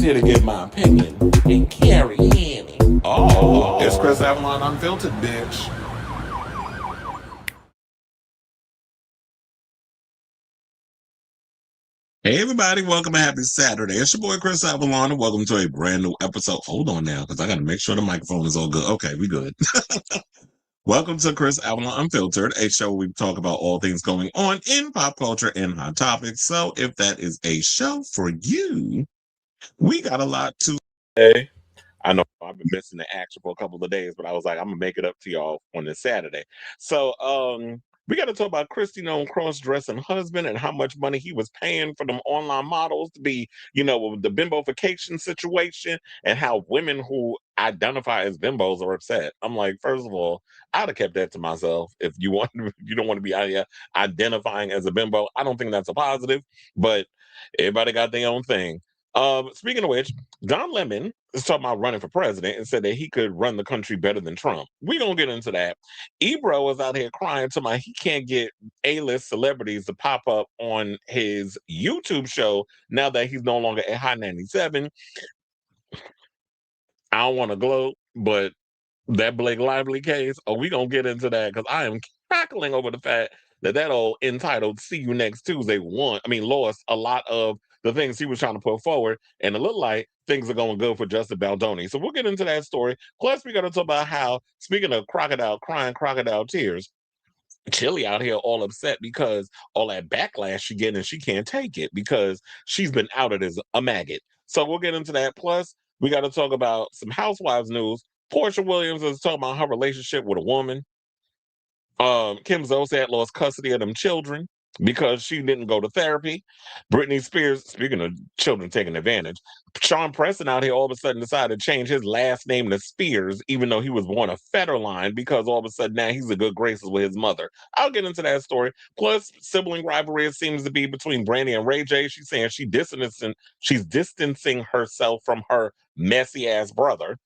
here to give my opinion and carry in. Oh, it's Chris Avalon Unfiltered, bitch. Hey everybody, welcome and happy Saturday. It's your boy Chris Avalon and welcome to a brand new episode. Hold on now, because I gotta make sure the microphone is all good. Okay, we good. Welcome to Chris Avalon Unfiltered, a show where we talk about all things going on in pop culture and hot topics. So if that is a show for you, we got a lot to say. I know I've been missing the action for a couple of days, but I was like, I'm gonna make it up to y'all on this Saturday. So we got to talk about Kristi Noem cross-dressing husband and how much money he was paying for them online models to be, with the bimbofication situation, and how women who identify as bimbos are upset. I'm like, first of all, I'd have kept that to myself. If you want, you don't want to be out here identifying as a bimbo. I don't think that's a positive, but everybody got their own thing. Speaking of which, Don Lemon is talking about running for president and said that he could run the country better than Trump. We gonna get into that. Ebro was out here crying to my he can't get A-list celebrities to pop up on his YouTube show now that he's no longer at Hot 97. I don't want to gloat, but that Blake Lively case, we gonna get into that because I am cackling over the fact that old entitled "See You Next Tuesday" lost a lot of the things he was trying to put forward, and it looked like things are going good for Justin Baldoni. So we'll get into that story. Plus, we got to talk about how, speaking of crocodile crying, crocodile tears, Chilli out here all upset because all that backlash she getting and she can't take it because she's been outed as a maggot. So we'll get into that. Plus, we got to talk about some housewives news. Porsha Williams is talking about her relationship with a woman. Kim Zolciak lost custody of them children because she didn't go to therapy. Britney Spears, speaking of children taking advantage, Sean Preston out here all of a sudden decided to change his last name to Spears, even though he was born a Federline, because all of a sudden now he's in good graces with his mother. I'll get into that story. Plus, sibling rivalry seems to be between Brandy and Ray J. She's saying she's distancing herself from her messy ass brother.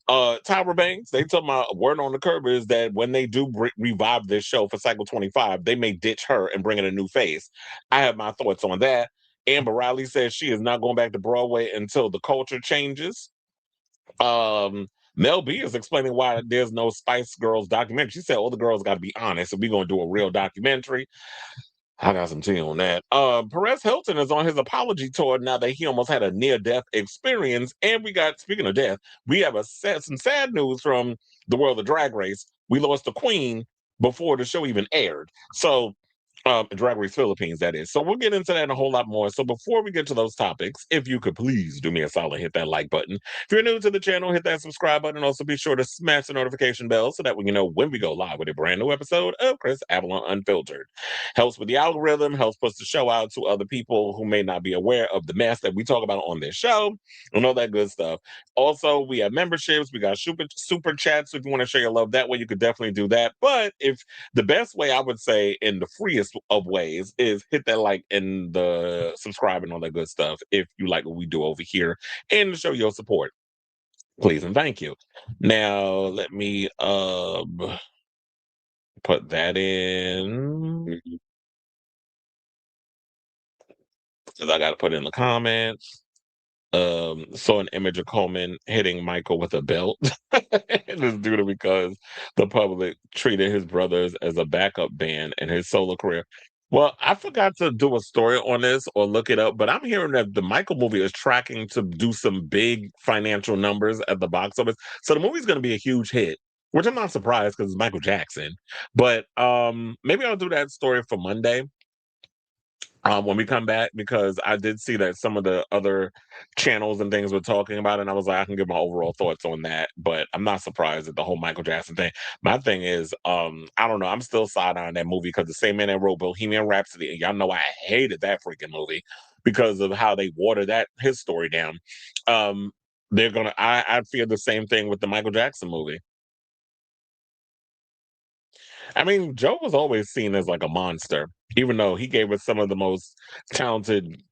Tyra Banks, they told my word on the curb is that when they do revive this show for Cycle 25, they may ditch her and bring in a new face. I have my thoughts on that. Amber Riley says she is not going back to Broadway until the culture changes. Mel B is explaining why there's no Spice Girls documentary. She said all the girls got to be honest, and we're going to do a real documentary. I got some tea on that. Perez Hilton is on his apology tour now that he almost had a near-death experience. And we got, speaking of death, we have some sad news from the world of Drag Race. We lost the queen before the show even aired. So Drag Race Philippines, that is. So we'll get into that and a whole lot more. So before we get to those topics, if you could please do me a solid, hit that like button. If you're new to the channel, hit that subscribe button. Also be sure to smash the notification bell so that way you know when we go live with a brand new episode of Chris Avalon Unfiltered. Helps with the algorithm, helps push the show out to other people who may not be aware of the mess that we talk about on this show and all that good stuff. Also, we have memberships, we got super chats. So if you want to share your love that way, you could definitely do that. But if the best way I would say in the freest of ways is hit that like and the subscribe and all that good stuff if you like what we do over here and to show your support. Please and thank you. Now let me put that in. Because I gotta put in the comments. Saw an image of Coleman hitting Michael with a belt. Just due to because the public treated his brothers as a backup band in his solo career. Well, I forgot to do a story on this or look it up, but I'm hearing that the Michael movie is tracking to do some big financial numbers at the box office. So the movie's going to be a huge hit, which I'm not surprised because it's Michael Jackson. But maybe I'll do that story for Monday when we come back, because I did see that some of the other channels and things were talking about it, and I was like, I can give my overall thoughts on that, but I'm not surprised at the whole Michael Jackson thing. My thing is, I don't know, I'm still side-eyeing that movie because the same man that wrote Bohemian Rhapsody, and y'all know I hated that freaking movie because of how they watered his story down. I fear the same thing with the Michael Jackson movie. I mean, Joe was always seen as like a monster, even though he gave us some of the most talented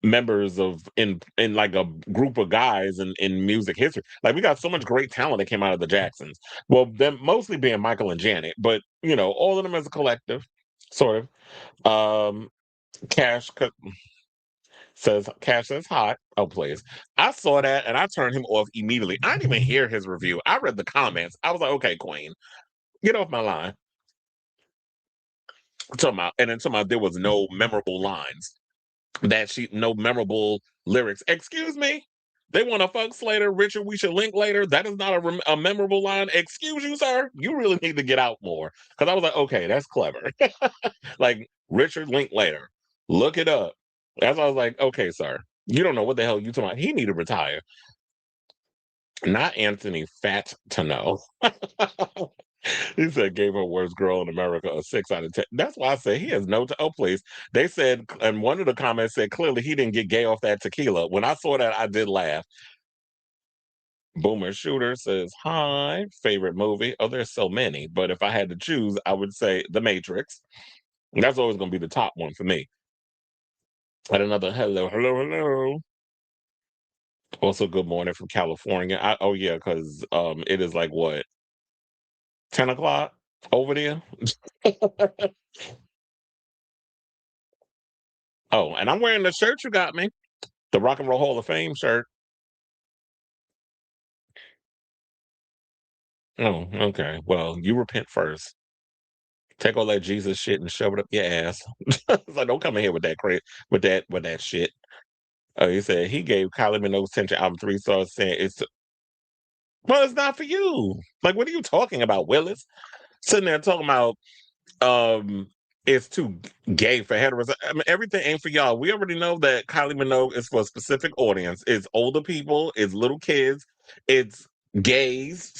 members of in like a group of guys in music history. Like we got so much great talent that came out of the Jacksons. Well, them mostly being Michael and Janet, but all of them as a collective, sort of. Cash Says Cash says hot. Oh, please. I saw that and I turned him off immediately. I didn't even hear his review. I read the comments. I was like, okay, Queen, get off my line. And then talking about there was no memorable lines. No memorable lyrics. Excuse me? They want to fuck Slater, Richard, we should link later. That is not a memorable line. Excuse you, sir. You really need to get out more. Because I was like, okay, that's clever. Like, Richard, link later. Look it up. That's why I was like, okay, sir. You don't know what the hell you talking about. He need to retire. Not Anthony Fat to know. He said gave her worst girl in America a 6 out of 10. That's why I say he has no. Oh, please. They said, and one of the comments said clearly he didn't get gay off that tequila. When I saw that, I did laugh. Boomer Shooter says, hi, favorite movie. Oh, there's so many, but if I had to choose, I would say The Matrix. That's always going to be the top one for me. And another hello. Also, good morning from California. Oh, yeah, because it is like what, 10 o'clock over there? Oh, and I'm wearing the shirt you got me, the Rock and Roll Hall of Fame shirt. Oh, okay. Well, you repent first. Take all that Jesus shit and shove it up your ass. So don't come in here with that with that shit. Oh, he said he gave Kylie Minogue's Tension album 3 stars, saying well, it's not for you. Like, what are you talking about, Willis? Sitting there talking about it's too gay for heterosexual. I mean, everything ain't for y'all. We already know that Kylie Minogue is for a specific audience. It's older people, it's little kids, it's gays,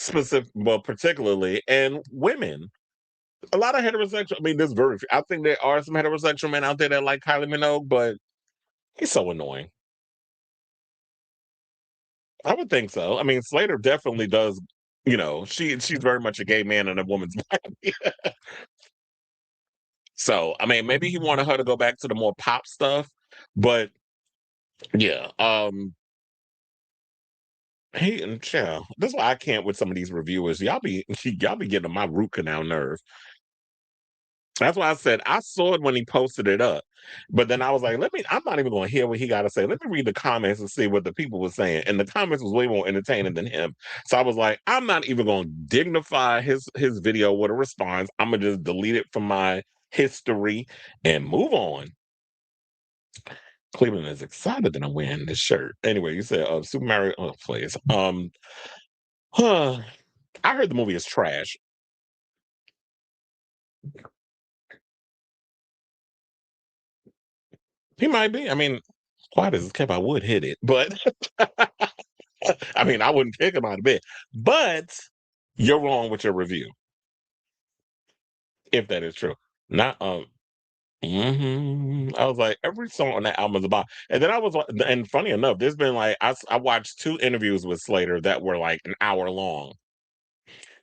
particularly, and women. A lot of heterosexual. I mean, there's very few. I think there are some heterosexual men out there that like Kylie Minogue, but he's so annoying. I would think so. I mean, Slater definitely does. You know, she's very much a gay man in a woman's body. So, I mean, maybe he wanted her to go back to the more pop stuff, but yeah, he and child. That's why I can't with some of these reviewers. Y'all be getting on my root canal nerve. That's why I said I saw it when he posted it up, but then I was like, I'm not even going to hear what he got to say. Let me read the comments and see what the people were saying. And the comments was way more entertaining than him. So I was like, I'm not even going to dignify his video with a response. I'm gonna just delete it from my history and move on. Cleveland is excited that I'm wearing this shirt. Anyway, you said Super Mario. Oh, please. I heard the movie is trash. He might be. I mean, quiet as it's kept, I would hit it, but I mean, I wouldn't kick him out of bed. But you're wrong with your review, if that is true. Not I was like, every song on that album is about, and then I was like, and funny enough, there's been like I watched 2 interviews with Slater that were like an hour long.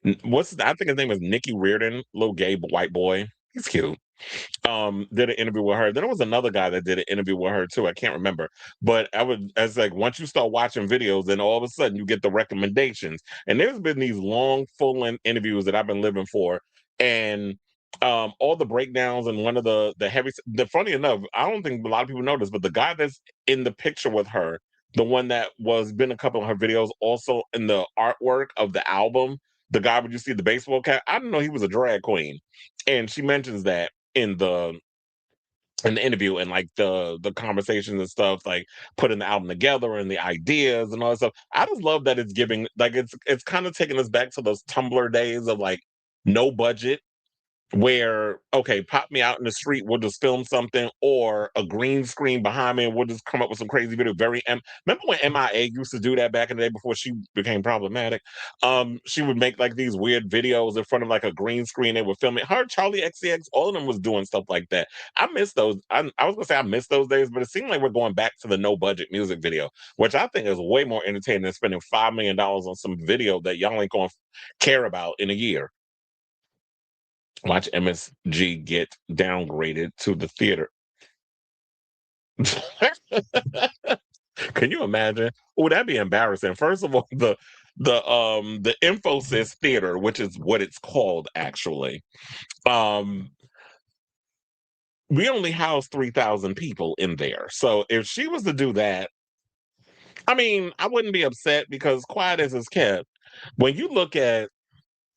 I think his name is Nicky Reardon, little gay white boy. He's cute. Did an interview with her. Then there was another guy that did an interview with her too. I can't remember. But as like once you start watching videos, then all of a sudden you get the recommendations. And there's been these long, full-length interviews that I've been living for. And all the breakdowns and one of the funny enough, I don't think a lot of people know this, but the guy that's in the picture with her, the one that was been a couple of her videos, also in the artwork of the album, the guy would you see the baseball cap? I didn't know he was a drag queen. And she mentions that in the interview and like the conversations and stuff, like putting the album together and the ideas and all that stuff. I just love that it's giving like it's kind of taking us back to those Tumblr days of like no budget where okay, pop me out in the street, we'll just film something, or a green screen behind me, and we'll just come up with some crazy video. Remember when MIA used to do that back in the day before she became problematic? She would make like these weird videos in front of like a green screen. They would film it. Her, Charlie XCX, all of them was doing stuff like that. I miss those. I was gonna say I miss those days, but it seemed like we're going back to the no budget music video, which I think is way more entertaining than spending $5 million on some video that y'all ain't gonna care about in a year. Watch MSG get downgraded to the theater. Can you imagine? Oh, that'd be embarrassing. First of all, the Infosys Theater, which is what it's called actually. Um we only house 3,000 people in there. So if she was to do that, I mean, I wouldn't be upset because quiet as it's kept. When you look at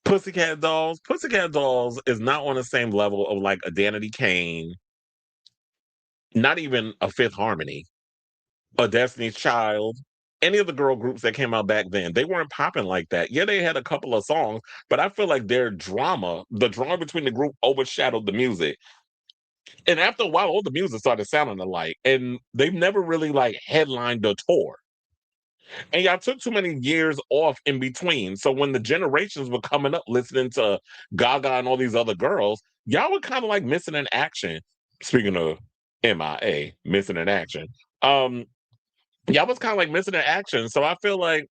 Pussycat Dolls is not on the same level of like a Danity Kane, not even a Fifth Harmony, a Destiny's Child, any of the girl groups that came out back then. They weren't popping like that. Yeah, they had a couple of songs, but I feel like the drama between the group overshadowed the music. And after a while, all the music started sounding alike, and they've never really like headlined a tour. And y'all took too many years off in between. So when the generations were coming up listening to Gaga and all these other girls, y'all were kind of like missing in action. Speaking of MIA, missing in action. Um, y'all was kind of like missing in action. So I feel like,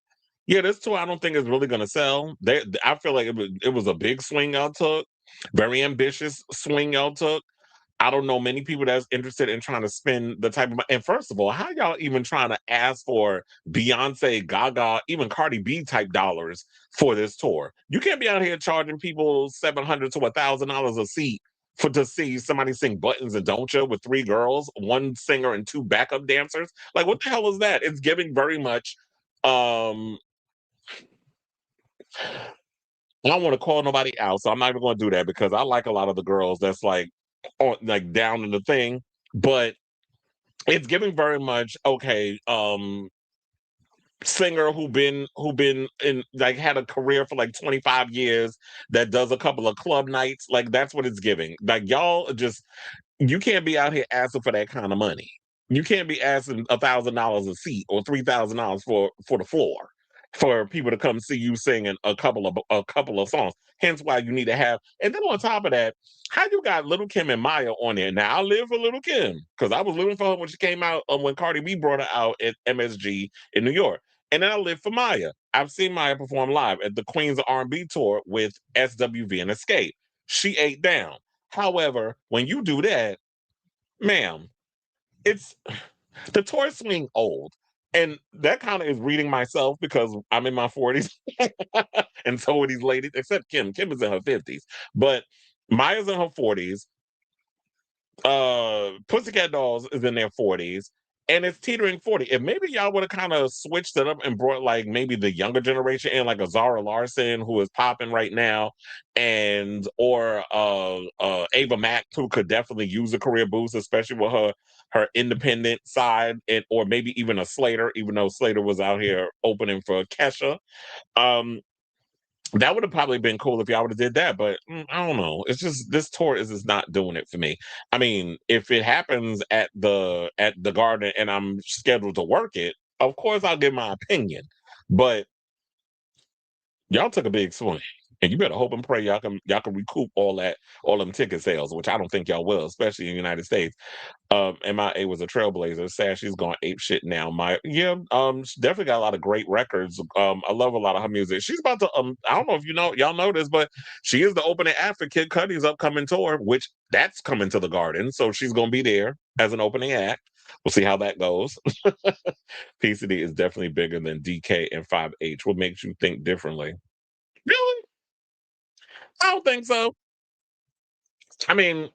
yeah, this tour I don't think is really gonna sell. I feel like it was a big swing y'all took, very ambitious swing y'all took. I don't know many people that's interested in trying to spend the type of money. And first of all, how y'all even trying to ask for Beyonce, Gaga, even Cardi B type dollars for this tour? You can't be out here charging people $700 to $1,000 a seat for to see somebody sing Buttons and Don't You with three girls, one singer and two backup dancers. Like, what the hell is that? It's giving very much. Um, I don't want to call nobody out, so I'm not even going to do that because I like a lot of the girls that's like on like down in the thing, but it's giving very much okay. Singer who been in like had a career for like 25 years that does a couple of club nights. Like that's what it's giving. Like y'all just you can't be out here asking for that kind of money. You can't be asking $1,000 a seat or $3,000 for the floor for people to come see you singing a couple of songs. Hence why you need to have. And then on top of that, how you got Little Kim and Maya on there? Now I live for Little Kim because I was living for her when she came out when Cardi B brought her out at MSG in New York. And then I live for Maya. I've seen Maya perform live at the Queens of R&B tour with SWV and Escape. She ate down. However, when you do that, ma'am, it's the tour swing old. And that kind of is reading myself because I'm in my 40s and so are these ladies, except Kim. Kim is in her 50s. But Maya's in her 40s. Pussycat Dolls is in their 40s. And it's teetering 40. If maybe y'all would have kind of switched it up and brought like maybe the younger generation in, like a Zara Larson who is popping right now, and or Ava Mack who could definitely use a career boost, especially with her independent side, and or maybe even a Slater, even though Slater was out here opening for Kesha. Um, that would have probably been cool if y'all would have did that, but I don't know. It's just this tour is just not doing it for me. I mean, if it happens at the Garden and I'm scheduled to work it, of course I'll give my opinion. But y'all took a big swing, and you better hope and pray y'all can recoup all them ticket sales, which I don't think y'all will, especially in the United States. MIA was a trailblazer. Sad she's going ape shit now. She definitely got a lot of great records. I love a lot of her music. She's about to I don't know if y'all know this, but she is the opening act for Kid Cudi's upcoming tour, which that's coming to the Garden. So she's gonna be there as an opening act. We'll see how that goes. PCD is definitely bigger than DK and 5H. What makes you think differently? Really? I don't think so. I mean,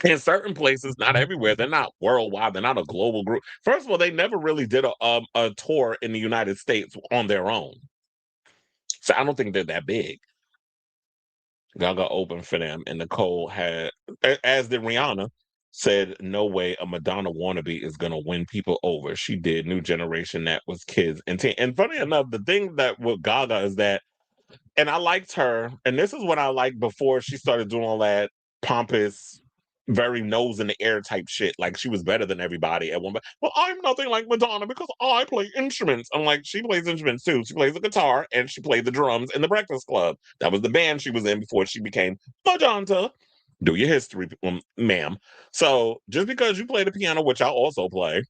in certain places, not everywhere. They're not worldwide. They're not a global group. First of all, they never really did a tour in the United States on their own. So I don't think they're that big. Gaga opened for them, and Nicole had, as did Rihanna, said, "No way a Madonna wannabe is gonna win people over." She did. New generation that was kids and teen. And funny enough, the thing that with Gaga is that, and I liked her, and this is what I liked before she started doing all that pompous, very nose in the air type shit. Like she was better than everybody at one point. Well, I'm nothing like Madonna because I play instruments. I'm like, she plays instruments too. She plays the guitar and she played the drums in the Breakfast Club. That was the band she was in before she became Madonna. Do your history, ma'am. So just because you play the piano, which I also play,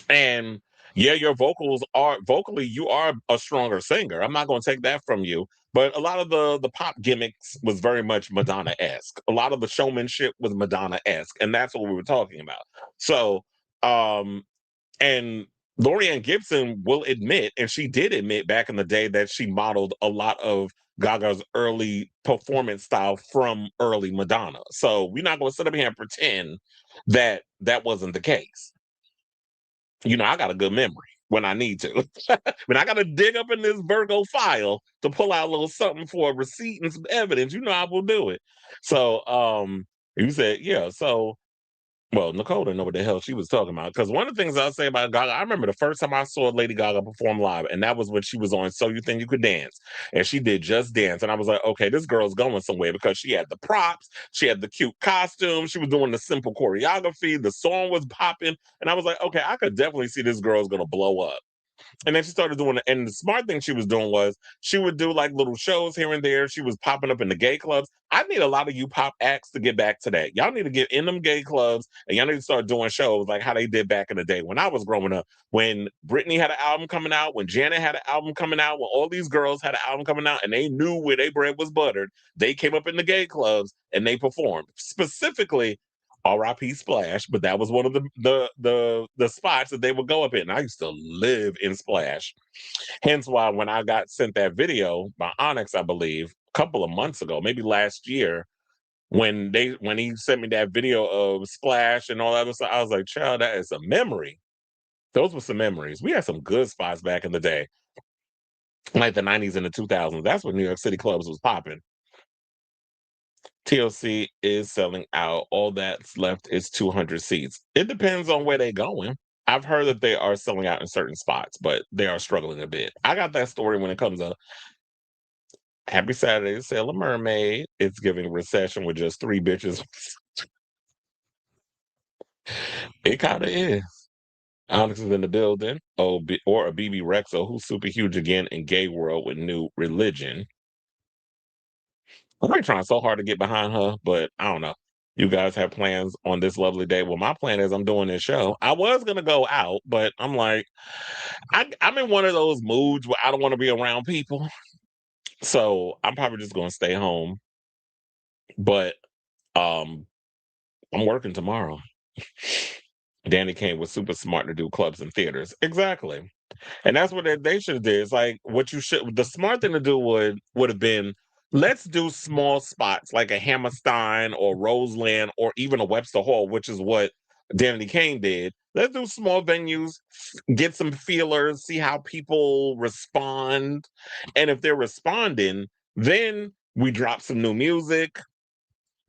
and yeah, your vocals are vocally, you are a stronger singer. I'm not going to take that from you. But a lot of the pop gimmicks was very much Madonna esque. A lot of the showmanship was Madonna esque, and that's what we were talking about. So, um, and Lorianne Gibson will admit, and she did admit back in the day that she modeled a lot of Gaga's early performance style from early Madonna. So we're not going to sit up here and pretend that that wasn't the case. I got a good memory when I need to. When I got to dig up in this Virgo file to pull out a little something for a receipt and some evidence, I will do it. So, you said, yeah. So, well, Nicole didn't know what the hell she was talking about. Because one of the things I'll say about Gaga, I remember the first time I saw Lady Gaga perform live, and that was when she was on So You Think You Could Dance. And she did Just Dance. And I was like, okay, this girl's going somewhere because she had the props, she had the cute costume, she was doing the simple choreography, the song was popping. And I was like, okay, I could definitely see this girl's going to blow up. And then she started doing it. And the smart thing she was doing was she would do like little shows here and there. She was popping up in the gay clubs. I need a lot of you pop acts to get back to that. Y'all need to get in them gay clubs and y'all need to start doing shows like how they did back in the day when I was growing up. When Britney had an album coming out, when Janet had an album coming out, when all these girls had an album coming out and they knew where their bread was buttered, they came up in the gay clubs and they performed. Specifically, R.I.P. Splash, but that was one of the spots that they would go up in. And I used to live in Splash. Hence why when I got sent that video by Onyx, I believe, a couple of months ago, maybe last year, when he sent me that video of Splash and all that other stuff, I was like, child, that is a memory. Those were some memories. We had some good spots back in the day, like the 90s and the 2000s. That's when New York City clubs was popping. TLC is selling out. All that's left is 200 seats. It depends on where they're going. I've heard that they are selling out in certain spots, but they are struggling a bit. I got that story when it comes to Happy Saturday to Sailor Mermaid. It's giving recession with just 3 bitches. It kind of is. Onyx is in the building. Or a BB Rexo, who's super huge again in gay world with new religion. I'm trying so hard to get behind her, but I don't know. You guys have plans on this lovely day. Well, my plan is I'm doing this show. I was gonna go out, but I'm like, I'm in one of those moods where I don't want to be around people. So I'm probably just gonna stay home. But um I'm working tomorrow. Danny Cain was super smart to do clubs and theaters. Exactly. And that's what they should have did. It's like what you should. The smart thing to do would have been let's do small spots like a Hammerstein or Roseland or even a Webster Hall, which is what Danny Kaine did. Let's do small venues, get some feelers, see how people respond, and if they're responding, then we drop some new music.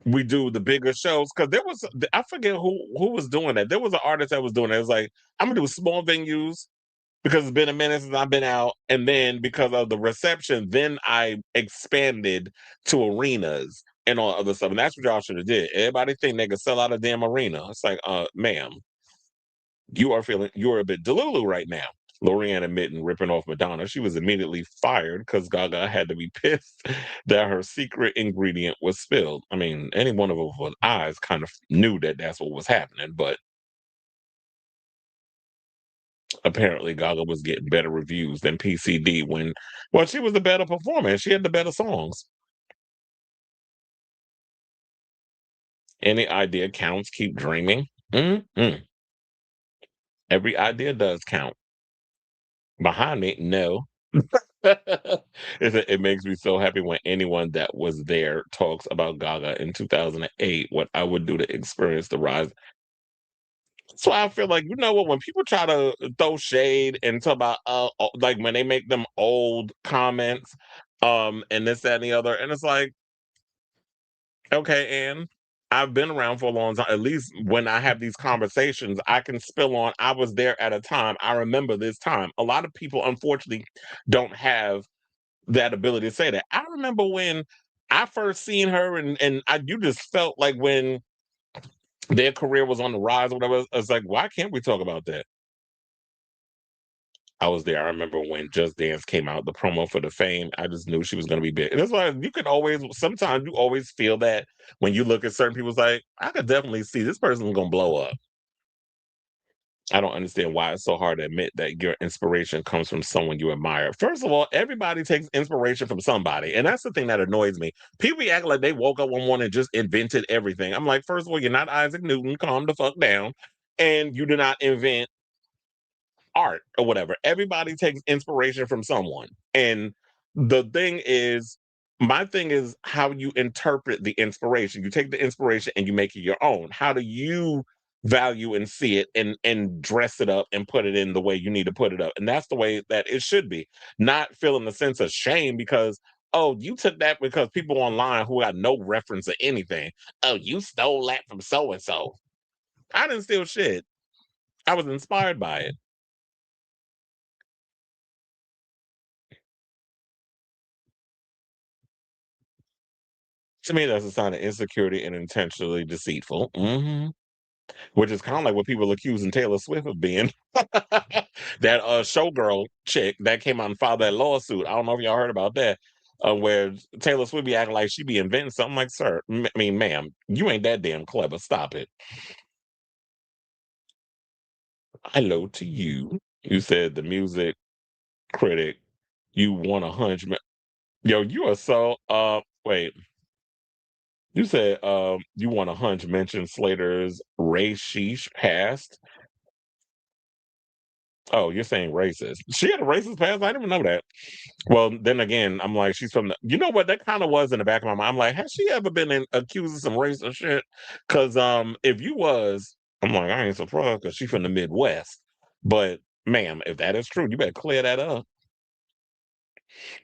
We do the bigger shows because there was I forget who was doing that. There was an artist that was doing it. It was like I'm gonna do small venues because it's been a minute since I've been out. And then because of the reception, then I expanded to arenas and all other stuff. And that's what y'all should have did. Everybody think they could sell out a damn arena. It's like, ma'am, you're a bit delulu right now. Lorianne admitting ripping off Madonna. She was immediately fired because Gaga had to be pissed that her secret ingredient was spilled. I mean, any one of us with eyes kind of knew that that's what was happening, but apparently Gaga was getting better reviews than PCD well, she was the better performer. She had the better songs. Any idea counts. Keep dreaming. Mm-mm. Every idea does count. Behind me, no. It makes me so happy when anyone that was there talks about Gaga in 2008, what I would do to experience the rise. So I feel like, what, when people try to throw shade and talk about, like when they make them old comments, and this, that, and the other, and it's like, okay, Ann, I've been around for a long time. At least when I have these conversations, I can spill on, I was there at a time. I remember this time. A lot of people, unfortunately, don't have that ability to say that. I remember when I first seen her and you just felt like when their career was on the rise or whatever, it's like, why can't we talk about that? I was there. I remember when Just Dance came out, the promo for the Fame. I just knew she was going to be big. And that's why you can always, sometimes you always feel that when you look at certain people, it's like, I could definitely see this person's going to blow up. I don't understand why it's so hard to admit that your inspiration comes from someone you admire. First of all, everybody takes inspiration from somebody. And that's the thing that annoys me. People act like they woke up one morning and just invented everything. I'm like, first of all, you're not Isaac Newton. Calm the fuck down. And you did not invent art or whatever. Everybody takes inspiration from someone. And the thing is, my thing is how you interpret the inspiration. You take the inspiration and you make it your own. How do you value and see it and dress it up and put it in the way you need to put it up? And that's the way that it should be. Not feeling the sense of shame because oh, you took that because people online who got no reference to anything. Oh, you stole that from so and so. I didn't steal shit. I was inspired by it. To me, that's a sign of insecurity and intentionally deceitful. Which is kind of like what people accusing Taylor Swift of being. That showgirl chick that came out and filed that lawsuit. I don't know if y'all heard about that. Where Taylor Swift be acting like she be inventing something like, sir, I mean, ma'am, you ain't that damn clever. Stop it. Hello to you. You said the music critic. You want a hunch. Yo, you are so wait. You said you want a hunch mention Slater's Ray Sheesh past. Oh, you're saying racist. She had a racist past? I didn't even know that. Well, then again, I'm like, she's from the you know what? That kind of was in the back of my mind. I'm like, has she ever been accused of some racist shit? Because if you was, I'm like, I ain't surprised because she's from the Midwest. But ma'am, if that is true, you better clear that up.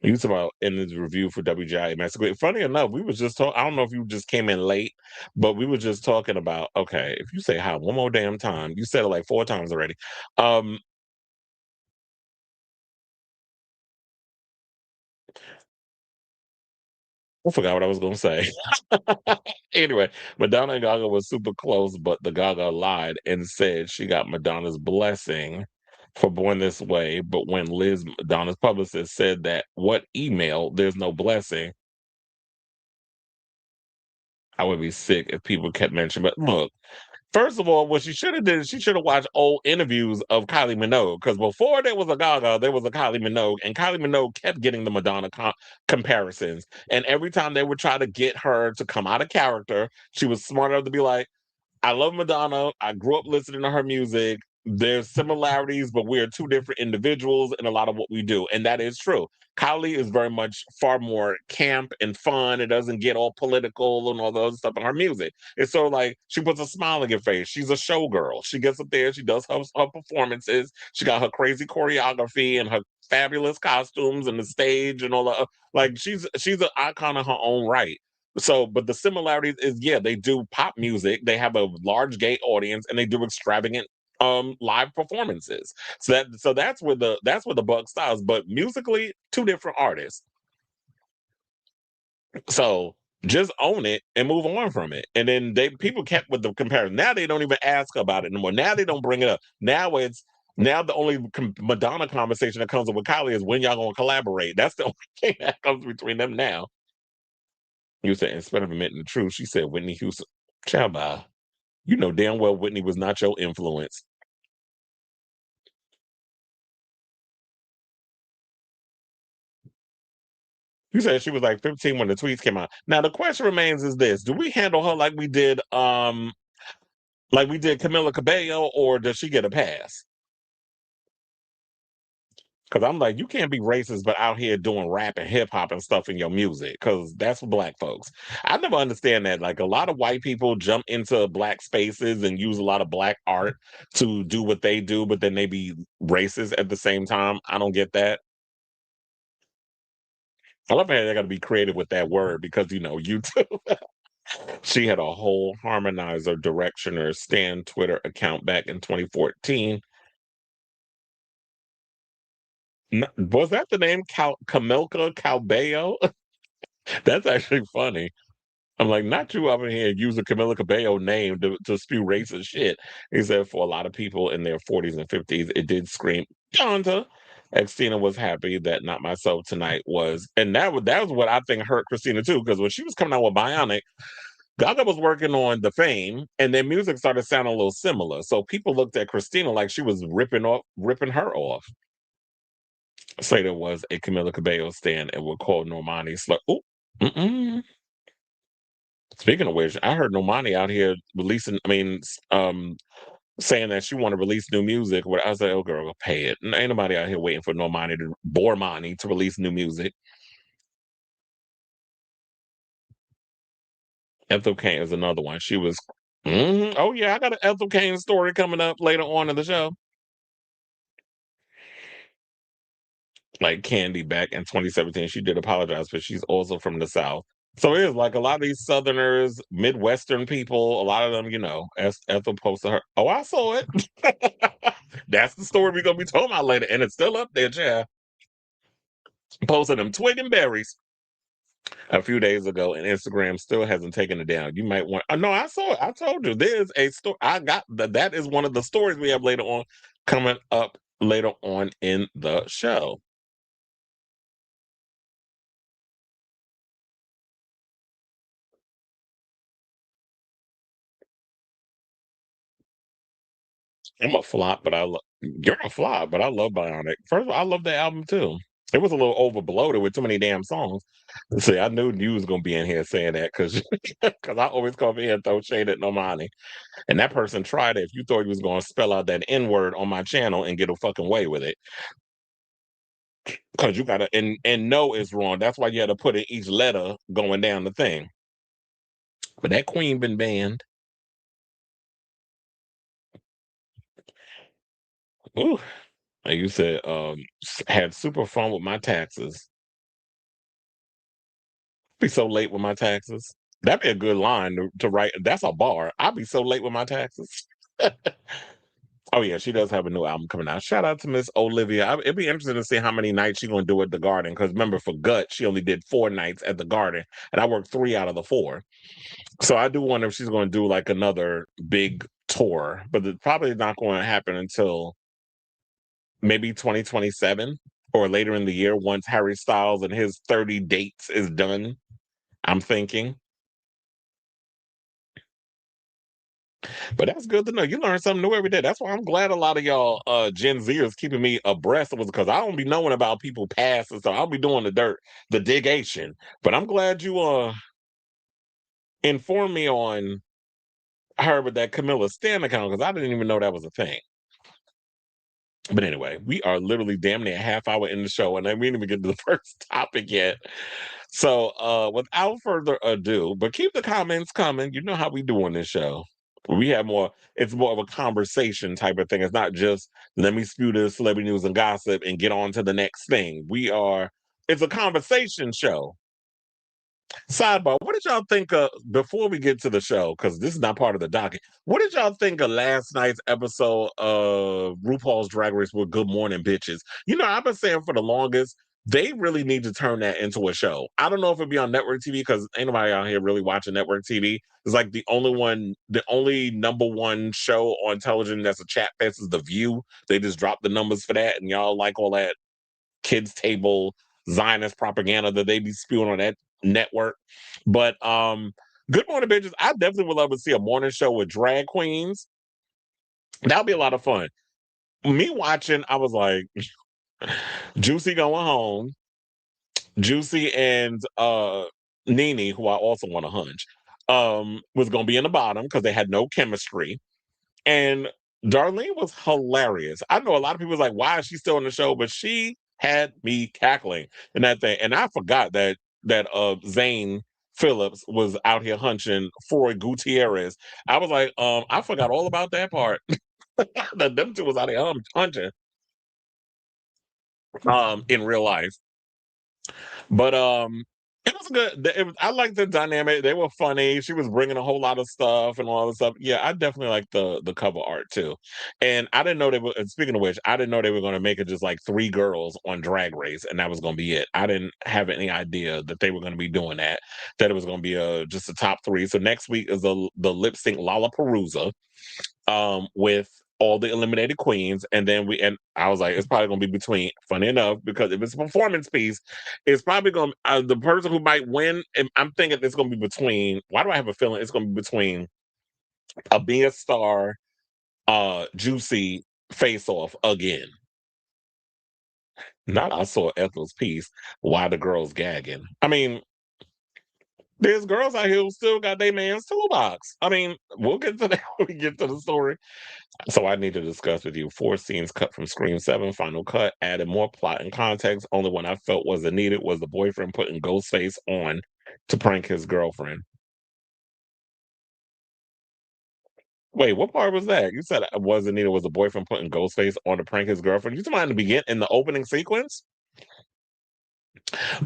You talk about in this review for WGI Mexico. Funny enough, we was just talking. I don't know if you just came in late, but we were just talking about okay, if you say hi one more damn time, you said it like 4 times already. Um, I forgot what I was gonna say. Anyway, Madonna and Gaga was super close, but the Gaga lied and said she got Madonna's blessing for born this way. But when Liz, Madonna's publicist, said that what email, there's no blessing, I would be sick if people kept mentioning. But look, first of all, what she should have did is she should have watched old interviews of Kylie Minogue because before there was a Gaga, there was a Kylie Minogue, and Kylie Minogue kept getting the Madonna comparisons. And every time they would try to get her to come out of character, she was smart enough to be like, I love Madonna. I grew up listening to her music. There's similarities, but we're two different individuals in a lot of what we do. And that is true. Kylie is very much far more camp and fun. It doesn't get all political and all the other stuff in her music. It's sort of like she puts a smile on your face. She's a showgirl. She gets up there, she does her performances. She got her crazy choreography and her fabulous costumes and the stage and all that. Like she's an icon in her own right. So, but the similarities is yeah, they do pop music, they have a large gay audience, and they do extravagant live performances. So that's where the buck stops. But musically, two different artists. So just own it and move on from it. And then they people kept with the comparison. Now they don't even ask about it anymore. Now they don't bring it up. Now the only Madonna conversation that comes up with Kylie is when y'all gonna collaborate. That's the only thing that comes between them now. You said instead of admitting the truth, she said Whitney Houston. Child bye. You know damn well Whitney was not your influence. You said she was like 15 when the tweets came out. Now the question remains is this: do we handle her like we did Camila Cabello, or does she get a pass? Because I'm like, you can't be racist but out here doing rap and hip hop and stuff in your music, because that's for black folks. I never understand that. Like a lot of white people jump into black spaces and use a lot of black art to do what they do, but then they be racist at the same time. I don't get that. I love how they got to be creative with that word because YouTube. She had a whole harmonizer directioner Stan Twitter account back in 2014. Was that the name Camilca Cabello? That's actually funny. I'm like, not you up in here use a Camila Cabello name to spew racist shit. He said for a lot of people in their 40s and 50s, it did scream, Donta. Xtina was happy that Not Myself Tonight was, and that was what I think hurt Christina too, because when she was coming out with Bionic, Gaga was working on The Fame, and their music started sounding a little similar. So people looked at Christina like she was ripping her off. Slater was a Camila Cabello stand and would call Normani slut. Oh, speaking of which, I heard Normani out here releasing. I mean, saying that she want to release new music. Where I was like, "Oh, girl, pay it." Ain't nobody out here waiting for Normani to release new music. Ethel Cain is another one. She was. Oh yeah, I got an Ethel Cain story coming up later on in the show. Like Candy back in 2017, she did apologize, but she's also from the South. So it is like a lot of these Southerners, Midwestern people, a lot of them, as Ethel posted her. Oh, I saw it. That's the story we're gonna be talking about later, and it's still up there, yeah. Posted them twig and berries a few days ago, and Instagram still hasn't taken it down. You might want. No, I saw it. I told you there's a story. I got that is one of the stories we have later on coming up later on in the show. I'm a flop, but you're a flop, but I love Bionic. First of all, I love the album too. It was a little over bloated with too many damn songs. See, I knew you was gonna be in here saying that because I always come in and throw shade at Normani. And that person tried it. If you thought he was gonna spell out that N word on my channel and get a fucking way with it. Because you gotta and no is wrong. That's why you had to put in each letter going down the thing. But that queen been banned. Ooh. Like you said, had super fun with my taxes. Be so late with my taxes. That'd be a good line to write. That's a bar. I'll be so late with my taxes. Oh yeah, she does have a new album coming out. Shout out to Miss Olivia. It'd be interesting to see how many nights she's gonna do at the Garden. Because remember, for Gut, she only did 4 nights at the Garden, and I worked 3 out of the 4. So I do wonder if she's gonna do like another big tour, but it's probably not going to happen until maybe 2027 or later in the year once Harry Styles and his 30 dates is done. I'm thinking. But that's good to know. You learn something new every day. That's why I'm glad a lot of y'all Gen Zers keeping me abreast of it because I don't be knowing about people past and stuff. I'll be doing the dirt, the digation. But I'm glad you informed me on her with that Camilla Stan account because I didn't even know that was a thing. But anyway, we are literally damn near a half hour in the show, and we didn't even get to the first topic yet. So without further ado, but keep the comments coming. You know how we do on this show. We have more, it's more of a conversation type of thing. It's not just let me spew this celebrity news and gossip and get on to the next thing. It's a conversation show. Sidebar, what did y'all think of before we get to the show? Because this is not part of the docket. What did y'all think of last night's episode of RuPaul's Drag Race with Good Morning Bitches? I've been saying for the longest, they really need to turn that into a show. I don't know if it'd be on network TV because ain't nobody out here really watching network TV. It's like the only number one show on television that's a chat fest is The View. They just dropped the numbers for that, and y'all like all that kids table Zionist propaganda that they be spewing on that network. But Good Morning Bitches, I definitely would love to see a morning show with drag queens. That would be a lot of fun. Me watching, I was like, Juicy going home, Juicy and Nene, who I also want to hunch, was gonna be in the bottom because they had no chemistry. And Darlene was hilarious. I know a lot of people was like, why is she still on the show? But she had me cackling in that thing. And I forgot that Zane Phillips was out here hunching Freud Gutierrez. I was like, I forgot all about that part. That them two was out here hunching in real life. But it was good. I liked the dynamic. They were funny. She was bringing a whole lot of stuff and all this stuff. Yeah, I definitely like the cover art too. And I didn't know they were. And speaking of which, I didn't know they were going to make it just like 3 girls on Drag Race, and that was going to be it. I didn't have any idea that they were going to be doing that. That it was going to be just a top 3. So next week is the lip sync Lollapalooza with all the eliminated queens, and I was like, it's probably gonna be between. Funny enough, because if it's a performance piece, it's probably gonna the person who might win. And I'm thinking it's gonna be between. Why do I have a feeling it's gonna be between a Be a Star, Juicy face off again? Not I saw Ethel's piece. Why the girls gagging? I mean, there's girls out here who still got their man's toolbox. I mean, we'll get to that when we get to the story. So I need to discuss with you 4 scenes cut from Scream 7 Final Cut, added more plot and context. Only one I felt wasn't needed was the boyfriend putting Ghostface on to prank his girlfriend. Wait, what part was that? You said it wasn't either was a boyfriend putting Ghostface on to prank his girlfriend. You talking about in the in the opening sequence?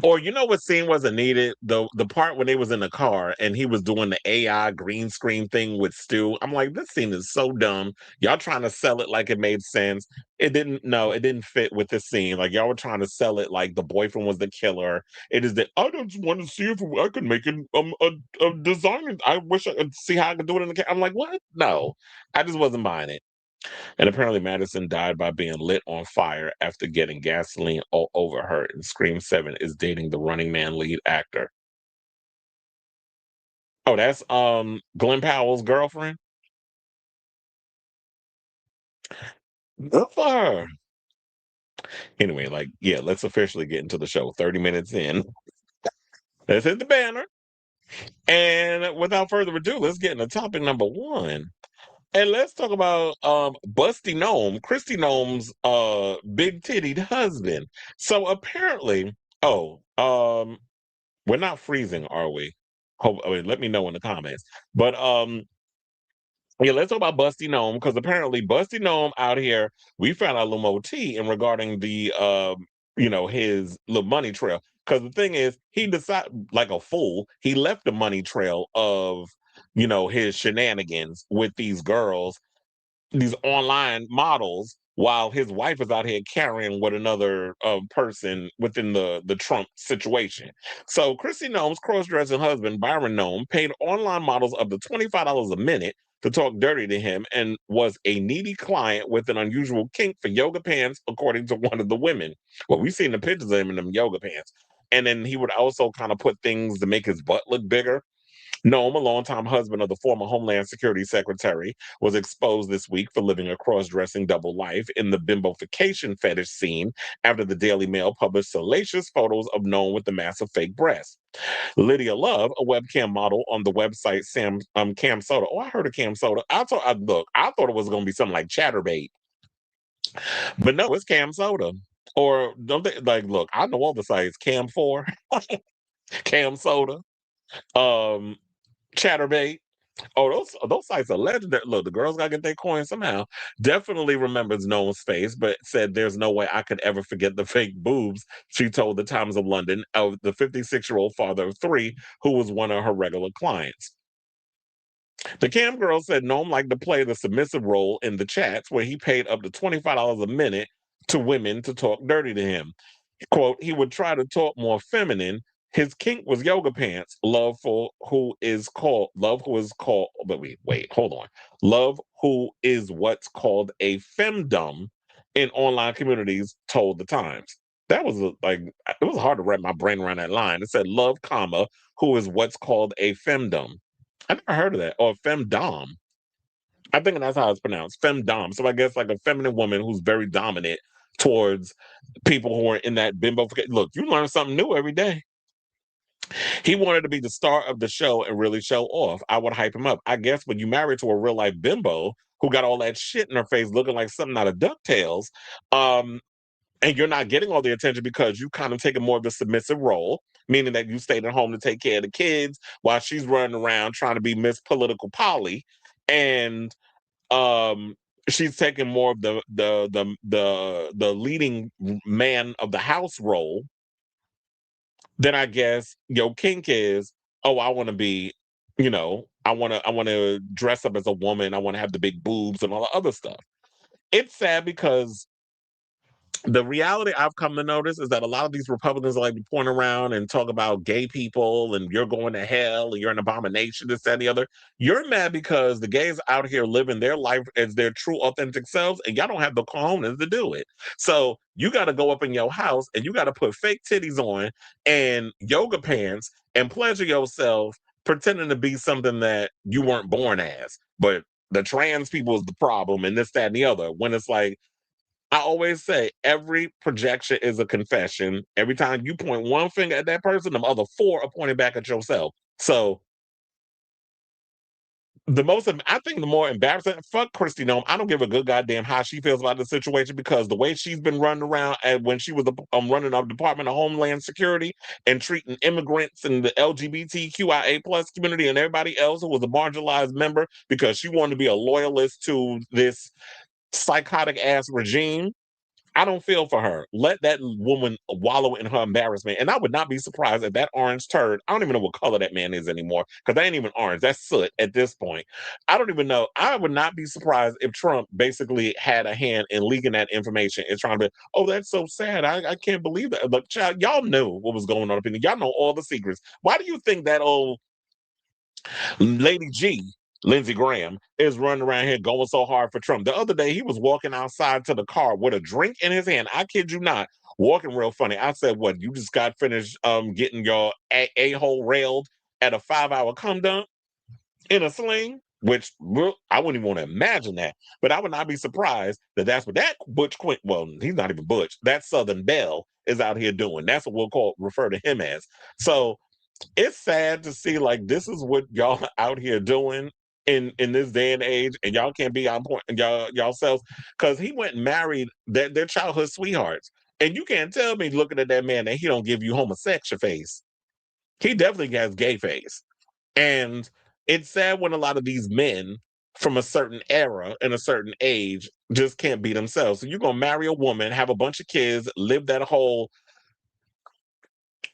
Or you know what scene wasn't needed? The part when they was in the car and he was doing the AI green screen thing with Stu. I'm like, this scene is so dumb. Y'all trying to sell it like it made sense. It didn't. No, it didn't fit with the scene. Like y'all were trying to sell it like the boyfriend was the killer. It is that I just want to see if I could make it a design. I wish I could see how I could do it in the. I'm like, what? No, I just wasn't buying it. And apparently, Madison died by being lit on fire after getting gasoline all over her. And Scream 7 is dating the Running Man lead actor. Oh, that's Glenn Powell's girlfriend. Good for her. Anyway, like, yeah, let's officially get into the show. 30 minutes in. Let's hit the banner. And without further ado, let's get into topic number one. And let's talk about Busty Noem, Kristi Noem's big tittied husband. So apparently, we're not freezing, are we? Let me know in the comments. But yeah, let's talk about Busty Noem because apparently Busty Noem out here, we found out a little more tea in regarding the his little money trail. Because the thing is, he decided like a fool, he left the money trail of his shenanigans with these girls, these online models, while his wife is out here carrying with another person within the Trump situation. So Kristi Noem's cross-dressing husband, Byron Noem, paid online models up to $25 a minute to talk dirty to him and was a needy client with an unusual kink for yoga pants, according to one of the women. Well, we've seen the pictures of him in them yoga pants. And then he would also kind of put things to make his butt look bigger. Noem, a longtime husband of the former Homeland Security Secretary, was exposed this week for living a cross-dressing double life in the bimbofication fetish scene after the Daily Mail published salacious photos of Noem with the massive fake breasts. Lydia Love, a webcam model on the website Cam Soda. Oh, I heard of Cam Soda. I thought it was going to be something like Chatterbait, but no, it's Cam Soda. Or don't they like? Look, I know all the sites. Cam 4, Cam Soda, um, Chatterbait. Oh, those sites are legendary. Look, the girls gotta get their coin somehow. Definitely remembers Noam's face, but said there's no way I could ever forget the fake boobs. She told the Times of London of the 56-year-old father of three, who was one of her regular clients. The cam girl said Noam liked to play the submissive role in the chats, where he paid up to $25 a minute to women to talk dirty to him. Quote, he would try to talk more feminine. His kink was yoga pants. Love who is called, but wait, hold on. Love who is what's called a femdom in online communities told the Times. That was it was hard to wrap my brain around that line. It said love, comma, who is what's called a femdom. I never heard of that. Or femdom. I think that's how it's pronounced. Femdom. So I guess like a feminine woman who's very dominant towards people who are in that bimbo. Look, you learn something new every day. He wanted to be the star of the show and really show off. I would hype him up. I guess when you married to a real life bimbo who got all that shit in her face looking like something out of DuckTales, and you're not getting all the attention because you kind of taking more of the submissive role, meaning that you stayed at home to take care of the kids while she's running around trying to be Miss Political Polly, and um she's taking more of the leading man of the house role. Then I guess your kink is, oh, I want to be, I want to dress up as a woman. I want to have the big boobs and all the other stuff. It's sad because the reality I've come to notice is that a lot of these Republicans like to point around and talk about gay people and you're going to hell and you're an abomination, this, that, and the other. You're mad because the gays out here living their life as their true, authentic selves, and y'all don't have the cojones to do it. So you got to go up in your house and you got to put fake titties on and yoga pants and pleasure yourself pretending to be something that you weren't born as. But the trans people is the problem and this, that, and the other. When it's like, I always say every projection is a confession. Every time you point one finger at that person, the other four are pointing back at yourself. So I think the more embarrassing, fuck Kristi Noem. I don't give a good goddamn how she feels about the situation because the way she's been running around and when she was running our Department of Homeland Security and treating immigrants and the LGBTQIA plus community and everybody else who was a marginalized member because she wanted to be a loyalist to this psychotic ass regime. I don't feel for her. Let that woman wallow in her embarrassment. And I would not be surprised if that orange turd, I don't even know what color that man is anymore, because that ain't even orange. That's soot at this point. I don't even know. I would not be surprised if Trump basically had a hand in leaking that information and trying to be, oh, that's so sad. I can't believe that. But child, y'all knew what was going on up in there. Y'all know all the secrets. Why do you think that old Lady G, Lindsey Graham, is running around here going so hard for Trump? The other day, he was walking outside to the car with a drink in his hand. I kid you not, walking real funny. I said, "What? You just got finished getting your a-hole railed at a 5-hour come dump in a sling?" Which I wouldn't even want to imagine that, but I would not be surprised that that's what that Butch Quint. Well, he's not even Butch. That Southern Belle is out here doing. That's what we'll refer to him as. So it's sad to see like this is what y'all out here doing in this day and age, and y'all can't be on point y'all selves because he went and married their childhood sweethearts, and you can't tell me looking at that man that he don't give you homosexual face. He definitely has gay face, and it's sad when a lot of these men from a certain era and a certain age just can't be themselves. So you're gonna marry a woman, have a bunch of kids, live that whole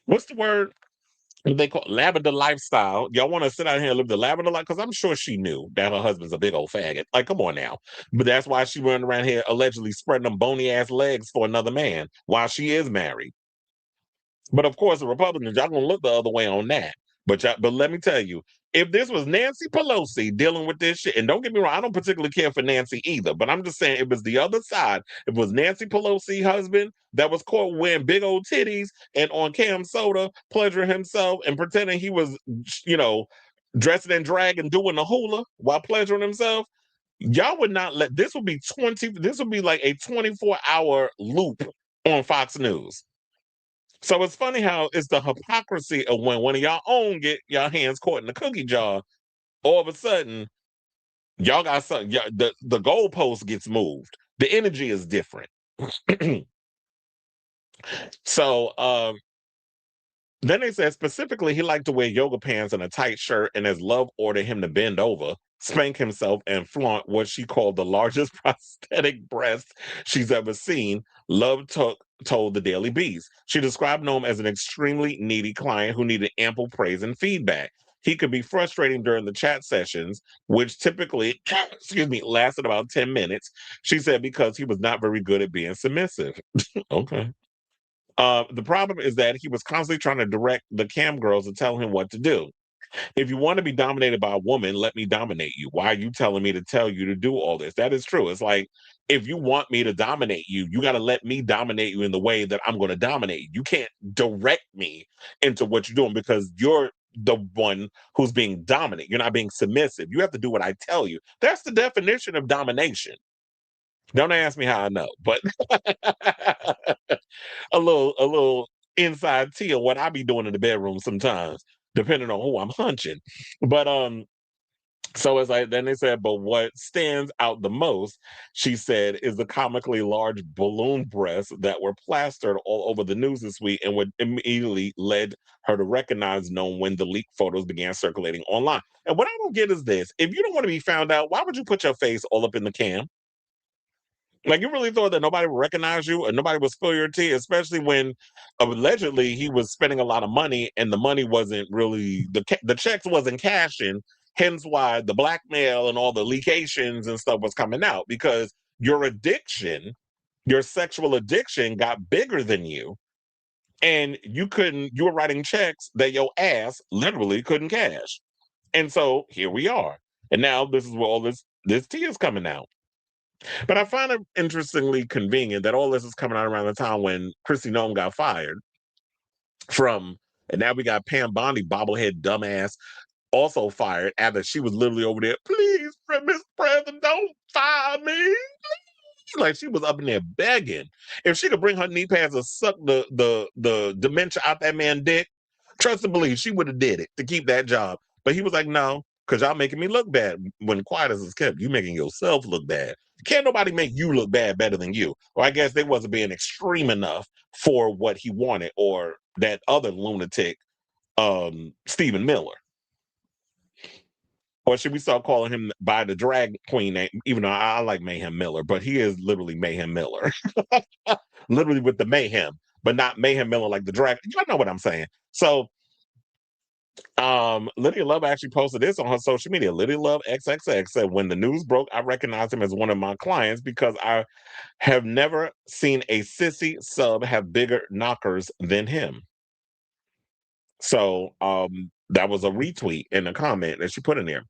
what's the word? They call lavender lifestyle. Y'all want to sit out here and live the lavender life? Because I'm sure she knew that her husband's a big old faggot. Like, come on now. But that's why she running around here allegedly spreading them bony ass legs for another man while she is married. But of course, the Republicans, y'all gonna look the other way on that. But let me tell you, if this was Nancy Pelosi dealing with this shit, and don't get me wrong, I don't particularly care for Nancy either, but I'm just saying, if it was the other side, if it was Nancy Pelosi husband that was caught wearing big old titties and on Cam Soda, pleasuring himself and pretending he was, you know, dressing in drag and doing the hula while pleasuring himself, y'all would not let this would be 20, this would be like a 24-hour loop on Fox News. So it's funny how it's the hypocrisy of when one of y'all own get y'all hands caught in the cookie jar, all of a sudden y'all got something. The goalpost gets moved. The energy is different. So then they said specifically he liked to wear yoga pants and a tight shirt, and his love ordered him to bend over, spank himself, and flaunt what she called the largest prosthetic breast she's ever seen. Told the Daily Beast. She described Noem as an extremely needy client who needed ample praise and feedback. He could be frustrating during the chat sessions, which typically, excuse me, lasted about 10 minutes. She said because he was not very good at being submissive. Okay. The problem is that he was constantly trying to direct the cam girls to tell him what to do. If you want to be dominated by a woman, let me dominate you. Why are you telling me to tell you to do all this? That is true. It's like, if you want me to dominate you, you got to let me dominate you in the way that I'm going to dominate you. You can't direct me into what you're doing because you're the one who's being dominant. You're not being submissive. You have to do what I tell you. That's the definition of domination. Don't ask me how I know, but a little inside tea of what I be doing in the bedroom sometimes, depending on who I'm hunching. But so it's like then they said, but what stands out the most, she said, is the comically large balloon breasts that were plastered all over the news this week and what immediately led her to recognize Noem when the leaked photos began circulating online. And what I don't get is this: if you don't want to be found out, why would you put your face all up in the cam? Like, you really thought that nobody would recognize you and nobody would spill your tea, especially when allegedly he was spending a lot of money and the money wasn't really the checks wasn't cashing. Hence why the blackmail and all the leakations and stuff was coming out because your addiction, your sexual addiction, got bigger than you, and you couldn't. You were writing checks that your ass literally couldn't cash, and so here we are. And now this is where all this tea is coming out. But I find it interestingly convenient that all this is coming out around the time when Kristi Noem got fired from, and now we got Pam Bondi, bobblehead dumbass, also fired after she was literally over there. Please, Mr. President, don't fire me. Like she was up in there begging. If she could bring her knee pads to suck the dementia out that man's dick, trust and believe she would have did it to keep that job. But he was like, no. because y'all making me look bad. When quiet as is kept, you making yourself look bad. Can't nobody make you look bad better than you. Or I guess they wasn't being extreme enough for what he wanted, or that other lunatic, Stephen Miller. Or should we start calling him by the drag queen name? Even though I like Mayhem Miller, but he is literally Mayhem Miller. Literally with the mayhem, but not Mayhem Miller like the drag. You know what I'm saying? So Lydia Love actually posted this on her social media. Lydia Love XXX said, when the news broke, I recognized him as one of my clients because I have never seen a sissy sub have bigger knockers than him. So that was a retweet in a comment that she put in there.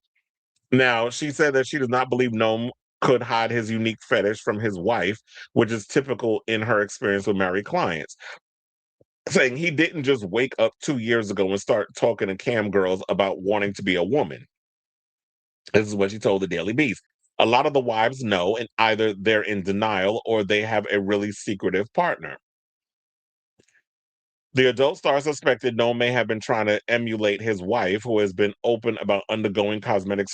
Now, she said that she does not believe Noem could hide his unique fetish from his wife, which is typical in her experience with married clients. Saying he didn't just wake up 2 years ago and start talking to cam girls about wanting to be a woman. This is what she told the Daily Beast. A lot of the wives know, and either they're in denial or they have a really secretive partner. The adult star suspected Noem may have been trying to emulate his wife, who has been open about undergoing cosmetic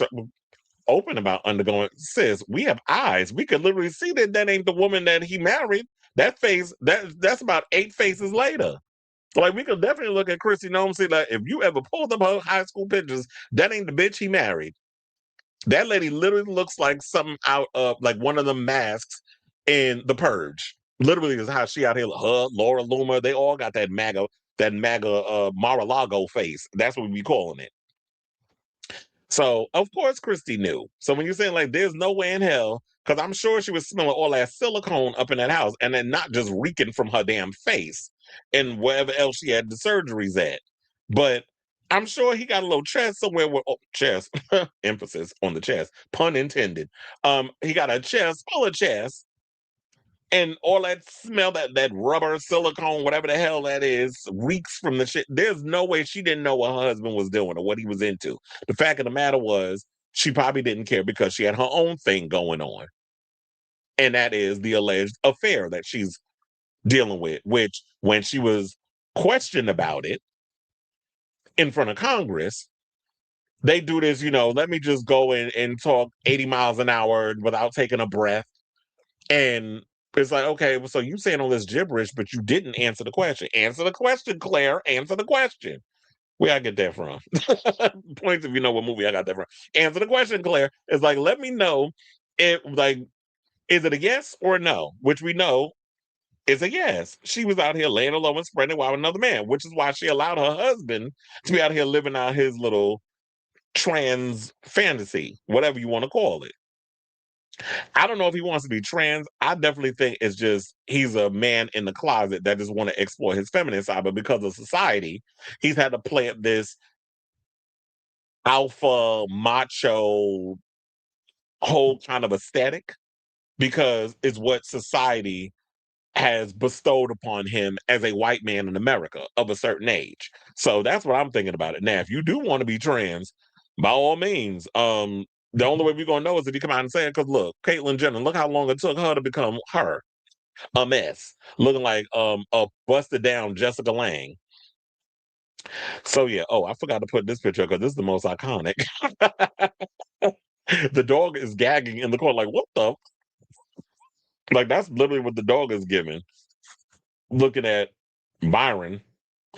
sis, we have eyes. We could literally see that ain't the woman that he married. That face, that's about 8 faces later. Like, we could definitely look at Kristi Noem and see, like, if you ever pulled up her high school pictures, that ain't the bitch he married. That lady literally looks like something out of, like, one of the masks in The Purge. Literally is how she out here, her, Laura Loomer, they all got that MAGA Mar-a-Lago face. That's what we be calling it. So, of course, Kristi knew. So when you're saying, like, there's no way in hell, because I'm sure she was smelling all that silicone up in that house, and then not just reeking from her damn face and wherever else she had the surgeries at. But I'm sure he got a little chest somewhere where, chest, emphasis on the chest, pun intended. He got a chest full of chest, and all that smell, that rubber, silicone, whatever the hell that is, reeks from the shit. There's no way she didn't know what her husband was doing or what he was into. The fact of the matter was, she probably didn't care because she had her own thing going on. And that is the alleged affair that she's dealing with, which when she was questioned about it in front of Congress, they do this, let me just go in and talk 80 miles an hour without taking a breath. And it's like, okay, well, so you saying all this gibberish, but you didn't answer the question. Answer the question, Claire. Answer the question. Where I get that from? Points if you know what movie I got that from. Answer the question, Claire. It's like, let me know if, like, is it a yes or a no? Which we know is a yes. She was out here laying alone and spreading while another man, which is why she allowed her husband to be out here living out his little trans fantasy, whatever you want to call it. I don't know if he wants to be trans. I definitely think it's just he's a man in the closet that just want to explore his feminine side, but because of society, he's had to play up this alpha macho whole kind of aesthetic because it's what society has bestowed upon him as a white man in America of a certain age. So that's what I'm thinking about it. Now, if you do want to be trans, by all means, the only way we're gonna know is if you come out and say it. Because look, Caitlyn Jenner, look how long it took her to become her, a mess, looking like a busted down Jessica Lange. So yeah. Oh, I forgot to put this picture because this is the most iconic. The dog is gagging in the corner, like what the? Like that's literally what the dog is giving. Looking at Byron,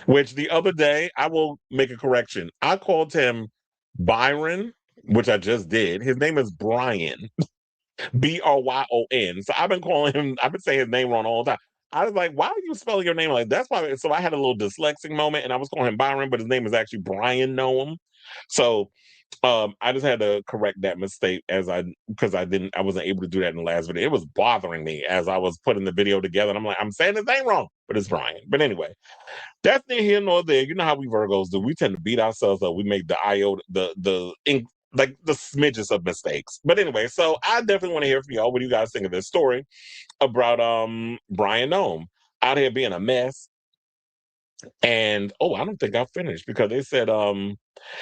which the other day I will make a correction. I called him Byron, which I just did. His name is Brian. Bryon. So I've been saying his name wrong all the time. I was like, why are you spelling your name like that's why? So I had a little dyslexic moment and I was calling him Byron, but his name is actually Brian Noem. So I just had to correct that mistake because I wasn't able to do that in the last video. It was bothering me as I was putting the video together. And I'm like, I'm saying his name wrong, but it's Brian. But anyway, that's neither here nor there. You know how we Virgos do. We tend to beat ourselves up. We make the iota, like the smidges of mistakes. But anyway, so I definitely want to hear from y'all. What do you guys think of this story about Brian Noem out here being a mess? And I don't think I finished because they said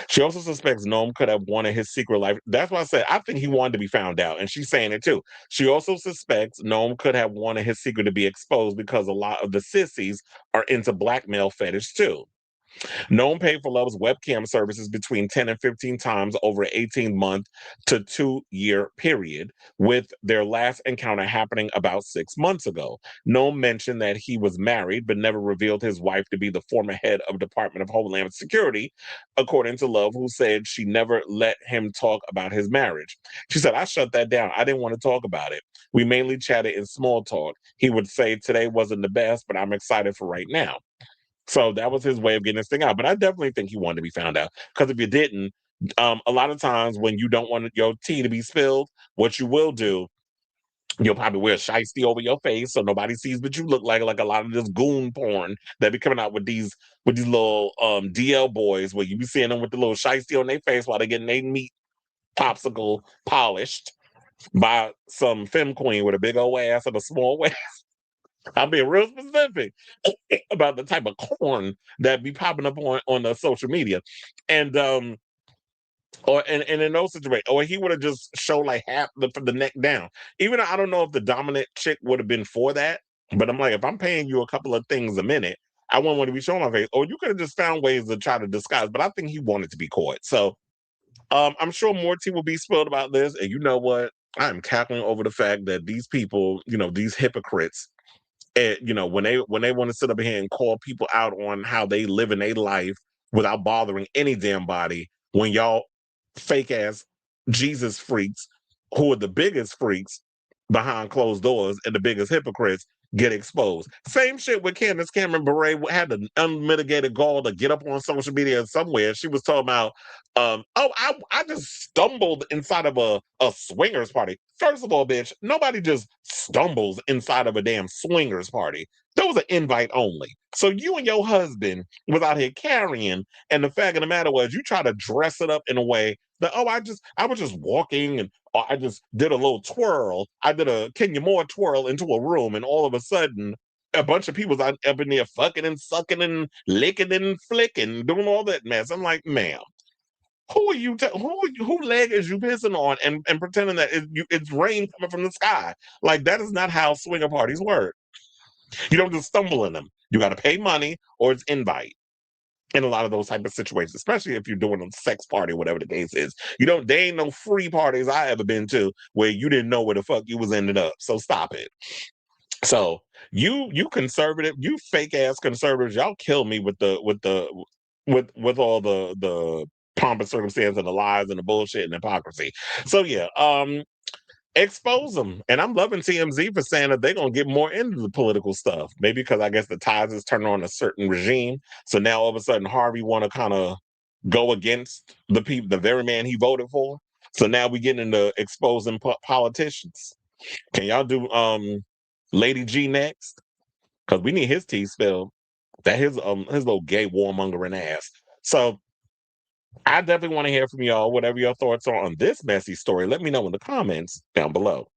she also suspects Noem could have wanted his secret life. That's why I said I think he wanted to be found out, and she's saying it too. She also suspects Noem could have wanted his secret to be exposed because a lot of the sissies are into blackmail fetish too. Noem paid for Love's webcam services between 10 and 15 times over an 18-month to 2-year period, with their last encounter happening about 6 months ago. Noem mentioned that he was married, but never revealed his wife to be the former head of Department of Homeland Security, according to Love, who said she never let him talk about his marriage. She said, I shut that down. I didn't want to talk about it. We mainly chatted in small talk. He would say, today wasn't the best, but I'm excited for right now. So that was his way of getting this thing out. But I definitely think he wanted to be found out. Because if you didn't, a lot of times when you don't want your tea to be spilled, what you will do, you'll probably wear a shiesty over your face so nobody sees what you look like a lot of this goon porn that be coming out with these little DL boys where you be seeing them with the little shiesty on their face while they're getting their meat popsicle polished by some femme queen with a big old ass and a small waist. I'm being real specific about the type of corn that be popping up on the social media. And or and in those situations, or he would have just showed like half the neck down. Even though I don't know if the dominant chick would have been for that, but I'm like, if I'm paying you a couple of things a minute, I wouldn't want to be showing my face. Or you could have just found ways to try to disguise. But I think he wanted to be caught. So I'm sure more tea will be spilled about this. And you know what? I'm cackling over the fact that these people, these hypocrites, and when they want to sit up here and call people out on how they live in their life without bothering any damn body, when y'all fake ass Jesus freaks, who are the biggest freaks behind closed doors and the biggest hypocrites, get exposed. Same shit with Candace Cameron Bure had the unmitigated gall to get up on social media somewhere. She was talking about, I just stumbled inside of a swingers party. First of all, bitch, nobody just stumbles inside of a damn swingers party. That was an invite only. So you and your husband was out here carrying, and the fact of the matter was you try to dress it up in a way that, I was just walking and I just did a little twirl. I did a Kenya Moore twirl into a room, and all of a sudden, a bunch of people was up in there fucking and sucking and licking and flicking, doing all that mess. I'm like, ma'am, who are you? Who leg is you pissing on and pretending that it's rain coming from the sky? Like, that is not how swinger parties work. You don't just stumble in them. You got to pay money or it's invite in a lot of those type of situations, especially if you're doing a sex party, whatever the case is. They ain't no free parties I ever been to where you didn't know where the fuck you was ended up. So stop it. So you conservative, you fake ass conservatives, y'all kill me with all the pomp and circumstance and the lies and the bullshit and hypocrisy. So yeah, expose them. And I'm loving TMZ for saying that they're going to get more into the political stuff. Maybe because I guess the tides is turning on a certain regime. So now all of a sudden Harvey want to kind of go against the people, the very man he voted for. So now we get into exposing politicians. Can y'all do Lady G next? Because we need his tea spilled. That his little gay warmongering ass. So I definitely want to hear from y'all, whatever your thoughts are on this messy story. Let me know in the comments down below.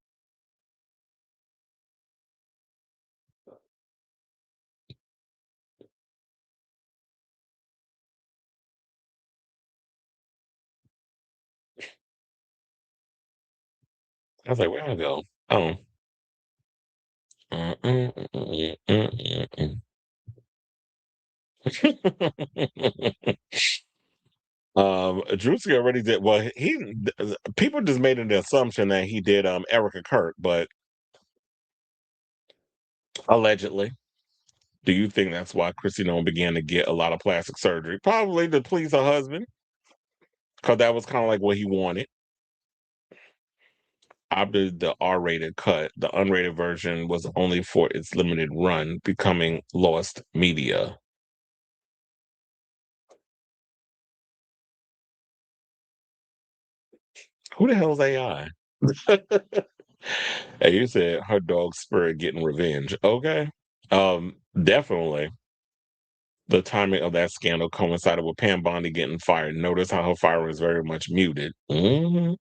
I was like, where I go? Oh. Drewski already did. Well, people just made an assumption that he did Erica Kirk, but allegedly. Do you think that's why Kristi Noem began to get a lot of plastic surgery? Probably to please her husband, because that was kind of like what he wanted. I did the R-rated cut. The unrated version was only for its limited run, becoming lost media. Who the hell's AI? Hey, you said her dog's spirit getting revenge. Okay. Definitely. The timing of that scandal coincided with Pam Bondi getting fired. Notice how her firing is very much muted. And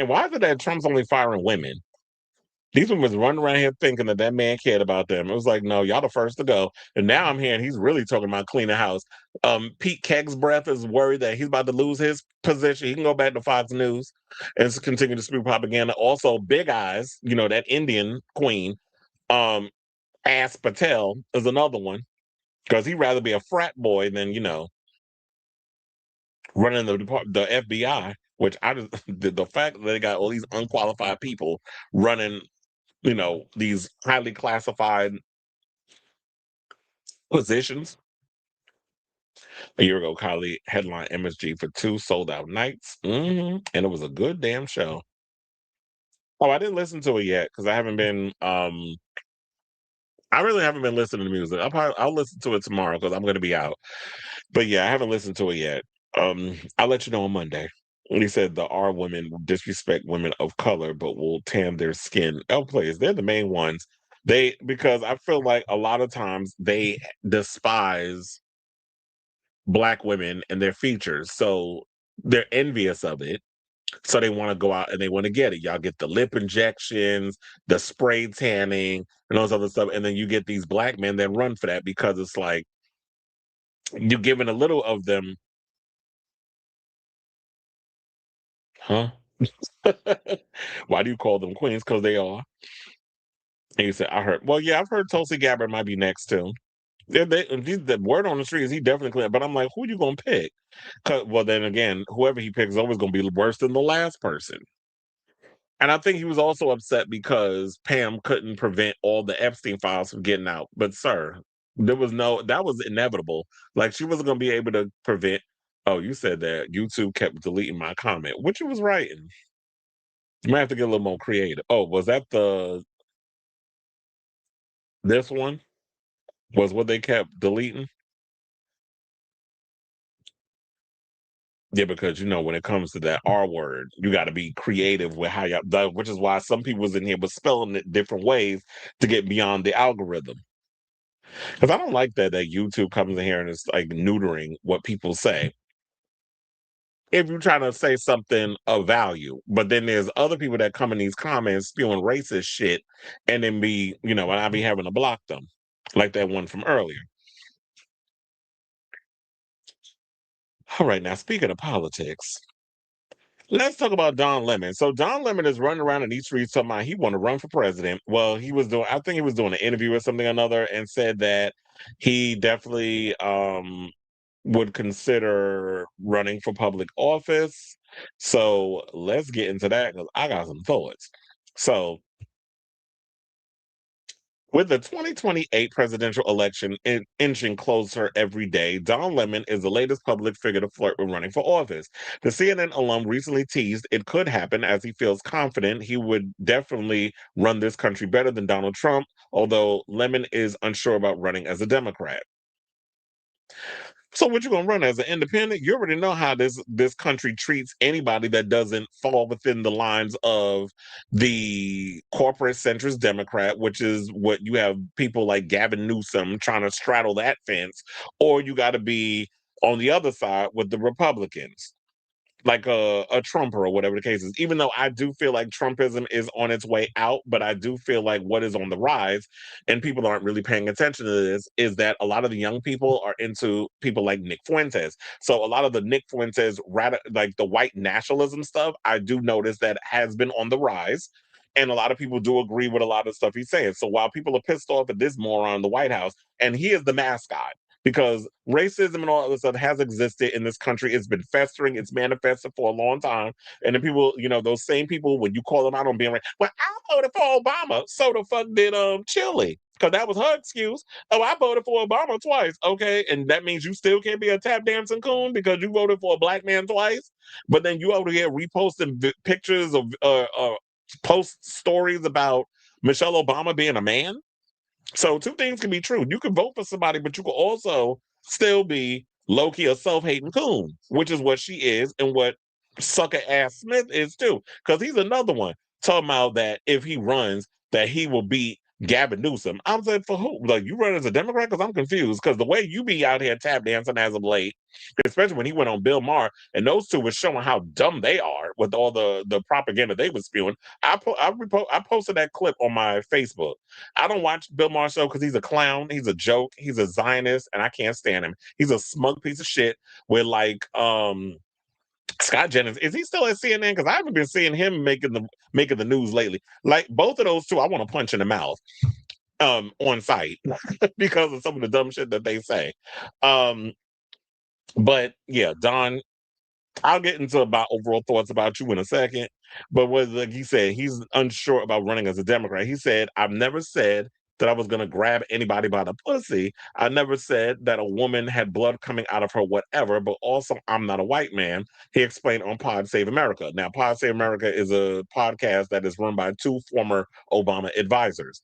why is it that Trump's only firing women? These women was running around here thinking that man cared about them. It was like, no, y'all the first to go. And now I'm hearing he's really talking about cleaning house. Pete Kegg's breath is worried that he's about to lose his position. He can go back to Fox News and continue to spew propaganda. Also, Big Eyes, that Indian queen, Ass Patel is another one. because he'd rather be a frat boy than running the FBI. Which I just the fact that they got all these unqualified people running, these highly classified positions. A year ago, Kylie headlined MSG for 2 sold out nights, and it was a good damn show. Oh, I didn't listen to it yet because I haven't been. I really haven't been listening to music. I'll listen to it tomorrow because I'm going to be out. But yeah, I haven't listened to it yet. I'll let you know on Monday. He said the R women disrespect women of color, but will tan their skin. L players, they're the main ones. Because I feel like a lot of times they despise Black women and their features, so they're envious of it. So they want to go out and they want to get it. Y'all get the lip injections, the spray tanning, and all this other stuff, and then you get these Black men that run for that because it's like you're giving a little of them, huh? Why do you call them queens? Because they are. And you said, I heard. Well, yeah, I've heard Tulsi Gabbard might be next too. The word on the street is he definitely clear. But I'm like, who you gonna pick? Well, then again, whoever he picks is always gonna be worse than the last person. And I think he was also upset because Pam couldn't prevent all the Epstein files from getting out. But sir, that was inevitable. Like she wasn't gonna be able to prevent. Oh, you said that YouTube kept deleting my comment, which it was writing. You might have to get a little more creative. Oh, was that this one? Was what they kept deleting? Yeah, because when it comes to that R word, you got to be creative with how which is why some people was in here was spelling it different ways to get beyond the algorithm. Because I don't like that YouTube comes in here and it's like neutering what people say. If you're trying to say something of value, but then there's other people that come in these comments spewing racist shit, and then and I be having to block them, like that one from earlier. All right, now speaking of politics. Let's talk about Don Lemon. So Don Lemon is running around in these streets talking about he want to run for president. Well, I think he was doing an interview or something or another and said that he definitely would consider running for public office. So let's get into that because I got some thoughts. So with the 2028 presidential election inching closer every day, Don Lemon is the latest public figure to flirt with running for office. The CNN alum recently teased it could happen as he feels confident he would definitely run this country better than Donald Trump, although Lemon is unsure about running as a Democrat. So what you gonna run as an independent? You already know how this country treats anybody that doesn't fall within the lines of the corporate centrist Democrat, which is what you have people like Gavin Newsom trying to straddle that fence, or you got to be on the other side with the Republicans like a Trumper or whatever the case is. Even though I do feel like Trumpism is on its way out, but I do feel like what is on the rise, and people aren't really paying attention to this, is that a lot of the young people are into people like Nick Fuentes. So a lot of the Nick Fuentes, like the white nationalism stuff, I do notice that has been on the rise. And a lot of people do agree with a lot of stuff he's saying. So while people are pissed off at this moron in the White House, and he is the mascot, because racism and all that stuff has existed in this country. It's been festering. It's manifested for a long time. And then people, those same people, when you call them out on being like, well, I voted for Obama. So the fuck did Chilli. Because that was her excuse. Oh, I voted for Obama twice. Okay. And that means you still can't be a tap dancing coon because you voted for a black man twice. But then you over here reposting pictures of post stories about Michelle Obama being a man. So two things can be true. You can vote for somebody, but you can also still be low-key a self-hating coon, which is what she is and what sucker ass Smith is too. Because he's another one talking about that if he runs, that he will beat Gavin Newsom. I'm saying for who? Like you run as a Democrat? Because I'm confused. Because the way you be out here tap dancing as of late, especially when he went on Bill Maher, and those two were showing how dumb they are with all the propaganda they were spewing. I posted that clip on my Facebook. I don't watch Bill Maher show because he's a clown, he's a joke, he's a Zionist, and I can't stand him. He's a smug piece of shit with Scott Jennings. Is he still at CNN? Because I haven't been seeing him making the news lately. Like both of those two, I want to punch in the mouth. on site because of some of the dumb shit that they say. Um, but yeah, Don, I'll get into about overall thoughts about you in a second. But what like he said, he's unsure about running as a Democrat. He said, I've never said that I was gonna grab anybody by the pussy. I never said that a woman had blood coming out of her, whatever, but also I'm not a white man. He explained on Pod Save America. Now, Pod Save America is a podcast that is run by two former Obama advisors.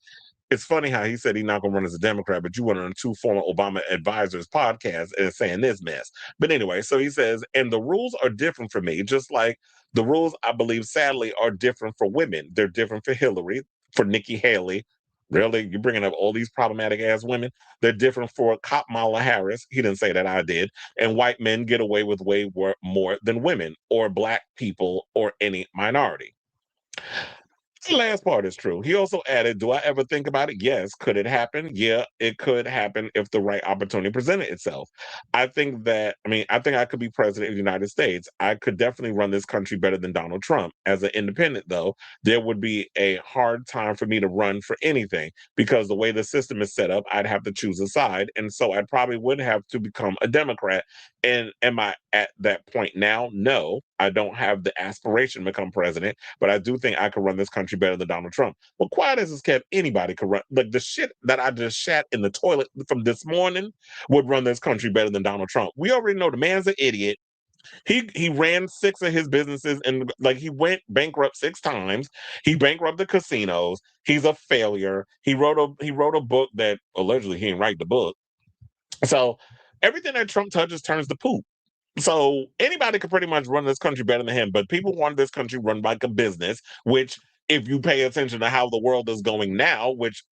It's funny how he said he's not going to run as a Democrat, but you went on two former Obama advisors podcast and saying this mess. But anyway, so he says, and the rules are different for me, just like the rules, I believe, sadly, are different for women. They're different for Hillary, for Nikki Haley. Really? You're bringing up all these problematic ass women? They're different for Kamala Harris. He didn't say that, I did. And white men get away with way more than women or black people or any minority. The last part is true. He also added, do I ever think about it? Yes. Could it happen? Yeah, it could happen if the right opportunity presented itself. I think I could be president of the United States. I could definitely run this country better than Donald Trump. As an independent, though, there would be a hard time for me to run for anything because the way the system is set up, I'd have to choose a side. And so I probably would have to become a Democrat. And am I at that point now? No, I don't have the aspiration to become president, but I do think I could run this country better than Donald Trump. Well, quiet as it's kept, anybody could run. Like the shit that I just shat in the toilet from this morning would run this country better than Donald Trump. We already know the man's an idiot. He ran six of his businesses and like he went bankrupt six times. He bankrupted the casinos. He's a failure. He wrote a book that allegedly he didn't write the book. So everything that Trump touches turns to poop. So anybody could pretty much run this country better than him, but people want this country run like a business, which if you pay attention to how the world is going now, which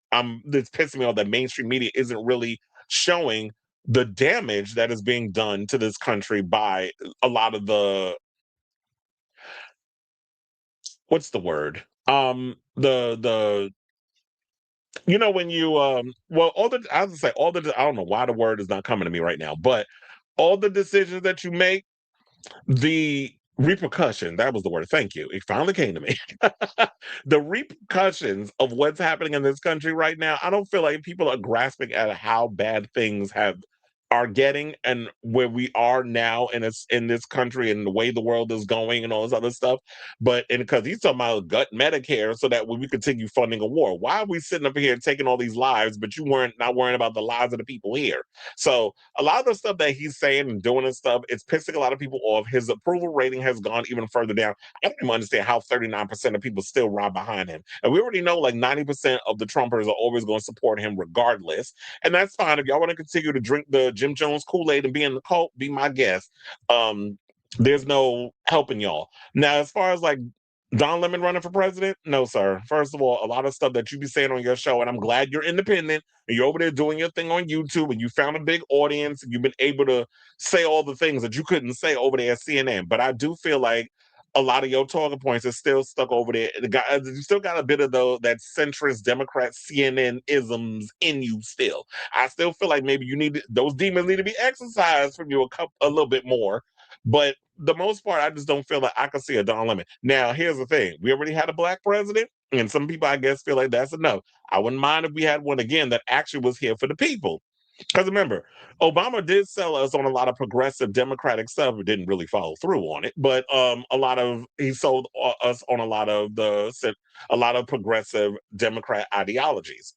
this pisses me off that mainstream media isn't really showing the damage that is being done to this country by a lot of the what's the word? The you know when you well all the I was say all the I don't know why the word is not coming to me right now, but all the decisions that you make, the repercussion, that was the word, thank you. It finally came to me. The repercussions of what's happening in this country right now, I don't feel like people are grasping at how bad things are getting and where we are now in this country and the way the world is going and all this other stuff. But and because he's talking about gut Medicare so that when we continue funding a war, why are we sitting up here taking all these lives, but you weren't not worrying about the lives of the people here? So a lot of the stuff that he's saying and doing and stuff, it's pissing a lot of people off. His approval rating has gone even further down. I don't even understand how 39% of people still ride behind him. And we already know like 90% of the Trumpers are always going to support him regardless. And that's fine. If y'all want to continue to drink the Jim Jones Kool-Aid and be in the cult, be my guest. There's no helping y'all. Now, as far as like Don Lemon running for president? No, sir. First of all, a lot of stuff that you be saying on your show, and I'm glad you're independent and you're over there doing your thing on YouTube and you found a big audience and you've been able to say all the things that you couldn't say over there at CNN. But I do feel like a lot of your talking points are still stuck over there. You still got a bit of that centrist Democrat CNN isms in you still. I still feel like maybe those demons need to be exercised from you a little bit more. But the most part, I just don't feel like I can see a Don Lemon. Now, here's the thing. We already had a black president, and some people, I guess, feel like that's enough. I wouldn't mind if we had one again that actually was here for the people. Because remember, Obama did sell us on a lot of progressive Democratic stuff. It didn't really follow through on it, but he sold us on a lot of progressive Democrat ideologies,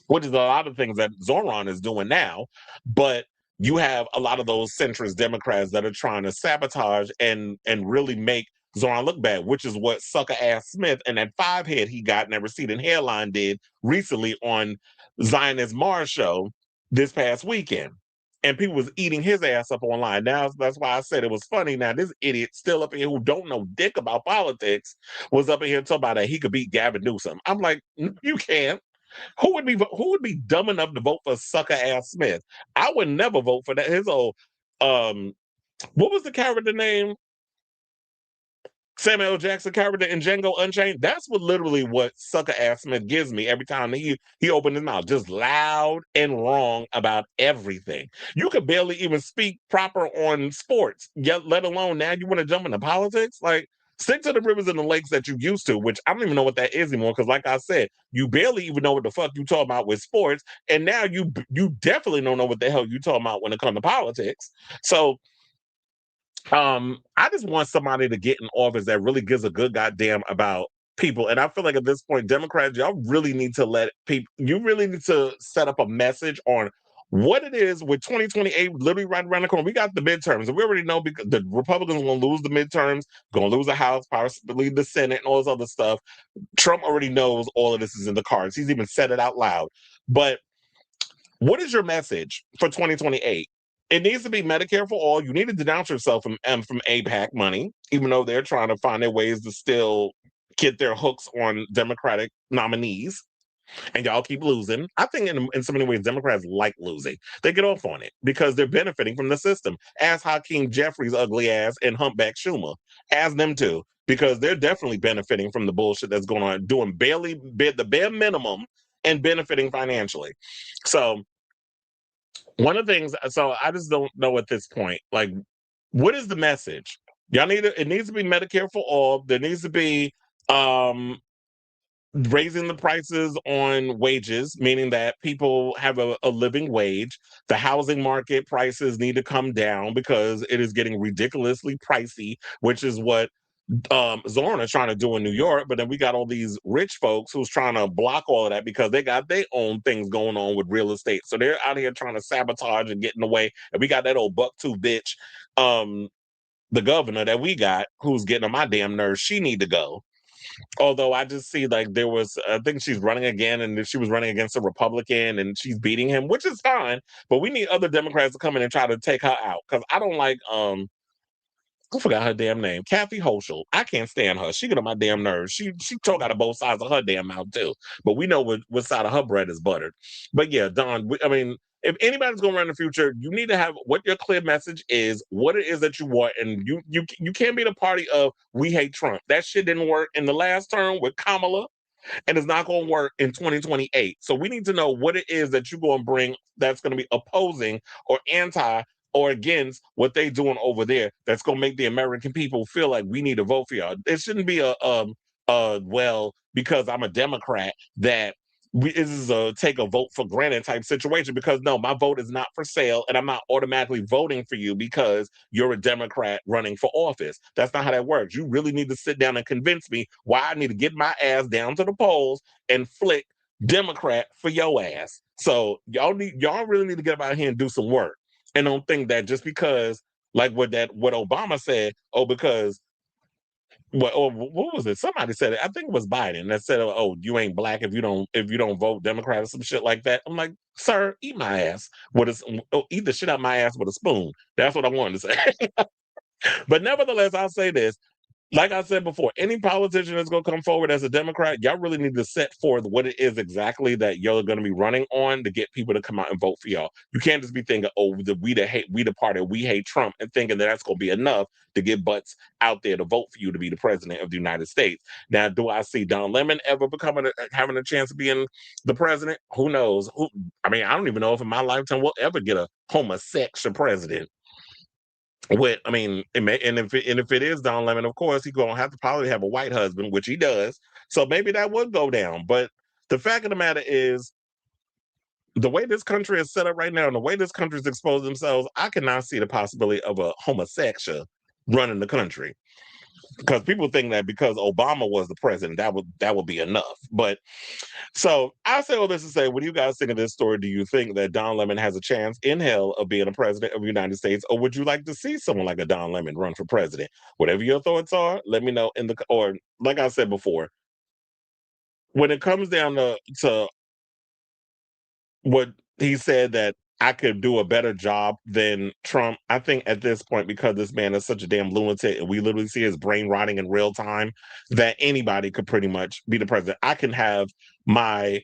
which is a lot of things that Zoran is doing now. But you have a lot of those centrist Democrats that are trying to sabotage and really make Zoran look bad, which is what sucker ass Smith and that five head he got and that receding hairline did recently on Zionist Mars show this past weekend. And people was eating his ass up online. Now that's why I said it was funny. Now this idiot still up here who don't know dick about politics was up in here talking about that he could beat Gavin Newsom. I'm like, you can't. Who would be dumb enough to vote for sucker ass Smith? I would never vote for that. His old what was the character name? Samuel L. Jackson character in Django Unchained. That's what sucker ass Smith gives me every time he opened his mouth. Just loud and wrong about everything. You could barely even speak proper on sports, yet let alone now you want to jump into politics. Like Stick to the rivers and the lakes that you used to, which I don't even know what that is anymore. Because, like I said, you barely even know what the fuck you talking about with sports, and now you definitely don't know what the hell you talking about when it comes to politics. So, I just want somebody to get in office that really gives a good goddamn about people. And I feel like at this point, Democrats, y'all really need to let people. You really need to set up a message on what it is with 2028 literally right around the corner. We got the midterms, and we already know because the Republicans are going to lose the midterms, going to lose the House, possibly the Senate, and all this other stuff. Trump already knows all of this is in the cards. He's even said it out loud. But what is your message for 2028? It needs to be Medicare for all. You need to denounce yourself from APAC money, even though they're trying to find their ways to still get their hooks on Democratic nominees. And y'all keep losing. I think in so many ways, Democrats like losing. They get off on it because they're benefiting from the system. Ask Hakeem Jeffries' ugly ass and Humpback Schumer. Ask them too, because they're definitely benefiting from the bullshit that's going on, doing the bare minimum and benefiting financially. So one of the things, so I just don't know at this point, like, what is the message? Y'all it needs to be Medicare for all. There needs to be um raising the prices on wages, meaning that people have a living wage. The housing market prices need to come down because it is getting ridiculously pricey, which is what Zorn is trying to do in New York. But then we got all these rich folks who's trying to block all of that because they got their own things going on with real estate. So they're out here trying to sabotage and get in the way. And we got that old buck tooth bitch, the governor that we got, who's getting on my damn nerves. She need to go. Although I just see like there was, I think she's running again, and she was running against a Republican, and she's beating him, which is fine. But we need other Democrats to come in and try to take her out because I don't like I forgot her damn name. Kathy Hochul. I can't stand her. She get on my damn nerves. She talk out of both sides of her damn mouth too. But we know what side of her bread is buttered. But yeah, Don. I mean, if anybody's going to run in the future, you need to have what your clear message is, what it is that you want, and you can't be the party of we hate Trump. That shit didn't work in the last term with Kamala, and it's not going to work in 2028. So we need to know what it is that you're going to bring that's going to be opposing or anti or against what they doing over there that's going to make the American people feel like we need to vote for y'all. It shouldn't be well, because I'm a Democrat that this is a take a vote for granted type situation, because no, my vote is not for sale, and I'm not automatically voting for you because you're a Democrat running for office. That's not how that works. You really need to sit down and convince me why I need to get my ass down to the polls and flick Democrat for your ass. So y'all really need to get out here and do some work, and don't think that just because, like what Obama said, oh, because what was it? Somebody said it. I think it was Biden that said, "Oh, you ain't black if you don't vote Democrat or some shit like that." I'm like, "Sir, eat my ass eat the shit out my ass with a spoon." That's what I wanted to say. But nevertheless, I'll say this: like I said before, any politician that's going to come forward as a Democrat, y'all really need to set forth what it is exactly that y'all are going to be running on to get people to come out and vote for y'all. You can't just be thinking, oh, we the party, we hate Trump, and thinking that that's going to be enough to get butts out there to vote for you to be the president of the United States. Now, do I see Don Lemon ever having a chance of being the president? Who knows? I mean, I don't even know if in my lifetime we'll ever get a homosexual president. I mean, if it is Don Lemon, of course, he's gonna have to probably have a white husband, which he does. So maybe that would go down. But the fact of the matter is, the way this country is set up right now, and the way this country's exposed themselves, I cannot see the possibility of a homosexual running the country. Because people think that because Obama was the president, that would be enough. But so I say all this to say, what do you guys think of this story? Do you think that Don Lemon has a chance in hell of being a president of the United States, or would you like to see someone like a Don Lemon run for president? Whatever your thoughts are, let me know or like I said before, when it comes down to what he said that I could do a better job than Trump. I think at this point, because this man is such a damn lunatic and we literally see his brain rotting in real time, that anybody could pretty much be the president. I can have my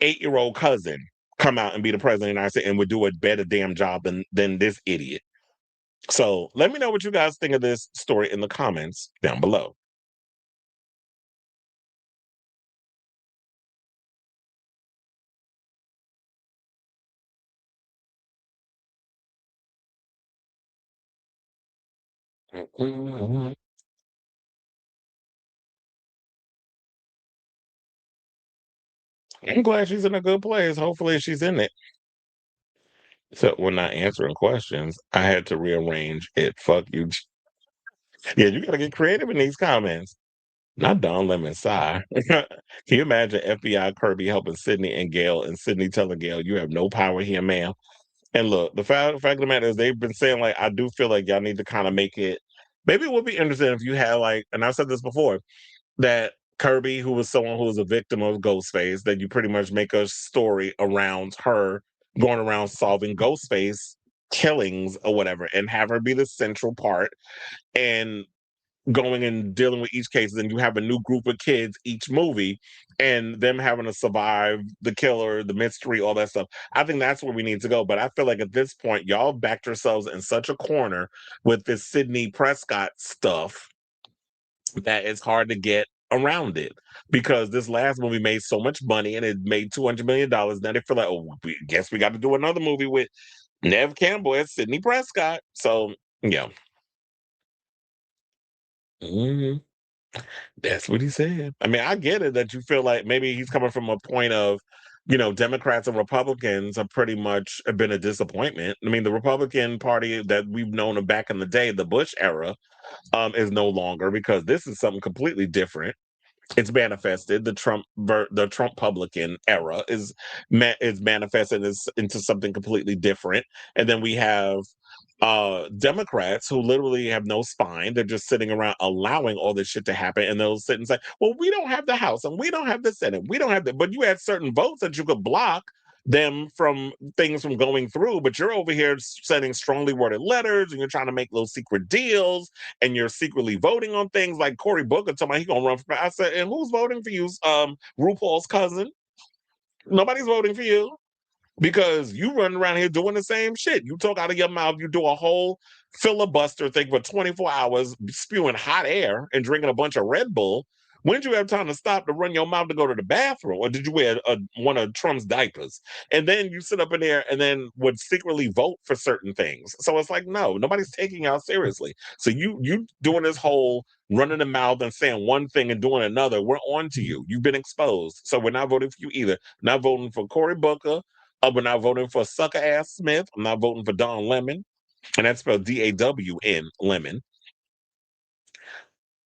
8-year-old cousin come out and be the president of the United States and would do a better damn job than this idiot. So let me know what you guys think of this story in the comments down below. I'm glad she's in a good place. Hopefully she's in it. So we're not answering questions. I had to rearrange it. Fuck you. Yeah, you gotta get creative in these comments. Not Don Lemon sigh. Can you imagine FBI Kirby helping Sydney and Gail and Sydney telling Gail, you have no power here, ma'am? And look, the fact of the matter is they've been saying, like, I do feel like y'all need to kind of make it. Maybe it would be interesting if you had, like, and I've said this before, that Kirby, who was someone who was a victim of Ghostface, that you pretty much make a story around her going around solving Ghostface killings or whatever, and have her be the central part and going and dealing with each case. Then you have a new group of kids each movie and them having to survive the killer, the mystery, all that stuff. I think that's where we need to go. But I feel like at this point, y'all backed yourselves in such a corner with this Sidney Prescott stuff that it's hard to get around it, because this last movie made so much money and it made $200 million. Now they feel like, oh, we guess we got to do another movie with Nev Campbell as Sidney Prescott. So, yeah. Mhm. That's what he said. I mean, I get it that you feel like maybe he's coming from a point of, Democrats and Republicans have pretty much have been a disappointment. I mean, the Republican Party that we've known of back in the day, the Bush era, is no longer, because this is something completely different. It's manifested. The Trump Publican era is manifested into something completely different. And then we have Democrats who literally have no spine. They're just sitting around allowing all this shit to happen, and they'll sit and say, well, we don't have the House and we don't have the Senate, we don't have the, but you had certain votes that you could block them from things from going through. But you're over here sending strongly worded letters, and you're trying to make little secret deals, and you're secretly voting on things. Like Cory Booker told me he gonna run for. I said, and who's voting for you? RuPaul's cousin. Nobody's voting for you, because you run around here doing the same shit. You talk out of your mouth. You do a whole filibuster thing for 24 hours, spewing hot air and drinking a bunch of Red Bull. When did you have time to stop to run your mouth to go to the bathroom? Or did you wear one of Trump's diapers? And then you sit up in there and then would secretly vote for certain things. So it's like, no, nobody's taking y'all seriously. So you doing this whole running the mouth and saying one thing and doing another, we're on to you. You've been exposed. So we're not voting for you either. Not voting for Cory Booker. We're not voting for sucker ass Smith. I'm not voting for Don Lemon. And that's spelled Dawn Lemon.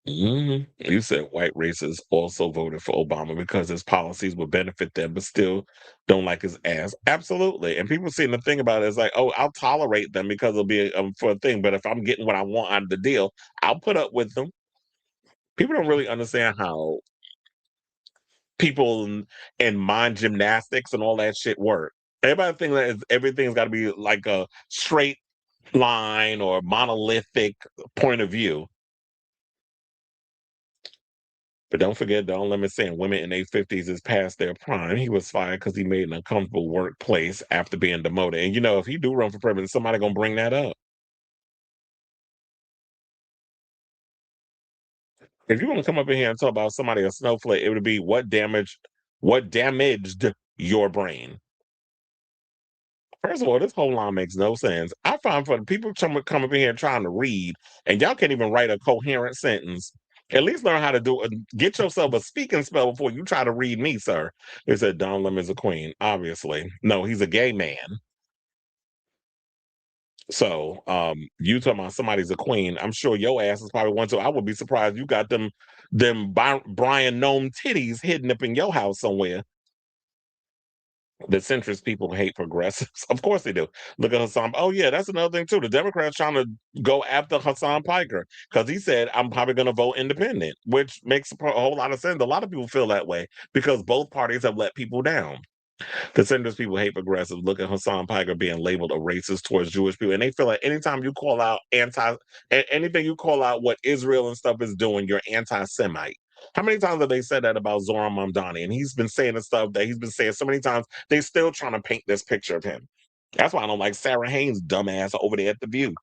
You said white racists also voted for Obama because his policies would benefit them, but still don't like his ass. Absolutely. And people seeing the thing about it is like, oh, I'll tolerate them because it'll be for a thing. But if I'm getting what I want out of the deal, I'll put up with them. People don't really understand how people and mind gymnastics and all that shit work. Everybody think that everything's got to be like a straight line or monolithic point of view. But don't forget, Don Lemon saying women in their 50s is past their prime. He was fired because he made an uncomfortable workplace after being demoted. And if he do run for president, somebody gonna bring that up. If you want to come up in here and talk about somebody a snowflake, it would be what damaged your brain. First of all, this whole line makes no sense. I find for the people come up in here trying to read, and y'all can't even write a coherent sentence. At least learn how to do it. Get yourself a speaking spell before you try to read me, sir. They said Don Lemon is a queen. Obviously. No, he's a gay man. So you talking about somebody's a queen. I'm sure your ass is probably one too. I would be surprised you got them Brian Noem titties hidden up in your house somewhere. The centrist people hate progressives. Of course they do. Look at Hassan. Oh, yeah, that's another thing, too. The Democrats trying to go after Hassan Piker because he said, I'm probably going to vote independent, which makes a whole lot of sense. A lot of people feel that way because both parties have let people down. The centrist people hate progressives. Look at Hassan Piker being labeled a racist towards Jewish people. And they feel like anytime you call out anything you call out what Israel and stuff is doing, you're anti-Semite. How many times have they said that about Zoran Mamdani? And he's been saying the stuff that he's been saying so many times. They're still trying to paint this picture of him. That's why I don't like Sarah Haynes' dumbass over there at The View.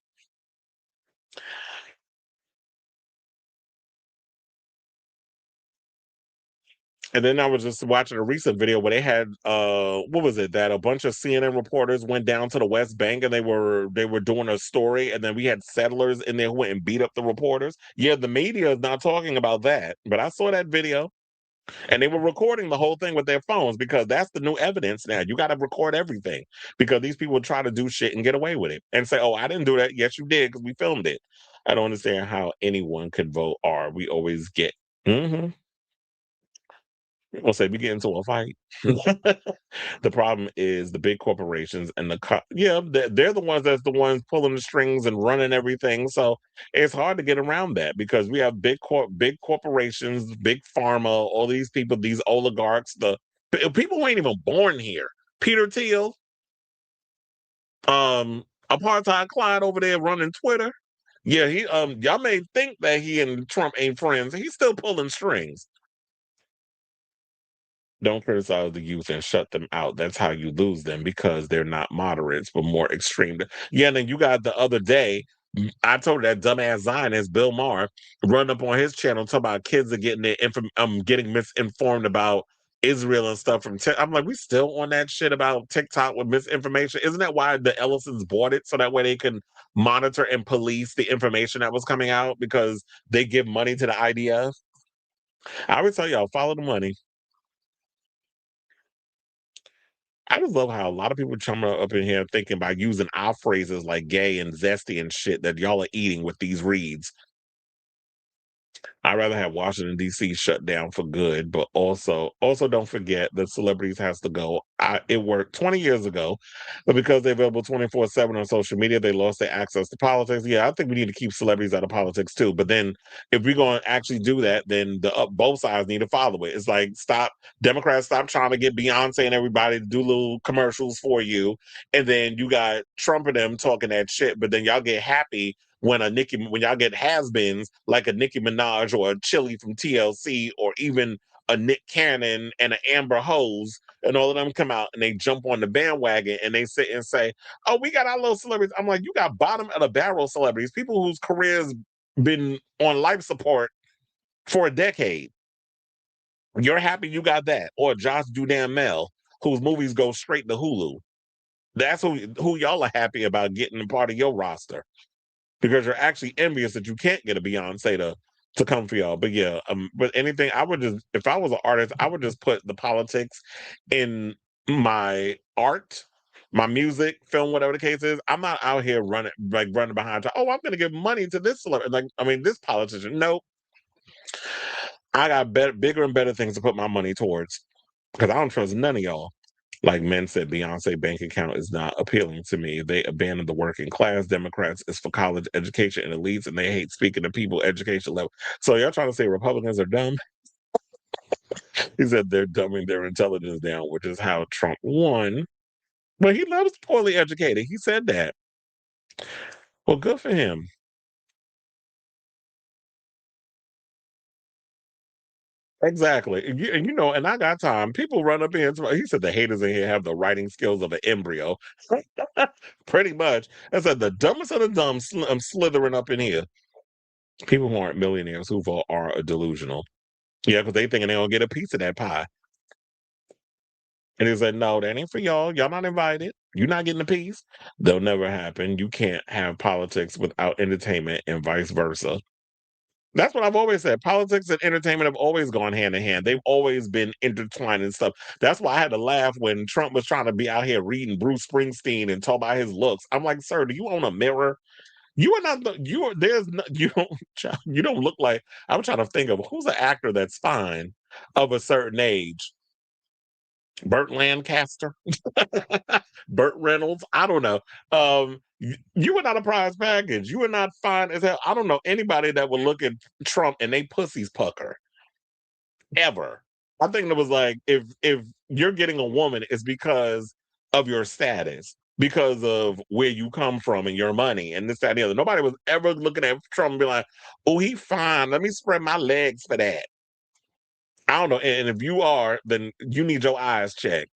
And then I was just watching a recent video where they had what was it, that a bunch of CNN reporters went down to the West Bank and they were doing a story, and then we had settlers in there who went and beat up the reporters. Yeah, the media is not talking about that, but I saw that video. And they were recording the whole thing with their phones because that's the new evidence now. You got to record everything because these people try to do shit and get away with it and say, oh, I didn't do that. Yes, you did because we filmed it. I don't understand how anyone could vote R. We always get. Mm-hmm. People say we get into a fight. The problem is the big corporations and they're the ones that's the ones pulling the strings and running everything. So it's hard to get around that because we have big corporations, big pharma, all these people, these oligarchs, the people who ain't even born here. Peter Thiel, apartheid Clyde over there running Twitter. Yeah, he y'all may think that he and Trump ain't friends. He's still pulling strings. Don't criticize the youth and shut them out. That's how you lose them because they're not moderates, but more extreme. Yeah, and then you got the other day, I told that dumbass Zionist Bill Maher run up on his channel talking about kids are getting getting misinformed about Israel and stuff from I'm like, we still on that shit about TikTok with misinformation. Isn't that why the Ellisons bought it so that way they can monitor and police the information that was coming out because they give money to the IDF? I would tell y'all, follow the money. I just love how a lot of people come up in here thinking by using our phrases like gay and zesty and shit that y'all are eating with these reads. I'd rather have Washington D.C. shut down for good, but also don't forget that celebrities has to go. It worked 20 years ago, but because they're available 24/7 on social media, they lost their access to politics. Yeah, I think we need to keep celebrities out of politics too. But then, if we're going to actually do that, then both sides need to follow it. It's like Democrats stop trying to get Beyonce and everybody to do little commercials for you, and then you got Trump and them talking that shit. But then y'all get happy when y'all get has-beens like a Nicki Minaj or a Chilli from TLC or even a Nick Cannon and an Amber Hose and all of them come out and they jump on the bandwagon and they sit and say, oh, we got our little celebrities. I'm like, you got bottom of the barrel celebrities, people whose careers been on life support for a decade. You're happy you got that. Or Josh Duhamel, whose movies go straight to Hulu. That's who y'all are happy about getting a part of your roster because you're actually envious that you can't get a Beyonce to come for y'all. But yeah, but anything, I would just, if I was an artist, I would just put the politics in my art, my music, film, whatever the case is. I'm not out here running behind. Oh, I'm going to give money to this celebrity. This politician. Nope. I got bigger and better things to put my money towards because I don't trust none of y'all. Like men said, Beyonce bank account is not appealing to me. They abandoned the working class. Democrats is for college education and elites, and they hate speaking to people education level. So y'all trying to say Republicans are dumb? He said they're dumbing their intelligence down, which is how Trump won. But he loves poorly educated. He said that. Well, good for him. Exactly. And I got time. People run up here. He said the haters in here have the writing skills of an embryo. Pretty much. I said the dumbest of the dumb slithering up in here. People who aren't millionaires who vote are delusional. Yeah, because they thinking they don't get a piece of that pie. And he said, no, that ain't for y'all. Y'all not invited. You're not getting a piece. They'll never happen. You can't have politics without entertainment and vice versa. That's what I've always said. Politics and entertainment have always gone hand in hand. They've always been intertwined and stuff. That's why I had to laugh when Trump was trying to be out here reading Bruce Springsteen and talk about his looks. I'm like, sir, do you own a mirror? You are not the you are there's no, you don't look like I'm trying to think of who's an actor that's fine of a certain age. Burt Lancaster, Burt Reynolds. I don't know. You are not a prize package. You are not fine as hell. I don't know anybody that would look at Trump and they pussies pucker ever. I think it was like if you're getting a woman, it's because of your status, because of where you come from and your money and this, that, and the other. Nobody was ever looking at Trump and be like, oh, he fine. Let me spread my legs for that. I don't know. And if you are, then you need your eyes checked.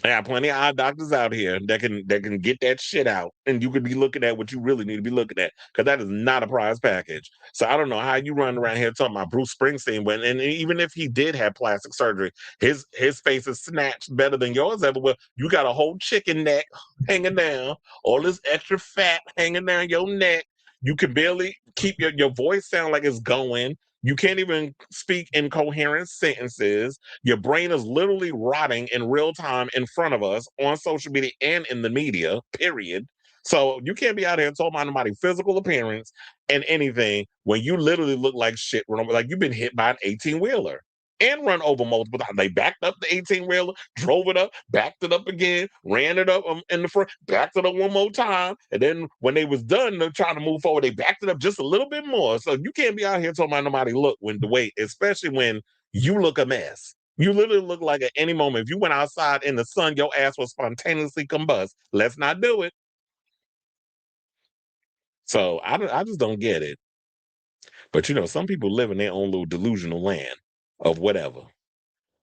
I got plenty of eye doctors out here that can get that shit out, and you could be looking at what you really need to be looking at because that is not a prize package. So I don't know how you run around here talking about Bruce Springsteen when, and even if he did have plastic surgery, his face is snatched better than yours ever will. You got a whole chicken neck hanging down, all this extra fat hanging down your neck. You can barely keep your voice sound like it's going. You can't even speak in coherent sentences. Your brain is literally rotting in real time in front of us on social media and in the media, period. So you can't be out here talking about nobody's physical appearance and anything when you literally look like shit. Like you've been hit by an 18-wheeler and run over multiple times. They backed up the 18-wheeler, drove it up, backed it up again, ran it up in the front, backed it up one more time. And then when they was done, they're trying to move forward, they backed it up just a little bit more. So you can't be out here talking about nobody look when the way, especially when you look a mess. You literally look like at any moment, if you went outside in the sun, your ass will spontaneously combust. Let's not do it. So I just don't get it. But some people live in their own little delusional land of whatever.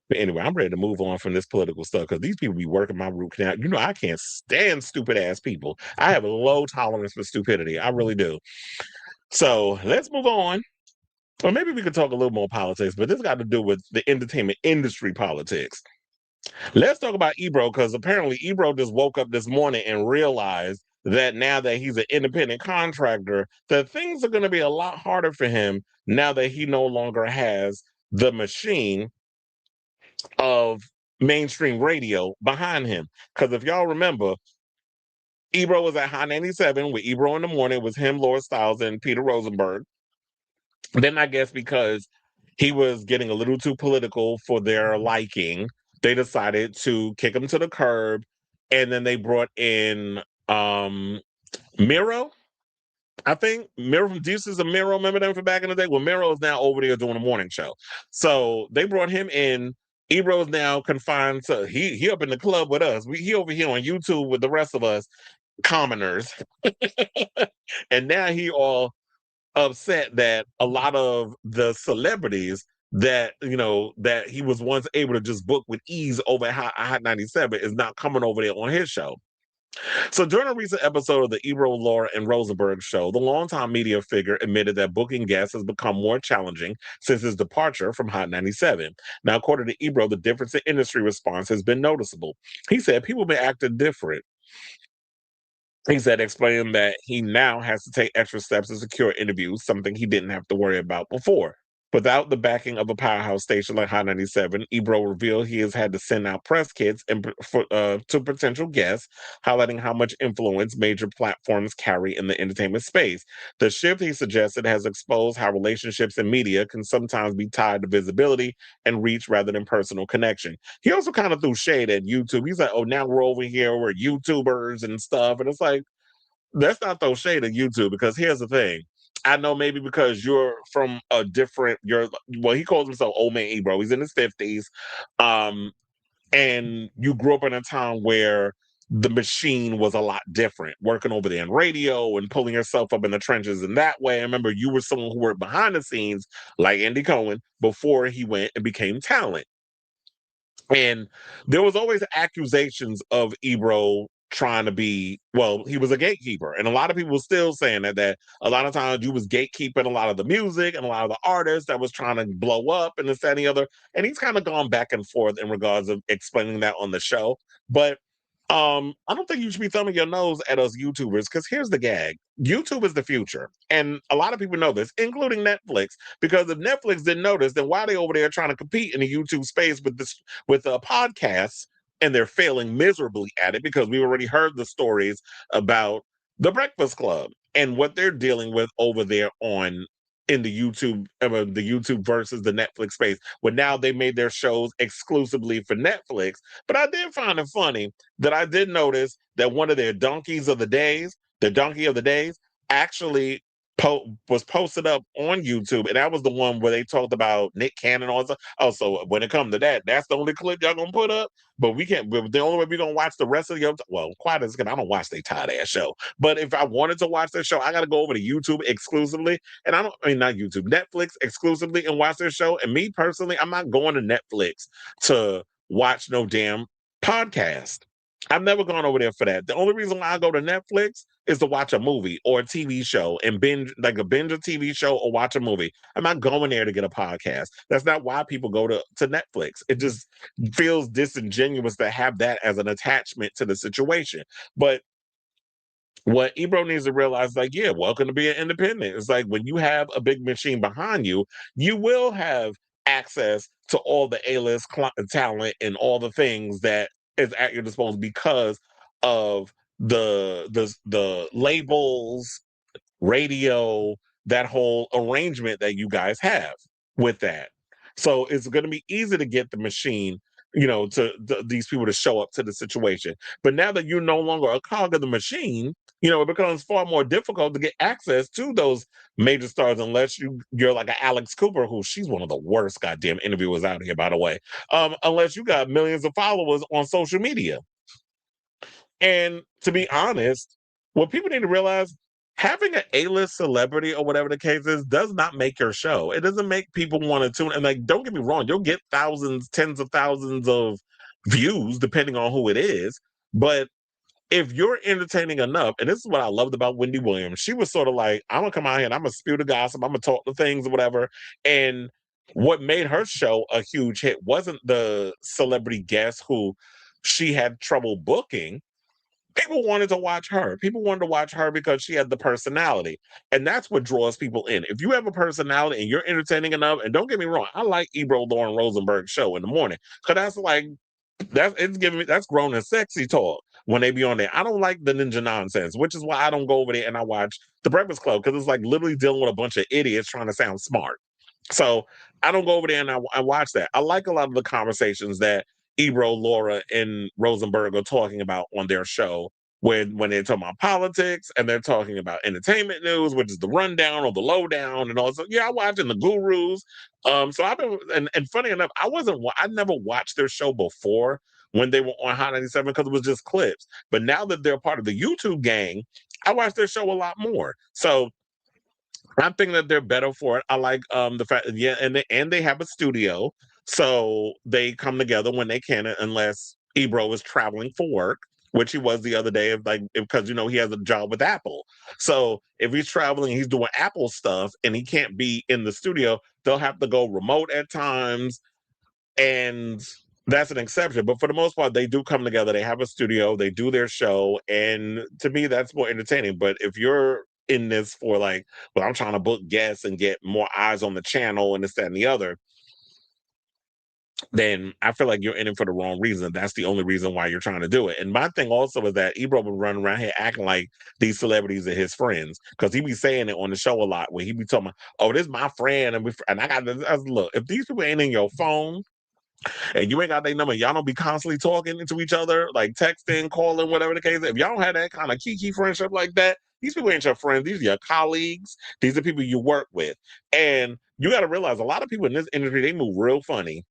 But anyway, I'm ready to move on from this political stuff because these people be working my root canal. I can't stand stupid ass people. I have a low tolerance for stupidity. I really do. So let's move on. Or maybe we could talk a little more politics, but this got to do with the entertainment industry politics. Let's talk about Ebro because apparently Ebro just woke up this morning and realized that now that he's an independent contractor, that things are going to be a lot harder for him now that he no longer has the machine of mainstream radio behind him. Because if y'all remember, Ebro was at Hot 97 with Ebro in the morning. It was him, Laura Stiles, and Peter Rosenberg. Then I guess because he was getting a little too political for their liking, they decided to kick him to the curb. And then they brought in Miro. I think Miro from Deuces and Miro, remember them from back in the day? Well, Miro is now over there doing a morning show. So they brought him in. Ebro is now confined to he up in the club with us. He over here on YouTube with the rest of us commoners. And now he all upset that a lot of the celebrities that that he was once able to just book with ease over at Hot 97 is not coming over there on his show. So during a recent episode of the Ebro, Laura, and Rosenberg show, the longtime media figure admitted that booking guests has become more challenging since his departure from Hot 97. Now, according to Ebro, the difference in industry response has been noticeable. He said people have been acting different. He said, explaining that he now has to take extra steps to secure interviews, something he didn't have to worry about before. Without the backing of a powerhouse station like Hot 97, Ebro revealed he has had to send out press kits to potential guests, highlighting how much influence major platforms carry in the entertainment space. The shift, he suggested, has exposed how relationships and media can sometimes be tied to visibility and reach rather than personal connection. He also kind of threw shade at YouTube. He's like, oh, now we're over here, we're YouTubers and stuff. And it's like, let's not throw shade at YouTube because here's the thing. I know maybe because you're from a different, he calls himself Old Man Ebro. He's in his 50s. And you grew up in a time where the machine was a lot different, working over there in radio and pulling yourself up in the trenches in that way. I remember you were someone who worked behind the scenes like Andy Cohen before he went and became talent. And there was always accusations of Ebro trying to be, he was a gatekeeper. And a lot of people were still saying that a lot of times you was gatekeeping a lot of the music and a lot of the artists that was trying to blow up and this, that, and the other. And he's kind of gone back and forth in regards of explaining that on the show. But I don't think you should be thumbing your nose at us YouTubers because here's the gag. YouTube is the future. And a lot of people know this, including Netflix, because if Netflix didn't know this, then why are they over there trying to compete in the YouTube space with podcasts and they're failing miserably at it because we already heard the stories about the Breakfast Club and what they're dealing with over there in the YouTube versus the Netflix space. When now they made their shows exclusively for Netflix. But I did find it funny that I did notice that one of their the donkey of the days, actually was posted up on YouTube, and that was the one where they talked about Nick Cannon and all that. Oh, so when it comes to that, that's the only clip y'all gonna put up. But we can't. But the only way we're gonna watch the rest of quite as good. I don't watch their tired ass show. But if I wanted to watch their show, I gotta go over to YouTube exclusively, and not YouTube, Netflix exclusively, and watch their show. And me personally, I'm not going to Netflix to watch no damn podcast. I've never gone over there for that. The only reason why I go to Netflix is to watch a movie or a TV show and binge a TV show or watch a movie. I'm not going there to get a podcast. That's not why people go to Netflix. It just feels disingenuous to have that as an attachment to the situation. But what Ebro needs to realize, like, yeah, welcome to being independent. It's like when you have a big machine behind you, you will have access to all the A-list talent and all the things that is at your disposal because of the labels, radio, that whole arrangement that you guys have with that. So it's going to be easy to get the machine, these people to show up to the situation. But now that you're no longer a cog of the machine, it becomes far more difficult to get access to those major stars unless you're like an Alex Cooper, who she's one of the worst goddamn interviewers out here, by the way. Unless you got millions of followers on social media. And to be honest, what people need to realize, having an A-list celebrity or whatever the case is does not make your show. It doesn't make people want to tune. And like, don't get me wrong, you'll get thousands, tens of thousands of views depending on who it is. But if you're entertaining enough, and this is what I loved about Wendy Williams, she was sort of like, I'm gonna come out here and I'm gonna spew the gossip, I'm gonna talk the things or whatever. And what made her show a huge hit wasn't the celebrity guest who she had trouble booking. People wanted to watch her. People wanted to watch her because she had the personality. And that's what draws people in. If you have a personality and you're entertaining enough, and don't get me wrong, I like Ebro Lauren Rosenberg's show in the morning. Because that's grown and sexy talk when they be on there. I don't like the ninja nonsense, which is why I don't go over there and I watch The Breakfast Club, because it's like literally dealing with a bunch of idiots trying to sound smart. So I don't go over there and I watch that. I like a lot of the conversations that Ebro, Laura, and Rosenberg are talking about on their show when they're talking about politics and they're talking about entertainment news, which is the rundown or the lowdown and all. So yeah, I watch in the gurus. So I've been and funny enough, I never watched their show before when they were on Hot 97 because it was just clips. But now that they're part of the YouTube gang, I watch their show a lot more. So I think that they're better for it. I like the fact, yeah, and they have a studio, so they come together when they can, unless Ebro is traveling for work, which he was the other day, because he has a job with Apple. So if he's traveling, he's doing Apple stuff, and he can't be in the studio. They'll have to go remote at times, and that's an exception. But for the most part, they do come together. They have a studio. They do their show, and to me, that's more entertaining. But if you're in this for like, well, I'm trying to book guests and get more eyes on the channel and this, that, and the other, then I feel like you're in it for the wrong reason. That's the only reason why you're trying to do it. And my thing also is that Ebro would run around here acting like these celebrities are his friends, because he be saying it on the show a lot where he be talking about, oh, this is my friend, and I got this. Look, if these people ain't in your phone and you ain't got their number, y'all don't be constantly talking to each other, like texting, calling, whatever the case is. If y'all don't have that kind of kiki friendship like that, these people ain't your friends. These are your colleagues. These are people you work with. And you got to realize a lot of people in this industry, they move real funny.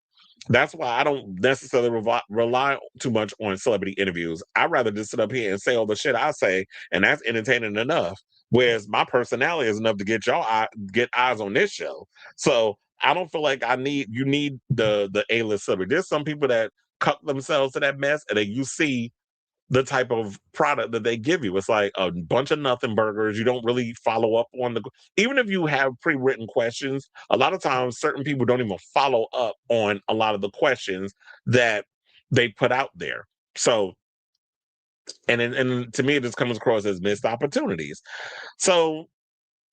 That's why I don't necessarily rely too much on celebrity interviews. I'd rather just sit up here and say all the shit I say, and that's entertaining enough. Whereas my personality is enough to get eyes on this show. So I don't feel like you need the A-list celebrity. There's some people that cut themselves to that mess, and then you see the type of product that they give you. It's like a bunch of nothing burgers. You don't really follow up on even if you have pre-written questions, a lot of times certain people don't even follow up on a lot of the questions that they put out there. So, and to me, this comes across as missed opportunities. So,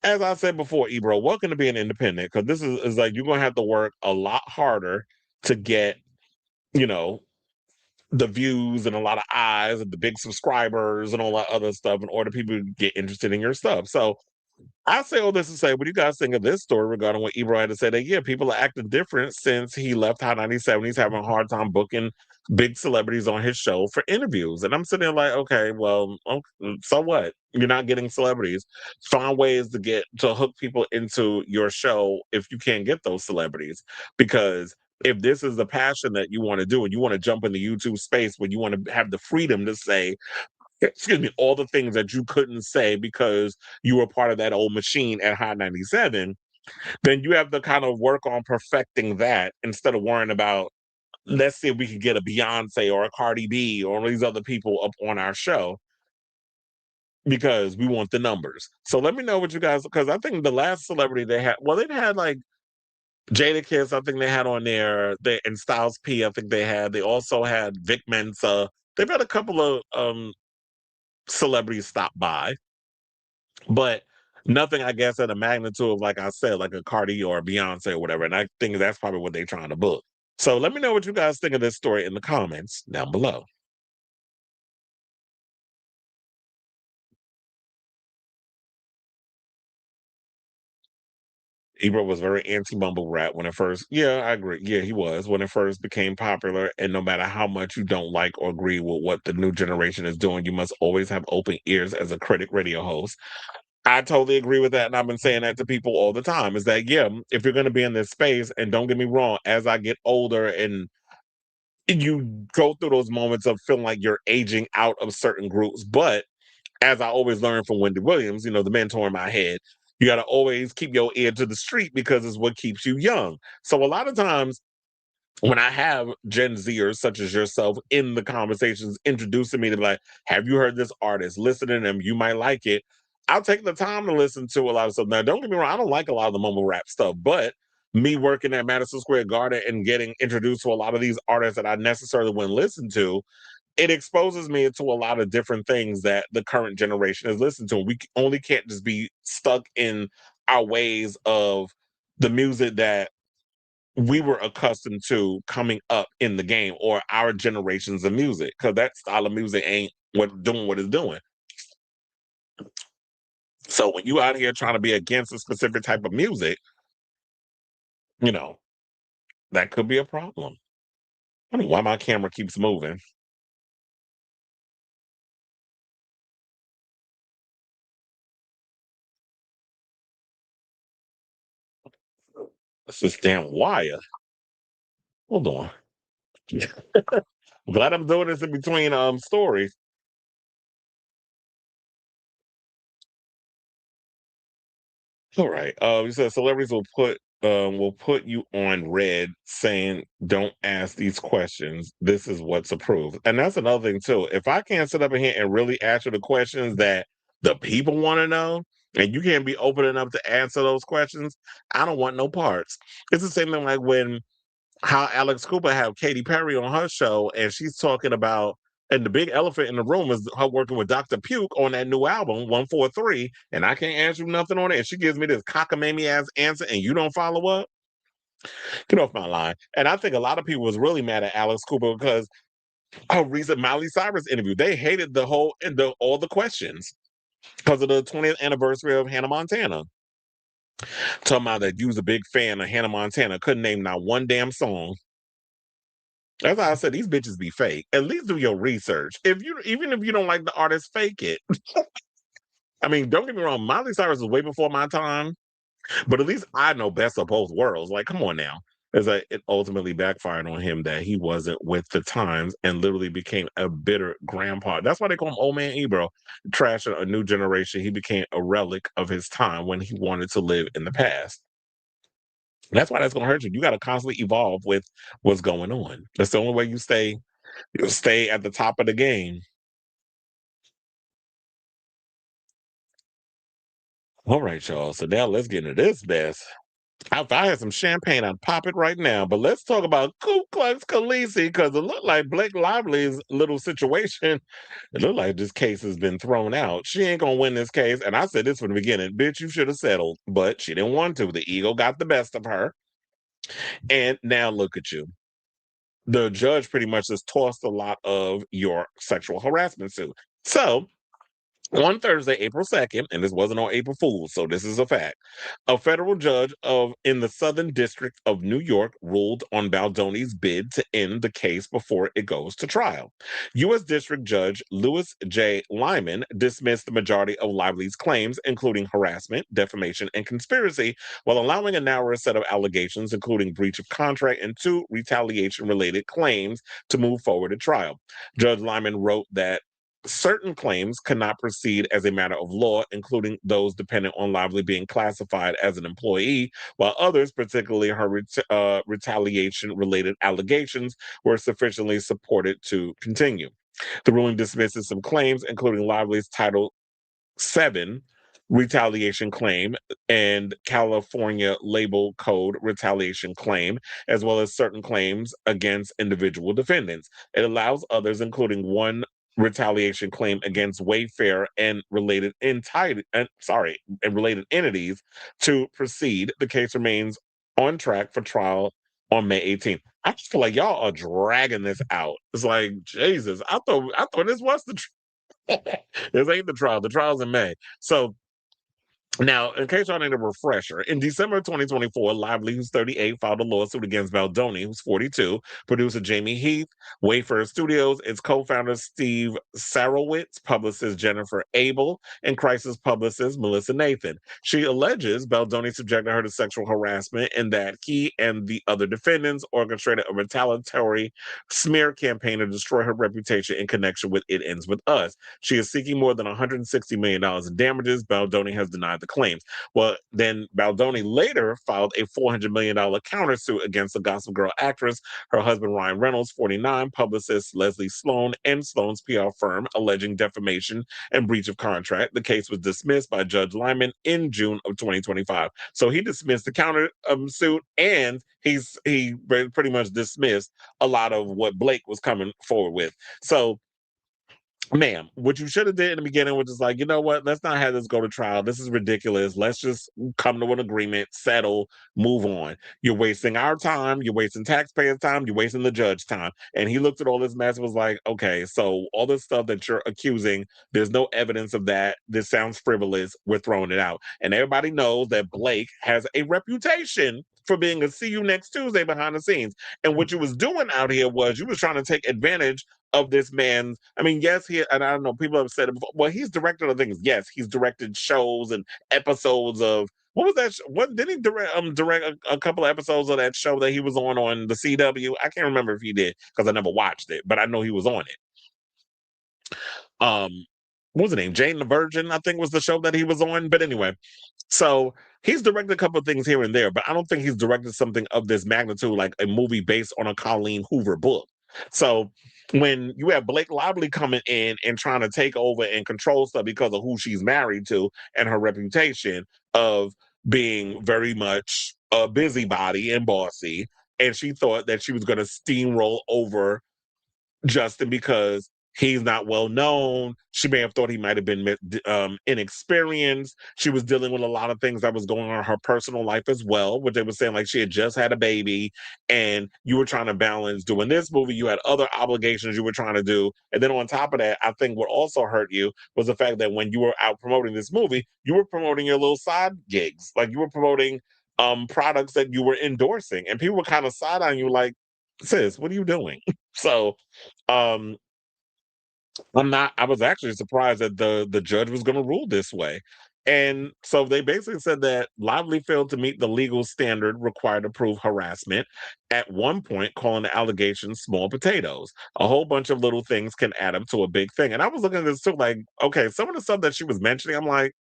as I said before, Ebro, welcome to being independent, because this is like you're going to have to work a lot harder to get, you know, the views and a lot of eyes and the big subscribers and all that other stuff in order for people to get interested in your stuff. So I say all this to say, what do you guys think of this story regarding what Ebro had to say? That yeah, people are acting different since he left Hot 97. He's having a hard time booking big celebrities on his show for interviews. And I'm sitting there like, okay, well, so what? You're not getting celebrities. Find ways to hook people into your show if you can't get those celebrities. Because if this is the passion that you want to do and you want to jump in the YouTube space where you want to have the freedom to say, excuse me, all the things that you couldn't say because you were part of that old machine at Hot 97, then you have to kind of work on perfecting that instead of worrying about, let's see if we can get a Beyonce or a Cardi B or these other people up on our show because we want the numbers. So let me know what you guys, because I think the last celebrity they had, well, they had like Jadakiss, I think they had on there, and Styles P, I think they also had Vic Mensa. They've had a couple of celebrities stop by, but nothing, I guess, at a magnitude of, like I said, like a Cardi or a Beyonce or whatever. And I think that's probably what they're trying to book. So let me know what you guys think of this story in the comments down below. Ebro was very anti-mumble rap when it first. Yeah, I agree. Yeah, he was when it first became popular. And no matter how much you don't like or agree with what the new generation is doing, you must always have open ears as a critic radio host. I totally agree with that, and I've been saying that to people all the time. Is that yeah? If you're going to be in this space, and don't get me wrong, as I get older and you go through those moments of feeling like you're aging out of certain groups, but as I always learned from Wendy Williams, the mentor in my head, you got to always keep your ear to the street because it's what keeps you young. So a lot of times when I have Gen Zers such as yourself in the conversations introducing me to like, have you heard this artist? Listen to them, you might like it. I'll take the time to listen to a lot of stuff. Now, don't get me wrong, I don't like a lot of the mumble rap stuff, but me working at Madison Square Garden and getting introduced to a lot of these artists that I necessarily wouldn't listen to, it exposes me to a lot of different things that the current generation is listening to. We only can't just be stuck in our ways of the music that we were accustomed to coming up in the game or our generations of music, because that style of music ain't what it's doing. So when you out here trying to be against a specific type of music, you know, that could be a problem. I don't know why my camera keeps moving. It's this damn wire. Hold on. Glad I'm doing this in between stories. All right. You said celebrities will put you on red saying don't ask these questions. This is what's approved. And that's another thing too. If I can't sit up in here and really answer the questions that the people want to know, and you can't be open enough to answer those questions, I don't want no parts. It's the same thing like when how Alex Cooper had Katy Perry on her show, and she's talking about, and the big elephant in the room is her working with Dr. Puke on that new album, 143, and I can't answer nothing on it. And she gives me this cockamamie ass answer, and you don't follow up. Get off my line. And I think a lot of people was really mad at Alex Cooper because a recent Miley Cyrus interview, they hated all the questions because of the 20th anniversary of Hannah Montana. Talking about that you was a big fan of Hannah Montana, couldn't name not one damn song. That's why I said these bitches be fake. At least do your research. Even if you don't like the artist, fake it. I mean, don't get me wrong, Miley Cyrus was way before my time, but at least I know best of both worlds. Like, come on now. It's like it ultimately backfired on him that he wasn't with the times and literally became a bitter grandpa. That's why they call him Old Man Ebro. Trashing a new generation. He became a relic of his time when he wanted to live in the past. That's why that's gonna hurt you. You gotta constantly evolve with what's going on. That's the only way you'll stay at the top of the game. All right, y'all. So now let's get into this mess. If I had some champagne, I'd pop it right now. But let's talk about Ku Klux Khaleesi because it looked like Blake Lively's little situation. It looked like this case has been thrown out. She ain't gonna win this case. And I said this from the beginning, bitch, you should have settled. But she didn't want to. The ego got the best of her. And now look at you. The judge pretty much just tossed a lot of your sexual harassment suit. So on Thursday, April 2nd, and this wasn't on April Fool's, so this is a fact, a federal judge in the Southern District of New York ruled on Baldoni's bid to end the case before it goes to trial. U.S. District Judge Louis J. Lyman dismissed the majority of Lively's claims, including harassment, defamation, and conspiracy, while allowing a narrower set of allegations, including breach of contract and two retaliation-related claims, to move forward to trial. Judge Lyman wrote that certain claims cannot proceed as a matter of law, including those dependent on Lively being classified as an employee, while others, particularly her retaliation-related allegations, were sufficiently supported to continue. The ruling dismisses some claims, including Lively's Title VII retaliation claim and California Labor Code retaliation claim, as well as certain claims against individual defendants. It allows others, including one retaliation claim against Wayfair and related and related entities to proceed. The case remains on track for trial on May 18th. I just feel like y'all are dragging this out. It's like Jesus. I thought this was the this ain't the trial. The trial's in May. So now, in case y'all need a refresher, in December 2024, Lively, who's 38, filed a lawsuit against Baldoni, who's 42, producer Jamie Heath, Wayfair Studios, its co-founder Steve Sarowitz, publicist Jennifer Abel, and Crisis publicist Melissa Nathan. She alleges Baldoni subjected her to sexual harassment and that he and the other defendants orchestrated a retaliatory smear campaign to destroy her reputation in connection with It Ends With Us. She is seeking more than $160 million in damages. Baldoni has denied the claims. Well, then Baldoni later filed a $400 million countersuit against the Gossip Girl actress, her husband Ryan Reynolds, 49, publicist Leslie Sloan, and Sloan's PR firm, alleging defamation and breach of contract. The case was dismissed by Judge Lyman in June of 2025. So he dismissed the counter suit, and he pretty much dismissed a lot of what Blake was coming forward with. So, ma'am, what you should have did in the beginning was just like, you know what? Let's not have this go to trial. This is ridiculous. Let's just come to an agreement, settle, move on. You're wasting our time. You're wasting taxpayers' time. You're wasting the judge's time. And he looked at all this mess and was like, okay, so all this stuff that you're accusing, there's no evidence of that. This sounds frivolous. We're throwing it out. And everybody knows that Blake has a reputation for being a see you next Tuesday behind the scenes. And what you was doing out here was you was trying to take advantage of this man's. I mean, yes, and I don't know, people have said it before. Well, he's directed other things. Yes, he's directed shows and episodes of what was that? What did he direct a couple of episodes of that show that he was on the CW? I can't remember if he did because I never watched it, but I know he was on it. What was the name? Jane the Virgin, I think was the show that he was on. But anyway, so he's directed a couple of things here and there, but I don't think he's directed something of this magnitude, like a movie based on a Colleen Hoover book. So when you have Blake Lively coming in and trying to take over and control stuff because of who she's married to and her reputation of being very much a busybody and bossy, and she thought that she was going to steamroll over Justin because he's not well known. She may have thought he might have been inexperienced. She was dealing with a lot of things that was going on in her personal life as well, which they were saying like she had just had a baby and you were trying to balance doing this movie. You had other obligations you were trying to do. And then on top of that, I think what also hurt you was the fact that when you were out promoting this movie, you were promoting your little side gigs. Like you were promoting products that you were endorsing. And people were kind of side on you like, sis, what are you doing? So um I was actually surprised that the judge was going to rule this way. And so they basically said that Lively failed to meet the legal standard required to prove harassment, at one point calling the allegations small potatoes. A whole bunch of little things can add up to a big thing. And I was looking at this too, like, okay, some of the stuff that she was mentioning, I'm like,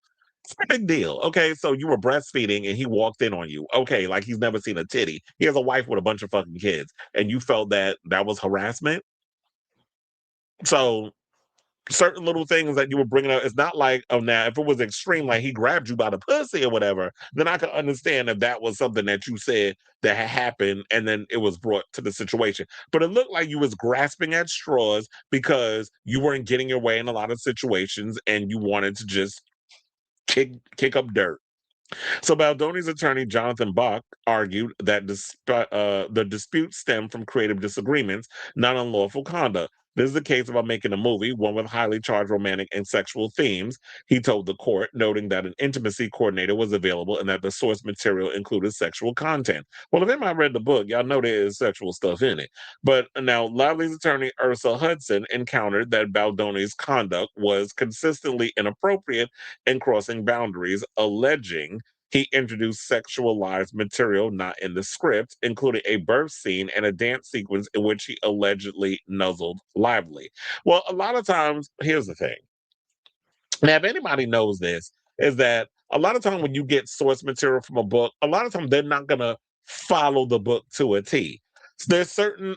it's a big deal. Okay, so you were breastfeeding and he walked in on you. Okay, like he's never seen a titty. He has a wife with a bunch of fucking kids. And you felt that that was harassment? So certain little things that you were bringing up, it's not like, oh, now if it was extreme, like he grabbed you by the pussy or whatever, then I could understand if that was something that you said that had happened and then it was brought to the situation. But it looked like you was grasping at straws because you weren't getting your way in a lot of situations and you wanted to just kick up dirt. So Baldoni's attorney, Jonathan Bach, argued that the dispute stemmed from creative disagreements, not unlawful conduct. This is the case about making a movie, one with highly charged romantic and sexual themes, he told the court, noting that an intimacy coordinator was available and that the source material included sexual content. Well, if anybody read the book, y'all know there is sexual stuff in it. But now Lively's attorney, Ursula Hudson, encountered that Baldoni's conduct was consistently inappropriate and crossing boundaries, alleging he introduced sexualized material not in the script, including a birth scene and a dance sequence in which he allegedly nuzzled Lively. Well, a lot of times, here's the thing. Now, if anybody knows this, is that a lot of time when you get source material from a book, a lot of times they're not going to follow the book to a T. So there's certain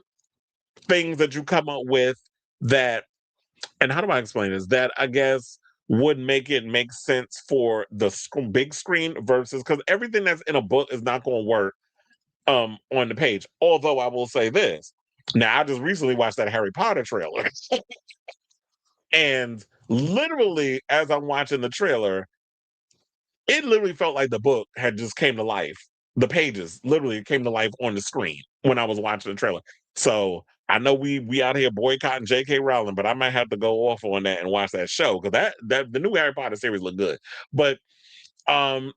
things that you come up with that, and how do I explain this? That I guess would make it make sense for the big screen versus, because everything that's in a book is not going to work on the page. Although I will say this. Now, I just recently watched that Harry Potter trailer. And literally, as I'm watching the trailer, it literally felt like the book had just came to life. The pages literally came to life on the screen when I was watching the trailer. So I know we out here boycotting J.K. Rowling, but I might have to go off on that and watch that show because that the new Harry Potter series looked good. But um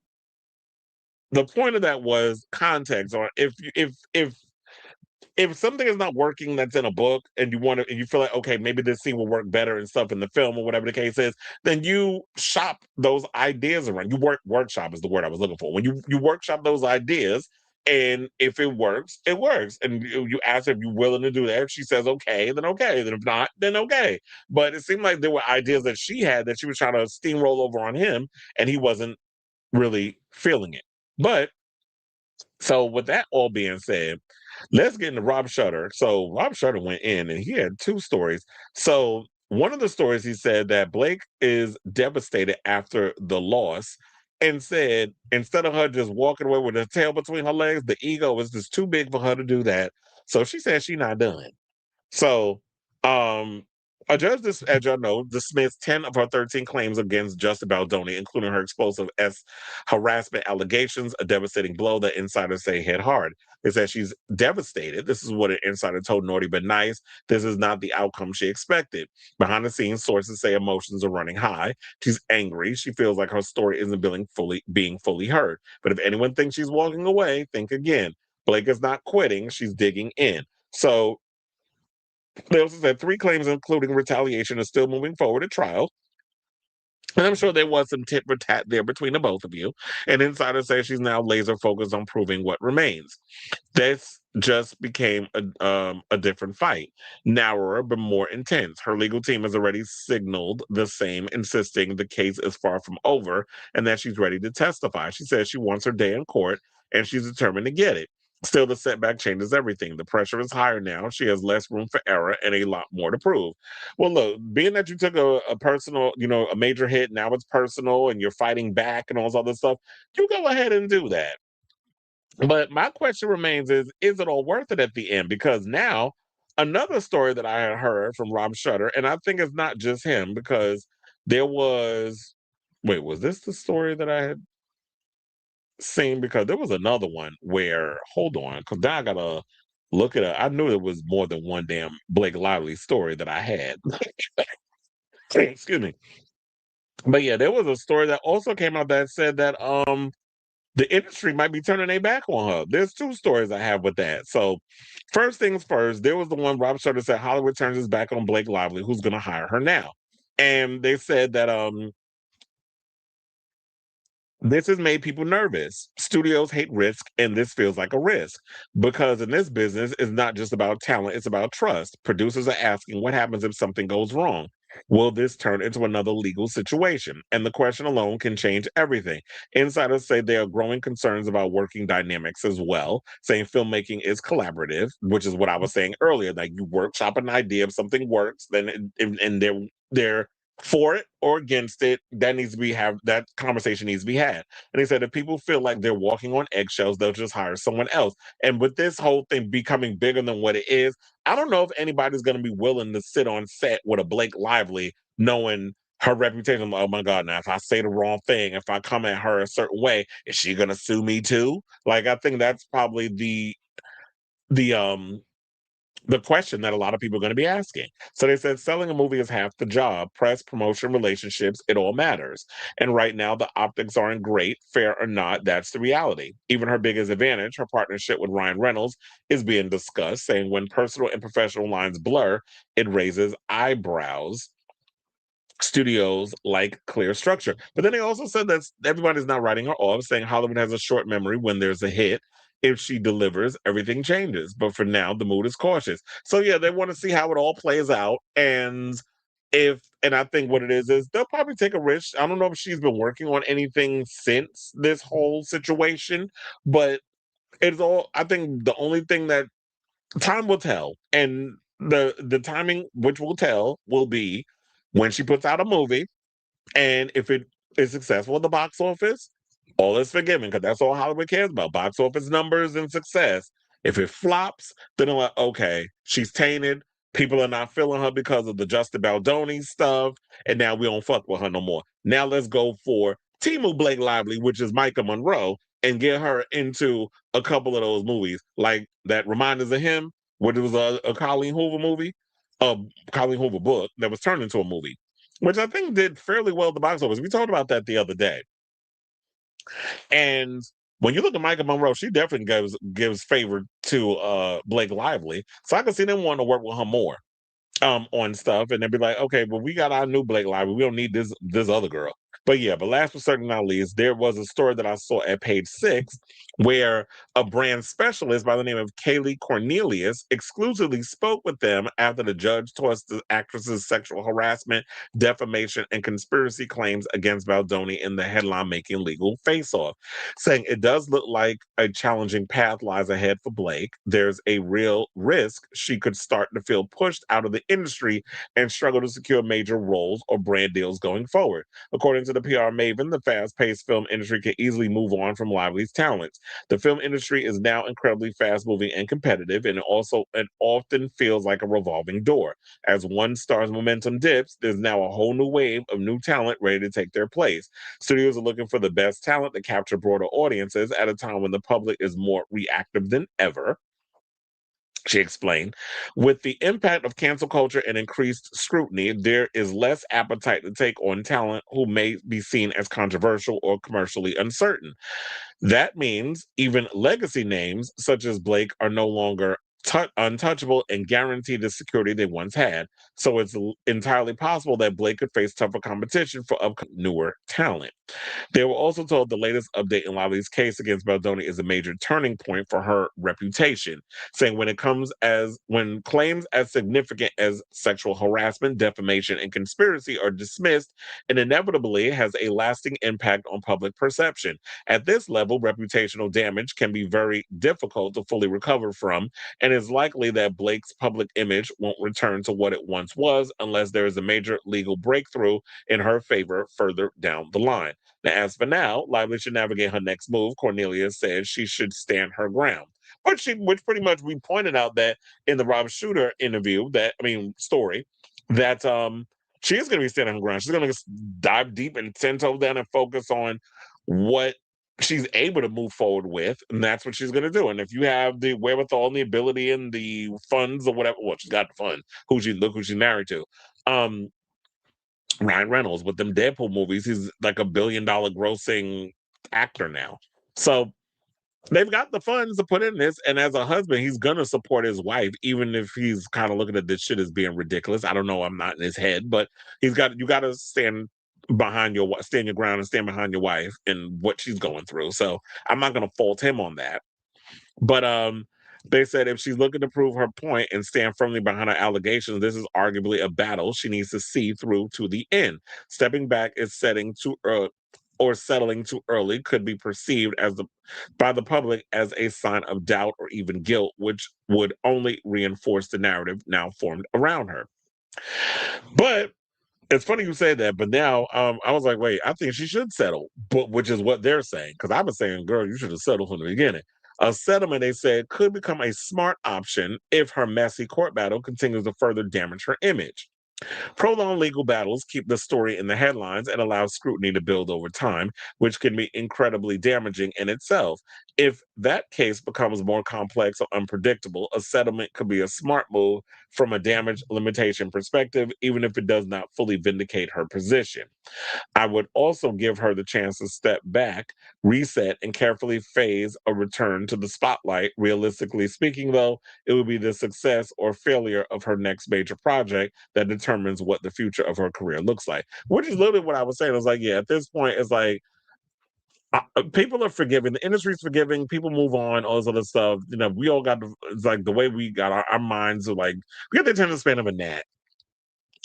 the point of that was context, or if something is not working that's in a book and you want to and you feel like okay maybe this scene will work better and stuff in the film or whatever the case is, then you shop those ideas around. You workshop is the word I was looking for. When you workshop those ideas, and if it works, it works. And you ask her if you're willing to do that. If she says okay, then okay. Then if not, then okay. But it seemed like there were ideas that she had that she was trying to steamroll over on him, and he wasn't really feeling it. But so with that all being said, let's get into Rob Shutter. So Rob Shutter went in and he had two stories. So one of the stories he said that Blake is devastated after the loss and said instead of her just walking away with her tail between her legs, the ego was just too big for her to do that. So she said she's not done. So, um, a judge, as y'all know, dismissed 10 of her 13 claims against Just Baldoni, including her explosive harassment allegations, a devastating blow that insiders say hit hard. It says she's devastated. This is what an insider told Naughty But Nice. This is not the outcome she expected. Behind the scenes, sources say emotions are running high. She's angry. She feels like her story isn't being fully heard. But if anyone thinks she's walking away, think again. Blake is not quitting. She's digging in. So they also said 3 claims, including retaliation, are still moving forward at trial. And I'm sure there was some tit for tat there between the both of you. And insiders say she's now laser focused on proving what remains. This just became a different fight, narrower but more intense. Her legal team has already signaled the same, insisting the case is far from over and that she's ready to testify. She says she wants her day in court and she's determined to get it. Still, the setback changes everything. The pressure is higher now. She has less room for error and a lot more to prove. Well, look, being that you took a personal, a major hit, now it's personal and you're fighting back and all this other stuff, you go ahead and do that. But my question remains is it all worth it at the end? Because now another story that I had heard from Rob Shutter, and I think it's not just him, because there was wait, was this the story that I had seen? Because there was another one where hold on, because now I gotta look it up. I knew there was more than one damn Blake Lively story that I had. Excuse me. But yeah, there was a story that also came out that said that the industry might be turning their back on her. There's 2 stories I have with that. So, first things first, there was the one Rob Shutter said Hollywood turns its back on Blake Lively, who's going to hire her now. And they said that this has made people nervous. Studios hate risk, and this feels like a risk because in this business, it's not just about talent, it's about trust. Producers are asking what happens if something goes wrong? Will this turn into another legal situation? And the question alone can change everything. Insiders say there are growing concerns about working dynamics as well, saying filmmaking is collaborative, which is what I was saying earlier. Like you workshop an idea, if something works, then and they're for it or against it, that conversation needs to be had. And they said if people feel like they're walking on eggshells, they'll just hire someone else. And with this whole thing becoming bigger than what it is, I don't know if anybody's going to be willing to sit on set with a Blake Lively, knowing her reputation. Oh my God! Now, if I say the wrong thing, if I come at her a certain way, is she going to sue me too? Like, I think that's probably the the question that a lot of people are going to be asking. So they said selling a movie is half the job. Press, promotion, relationships, it all matters. And right now, the optics aren't great. Fair or not, that's the reality. Even her biggest advantage, her partnership with Ryan Reynolds, is being discussed, saying when personal and professional lines blur, it raises eyebrows. Studios like clear structure. But then they also said that everybody's not writing her off, saying Hollywood has a short memory when there's a hit. If she delivers, everything changes. But for now, the mood is cautious. So yeah, they want to see how it all plays out. And I think what it is they'll probably take a risk. I don't know if she's been working on anything since this whole situation, but it's all I think the only thing that time will tell. And the timing which will tell will be when she puts out a movie, and if it is successful at the box office, all is forgiven because that's all Hollywood cares about: box office numbers and success. If it flops, then I'm like, okay, she's tainted. People are not feeling her because of the Justin Baldoni stuff, and now we don't fuck with her no more. Now let's go for Timu Blake Lively, which is Micah Monroe, and get her into a couple of those movies, like that Reminders of Him, which was a Colleen Hoover movie, a Colleen Hoover book that was turned into a movie, which I think did fairly well at the box office. We talked about that the other day. And when you look at Micah Monroe, she definitely gives favor to Blake Lively. So I can see them wanting to work with her more on stuff, and they'd be like, okay, well, we got our new Blake Lively. We don't need this other girl. But yeah, but last but certainly not least, there was a story that I saw at page 6 where a brand specialist by the name of Kaylee Cornelius exclusively spoke with them after the judge tossed the actress's sexual harassment, defamation, and conspiracy claims against Baldoni in the headline-making legal face-off, saying it does look like a challenging path lies ahead for Blake. There's a real risk she could start to feel pushed out of the industry and struggle to secure major roles or brand deals going forward. According to the PR maven, the fast-paced film industry can easily move on from Lively's talents. The film industry is now incredibly fast-moving and competitive, and it often feels like a revolving door. As one star's momentum dips, there's now a whole new wave of new talent ready to take their place. Studios are looking for the best talent to capture broader audiences at a time when the public is more reactive than ever, she explained. With the impact of cancel culture and increased scrutiny, there is less appetite to take on talent who may be seen as controversial or commercially uncertain. That means even legacy names such as Blake are no longer untouchable and guarantee the security they once had. So it's entirely possible that Blake could face tougher competition for upcoming newer talent. They were also told the latest update in Lively's case against Baldoni is a major turning point for her reputation, saying when claims as significant as sexual harassment, defamation, and conspiracy are dismissed, it inevitably has a lasting impact on public perception. At this level, reputational damage can be very difficult to fully recover from, and it's likely that Blake's public image won't return to what it once was unless there is a major legal breakthrough in her favor further down the line. Now, as for now, Lively should navigate her next move. Cornelia says she should stand her ground. Which pretty much we pointed out that in the Rob Shooter story, that she is going to be standing her ground. She's going to dive deep and 10 toes down and focus on what she's able to move forward with, and that's what she's going to do. And if you have the wherewithal and the ability and the funds or whatever, well, she's got the funds. Who she's married to. Ryan Reynolds with them Deadpool movies. He's like $1 billion grossing actor now. So they've got the funds to put in this. And as a husband, he's going to support his wife, even if he's kind of looking at this shit as being ridiculous. I don't know. I'm not in his head, but you got to stand stand your ground and stand behind your wife and what she's going through. So I'm not going to fault him on that. But they said if she's looking to prove her point and stand firmly behind her allegations, this is arguably a battle she needs to see through to the end. Stepping back is settling too early could be perceived by the public as a sign of doubt or even guilt, which would only reinforce the narrative now formed around her. But it's funny you say that, but now I was like, wait, I think she should settle, but which is what they're saying. Because I've been saying, girl, you should have settled from the beginning. A settlement, they said, could become a smart option if her messy court battle continues to further damage her image. Prolonged legal battles keep the story in the headlines and allow scrutiny to build over time, which can be incredibly damaging in itself. If that case becomes more complex or unpredictable, a settlement could be a smart move from a damage limitation perspective, even if it does not fully vindicate her position. I would also give her the chance to step back, reset, and carefully phase a return to the spotlight. Realistically speaking, though, it would be the success or failure of her next major project that determines what the future of her career looks like. Which is literally what I was saying. I was like, yeah, at this point, it's like, people are forgiving. The industry's forgiving. People move on. All this other stuff. We all got. It's like the way we got our minds are like we got the attention span of a gnat.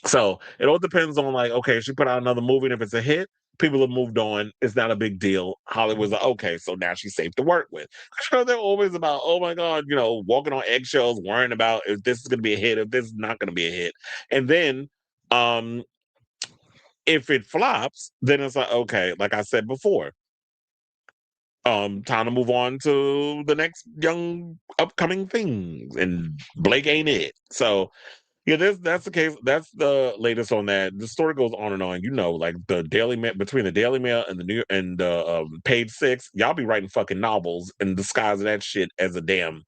So it all depends on like, okay, she put out another movie, and if it's a hit, people have moved on. It's not a big deal. Hollywood's like, okay, so now she's safe to work with. They're always about, oh my God, walking on eggshells, worrying about if this is going to be a hit, if this is not going to be a hit. And then if it flops, then it's like, okay, like I said before, time to move on to the next young upcoming things. And Blake ain't it. So Yeah, that's the case. That's the latest on that. The story goes on and on. You know, like the Daily Mail between the Daily Mail and the New and Page Six, y'all be writing fucking novels and disguising that shit as a damn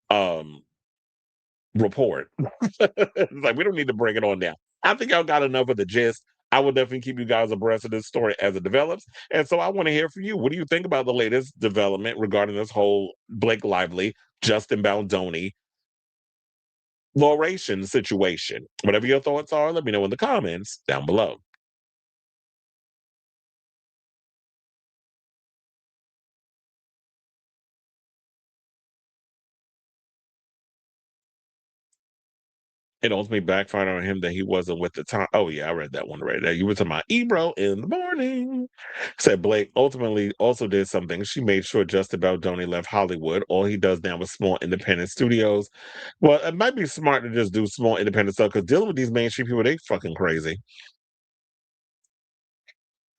um report. It's like we don't need to bring it on now. I think y'all got enough of the gist. I will definitely keep you guys abreast of this story as it develops. And so I want to hear from you. What do you think about the latest development regarding this whole Blake Lively, Justin Baldoni, Lauration situation? Whatever your thoughts are, let me know in the comments down below. It ultimately backfired on him that he wasn't with the time. Oh yeah, I read that one right there. You were talking about Ebro in the morning. Said Blake ultimately also did something. She made sure Justin Baldoni left Hollywood. All he does now is small independent studios. Well, it might be smart to just do small independent stuff because dealing with these mainstream people, they fucking crazy.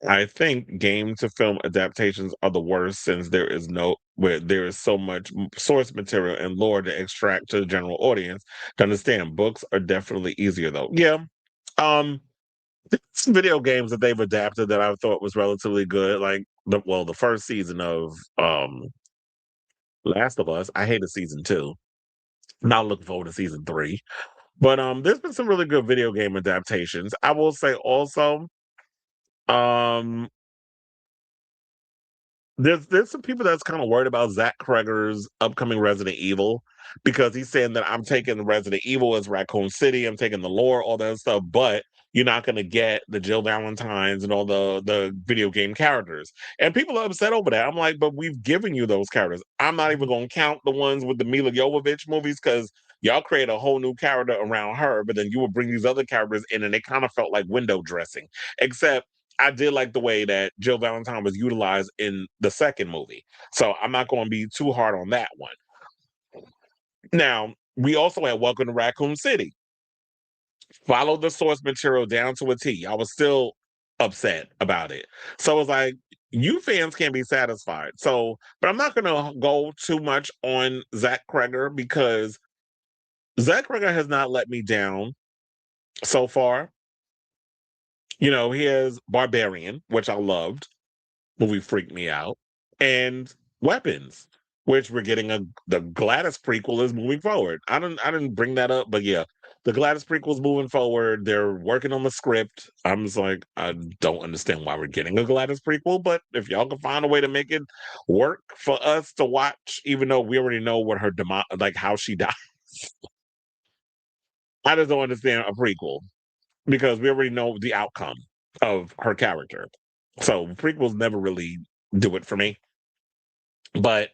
I think game to film adaptations are the worst since there is no where there is so much source material and lore to extract to the general audience to understand. Books are definitely easier though. Yeah. Um some video games that they've adapted that I thought was relatively good, like the first season of Last of Us. I hated season two. Not looking forward to season three. But there's been some really good video game adaptations. I will say also, um there's some people that's kind of worried about Zach Kreger's upcoming Resident Evil because he's saying that I'm taking Resident Evil as Raccoon City, I'm taking the lore, all that stuff, but you're not going to get the Jill Valentines and all the video game characters. And people are upset over that. I'm like, but we've given you those characters. I'm not even going to count the ones with the Mila Jovovich movies because y'all create a whole new character around her, but then you would bring these other characters in, and it kind of felt like window dressing. Except I did like the way that Jill Valentine was utilized in the second movie. So I'm not going to be too hard on that one. Now, we also had Welcome to Raccoon City. Follow the source material down to a T. I was still upset about it. So it's like, you fans can't be satisfied. So, but I'm not going to go too much on Zach Kreger because Zach Kreger has not let me down so far. You know, he has Barbarian, which I loved. Movie freaked me out, and Weapons, which we're getting the Gladys prequel is moving forward. I didn't bring that up, but yeah, the Gladys prequel is moving forward. They're working on the script. I'm just like, I don't understand why we're getting a Gladys prequel, but if y'all can find a way to make it work for us to watch, even though we already know what her like how she died, I just don't understand a prequel because we already know the outcome of her character. So prequels never really do it for me. But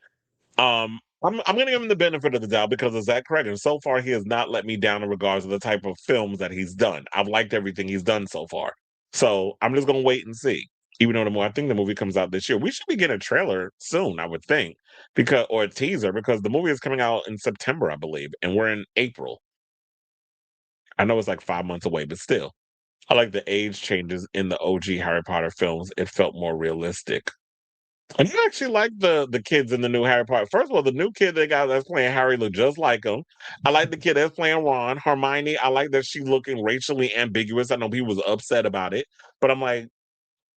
I'm gonna give him the benefit of the doubt because of Zach Cregger. So far, he has not let me down in regards to the type of films that he's done. I've liked everything he's done so far. So I'm just gonna wait and see. Even though I think the movie comes out this year. We should be getting a trailer soon, I would think, because or a teaser because the movie is coming out in September, I believe, and we're in April. I know it's like 5 months away, but still. I like the age changes in the OG Harry Potter films. It felt more realistic. And I actually like the kids in the new Harry Potter. First of all, the new kid they got that's playing Harry look just like him. I like the kid that's playing Ron. Hermione, I like that she's looking racially ambiguous. I know people was upset about it, but I'm like,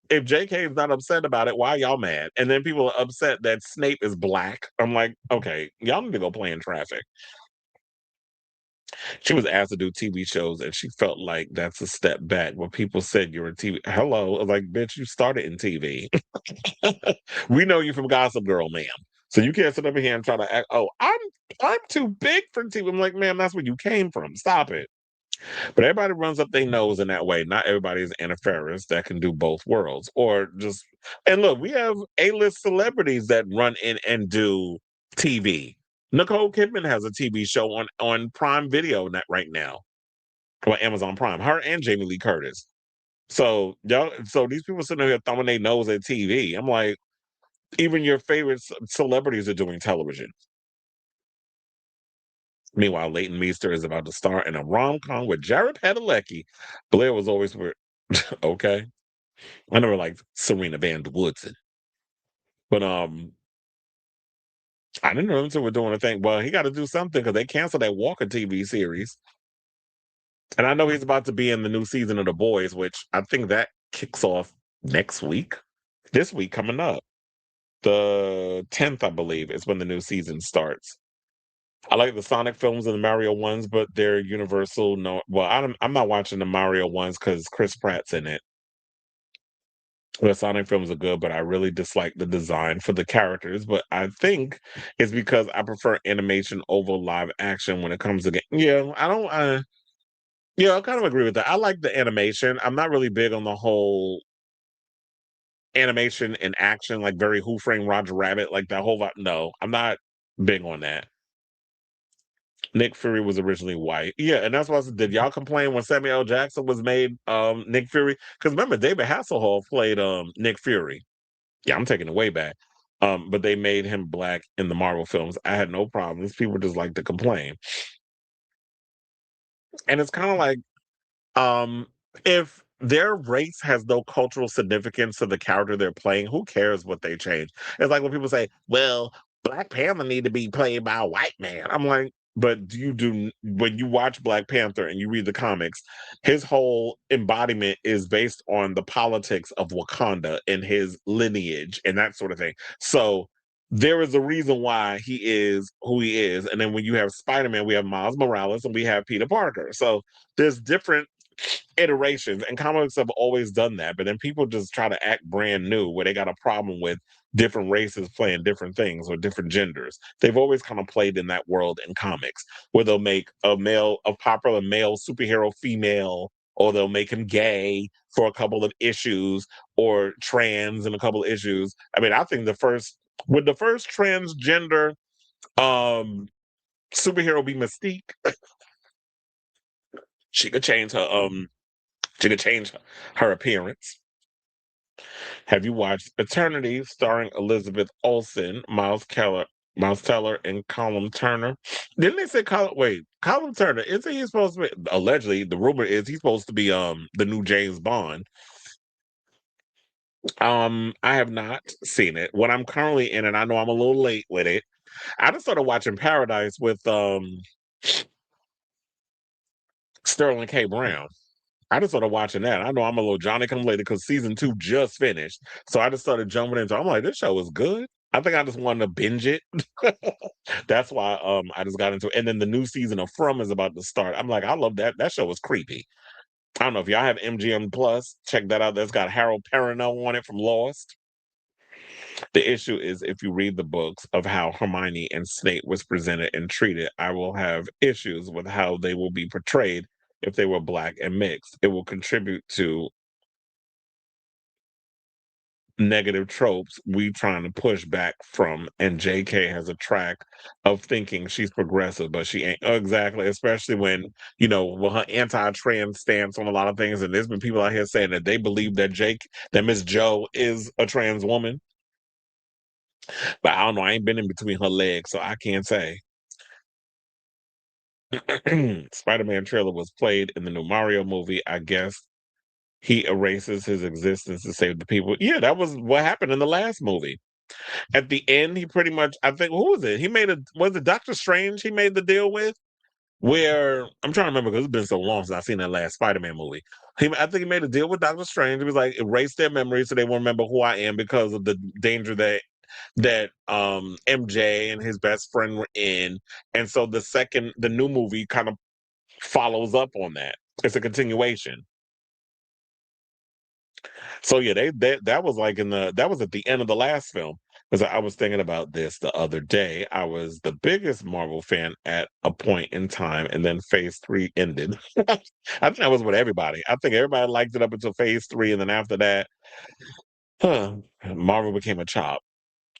if JK is not upset about it, why y'all mad? And then people are upset that Snape is black. I'm like, okay, y'all need to go play in traffic. She was asked to do TV shows and she felt like that's a step back. When people said you're in TV, hello, I was like, bitch, you started in TV. We know you from Gossip Girl, ma'am. So you can't sit up here and try to act, oh, I'm too big for TV. I'm like, ma'am, that's where you came from. Stop it. But everybody runs up their nose in that way. Not everybody is Anna Faris that can do both worlds. Or just and look, we have A-list celebrities that run in and do TV. Nicole Kidman has a TV show on Prime Video net right now. Or Amazon Prime. Her and Jamie Lee Curtis. So y'all, so these people sitting here thumbing their nose at TV. I'm like, even your favorite celebrities are doing television. Meanwhile, Leighton Meester is about to star in a rom-com with Jared Padalecki. Blair was always okay. I never liked Serena Van Woodson, but I didn't know until we're doing a thing. Well, he got to do something because they canceled that Walker TV series. And I know he's about to be in the new season of The Boys, which I think that kicks off next week. This week coming up. The 10th, I believe, is when the new season starts. I like the Sonic films and the Mario ones, but they're Universal. No, well, I'm not watching the Mario ones because Chris Pratt's in it. The Sonic films are good, but I really dislike the design for the characters. But I think it's because I prefer animation over live action when it comes to game. Yeah, I don't. Yeah, I kind of agree with that. I like the animation. I'm not really big on the whole animation and action, like very Who Framed Roger Rabbit, like that whole vibe. No, I'm not big on that. Nick Fury was originally white. Yeah, and that's why I said, did y'all complain when Samuel L. Jackson was made Nick Fury? Because remember, David Hasselhoff played Nick Fury. Yeah, I'm taking it way back. But they made him black in the Marvel films. I had no problems. People just like to complain. And it's kind of like Um, if their race has no cultural significance to the character they're playing, who cares what they change? It's like when people say, "Well, Black Panther need to be played by a white man." I'm like, but when you watch Black Panther and you read the comics, his whole embodiment is based on the politics of Wakanda and his lineage and that sort of thing. So there is a reason why he is who he is. And then when you have Spider-Man, we have Miles Morales and we have Peter Parker. So there's different iterations, and comics have always done that, but then people just try to act brand new where they got a problem with different races playing different things or different genders. They've always kind of played in that world in comics where they'll make a popular male superhero female, or they'll make him gay for a couple of issues, or trans in a couple of issues. I mean, I think the first transgender superhero be Mystique, she could change her appearance. Have you watched Eternity, starring Elizabeth Olsen, Miles Teller, and Colin Turner? Didn't they say Colin Turner? Isn't he supposed to be, allegedly? The rumor is he's supposed to be the new James Bond. I have not seen it. What I'm currently in, and I know I'm a little late with it. I just started watching Paradise with Sterling K. Brown. I just started watching that. I know I'm a little Johnny come later because season 2 just finished. So I just started jumping into. I'm like, this show is good. I think I just wanted to binge it. That's why I just got into it. And then the new season of From is about to start. I'm like, I love that. That show is creepy. I don't know if y'all have MGM Plus. Check that out. That's got Harold Perrineau on it from Lost. The issue is if you read the books of how Hermione and Snape was presented and treated, I will have issues with how they will be portrayed if they were black and mixed. It will contribute to negative tropes we trying to push back from, and JK has a track of thinking she's progressive, but she ain't exactly, especially when, with her anti-trans stance on a lot of things, and there's been people out here saying that they believe that Miss Joe is a trans woman. But I don't know, I ain't been in between her legs, so I can't say. Spider-Man trailer was played in the new Mario movie. I guess he erases his existence to save the people. Yeah, that was what happened in the last movie. At the end, he pretty much, I think, who was it? Was it Doctor Strange he made the deal with? Where, I'm trying to remember because it's been so long since I've seen that last Spider-Man movie. I think he made a deal with Doctor Strange. He was like, erase their memories so they won't remember who I am because of the danger that MJ and his best friend were in. And so the new movie kind of follows up on that. It's a continuation. So yeah, that was like that was at the end of the last film. Because I was thinking about this the other day. I was the biggest Marvel fan at a point in time, and then Phase 3 ended. I think that was with everybody. I think everybody liked it up until Phase 3, and then after that, Marvel became a chop.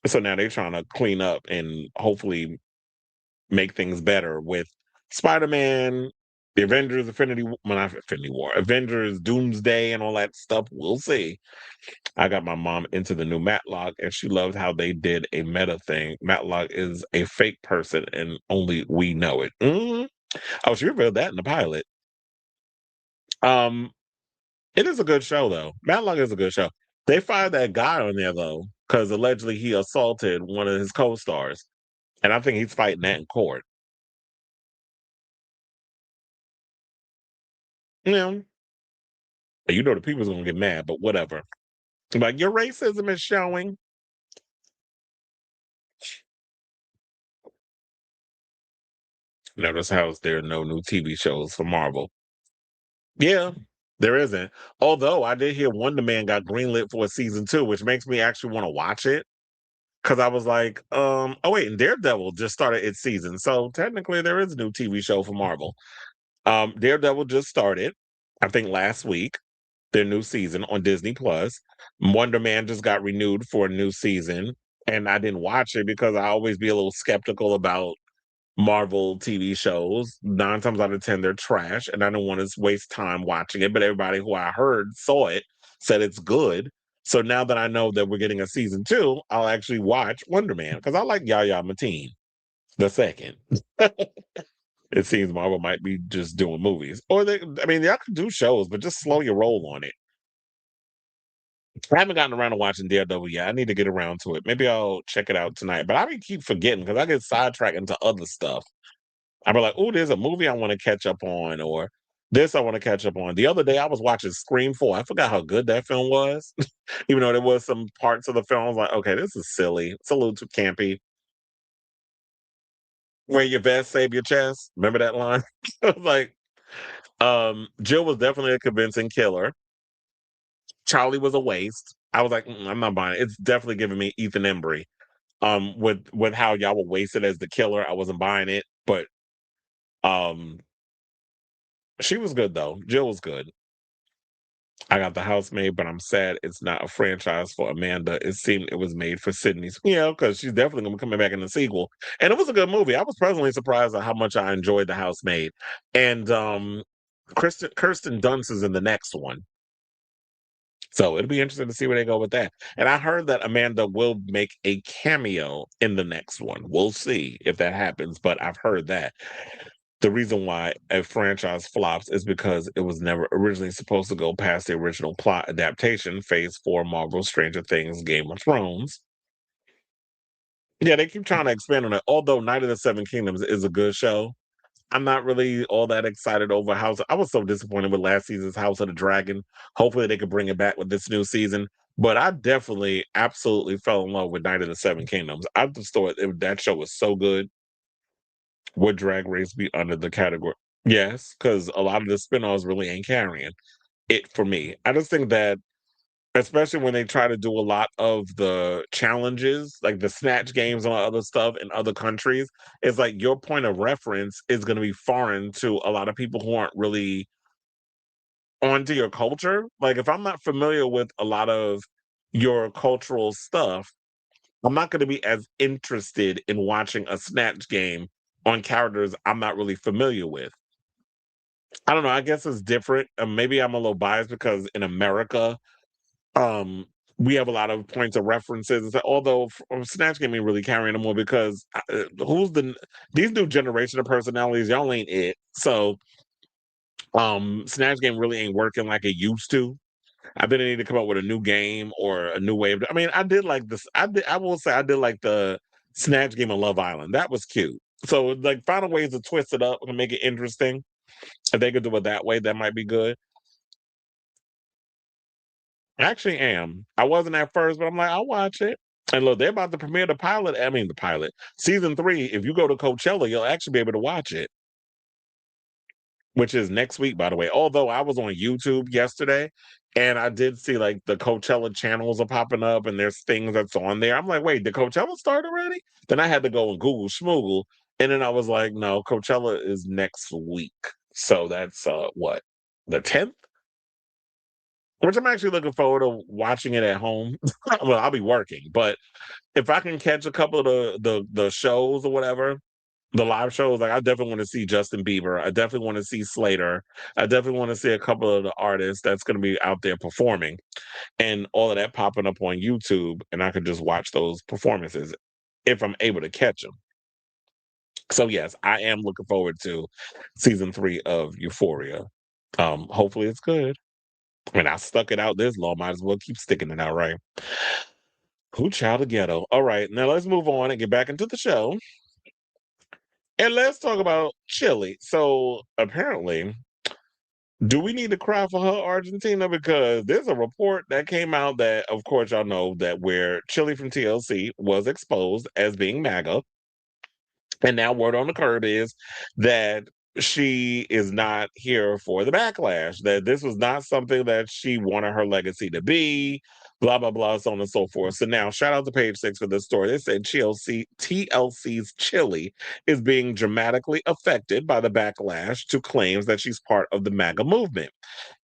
So now they're trying to clean up and hopefully make things better with Spider-Man, the Avengers, not Infinity War, Avengers, Doomsday, and all that stuff. We'll see. I got my mom into the new Matlock, and she loved how they did a meta thing. Matlock is a fake person, and only we know it. Oh, she revealed that in the pilot. Um, it is a good show, though. Matlock is a good show. They fired that guy on there though, because allegedly he assaulted one of his co-stars, and I think he's fighting that in court. You know the people's gonna get mad, but whatever. Like, your racism is showing. Notice how there are no new TV shows for Marvel. Yeah, there isn't. Although I did hear Wonder Man got greenlit for a season 2, which makes me actually want to watch it. Because I was like, oh wait, and Daredevil just started its season. So technically there is a new TV show for Marvel. Daredevil just started, I think last week, their new season on Disney Plus. Wonder Man just got renewed for a new season. And I didn't watch it because I always be a little skeptical about Marvel TV shows. 9 times out of 10, they're trash, and I don't want to waste time watching it. But everybody who I heard saw it said it's good. So now that I know that we're getting a season 2, I'll actually watch Wonder Man because I like Yahya Mateen the second. It seems Marvel might be just doing movies, or y'all can do shows, but just slow your roll on it. I haven't gotten around to watching Daredevil yet. I need to get around to it. Maybe I'll check it out tonight. But I keep forgetting because I get sidetracked into other stuff. I'd be like, oh, there's a movie I want to catch up on, or this I want to catch up on. The other day I was watching Scream 4. I forgot how good that film was. Even though there was some parts of the film I was like, okay, this is silly. It's a little too campy. Wear your vest, save your chest. Remember that line? I was like, Jill was definitely a convincing killer. Charlie was a waste. I was like, I'm not buying it. It's definitely giving me Ethan Embry. With how y'all were wasted as the killer, I wasn't buying it. But um she was good though. Jill was good. I got The Housemaid, but I'm sad it's not a franchise for Amanda. It seemed it was made for Sydney. Because she's definitely gonna be coming back in the sequel. And it was a good movie. I was pleasantly surprised at how much I enjoyed The Housemaid. And Kirsten Dunst is in the next one. So it'll be interesting to see where they go with that. And I heard that Amanda will make a cameo in the next one. We'll see if that happens, but I've heard that. The reason why a franchise flops is because it was never originally supposed to go past the original plot adaptation, Phase 4, Marvel, Stranger Things, Game of Thrones. Yeah, they keep trying to expand on it. Although Night of the Seven Kingdoms is a good show, I'm not really all that excited over House. I was so disappointed with last season's House of the Dragon. Hopefully, they could bring it back with this new season. But I definitely, absolutely fell in love with Night of the Seven Kingdoms. I just thought that show was so good. Would Drag Race be under the category? Yes, because a lot of the spinoffs really ain't carrying it for me. I just think that, especially when they try to do a lot of the challenges, like the snatch games and all other stuff in other countries, it's like your point of reference is going to be foreign to a lot of people who aren't really onto your culture. Like, if I'm not familiar with a lot of your cultural stuff, I'm not going to be as interested in watching a snatch game on characters I'm not really familiar with. I don't know. I guess it's different. Maybe I'm a little biased because in America, um, we have a lot of points of references. Although Snatch Game ain't really carrying them more because these new generation of personalities, y'all ain't it. So Snatch Game really ain't working like it used to. I think they need to come up with a new game or a new way of. I mean, I did like this. I will say I did like the Snatch Game of Love Island. That was cute. So like, find a ways to twist it up and make it interesting. If they could do it that way, that might be good. I actually am. I wasn't at first, but I'm like, I'll watch it. And look, they're about to premiere the pilot. I mean, the pilot season 3. If you go to Coachella, you'll actually be able to watch it, which is next week, by the way. Although I was on YouTube yesterday, and I did see like the Coachella channels are popping up, and there's things that's on there. I'm like, wait, did Coachella start already? Then I had to go and Google Schmoogle, and then I was like, no, Coachella is next week. So that's what, the 10th? Which I'm actually looking forward to watching it at home. Well, I'll be working, but if I can catch a couple of the shows or whatever, the live shows, like I definitely want to see Justin Bieber. I definitely want to see Slater. I definitely want to see a couple of the artists that's going to be out there performing, and all of that popping up on YouTube, and I can just watch those performances if I'm able to catch them. So yes, I am looking forward to season 3 of Euphoria. Hopefully it's good. I mean, I stuck it out this long. Might as well keep sticking it out, right? Who child of ghetto? All right, now let's move on and get back into the show. And let's talk about Chilli. So apparently, Do we need to cry for her, Argentina? Because there's a report that came out that, of course, y'all know that where Chilli from TLC was exposed as being MAGA. And now word on the curb is that she is not here for the backlash, that this was not something that she wanted her legacy to be, blah, blah, blah, so on and so forth. So now shout out to Page Six for this story. They said TLC's Chilli is being dramatically affected by the backlash to claims that she's part of the MAGA movement.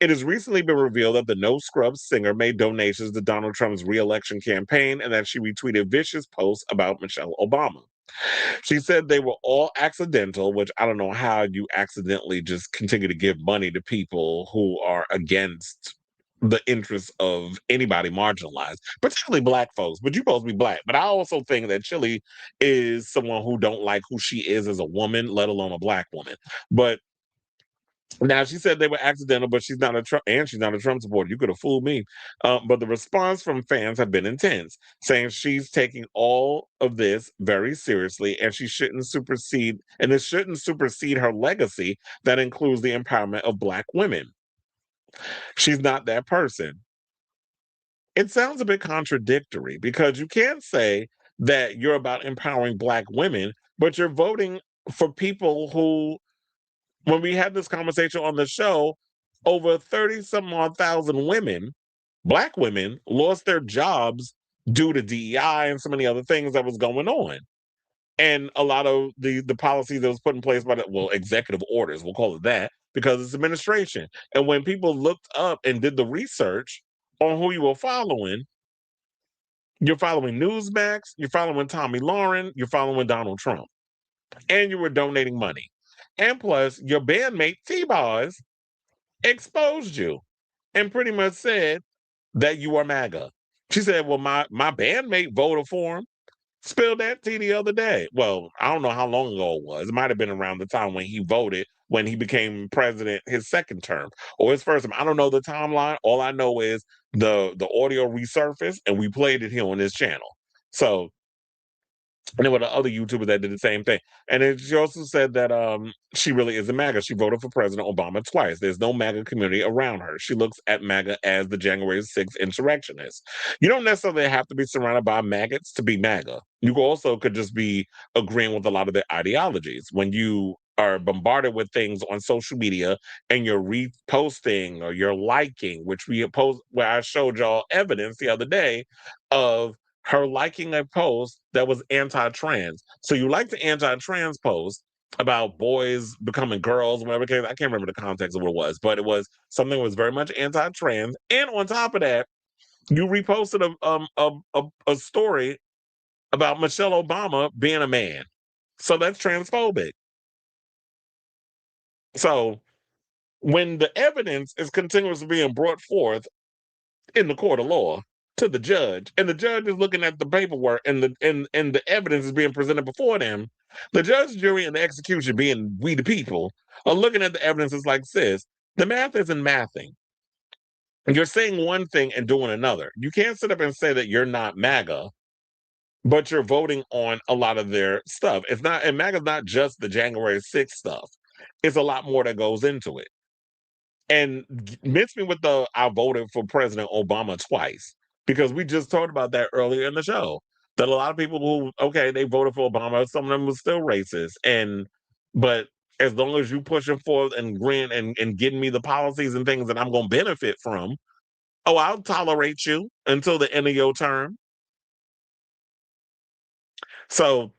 It has recently been revealed that the No Scrubs singer made donations to Donald Trump's re-election campaign and that she retweeted vicious posts about Michelle Obama. She said they were all accidental, which I don't know how you accidentally just continue to give money to people who are against the interests of anybody marginalized, particularly black folks. But you're supposed to be black. But I also think that Chilli is someone who don't like who she is as a woman, let alone a black woman. But now she said they were accidental, but she's not a Trump, and she's not a Trump supporter. You could have fooled me. But the response from fans have been intense, saying she's taking all of this very seriously, and she shouldn't supersede, and it shouldn't supersede her legacy that includes the empowerment of Black women. She's not that person. It sounds a bit contradictory because you can't say that you're about empowering Black women, but you're voting for people who, when we had this conversation on the show, over 30 some odd thousand women, Black women, lost their jobs due to DEI and so many other things that was going on. And a lot of the policies that was put in place by the, well, executive orders, we'll call it that, because it's administration. And when people looked up and did the research on who you were following, you're following Newsmax, you're following Tommy Lauren, you're following Donald Trump, and you were donating money. And plus, your bandmate T-Boz exposed you and pretty much said that you are MAGA. She said, well, my bandmate voted for him. Spilled that tea the other day. Well, I don't know how long ago it was. It might have been around the time when he voted, when he became president his second term or his first term. I don't know the timeline. All I know is the audio resurfaced and we played it here on this channel. So, and there were the other YouTubers that did the same thing. And then she also said that she really is a MAGA. She voted for President Obama twice. There's no MAGA community around her. She looks at MAGA as the January 6th insurrectionist. You don't necessarily have to be surrounded by maggots to be MAGA. You also could just be agreeing with a lot of their ideologies. When you are bombarded with things on social media and you're reposting or you're liking, which we post, where I showed y'all evidence the other day of her liking a post that was anti-trans. So you like the anti-trans post about boys becoming girls, whatever case. I can't remember the context of what it was, but it was something that was very much anti-trans. And on top of that, you reposted a story about Michelle Obama being a man. So that's transphobic. So when the evidence is continuously being brought forth in the court of law to the judge, and the judge is looking at the paperwork and the evidence is being presented before them, the judge, jury, and the execution, being we the people, are looking at the evidence. It's like, sis, the math isn't mathing. You're saying one thing and doing another. You can't sit up and say that you're not MAGA, but you're voting on a lot of their stuff. It's not, and MAGA's not just the January 6th stuff. It's a lot more that goes into it. And mix me with the I voted for President Obama twice, because we just talked about that earlier in the show. That a lot of people who, okay, they voted for Obama, some of them were still racist. But as long as you pushing forth and grin and getting me the policies and things that I'm gonna benefit from, oh, I'll tolerate you until the end of your term. So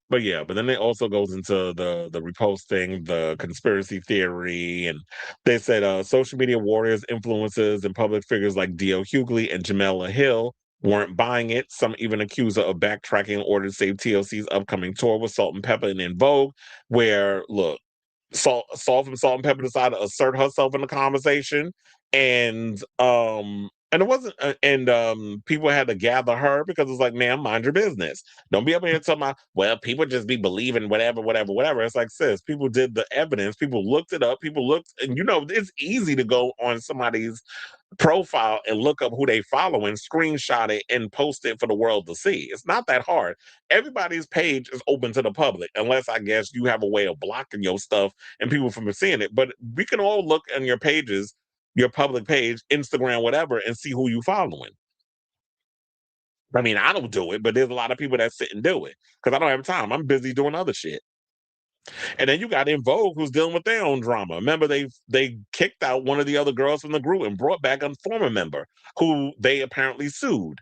but yeah, but then it also goes into the reposting, the conspiracy theory, and they said social media warriors, influencers, and public figures like D.L. Hughley and Jamela Hill weren't buying it. Some even accuse her of backtracking in order to save TLC's upcoming tour with Salt and Pepper and In Vogue, where look, Salt from Salt and Pepper decided to assert herself in the conversation, and it wasn't, people had to gather her because it's like, ma'am, mind your business. Don't be up here talking about, well, people just be believing whatever, whatever, whatever. It's like, sis, people did the evidence, people looked it up, people looked, and it's easy to go on somebody's profile and look up who they follow and screenshot it and post it for the world to see. It's not that hard. Everybody's page is open to the public, unless I guess you have a way of blocking your stuff and people from seeing it. But we can all look on your pages, your public page, Instagram, whatever, and see who you following. I mean, I don't do it, but there's a lot of people that sit and do it because I don't have time. I'm busy doing other shit. And then you got In Vogue, who's dealing with their own drama. Remember, they kicked out one of the other girls from the group and brought back a former member who they apparently sued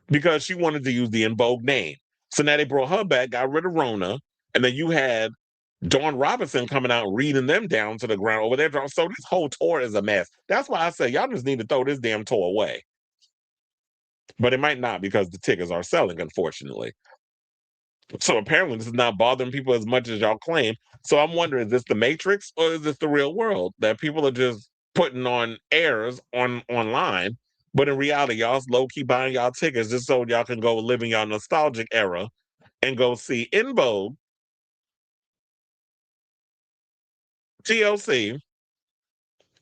because she wanted to use the In Vogue name. So now they brought her back, got rid of Rona, and then you had Dawn Robinson coming out reading them down to the ground over there. So this whole tour is a mess. That's why I say y'all just need to throw this damn tour away. But it might not because the tickets are selling, unfortunately. So apparently this is not bothering people as much as y'all claim. So I'm wondering, is this the Matrix or is this the real world that people are just putting on airs online, but in reality, y'all's low-key buying y'all tickets just so y'all can go live in y'all nostalgic era and go see In Vogue, TLC,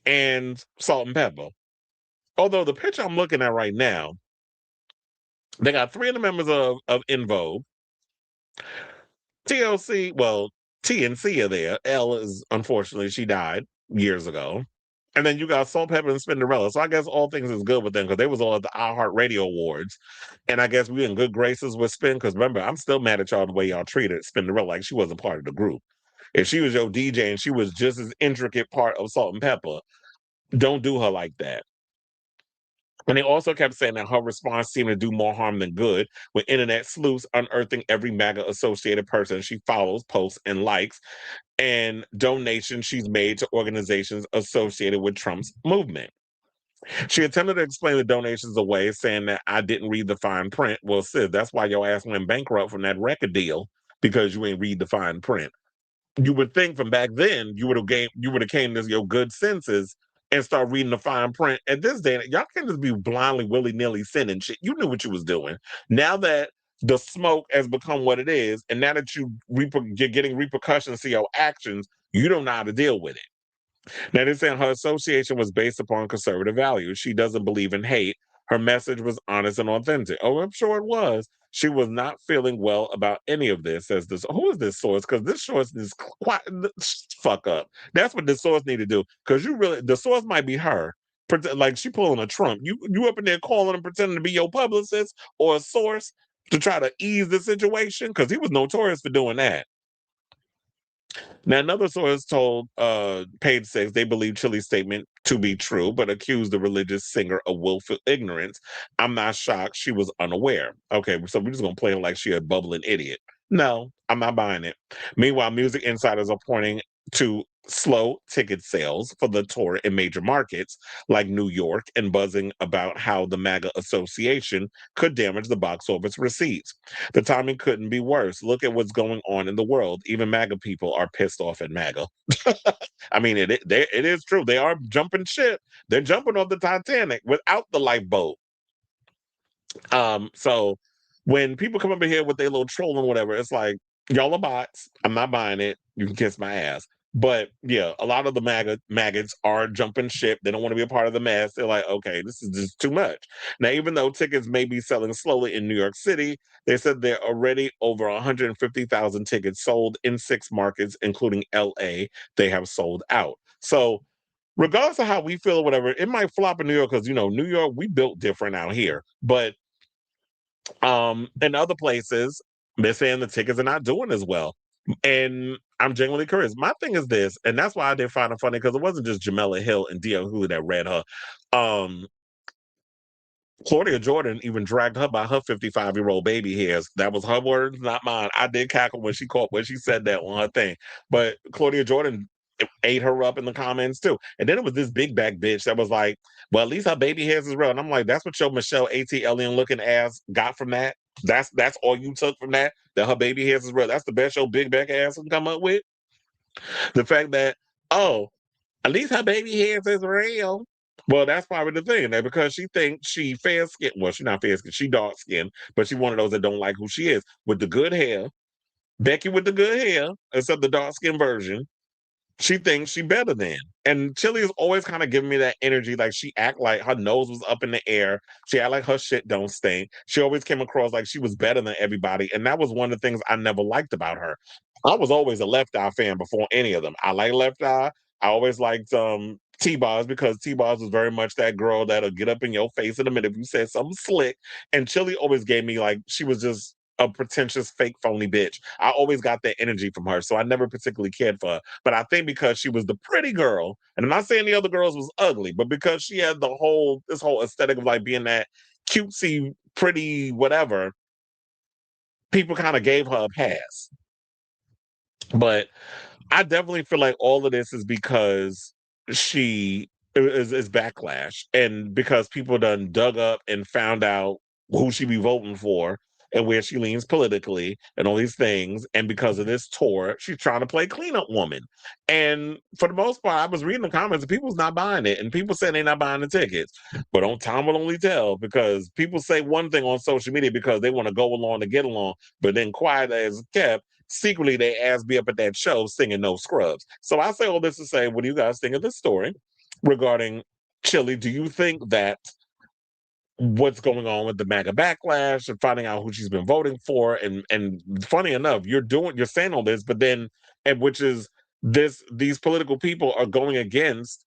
and Salt and Pepper. Although the picture I'm looking at right now, they got 3 of the members of In Vogue. TLC, well, T and C are there. L is, unfortunately, she died years ago. And then you got Salt, Pepper, and Spinderella. So I guess all things is good with them because they was all at the iHeartRadio Awards. And I guess we in good graces with Spin because remember, I'm still mad at y'all the way y'all treated Spinderella like she wasn't part of the group. If she was your DJ and she was just as intricate part of Salt and Pepper, don't do her like that. And they also kept saying that her response seemed to do more harm than good, with internet sleuths unearthing every MAGA associated person she follows, posts, and likes, and donations she's made to organizations associated with Trump's movement. She attempted to explain the donations away, saying that I didn't read the fine print. Well, sis, that's why your ass went bankrupt from that record deal, because you ain't read the fine print. You would think from back then you would have came to your good senses and start reading the fine print. At this day, y'all can't just be blindly willy-nilly sending shit. You knew what you was doing. Now that the smoke has become what it is, and now that you're getting repercussions to your actions, you don't know how to deal with it. Now, they're saying her association was based upon conservative values. She doesn't believe in hate. Her message was honest and authentic. Oh, I'm sure it was. She was not feeling well about any of this, says this. Who is this source? Because this source is quite fuck up. That's what this source need to do. Because the source might be her. Like she pulling a Trump. You up in there calling and pretending to be your publicist or a source to try to ease the situation? Because he was notorious for doing that. Now, another source told Page Six they believe Chilli's statement to be true, but accused the religious singer of willful ignorance. I'm not shocked she was unaware. Okay, so we're just gonna play her like she a bubbling idiot. No, I'm not buying it. Meanwhile, music insiders are pointing to slow ticket sales for the tour in major markets like New York and buzzing about how the MAGA association could damage the box office receipts. The timing couldn't be worse. Look at what's going on in the world. Even MAGA people are pissed off at MAGA. I mean, it is true. They are jumping ship. They're jumping off the Titanic without the lifeboat. So when people come up in here with their little trolling, whatever, it's like, y'all are bots. I'm not buying it. You can kiss my ass. But yeah, a lot of the maggots are jumping ship. They don't want to be a part of the mess. They're like, okay, this is just too much. Now, even though tickets may be selling slowly in New York City, they said there are already over 150,000 tickets sold in 6 markets, including LA. They have sold out. So regardless of how we feel or whatever, it might flop in New York because, New York, we built different out here. But in other places, they're saying the tickets are not doing as well. And I'm genuinely curious. My thing is this, and that's why I did find it funny, because it wasn't just Jamela Hill and D.L. Hulu that read her. Claudia Jordan even dragged her by her 55-year-old baby hairs. That was her words, not mine. I did cackle when she said that on her thing. But Claudia Jordan ate her up in the comments too. And then it was this big back bitch that was like, well, at least her baby hairs is real. And I'm like, that's what your Michelle A.T. Alien looking ass got from that? That's all you took from that her baby hairs is real? That's the best your big back ass can come up with? The fact that, oh, at least her baby hairs is real. Well, that's probably the thing. That because she thinks she fair skinned. Well, she's not fair skinned. She dark skinned, but she's one of those that don't like who she is. With the good hair, Becky with the good hair, except the dark skinned version. she thinks she better than. And Chilli is always kind of giving me that energy, like she act like her nose was up in the air. She act like her shit don't stink. She always came across like she was better than everybody, and that was one of the things I never liked about her. I was always a Left Eye fan before any of them. I like Left Eye. I always liked T-Boz because T-Boz was very much that girl that'll get up in your face in a minute if you said something slick. And Chilli always gave me like she was just a pretentious, fake, phony bitch. I always got that energy from her, so I never particularly cared for her. But I think because she was the pretty girl, and I'm not saying the other girls was ugly, but because she had this whole aesthetic of like being that cutesy, pretty, whatever, people kind of gave her a pass. But I definitely feel like all of this is because she is backlash, and because people done dug up and found out who she be voting for and where she leans politically and all these things. And because of this tour, she's trying to play cleanup woman. And for the most part, I was reading the comments and people's not buying it, and people saying they're not buying the tickets. But on time will only tell, because people say one thing on social media because they want to go along to get along, but then quiet as kept. Secretly, they asked me up at that show singing No Scrubs. So I say all this to say, what do you guys think of this story regarding Chilli? Do you think that what's going on with the MAGA backlash and finding out who she's been voting for, and funny enough, you're saying all this, but then, and which is these political people are going against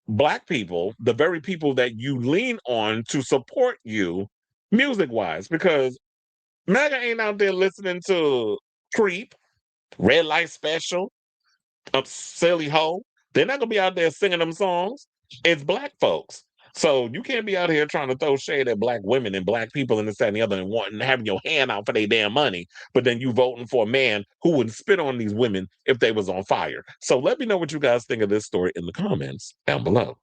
Black people, the very people that you lean on to support you music wise, because MAGA ain't out there listening to Creep, Red Light Special, Silly Ho. They're not gonna be out there singing them songs. It's Black folks. So you can't be out here trying to throw shade at Black women and Black people and this, that, and the other, and wanting having your hand out for their damn money, but then you voting for a man who would spit on these women if they was on fire. So let me know what you guys think of this story in the comments down below.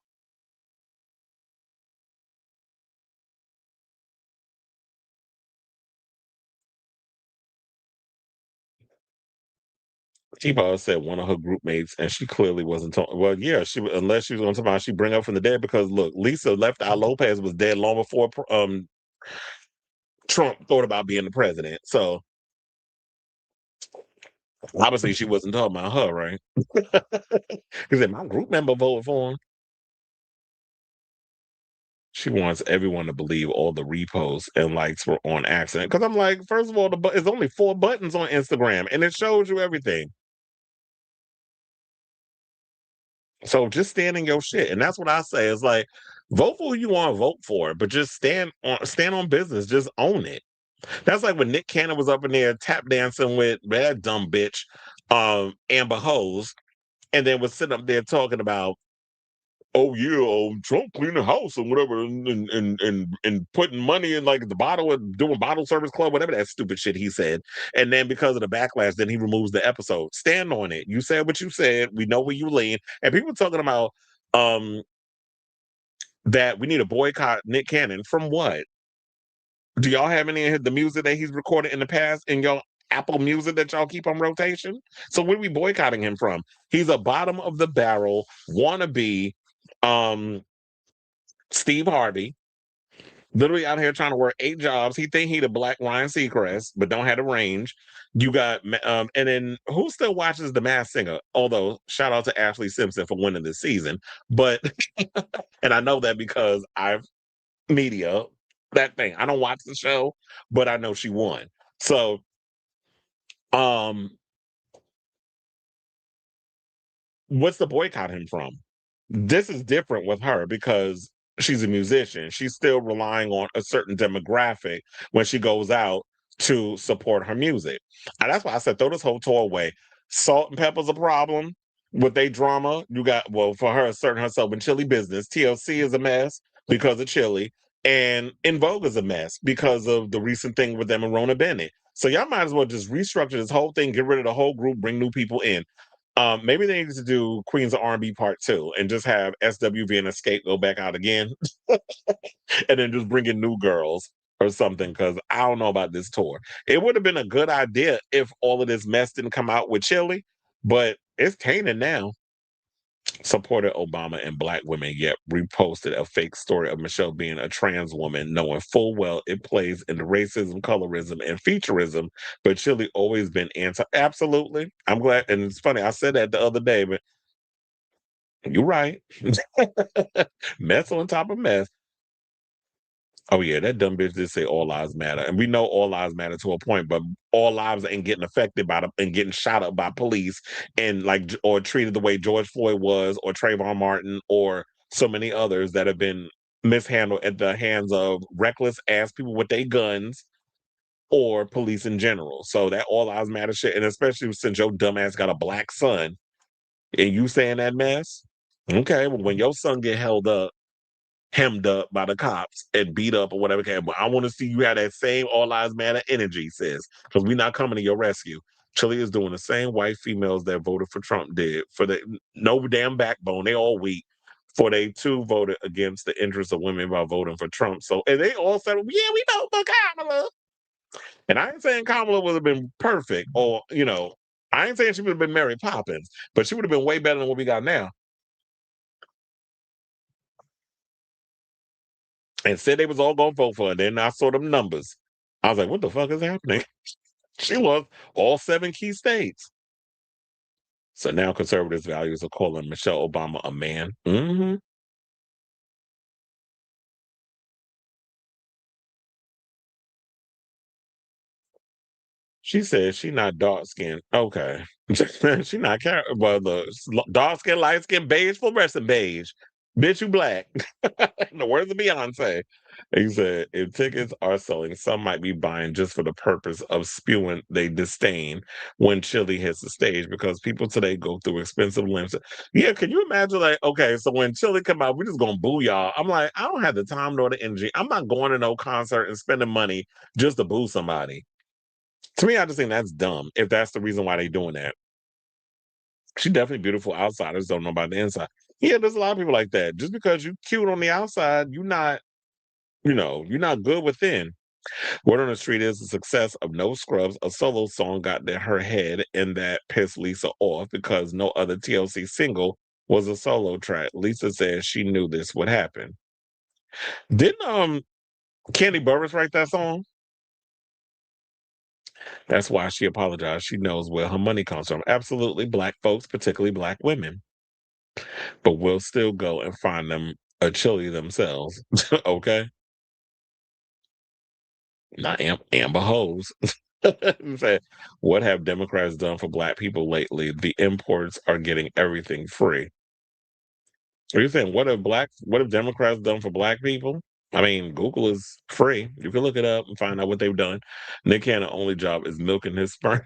T-Ball said one of her group mates, and she clearly wasn't talking. Well, yeah, unless she was going to talk about she bring up from the dead, because look, Lisa Left Eye Lopez was dead long before Trump thought about being the president. So obviously she wasn't talking about her, right? Because if my group member voted for him, she wants everyone to believe all the reposts and likes were on accident. Because I'm like, first of all, it's only 4 buttons on Instagram, and it shows you everything. So just stand in your shit. And that's what I say. It's like, vote for who you want to vote for, but just stand on business. Just own it. That's like when Nick Cannon was up in there tap dancing with that dumb bitch, Amber Hose, and then was sitting up there talking about, oh yeah, Trump cleaned the house and whatever, and putting money in like the bottle and doing bottle service club, whatever that stupid shit he said. And then because of the backlash, then he removes the episode. Stand on it. You said what you said. We know where you lean. And people talking about that we need to boycott Nick Cannon from what? Do y'all have any of the music that he's recorded in the past in your Apple Music that y'all keep on rotation? So what are we boycotting him from? He's a bottom of the barrel wannabe Steve Harvey, literally out here trying to work 8 jobs. He think he the Black Ryan Seacrest, but don't have the range. You got and then who still watches The Masked Singer? Although shout out to Ashley Simpson for winning this season, but and I know that because I've media that thing. I don't watch the show, but I know she won. So um what's the boycott him from? This is different with her because she's a musician. She's still relying on a certain demographic when she goes out to support her music. And that's why I said throw this whole tour away. Salt and Pepper's a problem with they drama. You got, well, for her asserting herself in Chilli business. TLC is a mess because of Chilli. And In Vogue is a mess because of the recent thing with them and Rona Bennett. So y'all might as well just restructure this whole thing, get rid of the whole group, bring new people in. Maybe they need to do Queens of R&B Part 2 and just have SWV and Escape go back out again and then just bring in new girls or something, because I don't know about this tour. It would have been a good idea if all of this mess didn't come out with Chilli, but it's Kanan now. supported Obama and black women, yet reposted a fake story of Michelle being a trans woman, knowing full well it plays into racism, colorism, and featureism. But Chilli always been anti. Absolutely, I'm glad, and it's funny. I said that the other day, but you're right. Mess on top of mess. Oh yeah, that dumb bitch did say all lives matter, and we know all lives matter to a point, but all lives ain't getting affected by the and getting shot up by police and like or treated the way George Floyd was, or Trayvon Martin, or so many others that have been mishandled at the hands of reckless ass people with their guns or police in general. So that all lives matter shit, and especially since your dumb ass got a black son and you saying that mess, okay, well when your son get held up hemmed up by the cops and beat up or whatever. But I want to see you have that same all lives matter energy, sis, because we're not coming to your rescue. Chilli is doing the same white females that voted for Trump did for the no damn backbone. They all weak. For they too voted against the interests of women by voting for Trump. So and they all said, "Yeah, we vote for Kamala." And I ain't saying Kamala would have been perfect, or I ain't saying she would have been Mary Poppins, but she would have been way better than what we got now. And said they was all gonna vote for her. Then I saw them numbers. I was like, what the fuck is happening? She lost all 7 key states. So now conservatives' values are calling Michelle Obama a man. She said she not dark skinned. Okay. She not well, the dark skin, light skin, beige, fluorescent beige. Bitch, you black. In the words of Beyonce. He said, if tickets are selling, some might be buying just for the purpose of spewing they disdain when Chilli hits the stage, because people today go through expensive limits. Yeah, can you imagine, like, okay, so when Chilli come out, we're just gonna boo y'all. I'm like, I don't have the time nor the energy. I'm not going to no concert and spending money just to boo somebody. To me, I just think that's dumb if that's the reason why they're doing that. She definitely beautiful outsiders don't know about the inside. Yeah, there's a lot of people like that. Just because you cute on the outside, you're not good within. Word on the street is the success of No Scrubs, a solo song, got to her head, and that pissed Lisa off because no other TLC single was a solo track. Lisa says she knew this would happen. Didn't Candy Burris write that song? That's why she apologized. She knows where her money comes from. Absolutely, black folks, particularly black women, but we'll still go and find them a chili themselves. Okay, not Amber Hose. Said, what have Democrats done for black people lately? The imports are getting everything free. Are you saying what have Democrats done for black people? I mean, Google is free. You can look it up and find out what they've done. Nick Cannon's only job is milking his sperm.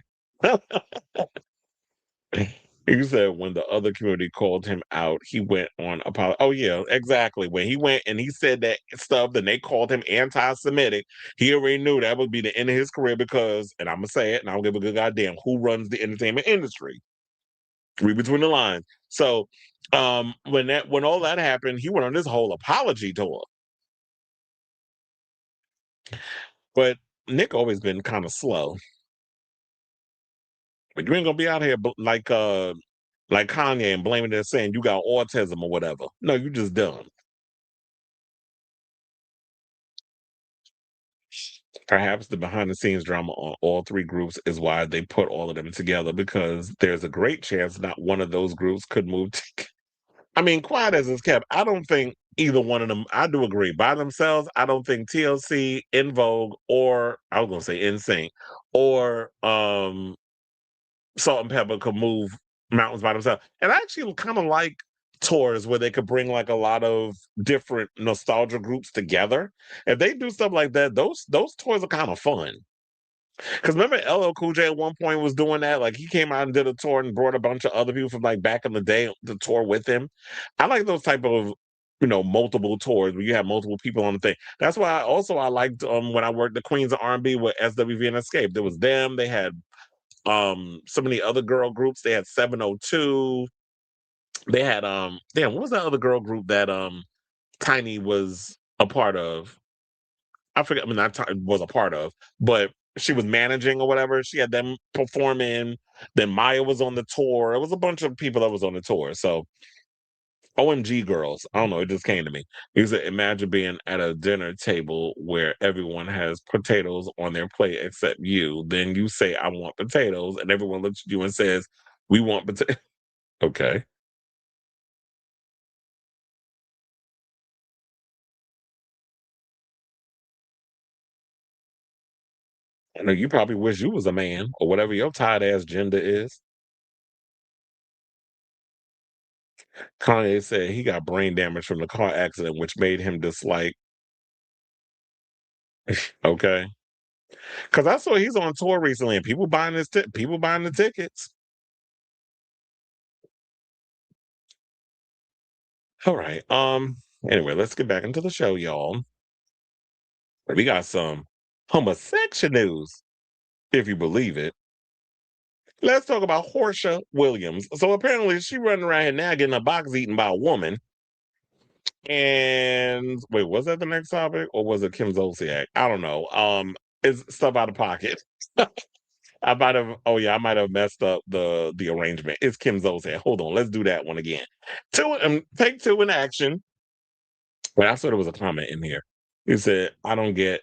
He said when the other community called him out, he went on apology. Oh yeah, exactly. When he went and he said that stuff, then they called him anti-Semitic. He already knew that would be the end of his career because, and I'm gonna say it, and I don't give a good goddamn who runs the entertainment industry. Read between the lines. So, when all that happened, he went on this whole apology tour. But Nick always been kind of slow. But you ain't gonna be out here like Kanye and blaming it, saying you got autism or whatever. No, you just dumb. Perhaps the behind the scenes drama on all 3 groups is why they put all of them together, because there's a great chance not one of those groups could move. I mean, quiet as it's kept, I don't think either one of them, I do agree, by themselves, I don't think TLC, In Vogue, or I was going to say NSYNC, or Salt and Pepper could move mountains by themselves. And I actually kind of like tours where they could bring like a lot of different nostalgia groups together. If they do stuff like that, those tours are kind of fun. Because remember, LL Cool J at one point was doing that. Like he came out and did a tour and brought a bunch of other people from like back in the day to tour with him. I like those type of multiple tours where you have multiple people on the thing. That's why I liked when I worked the Queens of R&B with SWV and Escape. There was them. They had so many other girl groups. They had 702. They had damn, what was that other girl group that Tiny was a part of? I forget. I mean, not was a part of, but she was managing or whatever. She had them performing. Then Maya was on the tour. It was a bunch of people that was on the tour. So OMG girls. I don't know. It just came to me. He said, imagine being at a dinner table where everyone has potatoes on their plate except you. Then you say, I want potatoes. And everyone looks at you and says, we want potatoes. Okay. I know you probably wish you was a man or whatever your tired ass gender is. Kanye said he got brain damage from the car accident, which made him dislike. Okay. Because I saw he's on tour recently and people buying people buying the tickets. All right. Anyway, let's get back into the show, y'all. We got some homosexual news, if you believe it. Let's talk about Porsha Williams. So apparently she running around here now getting a box eaten by a woman. And wait, was that the next topic? Or was it Kim Zolciak? I don't know. It's stuff out of pocket. I might have messed up the arrangement. It's Kim Zolciak. Hold on, let's do that one again. Take two in action. But I saw there was a comment in here. He said, I don't get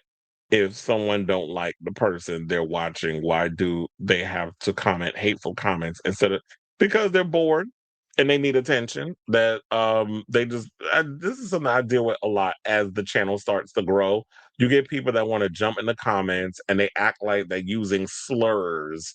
if someone don't like the person they're watching, why do they have to comment hateful comments instead of because they're bored and they need attention that they just this is something I deal with a lot as the channel starts to grow. You get people that want to jump in the comments and they act like that using slurs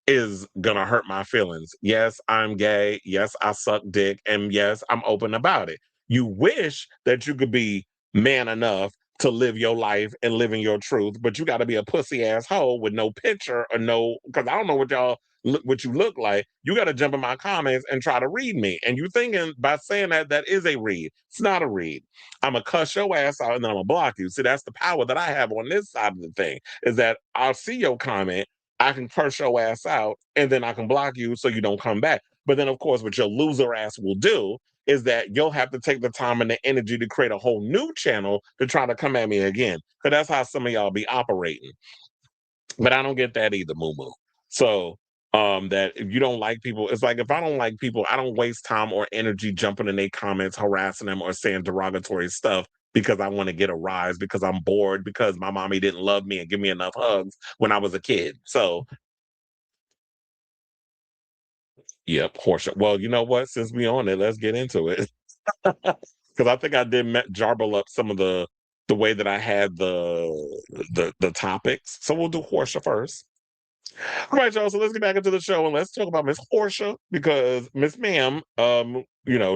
is gonna hurt my feelings. Yes, I'm gay. Yes, I suck dick. And yes, I'm open about it. You wish that you could be man enough to live your life and live in your truth, but you got to be a pussy asshole with no picture or no, because I don't know what you look like. You got to jump in my comments and try to read me. And you thinking by saying that is a read. It's not a read. I'm going to cuss your ass out and then I'm going to block you. See, that's the power that I have on this side of the thing is that I'll see your comment. I can curse your ass out and then I can block you so you don't come back. But then, of course, what your loser ass will do is that you'll have to take the time and the energy to create a whole new channel to try to come at me again. Because that's how some of y'all be operating. But I don't get that either, Moo Moo. So, that if you don't like people, it's like if I don't like people, I don't waste time or energy jumping in their comments, harassing them, or saying derogatory stuff because I want to get a rise, because I'm bored, because my mommy didn't love me and give me enough hugs when I was a kid. So, yep, Porsche. Well, you know what? Since we on it, let's get into it. Because I think I did jarble up some of the way that I had the topics. So we'll do Porsche first. All right, y'all. So let's get back into the show and let's talk about Miss Porsha because Miss Ma'am,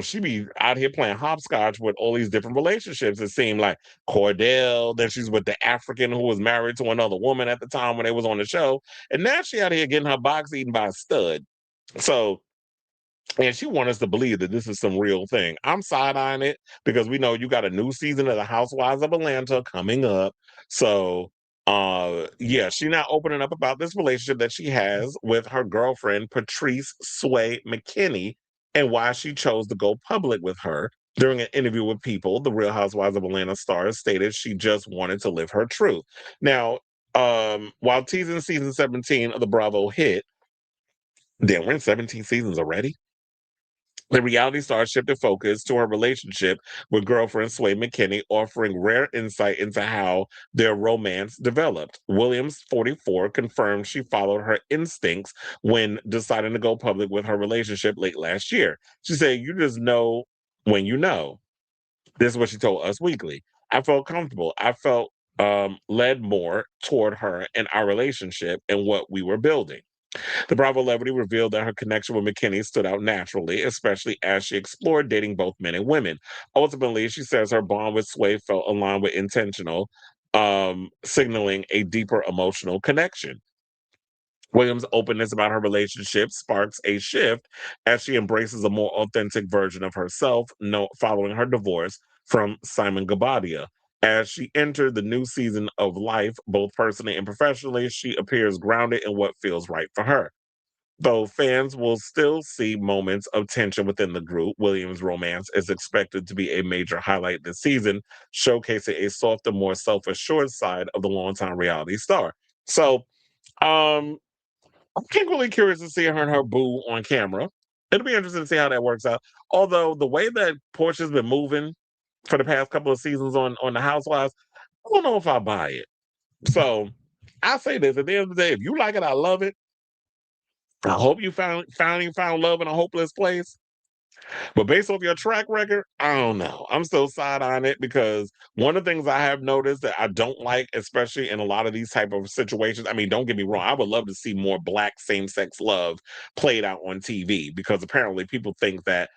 she be out here playing hopscotch with all these different relationships. It seemed like Cordell, then she's with the African who was married to another woman at the time when they was on the show, and now she out here getting her box eaten by a stud. So and she wants us to believe that this is some real thing. I'm side eyeing it because we know you got a new season of the Housewives of Atlanta coming up. So, yeah, she's not opening up about this relationship that she has with her girlfriend, Patrice Sway McKinney, and why she chose to go public with her. During an interview with People, the Real Housewives of Atlanta star stated she just wanted to live her truth. Now, while teasing season 17 of the Bravo hit, damn, we're in 17 seasons already. The reality star shifted focus to her relationship with girlfriend Sway McKinney, offering rare insight into how their romance developed. Williams, 44, confirmed she followed her instincts when deciding to go public with her relationship late last year. She said, "You just know when you know." This is what she told Us Weekly. I felt comfortable. I felt led more toward her and our relationship and what we were building. The Bravo celebrity revealed that her connection with McKinney stood out naturally, especially as she explored dating both men and women. Ultimately, she says her bond with Sway felt aligned with intentional, signaling a deeper emotional connection. Williams' openness about her relationship sparks a shift as she embraces a more authentic version of herself following her divorce from Simon Gabadia. As she entered the new season of life, both personally and professionally, she appears grounded in what feels right for her. Though fans will still see moments of tension within the group, Williams' romance is expected to be a major highlight this season, showcasing a softer, more self assured side of the longtime reality star. So, I'm really curious to see her and her boo on camera. it'll be interesting to see how that works out. Although the way that Portia's been moving for the past couple of seasons on the Housewives, I don't know if I buy it. So I say this at the end of the day, if you like it, I love it. I hope you found love in a hopeless place. But based off your track record, I don't know. I'm still side on it because one of the things I have noticed that I don't like, especially in a lot of these type of situations. I mean, don't get me wrong. I would love to see more black same-sex love played out on TV because apparently people think that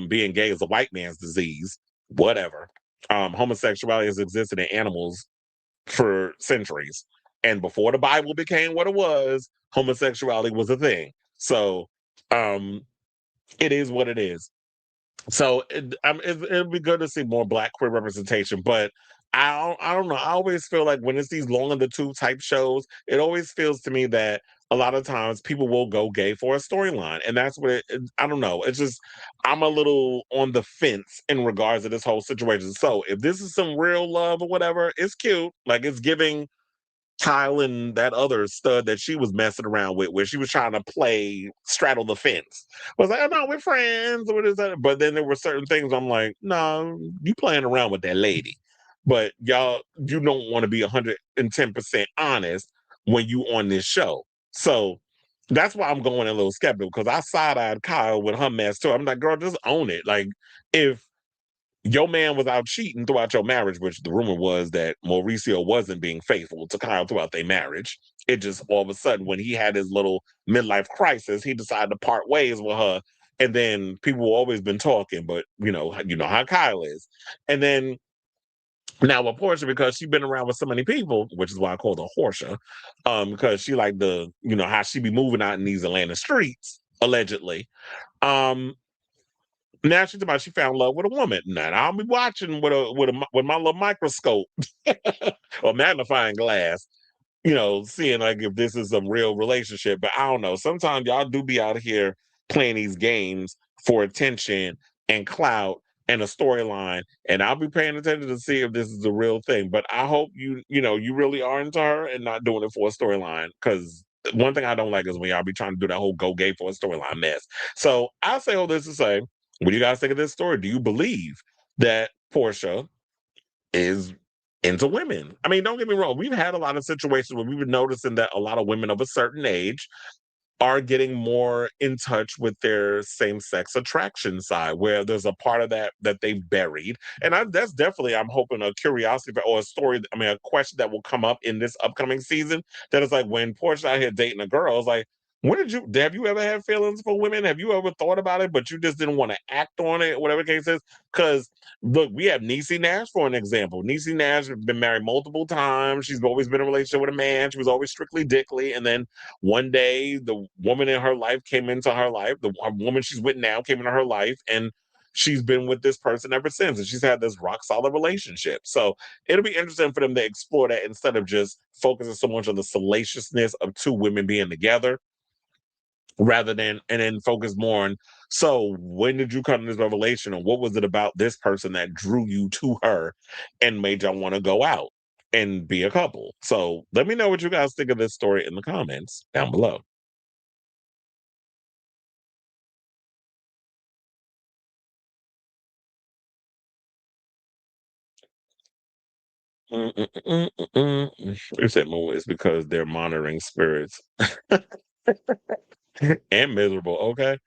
being gay is a white man's disease. Whatever. Homosexuality has existed in animals for centuries. And before the Bible became what it was, homosexuality was a thing. So um, it is what it is. So it'll be good to see more black queer representation, but I don't know. I always feel like when it's these long in the tooth type shows, it always feels to me that a lot of times people will go gay for a storyline, and that's what I don't know. It's just I'm a little on the fence in regards to this whole situation. So if this is some real love or whatever, it's cute. Like it's giving Kyle and that other stud that she was messing around with, where she was trying to play straddle the fence. I was like, oh no, we're friends. What is that? But then there were certain things I'm like, no, you playing around with that lady. But y'all, you don't want to be 110% honest when you on this show. So that's why I'm going a little skeptical because I side-eyed Kyle with her mess too. I'm like, girl, just own it. Like, if your man was out cheating throughout your marriage, which the rumor was that Mauricio wasn't being faithful to Kyle throughout their marriage. It just all of a sudden, when he had his little midlife crisis, he decided to part ways with her. And then people always been talking, but you know how Kyle is. And then now with Porsha, because she's been around with so many people, which is why I called her Horsha, because she like how she be moving out in these Atlanta streets, allegedly. Um, Now she's about she found love with a woman. Now I'll be watching with my little microscope or magnifying glass, seeing like if this is some real relationship. But I don't know. Sometimes y'all do be out here playing these games for attention and clout and a storyline, and I'll be paying attention to see if this is a real thing. But I hope you really are into her and not doing it for a storyline. Because one thing I don't like is when y'all be trying to do that whole go gay for a storyline mess. So I say all this to say, what do you guys think of this story? Do you believe that Porsha is into women? I mean, don't get me wrong. We've had a lot of situations where we've been noticing that a lot of women of a certain age are getting more in touch with their same-sex attraction side, where there's a part of that they've buried. And that's definitely, I'm hoping, a curiosity or a story, I mean, a question that will come up in this upcoming season. That is like when Portia out here dating a girl, it's like, have you ever had feelings for women? Have you ever thought about it, but you just didn't want to act on it, whatever the case is? Because look, we have Niecy Nash for an example. Niecy Nash has been married multiple times. She's always been in a relationship with a man. She was always strictly dickly. And then one day, the woman in her life came into her life. The woman she's with now came into her life, and she's been with this person ever since. And she's had this rock solid relationship. So it'll be interesting for them to explore that instead of just focusing so much on the salaciousness of two women being together, rather than and then focus more on, so when did you come to this revelation, and what was it about this person that drew you to her and made y'all want to go out and be a couple? So let me know what you guys think of this story in the comments down below. You said more is because they're monitoring spirits and miserable. Okay.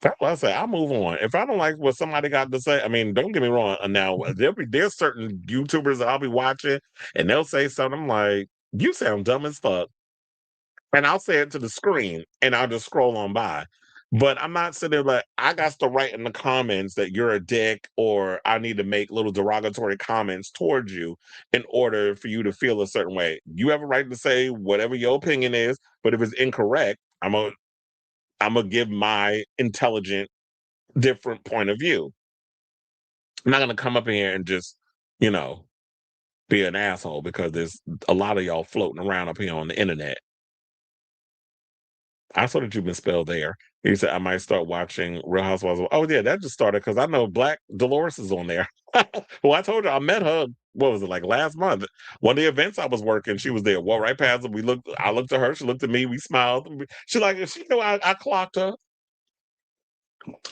That's what I say. I move on. If I don't like what somebody got to say, I mean, don't get me wrong. Now there's certain YouTubers that I'll be watching, and they'll say something. I'm like, you sound dumb as fuck, and I'll say it to the screen, and I'll just scroll on by. But I'm not sitting there like I got to write in the comments that you're a dick, or I need to make little derogatory comments towards you in order for you to feel a certain way. You have a right to say whatever your opinion is, but if it's incorrect, I'm gonna give my intelligent different point of view. I'm not gonna come up in here and just, you know, be an asshole because there's a lot of y'all floating around up here on the internet. I saw that you've been spelled there. You said I might start watching Real Housewives. Oh yeah, that just started because I know Black Dolores is on there. Well, I told you I met her. What was it, like last month? One of the events I was working, she was there. Walked right past her. We looked. I looked at her. She looked at me. We smiled. She like she knew I clocked her.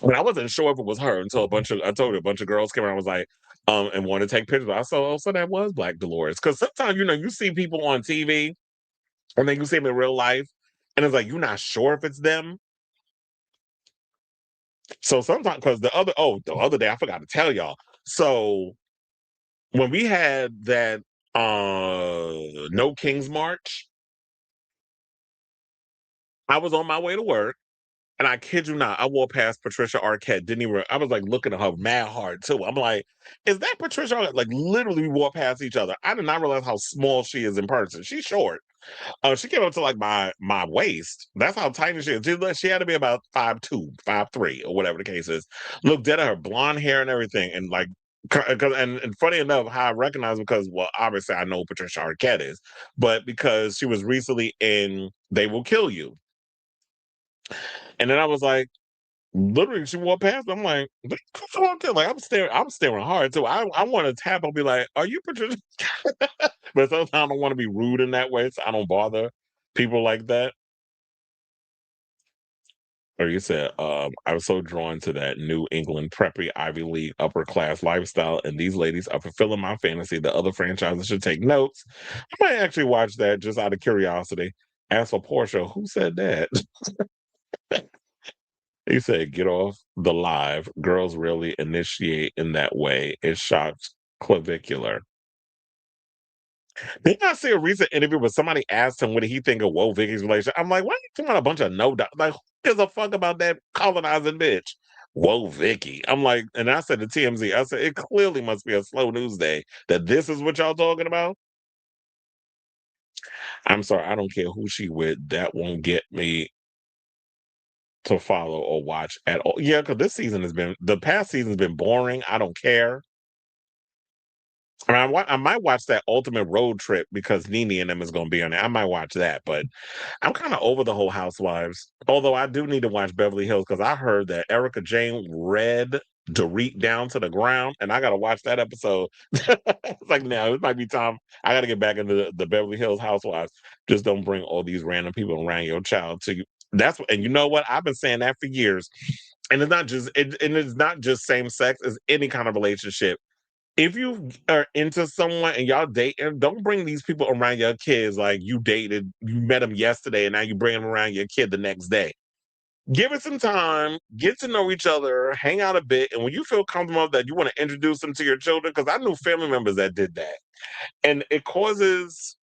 But I wasn't sure if it was her until I told her a bunch of girls came around. I was like, and wanted to take pictures. I saw, oh, so that was Black Dolores. Because sometimes you see people on TV and then you see them in real life, and it's like you're not sure if it's them. So sometimes, because the other day I forgot to tell y'all. So when we had that No Kings March, I was on my way to work. And I kid you not, I walked past Patricia Arquette. Didn't even. I was like looking at her mad hard too. I'm like, is that Patricia Arquette? Like literally, we walked past each other. I did not realize how small she is in person. She's short. She came up to like my waist. That's how tiny she is. She had to be about 5'2", 5'3", or whatever the case is. Looked dead at her blonde hair and everything, and like. And funny enough, how I recognize her because, well, obviously I know who Patricia Arquette is, but because she was recently in They Will Kill You. And then I was like, literally, she walked past me. I'm like, like I'm staring hard too. I want to tap. I'll be like, "Are you Patricia?" But sometimes I don't want to be rude in that way, so I don't bother people like that. Or you said, I was so drawn to that New England preppy Ivy League upper class lifestyle, and these ladies are fulfilling my fantasy. The other franchises should take notes. I might actually watch that just out of curiosity. As for Porsha, who said that? He said, "Get off the live. Girls rarely initiate in that way. It shocks clavicular." Did I see a recent interview where somebody asked him what did he think of Woe Vicky's relationship? I'm like, why are you talking about a bunch of no doubt? Like, who gives a fuck about that colonizing bitch? Whoa, Vicky. I'm like, and I said to TMZ, I said, it clearly must be a slow news day that this is what y'all talking about. I'm sorry, I don't care who she with. That won't get me to follow or watch at all. Yeah, because the past season's been boring. I don't care. I mean, I might watch that Ultimate Road Trip because Nene and them is going to be on it. I might watch that, but I'm kind of over the whole Housewives. Although I do need to watch Beverly Hills because I heard that Erica Jane read Dorit down to the ground, and I got to watch that episode. It's like, now it might be time. I got to get back into the Beverly Hills Housewives. Just don't bring all these random people around your child to you. And you know what? I've been saying that for years. And it's not just same sex, it's any kind of relationship. If you are into someone and y'all dating, don't bring these people around your kids like you met them yesterday, and now you bring them around your kid the next day. Give it some time, get to know each other, hang out a bit, and when you feel comfortable that you want to introduce them to your children, because I knew family members that did that, and it causes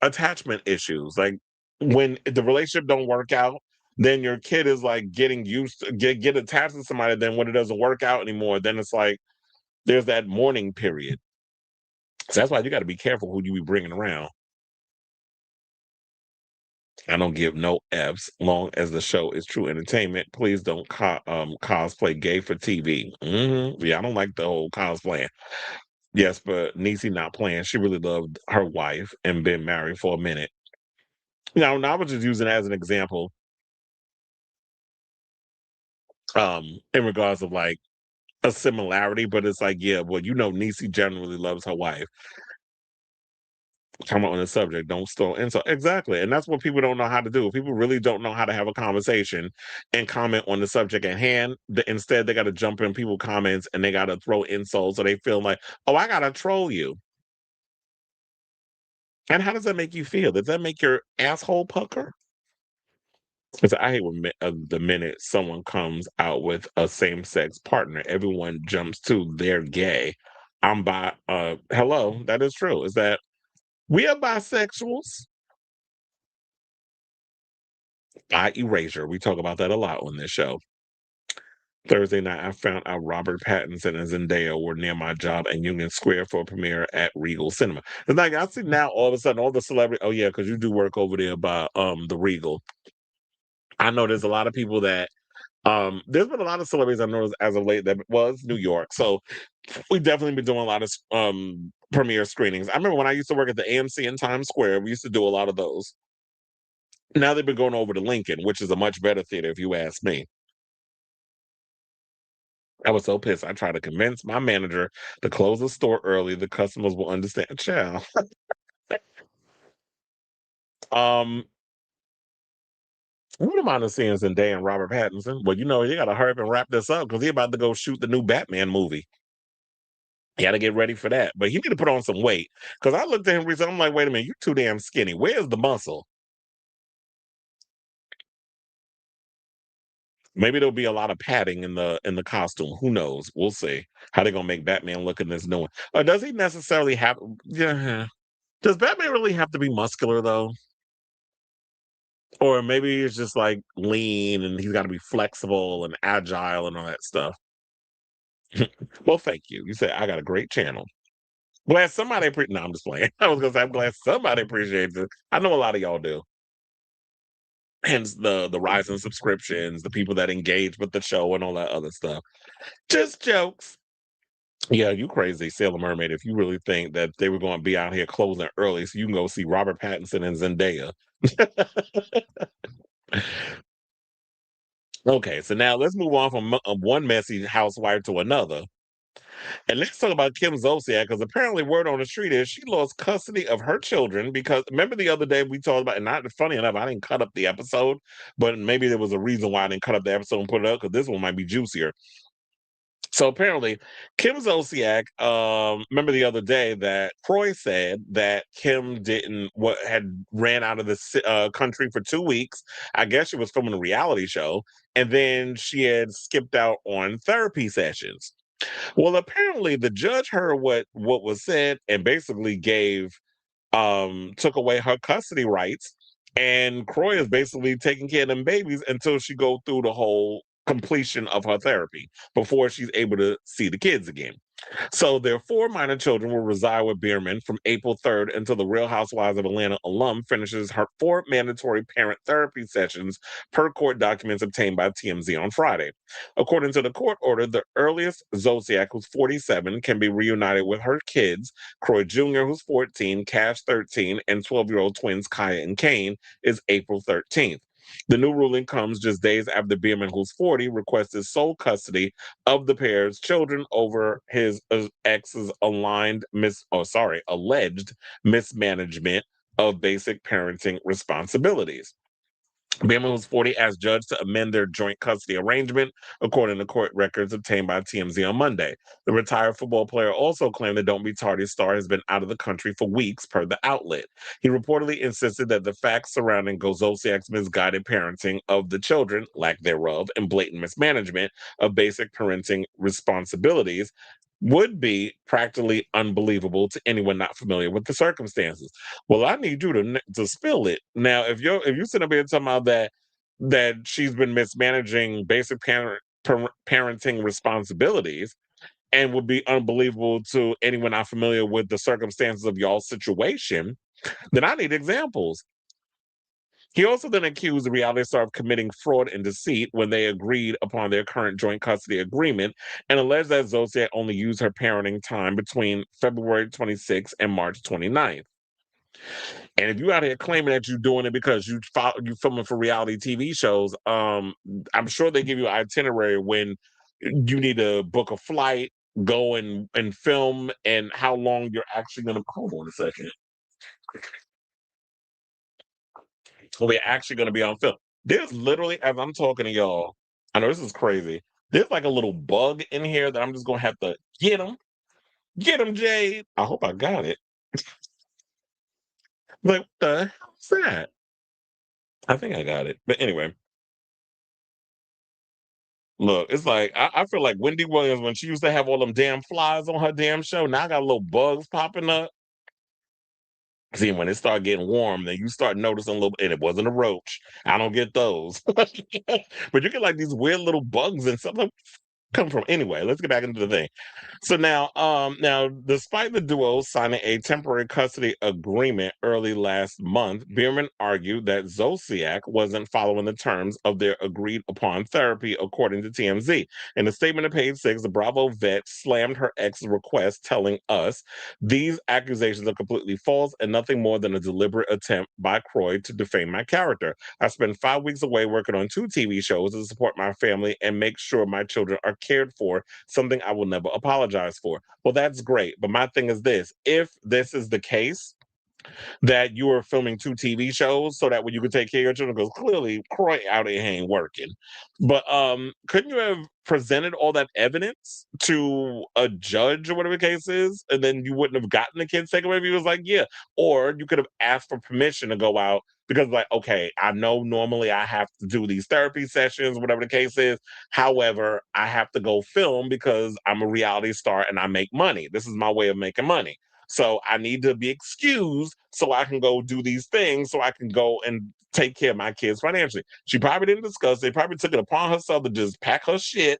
attachment issues. Like when the relationship don't work out, then your kid is like getting used to get attached to somebody. Then when it doesn't work out anymore, then it's like there's that mourning period. So that's why you got to be careful who you be bringing around. I don't give no F's long as the show is true entertainment. Please don't cosplay gay for TV. Yeah, I don't like the whole cosplaying. Yes, but Niecy not playing. She really loved her wife and been married for a minute. Now, I was just using it as an example in regards of like a similarity, but it's like, yeah, well, Niecy generally loves her wife. Comment on the subject, don't stall insult. Exactly. And that's what people don't know how to do. People really don't know how to have a conversation and comment on the subject at hand. Instead, they got to jump in people's comments and they got to throw insults so they feel like, oh, I got to troll you. And how does that make you feel? Does that make your asshole pucker? Because I hate when the minute someone comes out with a same sex partner, everyone jumps to they're gay. I'm bi. Hello, that is true. Is that we are bisexuals? Erasure. We talk about that a lot on this show. Thursday night, I found out Robert Pattinson and Zendaya were near my job in Union Square for a premiere at Regal Cinema. It's like I see now all of a sudden all the celebrity. Oh yeah, because you do work over there by the Regal. I know there's a lot of people that there's been a lot of celebrities I noticed as of late that was New York. So we definitely been doing a lot of premiere screenings. I remember when I used to work at the AMC in Times Square, we used to do a lot of those. Now they've been going over to Lincoln, which is a much better theater if you ask me. I was so pissed. I tried to convince my manager to close the store early. The customers will understand. Child. um, I wouldn't mind to seeing Zendaya and Robert Pattinson. Well, you got to hurry up and wrap this up because he's about to go shoot the new Batman movie. You got to get ready for that. But he need to put on some weight because I looked at him recently. I'm like, wait a minute, you're too damn skinny. Where's the muscle? Maybe there'll be a lot of padding in the costume. Who knows? We'll see how they're gonna make Batman look in this new one. Or does he necessarily have? Yeah. Does Batman really have to be muscular though? Or maybe he's just like lean and he's got to be flexible and agile and all that stuff. Well, thank you. You said I got a great channel. Glad somebody. No, I'm just playing. I was gonna say I'm glad somebody appreciates it. I know a lot of y'all do. Hence the rise in subscriptions, the people that engage with the show and all that other stuff. Just jokes. Yeah, you crazy, Sailor Mermaid, if you really think that they were going to be out here closing early so you can go see Robert Pattinson and Zendaya. Okay, so now let's move on from one messy housewife to another. And let's talk about Kim Zolciak, because apparently word on the street is she lost custody of her children because remember the other day we talked about, and not funny enough, I didn't cut up the episode, but maybe there was a reason why I didn't cut up the episode and put it up because this one might be juicier. So apparently, Kim Zolciak, remember the other day that Kroy said that Kim had ran out of the country for 2 weeks. I guess she was filming a reality show, and then she had skipped out on therapy sessions. Well, apparently the judge heard what was said and basically took away her custody rights, and Kroy is basically taking care of them babies until she go through the whole completion of her therapy before she's able to see the kids again. So their 4 minor children will reside with Biermann from April 3rd until the Real Housewives of Atlanta alum finishes her 4 mandatory parent therapy sessions per court documents obtained by TMZ on Friday. According to the court order, the earliest Zolciak, who's 47, can be reunited with her kids, Kroy Jr., who's 14, Cash 13, and 12-year-old twins Kaya and Cain, is April 13th. The new ruling comes just days after Biermann, who's 40, requested sole custody of the pair's children over his ex's alleged mismanagement of basic parenting responsibilities. Biermann was 40 asked judge to amend their joint custody arrangement, according to court records obtained by TMZ on Monday. The retired football player also claimed the Don't Be Tardy star has been out of the country for weeks, per the outlet. He reportedly insisted that the facts surrounding Zolciak's misguided parenting of the children, lack thereof, and blatant mismanagement of basic parenting responsibilities would be practically unbelievable to anyone not familiar with the circumstances. Well, I need you to spill it now. If you sit up here talking about that she's been mismanaging basic parenting responsibilities and would be unbelievable to anyone not familiar with the circumstances of y'all's situation, then I need examples. He also then accused the reality star of committing fraud and deceit when they agreed upon their current joint custody agreement and alleged that Zolciak only used her parenting time between February 26th and March 29th. And if you out here claiming that you're doing it because you filming for reality TV shows, I'm sure they give you an itinerary when you need to book a flight, go and film, and how long you're actually going to. Hold on a second. We're actually going to be on film. There's literally, as I'm talking to y'all, I know this is crazy. There's like a little bug in here that I'm just going to have to get him. Get him, Jade. I hope I got it. Like, what the hell's that? I think I got it. But anyway, look, it's like, I feel like Wendy Williams when she used to have all them damn flies on her damn show. Now I got little bugs popping up. See, when it start getting warm, then you start noticing a little, and it wasn't a roach. I don't get those. But you get like these weird little bugs and something come from. Anyway, let's get back into the thing. So now, despite the duo signing a temporary custody agreement early last month, Biermann argued that Zolciak wasn't following the terms of their agreed upon therapy, according to TMZ. In a statement to page 6, the Bravo vet slammed her ex's request, telling us, "These accusations are completely false and nothing more than a deliberate attempt by Kroy to defame my character. I spent 5 weeks away working on 2 TV shows to support my family and make sure my children are cared for, something I will never apologize for." Well, that's great. But my thing is this: if this is the case, that you were filming 2 TV shows so that way you could take care of your children? Because clearly Kroy out here ain't working. But couldn't you have presented all that evidence to a judge or whatever the case is, and then you wouldn't have gotten the kids taken away if he was like, yeah. Or you could have asked for permission to go out because, like, okay, I know normally I have to do these therapy sessions, whatever the case is. However, I have to go film because I'm a reality star and I make money. This is my way of making money. So I need to be excused so I can go do these things so I can go and take care of my kids financially. She probably didn't discuss it, probably took it upon herself to just pack her shit,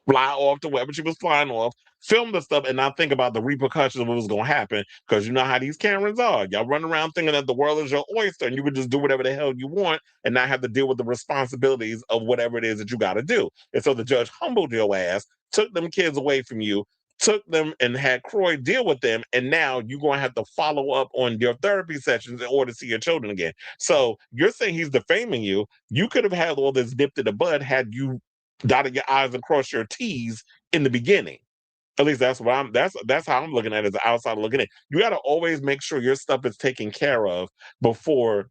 fly off to wherever she was flying off, film the stuff, and not think about the repercussions of what was going to happen. Because you know how these Karens are. Y'all run around thinking that the world is your oyster and you could just do whatever the hell you want and not have to deal with the responsibilities of whatever it is that you got to do. And so the judge humbled your ass, took them kids away from you, took them and had Kroy deal with them, and now you're going to have to follow up on your therapy sessions in order to see your children again. So you're saying he's defaming you. You could have had all this nipped in the bud had you dotted your I's and crossed your T's in the beginning. At least that's what that's how I'm looking at it as an outsider looking in. You got to always make sure your stuff is taken care of before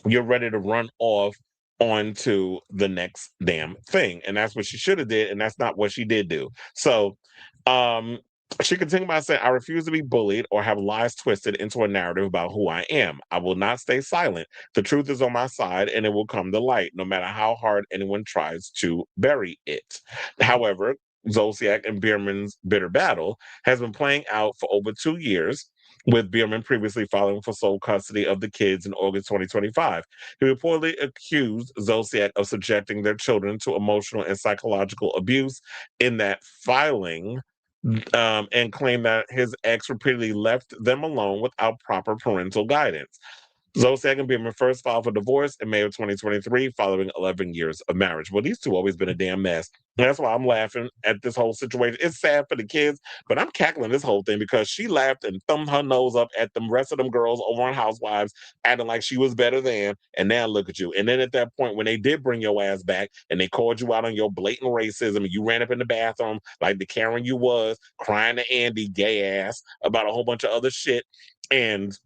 you're ready to run off onto the next damn thing. And that's what she should have did, and that's not what she did do. So um she continued by saying, I refuse to be bullied or have lies twisted into a narrative about who I am. I will not stay silent. The truth is on my side and it will come to light, no matter how hard anyone tries to bury it. However, Zolciak and Biermann's bitter battle has been playing out for over 2 years, with Biermann previously filing for sole custody of the kids in August 2025. He reportedly accused Zolciak of subjecting their children to emotional and psychological abuse in that filing, and claimed that his ex repeatedly left them alone without proper parental guidance. Zolciak and Biermann first filed for divorce in May of 2023 following 11 years of marriage. Well, these two always been a damn mess. And that's why I'm laughing at this whole situation. It's sad for the kids, but I'm cackling this whole thing because she laughed and thumbed her nose up at the rest of them girls over on Housewives, acting like she was better than, and now look at you. And then at that point, when they did bring your ass back and they called you out on your blatant racism, and you ran up in the bathroom like the Karen you was, crying to Andy, gay ass, about a whole bunch of other shit. And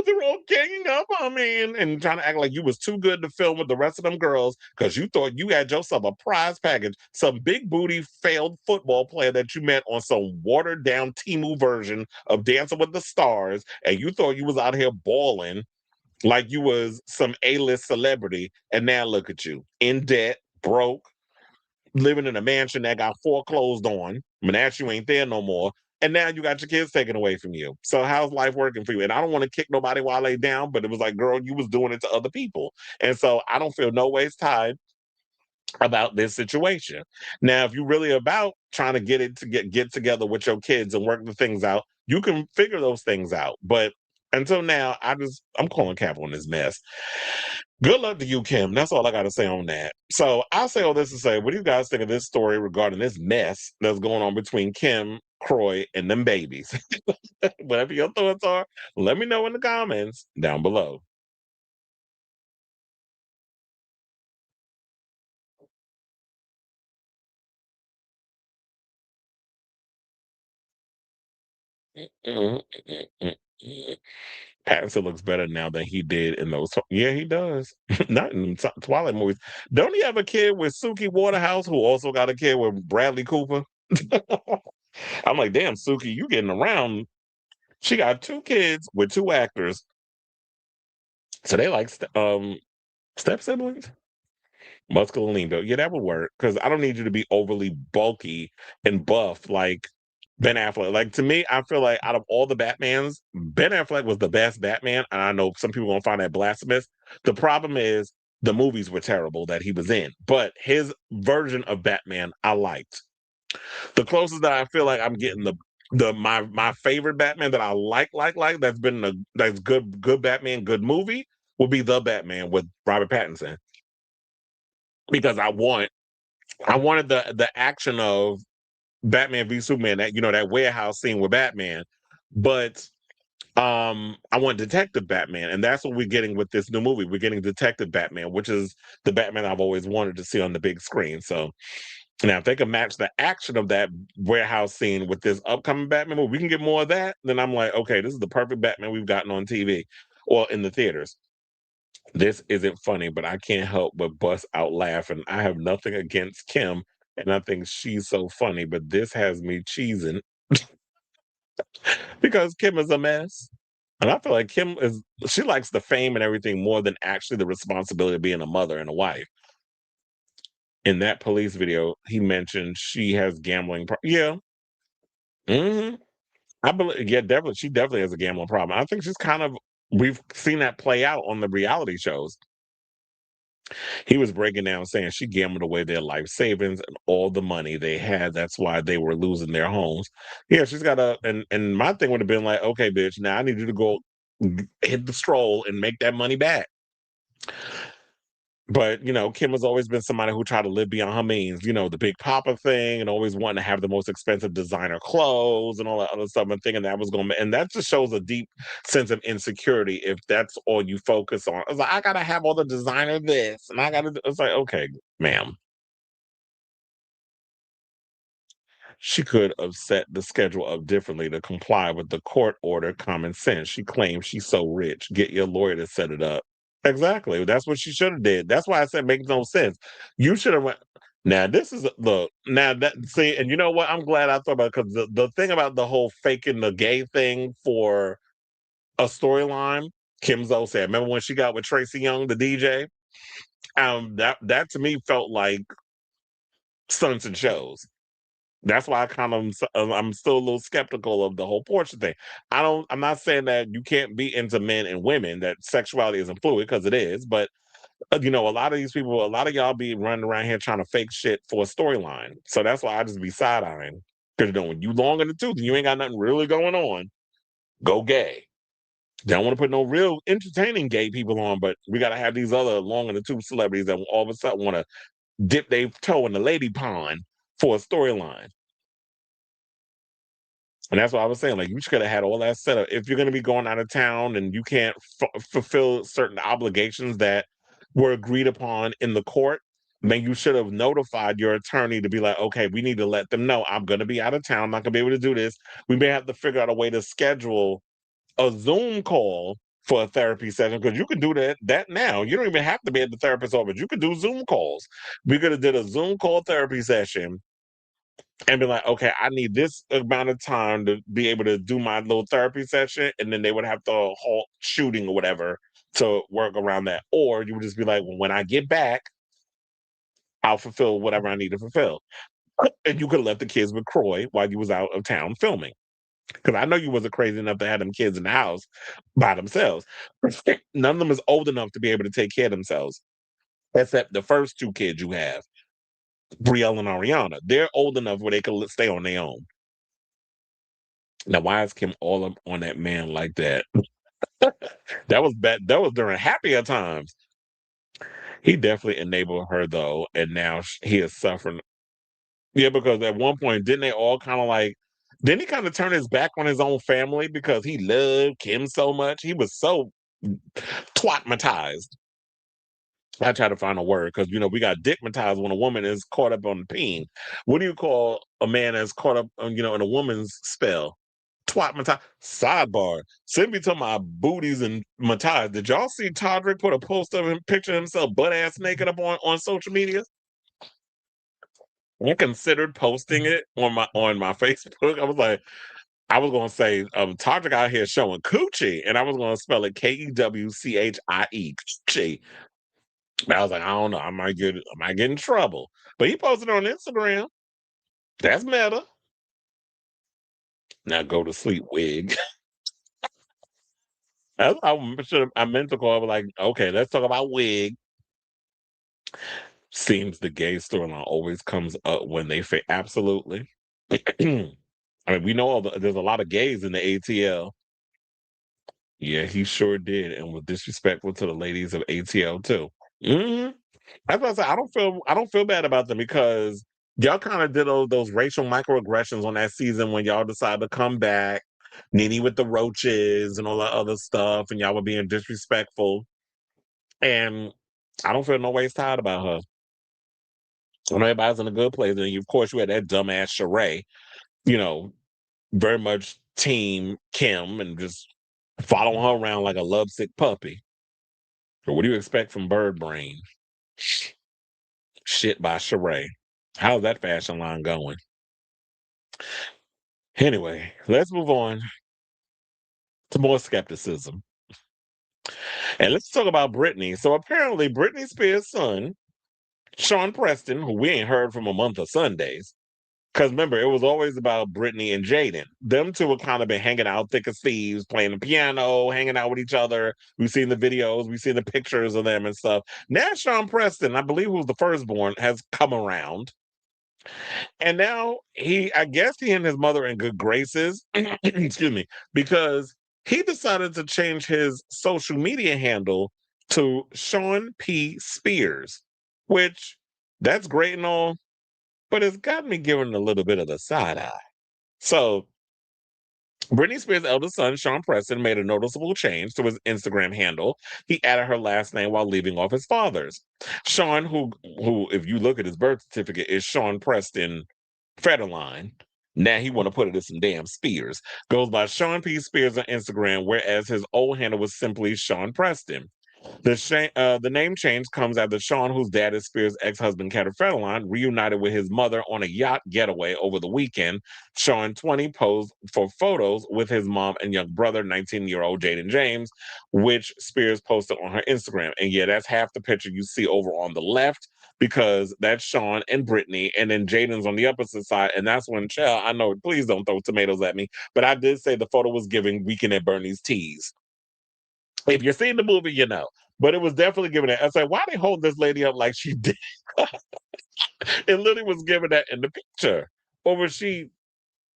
they're all ganging up on me and trying to act like you was too good to film with the rest of them girls because you thought you had yourself a prize package. Some big booty failed football player that you met on some watered down Timu version of Dancing with the Stars, and you thought you was out here balling like you was some A-list celebrity, and now look at you, in debt, broke, living in a mansion that got foreclosed on. Menashe, you ain't there no more. And now you got your kids taken away from you. So how's life working for you? And I don't want to kick nobody while they down, but it was like, girl, you was doing it to other people. And so I don't feel no ways tied about this situation. Now, if you're really about trying to get it to get together with your kids and work the things out, you can figure those things out. But until now, I'm calling cap on this mess. Good luck to you, Kim. That's all I got to say on that. So I'll say all this to say, what do you guys think of this story regarding this mess that's going on between Kim, Kroy, and them babies? Whatever your thoughts are, let me know in the comments down below. Pattinson looks better now than he did in those. Yeah, he does. Not in Twilight movies. Don't he have a kid with Suki Waterhouse, who also got a kid with Bradley Cooper? I'm like, damn, Suki, you getting around. She got 2 kids with 2 actors. So they like step siblings? Muscular lean build. Yeah, that would work. Because I don't need you to be overly bulky and buff like Ben Affleck. Like, to me, I feel like out of all the Batmans, Ben Affleck was the best Batman. And I know some people gonna find that blasphemous. The problem is the movies were terrible that he was in. But his version of Batman, I liked. The closest that I feel like I'm getting my favorite Batman that I like that's been that's good Batman, good movie would be The Batman with Robert Pattinson. Because I wanted the action of Batman v Superman, that that warehouse scene with Batman, but I want Detective Batman, and that's what we're getting with this new movie. We're getting Detective Batman, which is the Batman I've always wanted to see on the big screen. So Now, if they can match the action of that warehouse scene with this upcoming Batman movie, we can get more of that. Then I'm like, okay, this is the perfect Batman we've gotten on TV or in the theaters. This isn't funny, but I can't help but bust out laughing. I have nothing against Kim, and I think she's so funny, but this has me cheesing because Kim is a mess. And I feel like she likes the fame and everything more than actually the responsibility of being a mother and a wife. In that police video, he mentioned she has gambling. Yeah. Hmm. I believe, yeah, definitely. She definitely has a gambling problem. I think we've seen that play out on the reality shows. He was breaking down saying she gambled away their life savings and all the money they had. That's why they were losing their homes. Yeah, she's got and my thing would have been like, okay, bitch, now I need you to go hit the stroll and make that money back. But Kim has always been somebody who tried to live beyond her means. The big papa thing, and always wanting to have the most expensive designer clothes and all that other stuff, and thinking that was going to. And that just shows a deep sense of insecurity if that's all you focus on. It's like I gotta have all the designer this, and I gotta. It's like, okay, ma'am. She could have set the schedule up differently to comply with the court order. Common sense. She claims she's so rich. Get your lawyer to set it up. Exactly. That's what she should have did. That's why I said makes no sense. You should have went. Now this is look. Now that see, and you know what? I'm glad I thought about because the thing about the whole faking the gay thing for a storyline. Kim Zoe said, remember when she got with Tracy Young, the DJ? That to me felt like stunts and shows. That's why I'm still a little skeptical of the whole Porsha thing. I'm not saying that you can't be into men and women, that sexuality isn't fluid because it is, but a lot of these people, a lot of y'all be running around here trying to fake shit for a storyline. So that's why I just be side eyeing. Because when you long in the tooth and you ain't got nothing really going on, go gay. They don't want to put no real entertaining gay people on, but we got to have these other long in the tooth celebrities that all of a sudden want to dip their toe in the lady pond for a storyline. And that's what I was saying. Like, you should have had all that set up. If you're going to be going out of town and you can't fulfill certain obligations that were agreed upon in the court, then you should have notified your attorney to be like, okay, we need to let them know I'm going to be out of town. I'm not going to be able to do this. We may have to figure out a way to schedule a Zoom call for a therapy session because you can do that now. You don't even have to be at the therapist's office. You could do Zoom calls. We could have did a Zoom call therapy session and be like, okay, I need this amount of time to be able to do my little therapy session, and then they would have to halt shooting or whatever to work around that. Or you would just be like, well, when I get back, I'll fulfill whatever I need to fulfill. And you could have left the kids with Kroy while you was out of town filming. Because I know you wasn't crazy enough to have them kids in the house by themselves. None of them is old enough to be able to take care of themselves, except the first two kids you have, Brielle and Ariana. They're old enough where they can stay on their own. Now, why is Kim all up on that man like that? That was bad. That was during happier times. He definitely enabled her though, and now he is suffering. Yeah, because at one point, didn't they all kind of like? Didn't he kind of turn his back on his own family because he loved Kim so much? He was so twatmatized. I try to find a word because we got dickmatized when a woman is caught up on the peen. What do you call a man that's caught up in a woman's spell? Twatmatized. Sidebar. Send me to my booties and matage. Did y'all see Todrick put a post of him picture himself butt ass naked up on social media? I considered posting it on my Facebook. I was gonna say Todrick out here showing coochie, and I was gonna spell it Kewchie. Coochie. I was like, I don't know. I might get in trouble. But he posted it on Instagram. That's meta. Now go to sleep, wig. I meant to call. I was like, okay, let's talk about wig. Seems the gay storyline always comes up when they say absolutely. I mean, we know there's a lot of gays in the ATL. Yeah, he sure did, and was disrespectful to the ladies of ATL too. Hmm. That's what I said. I don't feel bad about them because y'all kind of did those racial microaggressions on that season when y'all decided to come back, Nene with the roaches and all that other stuff, and y'all were being disrespectful. And I don't feel no ways tired about her. when everybody's in a good place, and of course you had that dumbass Sheree, you know, very much team Kim and just following her around like a lovesick puppy. So what do you expect from Bird Brain? Shit by Sheree. How's that fashion line going? Anyway, let's move on to more skepticism. And let's talk about Britney. So apparently Britney Spears' son, Sean Preston, who we ain't heard from a month of Sundays, because remember, it was always about Britney and Jaden. Them two have kind of been hanging out thick as thieves, playing the piano, hanging out with each other. We've seen the videos, we've seen the pictures of them and stuff. Now Sean Preston, I believe who was the firstborn, has come around. And now I guess he and his mother are in good graces, excuse me, because he decided to change his social media handle to Sean P. Spears, which that's great and all, but it's got me giving a little bit of the side eye. So, Britney Spears' eldest son, Sean Preston, made a noticeable change to his Instagram handle. He added her last name while leaving off his father's. Sean, who, if you look at his birth certificate, is Sean Preston Federline. Now he want to put it as some damn Spears. Goes by Sean P. Spears on Instagram, whereas his old handle was simply Sean Preston. The name change comes after Sean, whose dad is Spears' ex-husband, Carter Federline, reunited with his mother on a yacht getaway over the weekend. Sean, 20, posed for photos with his mom and young brother, 19-year-old Jaden James, which Spears posted on her Instagram. And yeah, that's half the picture you see over on the left, because that's Sean and Britney, and then Jaden's on the opposite side. And that's when, child, I know, please don't throw tomatoes at me, but I did say the photo was giving Weekend at Bernie's tease. If you're seeing the movie, you know. But it was definitely giving it. I was like, why they hold this lady up like she did? It literally was giving that in the picture. Or was she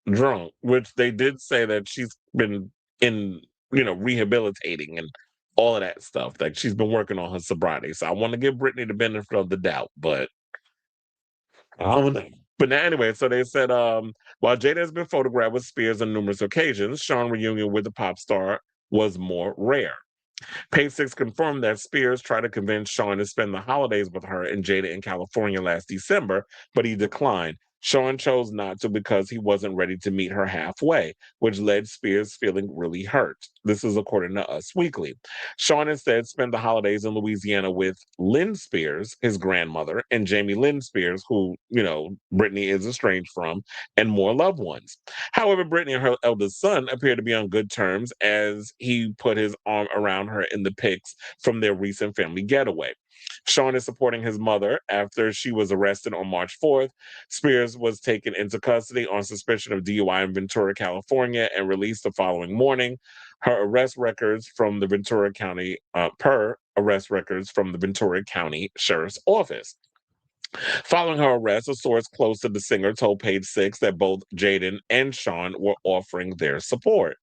drunk? Which they did say that she's been in, rehabilitating and all of that stuff. Like she's been working on her sobriety. So I want to give Britney the benefit of the doubt, but I don't know. But now, anyway, so they said, while Jada has been photographed with Spears on numerous occasions, Sean reunion with the pop star was more rare. Page Six confirmed that Spears tried to convince Sean to spend the holidays with her and Jada in California last December, but he declined. Sean chose not to because he wasn't ready to meet her halfway, which led Spears feeling really hurt. This is according to Us Weekly. Sean instead spent the holidays in Louisiana with Lynn Spears, his grandmother, and Jamie Lynn Spears, who, Britney is estranged from, and more loved ones. However, Britney and her eldest son appear to be on good terms as he put his arm around her in the pics from their recent family getaway. Sean is supporting his mother after she was arrested on March 4th. Spears was taken into custody on suspicion of DUI in Ventura, California, and released the following morning. Her arrest records from the Ventura County, arrest records from the Ventura County Sheriff's Office. Following her arrest, a source close to the singer told Page Six that both Jaden and Sean were offering their support.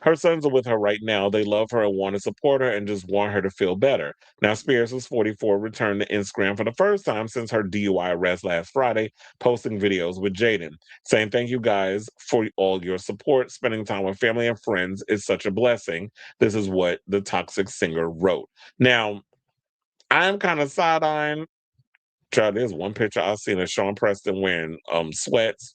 Her sons are with her right now. They love her and want to support her and just want her to feel better. Now, Spears, who's 44, returned to Instagram for the first time since her DUI arrest last Friday, posting videos with Jaden, saying, "Thank you guys for all your support. Spending time with family and friends is such a blessing." This is what the toxic singer wrote. Now, I'm kind of side-eyeing. Child, there's one picture I've seen of Sean Preston wearing sweats.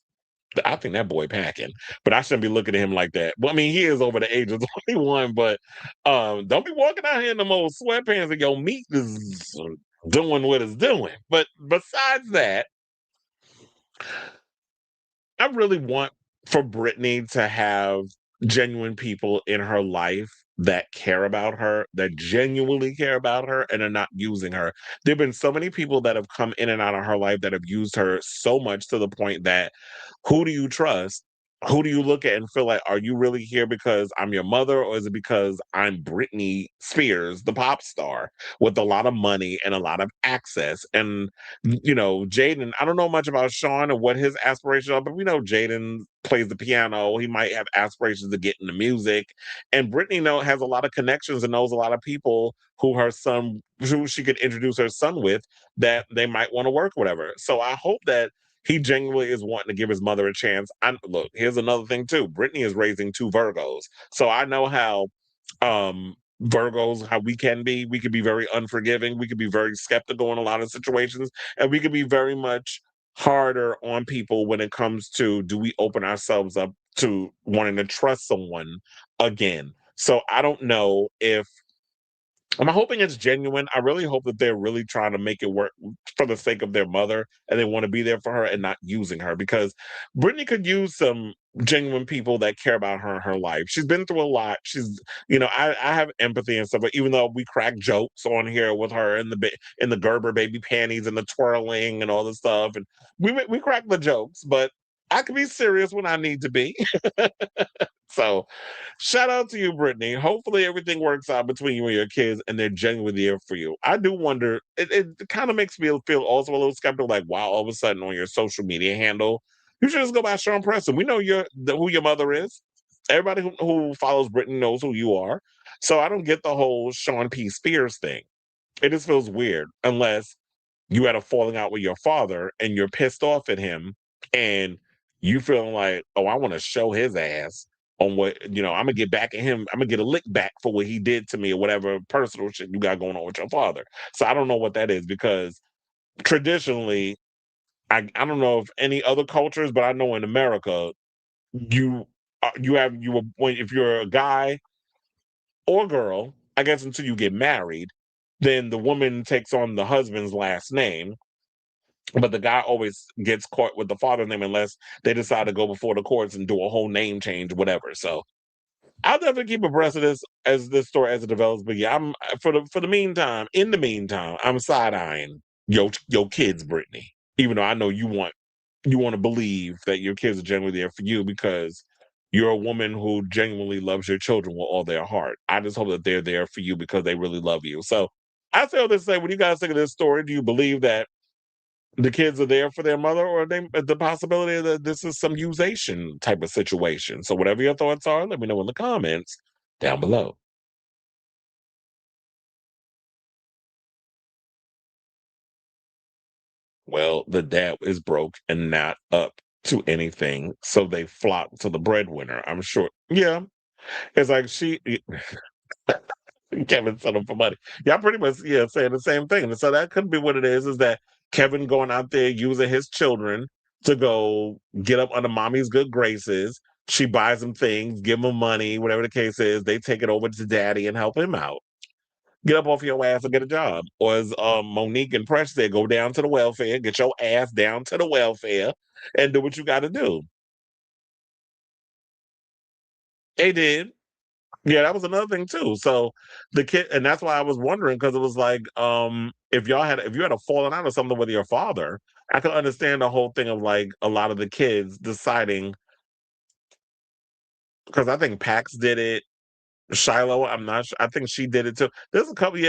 I think that boy packing, but I shouldn't be looking at him like that. Well, I mean, he is over the age of 21, but don't be walking out here in them old sweatpants and your meat is doing what it's doing. But besides that, I really want for Britney to have genuine people in her life that care about her, that genuinely care about her, and are not using her. There have been so many people that have come in and out of her life that have used her so much to the point that who do you trust? Who do you look at and feel like, are you really here because I'm your mother, or is it because I'm Britney Spears, the pop star, with a lot of money and a lot of access? And Jaden, I don't know much about Sean and what his aspirations are, but we know Jaden plays the piano. He might have aspirations to get into music. And Britney has a lot of connections and knows a lot of people who she could introduce her son with that they might want to work, whatever. So I hope that he genuinely is wanting to give his mother a chance. Look, here's another thing too. Britney is raising two Virgos. So I know how Virgos, how we can be. We could be very unforgiving. We could be very skeptical in a lot of situations. And we could be very much harder on people when it comes to do we open ourselves up to wanting to trust someone again. So I don't know if I'm hoping it's genuine. I really hope that they're really trying to make it work for the sake of their mother and they want to be there for her and not using her because Britney could use some genuine people that care about her in her life. She's been through a lot. I have empathy and stuff, but even though we crack jokes on here with her in in the Gerber baby panties and the twirling and all the stuff, and we crack the jokes, but I can be serious when I need to be. So shout out to you, Brittany. Hopefully everything works out between you and your kids and they're genuinely there for you. I do wonder, it kind of makes me feel also a little skeptical, like, wow, all of a sudden on your social media handle, you should just go by Sean Preston. We know who your mother is. Everybody who follows Brittany knows who you are. So I don't get the whole Sean P. Spears thing. It just feels weird unless you had a falling out with your father and you're pissed off at him and you feeling like, oh, I want to show his ass on what, I'm gonna get back at him. I'm gonna get a lick back for what he did to me or whatever personal shit you got going on with your father. So I don't know what that is because traditionally, I don't know if any other cultures, but I know in America, you if you're a guy or girl, I guess until you get married, then the woman takes on the husband's last name, but the guy always gets caught with the father's name unless they decide to go before the courts and do a whole name change, whatever. So I'll definitely keep abreast of this story as it develops. But yeah, I'm for the meantime. In the meantime, I'm side eyeing your kids, Brittany. Even though I know you want to believe that your kids are genuinely there for you because you're a woman who genuinely loves your children with all their heart. I just hope that they're there for you because they really love you. So I say all this to say, what do you guys think of this story? Do you believe that the kids are there for their mother, or the possibility that this is some usation type of situation? So whatever your thoughts are, let me know in the comments down below. Well, the dad is broke and not up to anything, so they flock to the breadwinner. I'm sure. Yeah, it's like Kevin settled for money. Y'all pretty much saying the same thing. And so that could be what it is that Kevin going out there using his children to go get up under mommy's good graces. She buys them things, give them money, whatever the case is. They take it over to daddy and help him out. Get up off your ass and get a job. Or as Monique and Press said, go down to the welfare, get your ass down to the welfare and do what you got to do. They did. Yeah, that was another thing too. So the kid, and that's why I was wondering because it was like, if you had a falling out or something with your father, I could understand the whole thing of like a lot of the kids deciding because I think Pax did it. Shiloh, I'm not sure. I think she did it too. There's a couple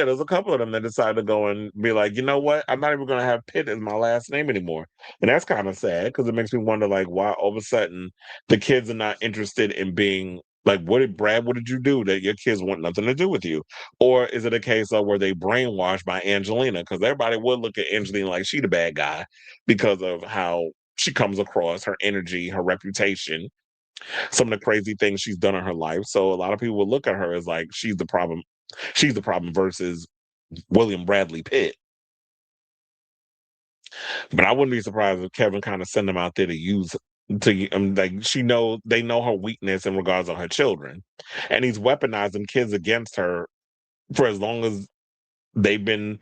of them that decided to go and be like, you know what? I'm not even going to have Pitt as my last name anymore. And that's kind of sad because it makes me wonder, like, why all of a sudden the kids are not interested in being like, what did you do that your kids want nothing to do with you? Or is it a case of where they brainwashed by Angelina? Because everybody would look at Angelina like she the bad guy because of how she comes across, her energy, her reputation, some of the crazy things she's done in her life. So a lot of people will look at her as like she's the problem. She's the problem versus William Bradley Pitt. But I wouldn't be surprised if Kevin kind of sent them out there to use like they know her weakness in regards to her children, and he's weaponizing kids against her for as long as they've been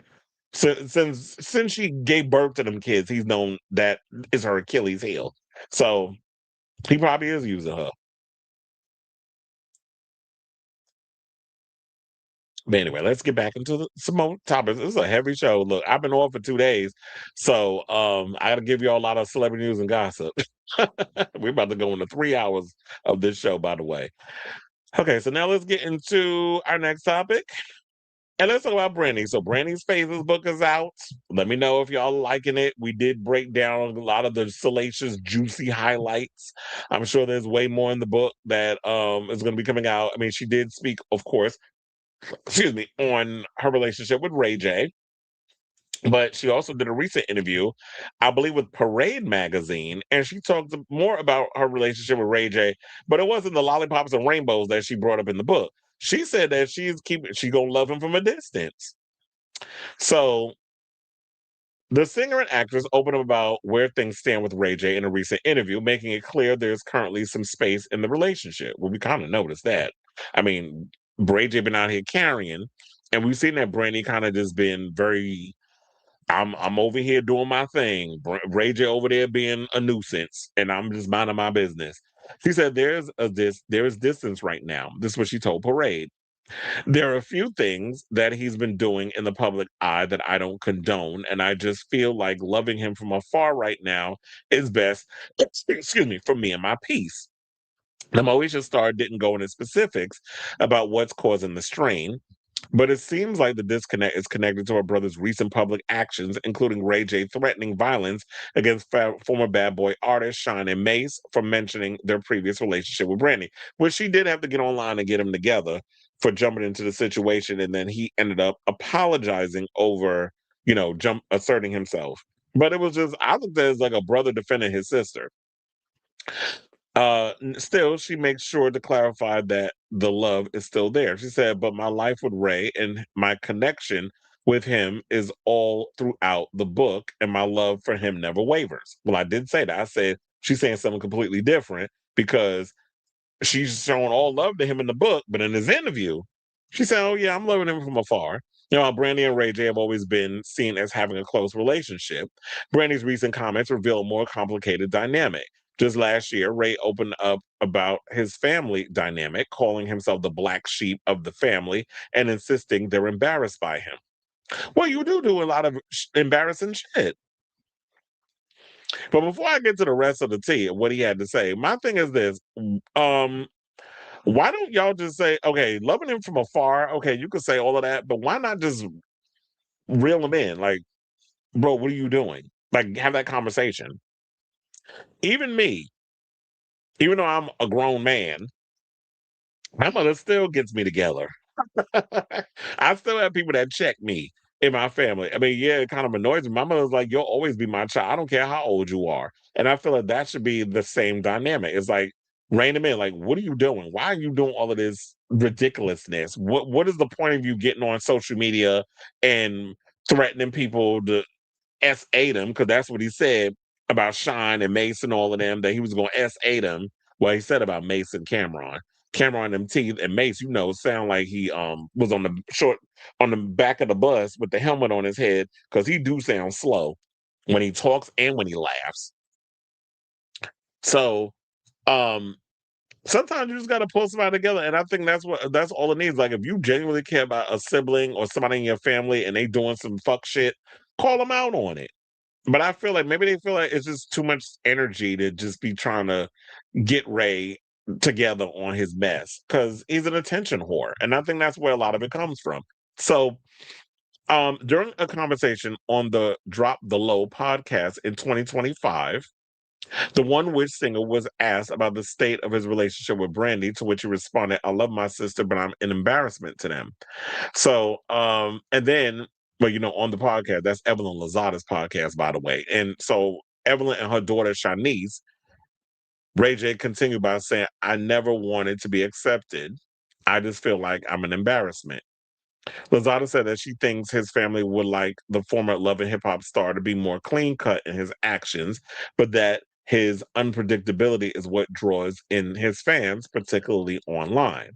since she gave birth to them kids. He's known that is her Achilles heel. So he probably is using her. But anyway, let's get back into some more topics. This is a heavy show. Look, I've been off for 2 days, so I got to give you all a lot of celebrity news and gossip. We're about to go into 3 hours of this show, by the way. Okay, so now let's get into our next topic. And let's talk about Brandy. So Brandy's Phases book is out. Let me know if y'all liking it. We did break down a lot of the salacious, juicy highlights. I'm sure there's way more in the book that is going to be coming out. I mean, she did speak, of course, excuse me, on her relationship with Ray J. But she also did a recent interview, I believe, with Parade magazine, and she talked more about her relationship with Ray J. But it wasn't the lollipops and rainbows that she brought up in the book. she said that she gonna love him from a distance. So the singer and actress opened up about where things stand with Ray J in a recent interview, making it clear there's currently some space in the relationship. Well, we kind of noticed that. I mean, Ray J been out here carrying, and we've seen that Brandy kind of just been very. I'm over here doing my thing. Ray J over there being a nuisance, and I'm just minding my business. She said there's distance right now. This is what she told Parade. There are a few things that he's been doing in the public eye that I don't condone, and I just feel like loving him from afar right now is best, excuse me, for me and my peace. The Moesha star didn't go into specifics about what's causing the strain, but it seems like the disconnect is connected to her brother's recent public actions, including Ray J threatening violence against former Bad Boy artists Sean and Mace for mentioning their previous relationship with Brandy, which she did have to get online and get them together for jumping into the situation, and then he ended up apologizing over, asserting himself. But it was just, I looked at it as like a brother defending his sister. Still, she makes sure to clarify that the love is still there. She said, but my life with Ray and my connection with him is all throughout the book, and my love for him never wavers. Well, I did say that. I said she's saying something completely different because she's showing all love to him in the book, but in his interview, she said, oh, yeah, I'm loving him from afar. Brandy and Ray J have always been seen as having a close relationship. Brandy's recent comments reveal a more complicated dynamic. Just last year, Ray opened up about his family dynamic, calling himself the black sheep of the family and insisting they're embarrassed by him. Well, you do a lot of embarrassing shit. But before I get to the rest of the tea, what he had to say, my thing is this. Why don't y'all just say, okay, loving him from afar, okay, you could say all of that, but why not just reel him in? Like, bro, what are you doing? Like, have that conversation. Even me, even though I'm a grown man, my mother still gets me together. I still have people that check me in my family. I mean, yeah, it kind of annoys me. My mother's like, you'll always be my child. I don't care how old you are. And I feel like that should be the same dynamic. It's like, rein them in. Like, what are you doing? Why are you doing all of this ridiculousness? What is the point of you getting on social media and threatening people to S8 him? Because that's what he said about Sean and Mason, all of them, that he was going to S8 him. Well, he said about Mason Cameron. Cameron them teeth and Mace, sound like he was on the back of the bus with the helmet on his head, because he do sound slow when he talks and when he laughs. So sometimes you just gotta pull somebody together, and I think that's all it needs. Like, if you genuinely care about a sibling or somebody in your family and they doing some fuck shit, call them out on it. But I feel like maybe they feel like it's just too much energy to just be trying to get Ray together on his mess, because he's an attention whore, and I think that's where a lot of it comes from. So, during a conversation on the Drop the Low podcast in 2025, the One Wish singer was asked about the state of his relationship with Brandy, to which he responded, I love my sister, but I'm an embarrassment to them. So, and then, well, on the podcast, that's Evelyn Lozada's podcast, by the way. And so Evelyn and her daughter, Shanice, Ray J continued by saying, I never wanted to be accepted. I just feel like I'm an embarrassment. Lozada said that she thinks his family would like the former Love and Hip Hop star to be more clean cut in his actions, but that his unpredictability is what draws in his fans, particularly online.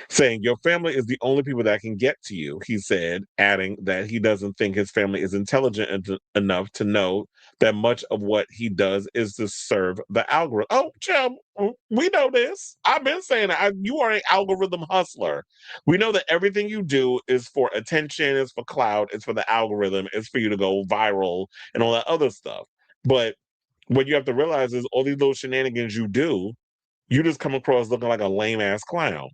Saying, your family is the only people that can get to you, he said, adding that he doesn't think his family is intelligent enough to know that much of what he does is to serve the algorithm. Oh, Chum, we know this. I've been saying that. You are an algorithm hustler. We know that everything you do is for attention, it's for clout, it's for the algorithm, it's for you to go viral and all that other stuff. But what you have to realize is all these little shenanigans you do, you just come across looking like a lame ass clown.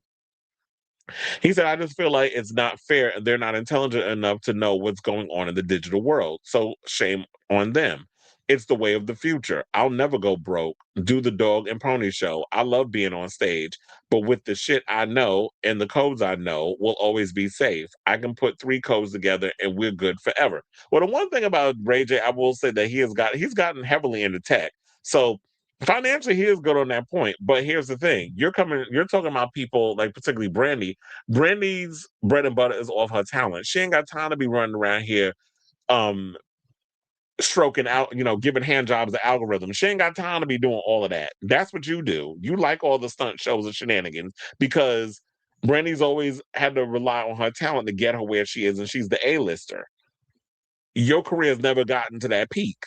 He said, I just feel like it's not fair and they're not intelligent enough to know what's going on in the digital world. So shame on them. It's the way of the future. I'll never go broke. Do the dog and pony show. I love being on stage, but with the shit I know and the codes I know, we'll always be safe. I can put 3 codes together and we're good forever. Well, the one thing about Ray J, I will say that he's gotten heavily into tech. So Financially, he is good on that point, but here's the thing: you're talking about people like particularly Brandy. Brandy's bread and butter is off her talent. She ain't got time to be running around here, um, stroking out, giving hand jobs to algorithms. She ain't got time to be doing all of that. That's what you do. You like all the stunt shows and shenanigans because Brandy's always had to rely on her talent to get her where she is, and she's the A-lister. Your career has never gotten to that peak.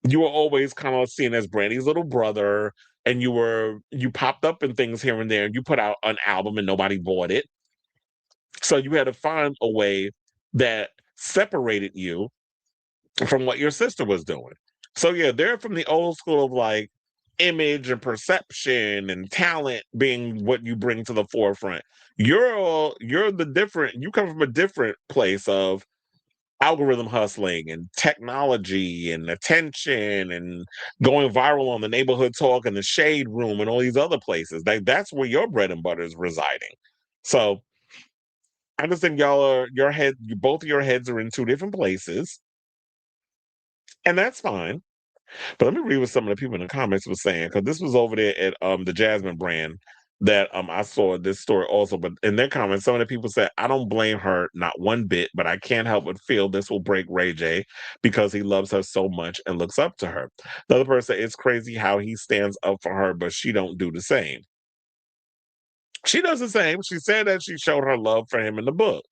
You were always kind of seen as Brandy's little brother, and you popped up in things here and there, and you put out an album and nobody bought it. So you had to find a way that separated you from what your sister was doing. So yeah, they're from the old school of like image and perception and talent being what you bring to the forefront. You're the different, you come from a different place of algorithm hustling and technology and attention and going viral on the neighborhood talk and the shade room and all these other places. That's where your bread and butter is residing. So I just think both of your heads are in two different places, and that's fine. But let me read what some of the people in the comments were saying, because this was over there at the Jasmine brand that I saw this story also. But in their comments, some of the people said, I don't blame her not one bit, but I can't help but feel this will break Ray J because he loves her so much and looks up to her. The other person said, it's crazy how he stands up for her, but she don't do the same. She does the same. She said that she showed her love for him in the book.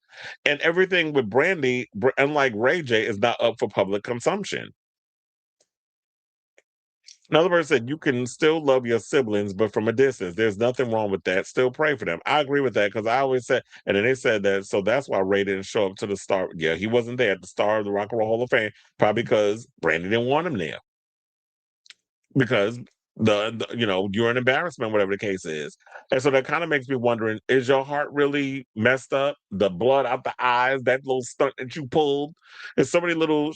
And everything with Brandy, unlike Ray J, is not up for public consumption. Another person said, you can still love your siblings, but from a distance. There's nothing wrong with that. Still pray for them. I agree with that because I always said, and then they said that, so that's why Ray didn't show up to the star. Yeah, he wasn't there at the star of the Rock and Roll Hall of Fame, probably because Brandy didn't want him there. Because you're an embarrassment, whatever the case is. And so that kind of makes me wondering, is your heart really messed up? The blood out the eyes, that little stunt that you pulled. There's so many little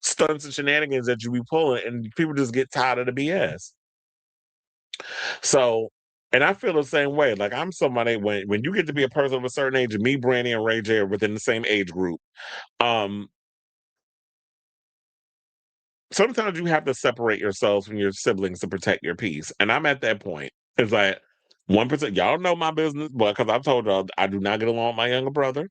stunts and shenanigans that you be pulling, and people just get tired of the BS. So, and I feel the same way. Like I'm somebody when you get to be a person of a certain age, and me, Brandy, and Ray J are within the same age group. Um, Sometimes you have to separate yourselves from your siblings to protect your peace. And I'm at that point. It's like 1%. Y'all know my business, but because I've told y'all I do not get along with my younger brother.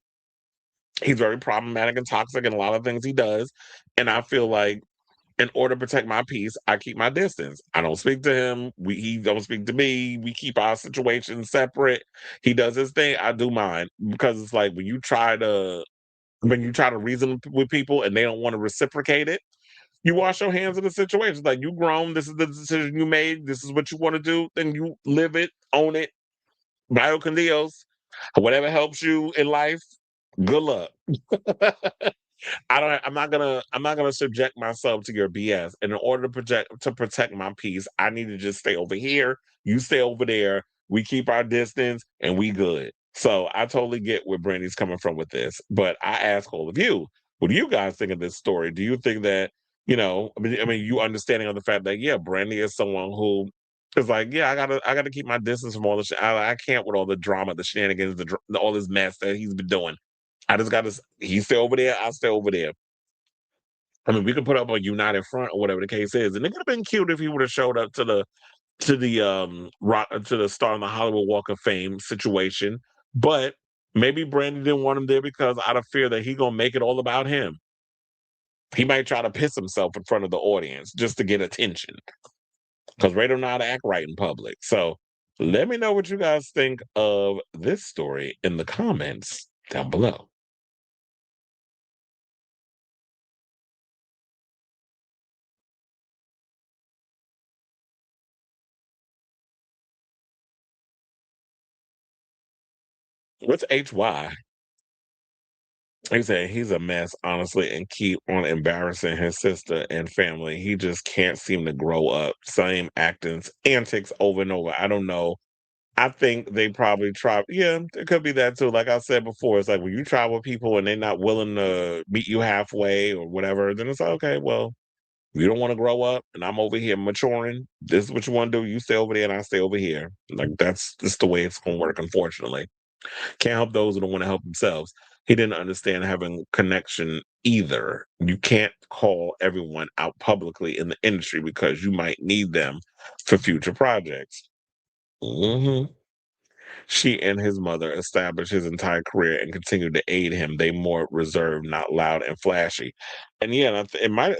He's very problematic and toxic in a lot of things he does. And I feel like in order to protect my peace, I keep my distance. I don't speak to him. He don't speak to me. We keep our situations separate. He does his thing. I do mine. Because it's like when you try to reason with people and they don't want to reciprocate it, you wash your hands of the situation. It's like you grown. This is the decision you made. This is what you want to do. Then you live it, own it. Bio con Dios. Whatever helps you in life. Good luck. I'm not gonna subject myself to your BS. And in order to protect my peace, I need to just stay over here. You stay over there. We keep our distance and we good. So I totally get where Brandy's coming from with this. But I ask all of you, what do you guys think of this story? Do you think that, I mean, you understanding of the fact that, yeah, Brandy is someone who is like, yeah, I gotta keep my distance from all the shit. I can't with all the drama, the shenanigans, all this mess that he's been doing. I just got to. He stay over there. I stay over there. I mean, we could put up a united front or whatever the case is, and it could have been cute if he would have showed up to the star on the Hollywood Walk of Fame situation. But maybe Brandon didn't want him there because out of fear that he gonna make it all about him. He might try to piss himself in front of the audience just to get attention because Ray don't know how to act right in public. So let me know what you guys think of this story in the comments down below. What's HY? He said he's a mess, honestly, and keep on embarrassing his sister and family. He just can't seem to grow up. Same acting antics over and over. I don't know. I think they probably try. Yeah, it could be that too. Like I said before, it's like when you try with people and they're not willing to meet you halfway or whatever, then it's like, okay, well, you don't want to grow up, and I'm over here maturing. This is what you want to do. You stay over there, and I stay over here. Like that's just the way it's going to work, unfortunately. Can't help those who don't want to help themselves. He didn't understand having connection either. You can't call everyone out publicly in the industry because you might need them for future projects. hmm She and his mother established his entire career and continued to aid him. They more reserved, not loud and flashy. And yeah, it might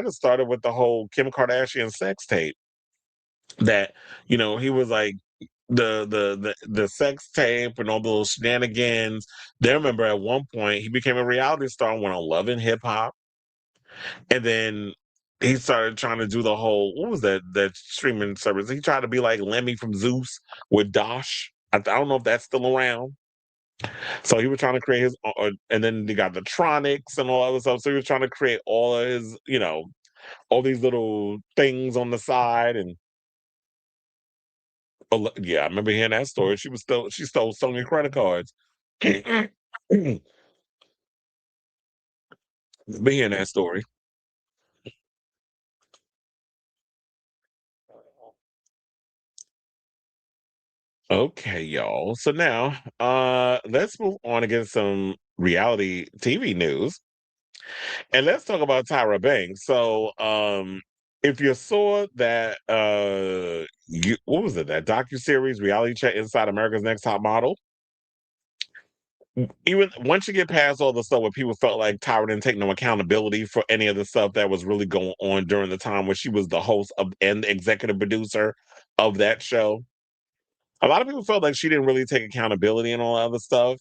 have started with the whole Kim Kardashian sex tape that, he was like the sex tape and all the little shenanigans. They remember at one point he became a reality star and went on Love and Hip Hop. And then he started trying to do the whole, what was that streaming service? He tried to be like Lemmy from Zeus with Dosh. I don't know if that's still around. So he was trying to create his, and then he got the Tronics and all other stuff. So he was trying to create all of his, all these little things on the side. And yeah, I remember hearing that story. She stole so many credit cards. Been hearing that story. Okay, y'all. So now, let's move on and get some reality TV news, and let's talk about Tyra Banks. So, if you saw that, what was it? That docu series, Reality Check Inside America's Next Top Model. Even once you get past all the stuff where people felt like Tyra didn't take no accountability for any of the stuff that was really going on during the time when she was the host of and the executive producer of that show. A lot of people felt like she didn't really take accountability and all that other stuff.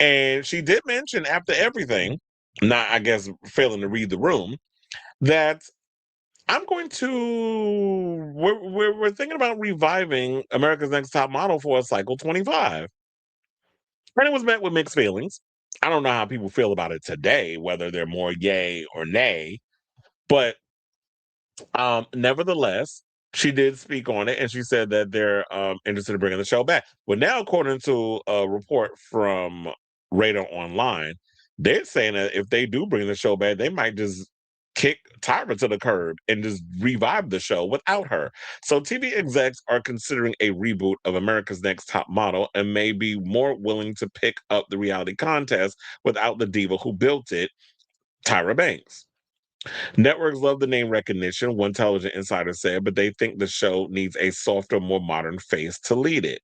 And she did mention after everything, not I guess failing to read the room, that I'm going to we're thinking about reviving America's Next Top Model for a cycle 25. And it was met with mixed feelings. I don't know how people feel about it today, whether they're more yay or nay, but nevertheless, she did speak on it, and she said that they're interested in bringing the show back. But now, according to a report from Radar Online, they're saying that if they do bring the show back, they might just kick Tyra to the curb and just revive the show without her. So TV execs are considering a reboot of America's Next Top Model and may be more willing to pick up the reality contest without the diva who built it, Tyra Banks. Networks love the name recognition, one television insider said, but they think the show needs a softer, more modern face to lead it.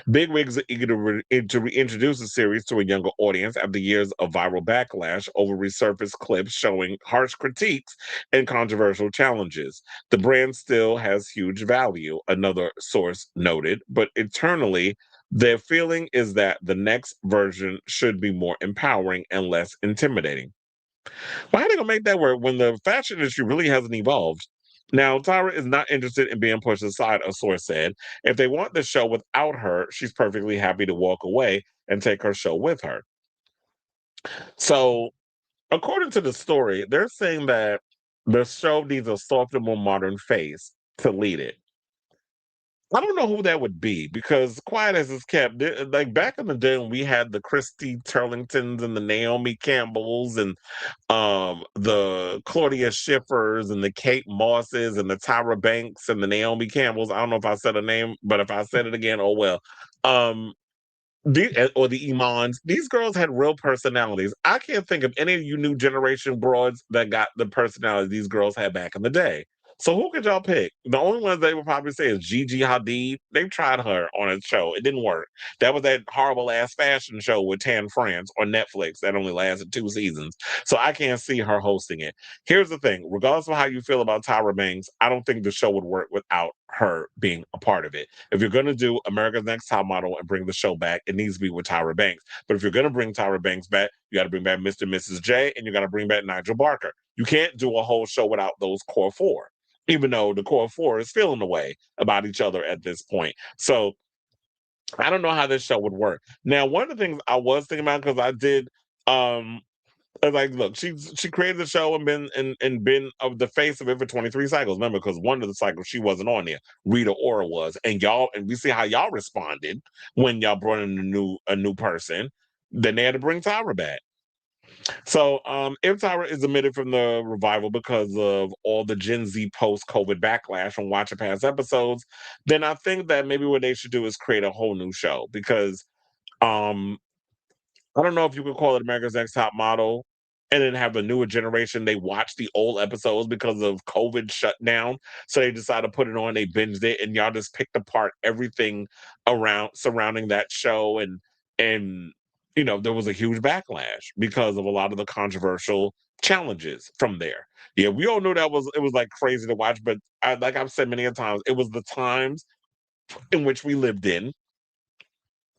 Bigwigs are eager to reintroduce the series to a younger audience after years of viral backlash over resurfaced clips showing harsh critiques and controversial challenges. The brand still has huge value, another source noted, but internally, their feeling is that the next version should be more empowering and less intimidating. Well, how are they gonna make that work when the fashion industry really hasn't evolved? Now, Tyra is not interested in being pushed aside, a source said. If they want the show without her, she's perfectly happy to walk away and take her show with her. So, according to the story, they're saying that the show needs a softer, more modern face to lead it. I don't know who that would be because quiet as it's kept, like back in the day when we had the Kristi Turlingtons and the Naomi Campbells and the Claudia Schiffers and the Kate Mosses and the Tyra Banks and the Naomi Campbells. I don't know if I said a name, but if I said it again, oh well. Um or the Imans, these girls had real personalities. I can't think of any of you new generation broads that got the personality these girls had back in the day. So who could y'all pick? The only ones they would probably say is Gigi Hadid. They tried her on a show. It didn't work. That was that horrible ass fashion show with Tan France on Netflix that only lasted 2 seasons. So I can't see her hosting it. Here's the thing. Regardless of how you feel about Tyra Banks, I don't think the show would work without her being a part of it. If you're going to do America's Next Top Model and bring the show back, it needs to be with Tyra Banks. But if you're going to bring Tyra Banks back, you got to bring back Mr. and Mrs. J, and you got to bring back Nigel Barker. You can't do a whole show without those core four, even though the core four is feeling the way about each other at this point. So I don't know how this show would work. Now, one of the things I was thinking about, because I did I was like, look, she created the show and been of the face of it for 23 cycles. Remember, because one of the cycles she wasn't on there. Rita Ora was, and we see how y'all responded when y'all brought in a new person. Then they had to bring Tyra back. So, if Tyra is omitted from the revival because of all the Gen Z post-COVID backlash from watching past episodes, then I think that maybe what they should do is create a whole new show because um I don't know if you could call it America's Next Top Model. and then have the newer generation, they watch the old episodes because of COVID shutdown. So they decided to put it on, they binged it, and y'all just picked apart everything around surrounding that show. And there was a huge backlash because of a lot of the controversial challenges from there. Yeah, we all knew it was like crazy to watch, but like I've said many a times, it was the times in which we lived in,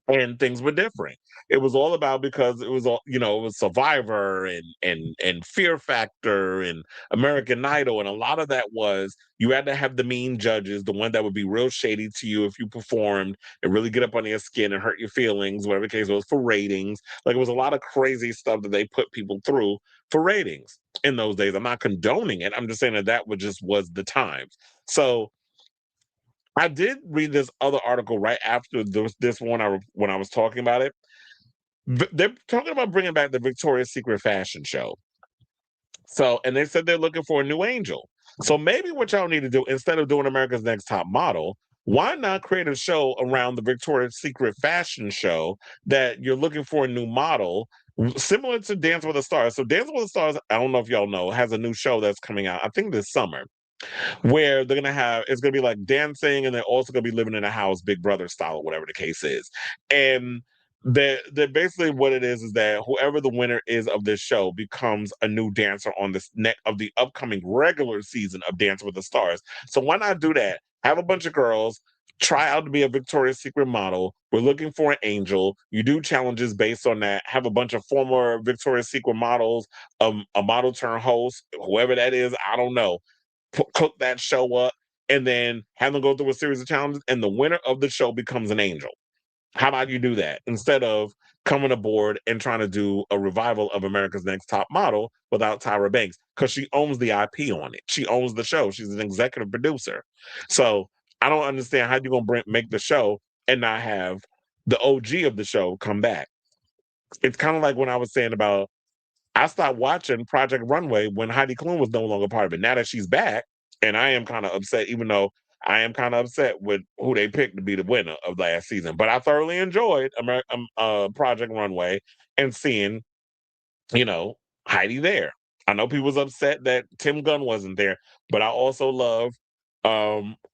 and things were different. It was all about, because it was all, it was Survivor and Fear Factor and American Idol, and a lot of that was you had to have the mean judges, the one that would be real shady to you if you performed and really get up on your skin and hurt your feelings, whatever the case was, for ratings. Like, it was a lot of crazy stuff that they put people through for ratings in those days. I'm not condoning it. I'm just saying that was the times. So I did read this other article right after this one when I was talking about it. They're talking about bringing back the Victoria's Secret fashion show. So, and they said they're looking for a new angel. So maybe what y'all need to do, instead of doing America's Next Top Model, why not create a show around the Victoria's Secret fashion show that you're looking for a new model, similar to Dance with the Stars. So Dance with the Stars, I don't know if y'all know, has a new show that's coming out, I think this summer, where it's gonna be like dancing, and they're also gonna be living in a house, Big Brother style, or whatever the case is. And they're basically, what it is that whoever the winner is of this show becomes a new dancer on this neck of the upcoming regular season of Dance with the Stars. So why not do that? Have a bunch of girls try out to be a Victoria's Secret model. We're looking for an angel. You do challenges based on that. Have a bunch of former Victoria's Secret models, a model turn host, whoever that is, I don't know, cook that show up, and then have them go through a series of challenges, and the winner of the show becomes an angel. How about you do that instead of coming aboard and trying to do a revival of America's Next Top Model without Tyra Banks? Because she owns the IP on it. She owns the show. She's an executive producer. So I don't understand how you're gonna make the show and not have the OG of the show come back. It's kind of like when I was saying about, I stopped watching Project Runway when Heidi Klum was no longer part of it. Now that she's back, and I am kind of upset, even though I am kind of upset with who they picked to be the winner of last season. But I thoroughly enjoyed Project Runway, and seeing, you know, Heidi there. I know people was upset that Tim Gunn wasn't there, but I also love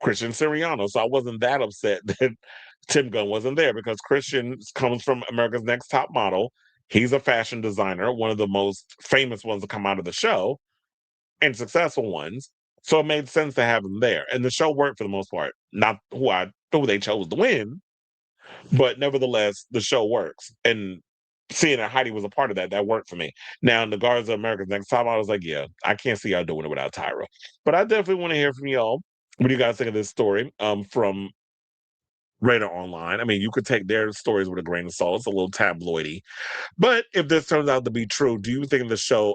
Christian Siriano. So I wasn't that upset that Tim Gunn wasn't there, because Christian comes from America's Next Top Model. He's a fashion designer, one of the most famous ones to come out of the show, and successful ones. So it made sense to have him there. And the show worked for the most part. Not who they chose to win, but nevertheless, the show works. And seeing that Heidi was a part of that, that worked for me. Now, in the Guards of America's Next Top, I was like, yeah, I can't see y'all doing it without Tyra. But I definitely want to hear from y'all. What do you guys think of this story from Radar Online? I mean, you could take their stories with a grain of salt. It's a little tabloidy. But if this turns out to be true, do you think a show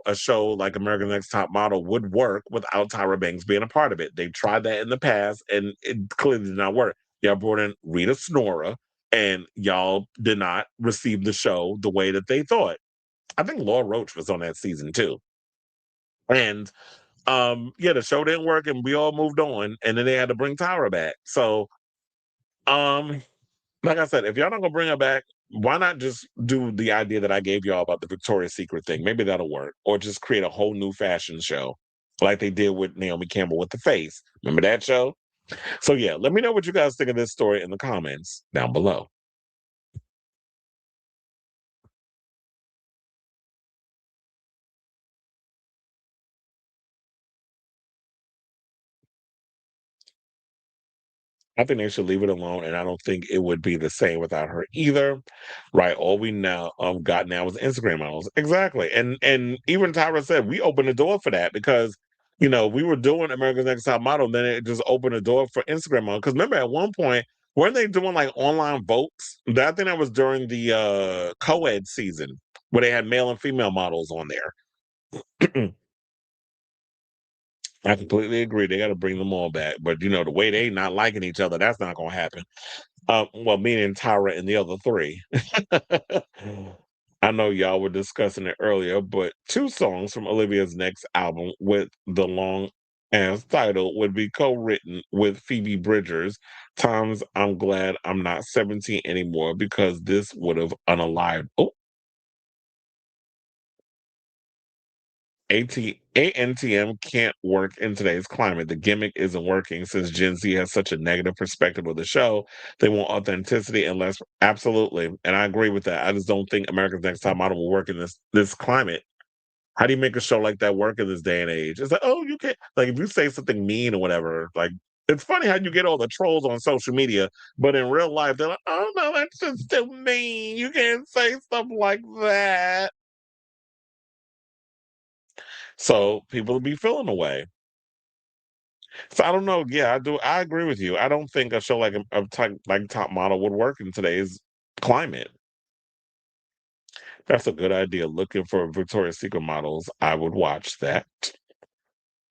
like America's Next Top Model would work without Tyra Banks being a part of it? They tried that in the past, and it clearly did not work. Y'all brought in Rita Snorra, and y'all did not receive the show the way that they thought. I think Laura Roach was on that season too. And yeah, the show didn't work, and we all moved on, and then they had to bring Tyra back. So um like I said, if y'all not gonna bring her back, why not just do the idea that I gave y'all about the Victoria's Secret thing? Maybe that'll work. Or just create a whole new fashion show, like they did with Naomi Campbell with the face. Remember that show? So yeah, let me know what you guys think of this story in the comments down below. I think they should leave it alone, and I don't think it would be the same without her either. Right? All we now got now is Instagram models. Exactly. And even Tyra said we opened the door for that, because we were doing America's Next Top Model, then it just opened the door for Instagram models. Because remember, at one point, weren't they doing like online votes? I think that was during the co-ed season, where they had male and female models on there. I completely agree. They got to bring them all back. But the way they not liking each other, that's not going to happen. Well, meaning Tyra and the other three. I know y'all were discussing it earlier, but two songs from Olivia's next album with the long ass title would be co-written with Phoebe Bridgers. Times I'm glad I'm not 17 anymore, because this would have unalived. Oh, ANTM can't work in today's climate. The gimmick isn't working since Gen Z has such a negative perspective of the show. They want authenticity and less. Absolutely, and I agree with that. I just don't think America's Next Top Model will work in this climate. How do you make a show like that work in this day and age? It's like, oh, you can't, like, if you say something mean or whatever, like, it's funny how you get all the trolls on social media, but in real life, they're like, oh, no, that's just still mean. You can't say stuff like that. So people will be feeling away. So I don't know. Yeah, I do. I agree with you. I don't think a show like a type like Top Model would work in today's climate. That's a good idea. Looking for Victoria's Secret models, I would watch that.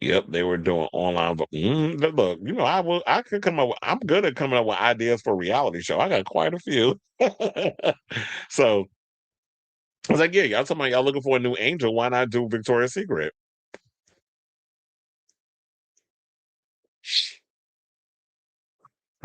Yep, they were doing online. But look, I will. I could come up. I'm good at coming up with ideas for a reality show. I got quite a few. So I was like, yeah, y'all talking about y'all looking for a new angel? Why not do Victoria's Secret?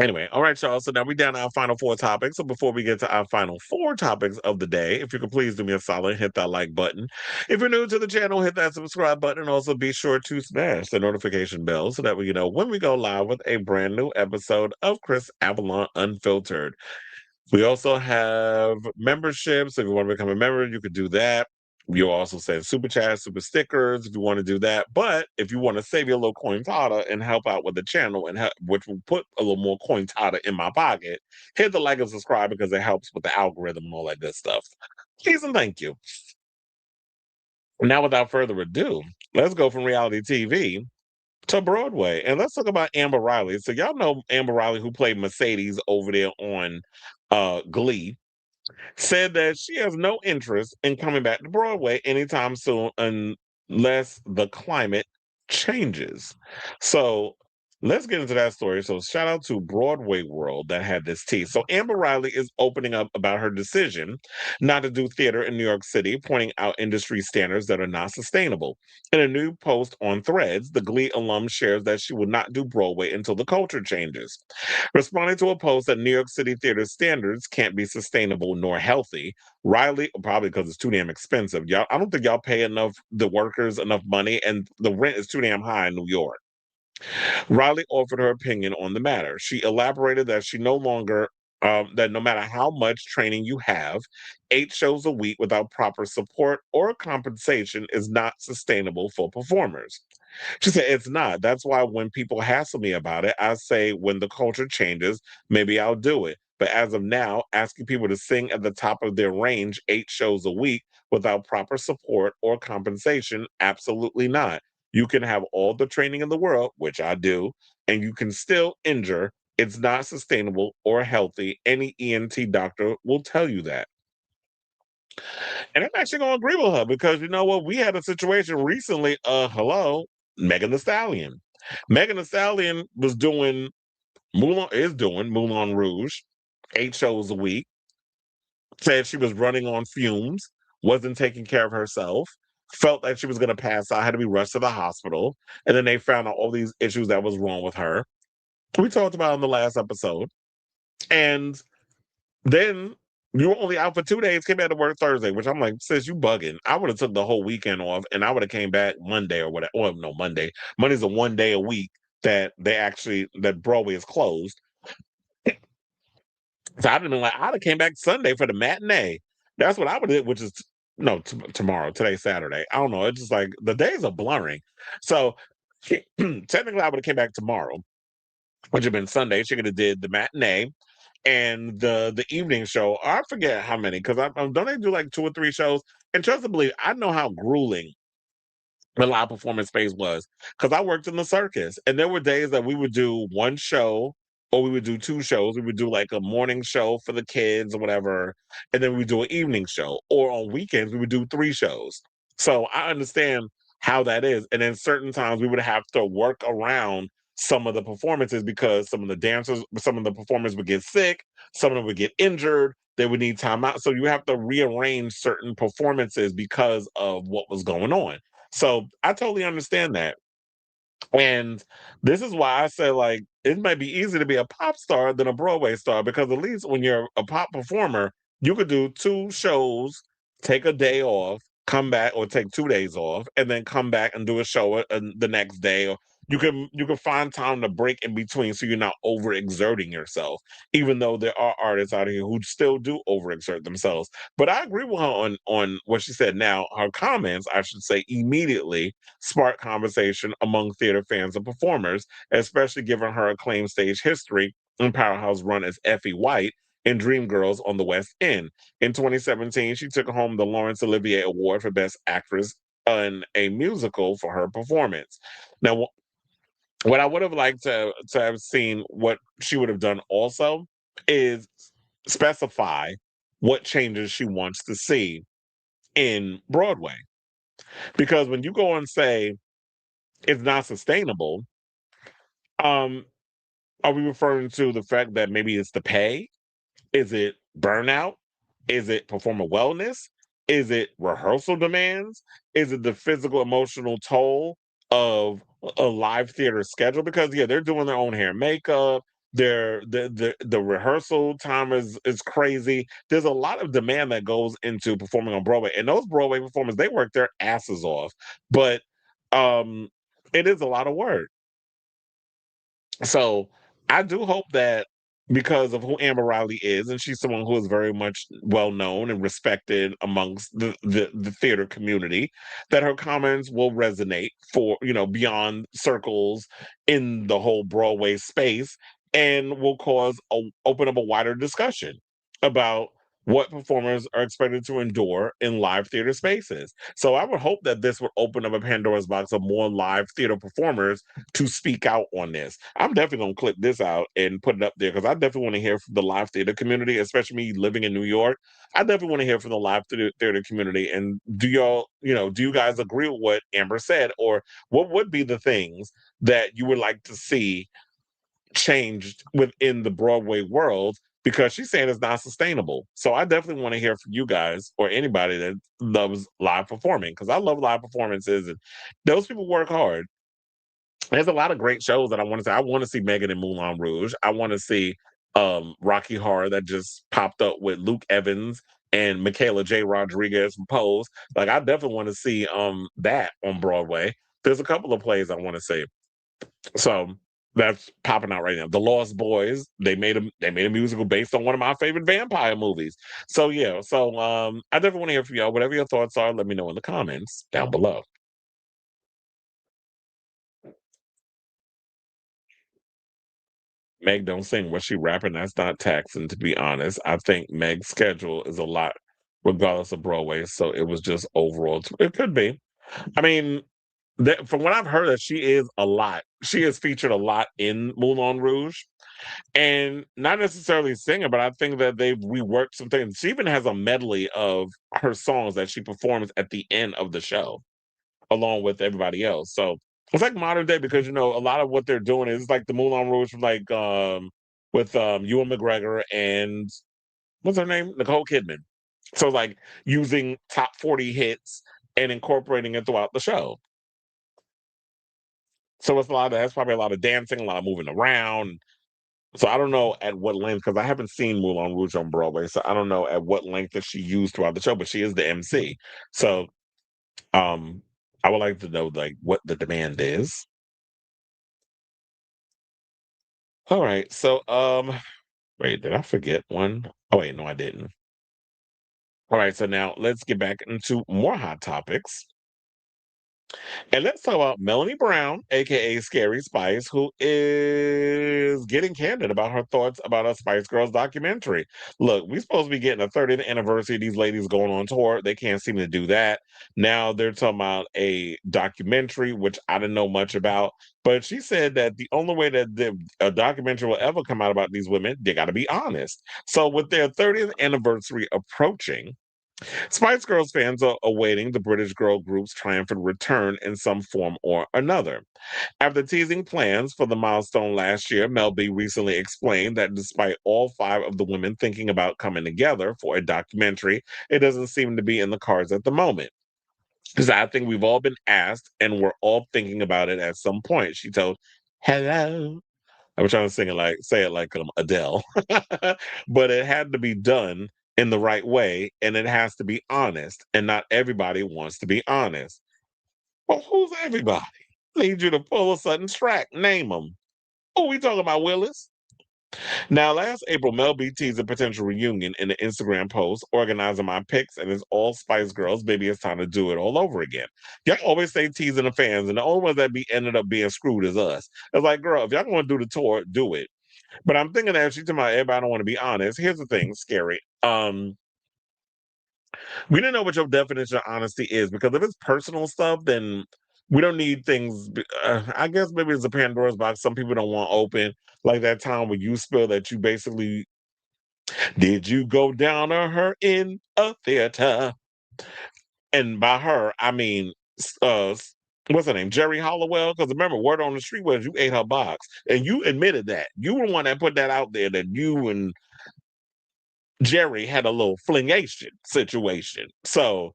Anyway, all right, y'all. So now we're down to our final four topics. So before we get to our final four topics of the day, if you could please do me a solid, hit that like button. If you're new to the channel, hit that subscribe button. And also be sure to smash the notification bell so that we know when we go live with a brand new episode of Chris Avalon Unfiltered. We also have memberships. If you want to become a member, you could do that. You also send super chats, super stickers if you want to do that. But if you want to save your little coin tada and help out with the channel, and which will put a little more coin tada in my pocket, hit the like and subscribe because it helps with the algorithm and all that good stuff. Please and thank you. Now, without further ado, let's go from reality TV to Broadway. And let's talk about Amber Riley. So y'all know Amber Riley, who played Mercedes over there on Glee, said that she has no interest in coming back to Broadway anytime soon unless the climate changes. So let's get into that story. So shout out to Broadway World that had this tea. So Amber Riley is opening up about her decision not to do theater in New York City, pointing out industry standards that are not sustainable. In a new post on Threads, the Glee alum shares that she will not do Broadway until the culture changes. Responding to a post that New York City theater standards can't be sustainable nor healthy, Riley, probably because it's too damn expensive. Y'all, I don't think y'all pay enough the workers enough money, and the rent is too damn high in New York. Riley offered her opinion on the matter. She elaborated that she no longer that no matter how much training you have, 8 shows a week without proper support or compensation is not sustainable for performers. She said, it's not. That's why when people hassle me about it, I say, when the culture changes, maybe I'll do it. But as of now, asking people to sing at the top of their range 8 shows a week without proper support or compensation, absolutely not. You can have all the training in the world, which I do, and you can still injure. It's not sustainable or healthy. Any ENT doctor will tell you that. And I'm actually going to agree with her because you know what? We had a situation recently. Hello, Megan the Stallion. Megan the Stallion is doing Moulin Rouge, 8 shows a week. Said she was running on fumes, wasn't taking care of herself, felt like she was going to pass out, had to be rushed to the hospital. And then they found out all these issues that was wrong with her. We talked about it on the last episode. And then you were only out for 2 days, came back to work Thursday, which I'm like, sis, you bugging. I would have took the whole weekend off and I would have came back Monday or whatever. Well, no, Monday. Monday's a one day a week that Broadway is closed. So I'd have been like, I'd have came back Sunday for the matinee. That's what I would have did, which is no tomorrow. Today's Saturday. I don't know. It's just like the days are blurring. So technically, I would have came back tomorrow, which would have been Sunday. She could have did the matinee and the evening show. I forget how many because don't they do like 2 or 3 shows? And trust me, believe I know how grueling the live performance space was because I worked in the circus, and there were days that we would do 1 show or we would do 2 shows. We would do like a morning show for the kids or whatever, and then we would do an evening show. Or on weekends, we would do 3 shows. So I understand how that is. And then certain times we would have to work around some of the performances because some of the performers would get sick, some of them would get injured, they would need time out. So you have to rearrange certain performances because of what was going on. So I totally understand that. And this is why I say, like, it might be easier to be a pop star than a Broadway star because at least when you're a pop performer, you could do 2 shows, take a day off, come back, or take 2 days off, and then come back and do a show the next day. Or you can find time to break in between, so you're not overexerting yourself. Even though there are artists out here who still do overexert themselves. But I agree with her on what she said. Now, her comments, I should say, immediately sparked conversation among theater fans and performers, especially given her acclaimed stage history and powerhouse run as Effie White in Dreamgirls on the West End. In 2017, she took home the Laurence Olivier Award for Best Actress in a musical for her performance. Now, what I would have liked to have seen, what she would have done also, is specify what changes she wants to see in Broadway. Because when you go and say it's not sustainable, um, are we referring to the fact that maybe it's the pay? Is it burnout? Is it performer wellness? Is it rehearsal demands? Is it the physical, emotional toll of a live theater schedule? Because yeah, they're doing their own hair and makeup. The rehearsal time is crazy. There's a lot of demand that goes into performing on Broadway, and those Broadway performers, they work their asses off. But um, it is a lot of work. So I do hope that, because of who Amber Riley is, and she's someone who is very much well known and respected amongst the theater community, that her comments will resonate for, beyond circles in the whole Broadway space, and will open up a wider discussion about what performers are expected to endure in live theater spaces. So I would hope that this would open up a Pandora's box of more live theater performers to speak out on this. I'm definitely gonna clip this out and put it up there, because I definitely want to hear from the live theater community, especially me living in New York. I definitely want to hear from the live theater community. And do y'all, do you guys agree with what Amber said, or what would be the things that you would like to see changed within the Broadway world? Because she's saying it's not sustainable. So I definitely want to hear from you guys, or anybody that loves live performing, because I love live performances, and those people work hard. There's a lot of great shows that I want to see. I want to see Megan in Moulin Rouge. I want to see Rocky Horror that just popped up with Luke Evans and Michaela J. Rodriguez from Pose. Like, I definitely want to see that on Broadway. There's a couple of plays I want to see. So that's popping out right now. The Lost Boys, they made a musical based on one of my favorite vampire movies. So yeah, I definitely want to hear from y'all. Whatever your thoughts are, let me know in the comments down below. Meg don't sing. Was she rapping? That's not taxing, to be honest. I think Meg's schedule is a lot, regardless of Broadway. So it was just overall. It could be. I mean, from what I've heard, that she is a lot. She is featured a lot in Moulin Rouge, and not necessarily singing, but I think that they've reworked some things. She even has a medley of her songs that she performs at the end of the show, along with everybody else. So it's like modern day, because a lot of what they're doing is like the Moulin Rouge from, like, with Ewan McGregor and, what's her name, Nicole Kidman. So like using top 40 hits and incorporating it throughout the show. So it's that's probably a lot of dancing, a lot of moving around. So I don't know at what length, because I haven't seen Moulin Rouge on Broadway, so I don't know at what length that she used throughout the show, but she is the MC. So um I would like to know, like, what the demand is. All right. So wait, did I forget one? Oh wait, no, I didn't. All right, so now let's get back into more hot topics. And let's talk about Melanie Brown, aka Scary Spice, who is getting candid about her thoughts about a Spice Girls documentary. Look, we're supposed to be getting a 30th anniversary of these ladies going on tour. They can't seem to do that. Now they're talking about a documentary, which I didn't know much about. But she said that the only way that a documentary will ever come out about these women, they got to be honest. So with their 30th anniversary approaching, Spice Girls fans are awaiting the British girl group's triumphant return in some form or another. After teasing plans for the milestone last year, Mel B recently explained that despite all five of the women thinking about coming together for a documentary, it doesn't seem to be in the cards at the moment. Because I think we've all been asked and we're all thinking about it at some point. She told, "Hello." I was trying to say it like Adele, but it had to be done in the right way, and it has to be honest, and not everybody wants to be honest. Well, who's everybody? Need you to pull a sudden track. Name them. Oh, we talking about Willis? Now, last April, Mel B teased a potential reunion in an Instagram post, organizing my picks, and it's all Spice Girls. Baby, it's time to do it all over again. Y'all always say teasing the fans, and the only ones that ended up being screwed is us. It's like, girl, if y'all want to do the tour, do it. But I'm thinking that she's talking about everybody don't want to be honest. Here's the thing, scary. We didn't know what your definition of honesty is, because if it's personal stuff, then we don't need things. I guess maybe it's a Pandora's box. Some people don't want open, like that time when you spill that you basically did you go down on her in a theater, and by her I mean what's her name, Jerry Hollowell? Because remember, word on the street was you ate her box, and you admitted that you were the one that put that out there, that you and Jerry had a little flingation situation. So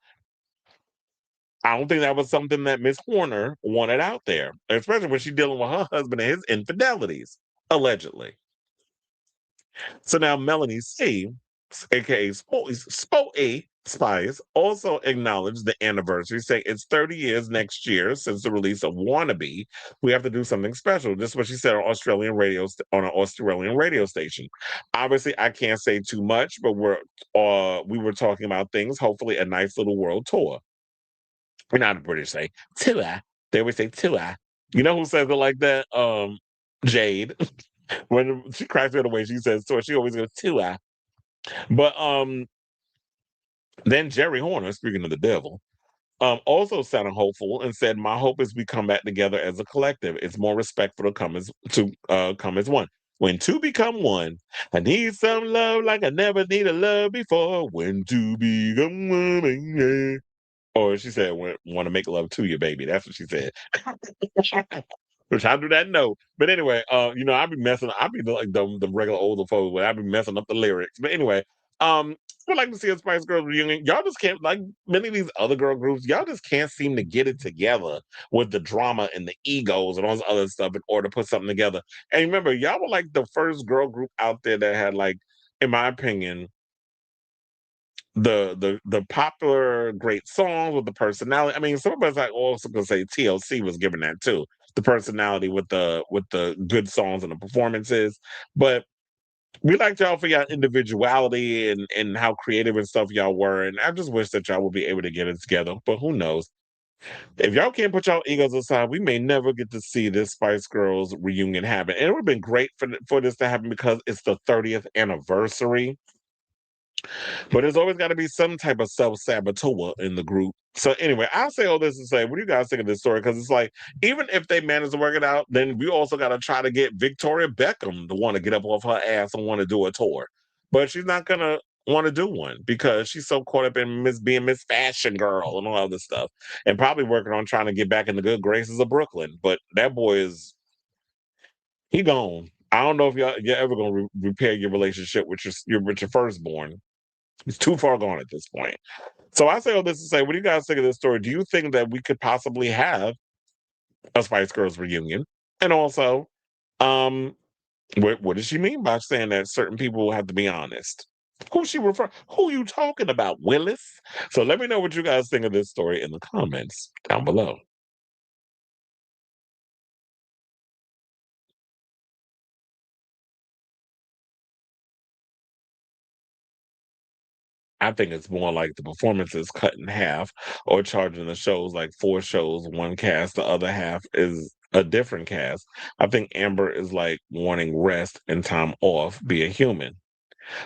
I don't think that was something that Miss Horner wanted out there, especially when she's dealing with her husband and his infidelities, allegedly. So now Melanie C, aka Spoe Spice, also acknowledged the anniversary, saying it's 30 years next year since the release of Wannabe. We have to do something special. This is what she said on on an Australian radio station. Obviously, I can't say too much, but we were talking about things. Hopefully, a nice little world tour. We're not the British say tour. They always say tour. You know who says it like that? Jade. When she cracks me the way she says tour, she always goes tour. But then Jerry Horner, speaking of the devil, also sounded hopeful and said, "My hope is we come back together as a collective. It's more respectful to come as one. When two become one, I need some love like I never needed love before. When two become one, yeah." Or she said, "Want to make love to you, baby." That's what she said. Which how do that know? But anyway, I be like the regular older folks where I be messing up the lyrics. But anyway, I would like to see a Spice Girls reunion. Y'all just can't, like many of these other girl groups, y'all just can't seem to get it together with the drama and the egos and all this other stuff in order to put something together. And remember, y'all were like the first girl group out there that had, like, in my opinion, the popular great songs with the personality. I mean, some of us I also could say TLC was given that too. The personality with the good songs and the performances. But we liked y'all for your individuality and how creative and stuff y'all were. And I just wish that y'all would be able to get it together. But who knows? If y'all can't put y'all egos aside, we may never get to see this Spice Girls reunion happen. And it would have been great for this to happen because it's the 30th anniversary. But there's always got to be some type of self-saboteur in the group. So anyway, I'll say all this to say, what do you guys think of this story? Because it's like, even if they manage to work it out, then we also got to try to get Victoria Beckham to want to get up off her ass and want to do a tour. But she's not going to want to do one because she's so caught up in being Miss Fashion Girl and all this stuff. And probably working on trying to get back in the good graces of Brooklyn. But that boy he gone. I don't know if you're ever going to repair your relationship with your firstborn. It's too far gone at this point. So I say all this to say, what do you guys think of this story? Do you think that we could possibly have a Spice Girls reunion? And also, um, what does she mean by saying that certain people have to be honest? Who you talking about, Willis? So let me know what you guys think of this story in the comments down below. I think it's more like the performances cut in half, or charging the shows like 4 shows, one cast, the other half is a different cast. I think Amber is like wanting rest and time off, be a human.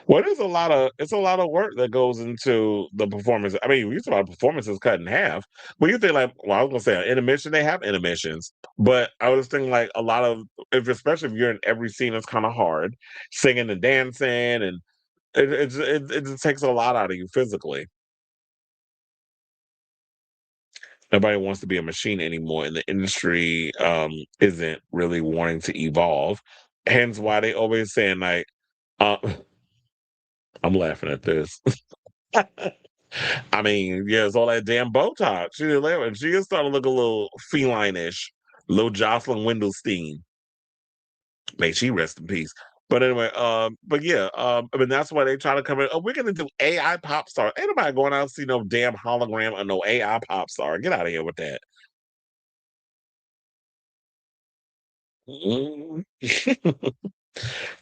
Well, it's a lot of work that goes into the performance. I mean, we talk about performances cut in half. When you think like, well, I was gonna say an intermission, they have intermissions, but I was thinking like a lot of, if especially if you're in every scene, it's kind of hard, singing and dancing, and it just takes a lot out of you physically. Nobody wants to be a machine anymore, and the industry isn't really wanting to evolve. Hence why they always saying like, uh, I'm laughing at this. I mean, yeah, it's all that damn Botox. She is starting to look a little feline-ish, little Jocelyn Wendelstein. May she rest in peace. But anyway, but yeah, I mean that's why they try to come in. Oh, we're gonna do AI pop star. Ain't nobody going out to see no damn hologram or no AI pop star. Get out of here with that. Mm.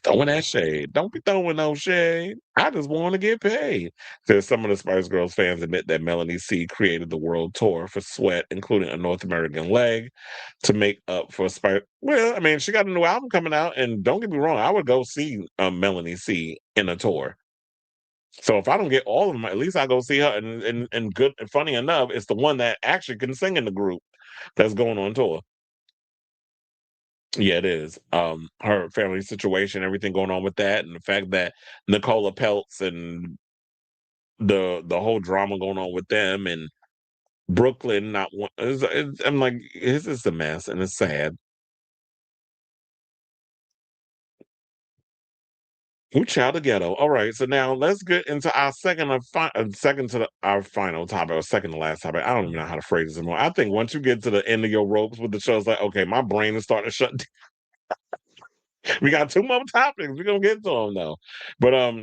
Throwing that shade. Don't be throwing no shade. I just want to get paid. Says some of the Spice Girls fans admit that Melanie C created the world tour for Sweat, including a North American leg, to make up for Spice. Well, I mean, she got a new album coming out, and don't get me wrong, I would go see Melanie C in a tour. So if I don't get all of them, at least I go see her. And good and funny enough, it's the one that actually can sing in the group that's going on tour. Yeah, it is. Her family situation, everything going on with that, and the fact that Nicola Peltz and the whole drama going on with them, and Brooklyn not one. I'm like, this is a mess, and it's sad. Ooh, child of ghetto. All right, so now let's get into our our final topic, or second to last topic. I don't even know how to phrase this anymore. I think once you get to the end of your ropes with the show, it's like, okay, my brain is starting to shut down. We got two more topics. We're gonna get to them though. But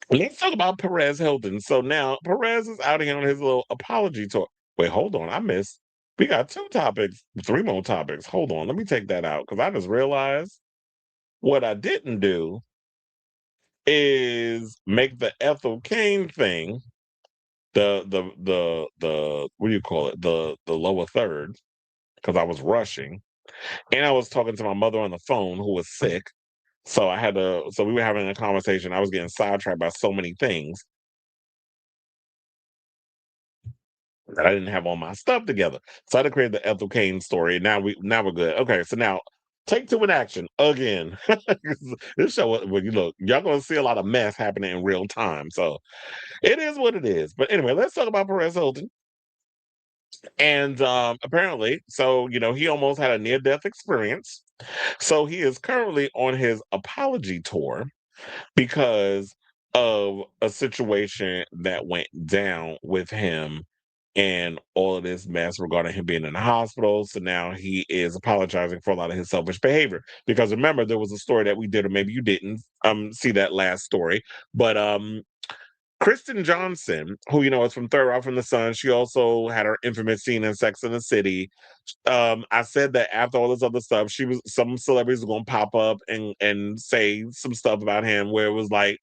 let's talk about Perez Hilton. So now Perez is out here on his little apology tour. Wait, hold on. I missed. We got two topics, three more topics. Hold on. Let me take that out because I just realized what I didn't do is make the Ethel Cain thing the what do you call it? The lower third, because I was rushing. And I was talking to my mother on the phone who was sick. So we were having a conversation. I was getting sidetracked by so many things that I didn't have all my stuff together. So I had to create the Ethel Cain story. Now we're good. Okay, so now take two in action again. This show, when you look, y'all gonna see a lot of mess happening in real time. So it is what it is. But anyway, let's talk about Perez Hilton. And apparently, so he almost had a near-death experience. So he is currently on his apology tour because of a situation that went down with him and all of this mess regarding him being in the hospital. So now he is apologizing for a lot of his selfish behavior. Because remember, there was a story that we did, or maybe you didn't see that last story, but Kristen Johnson, who is from Third Rock from the Sun, she also had her infamous scene in Sex and the City. I said that after all this other stuff, some celebrities were gonna pop up and say some stuff about him where it was like,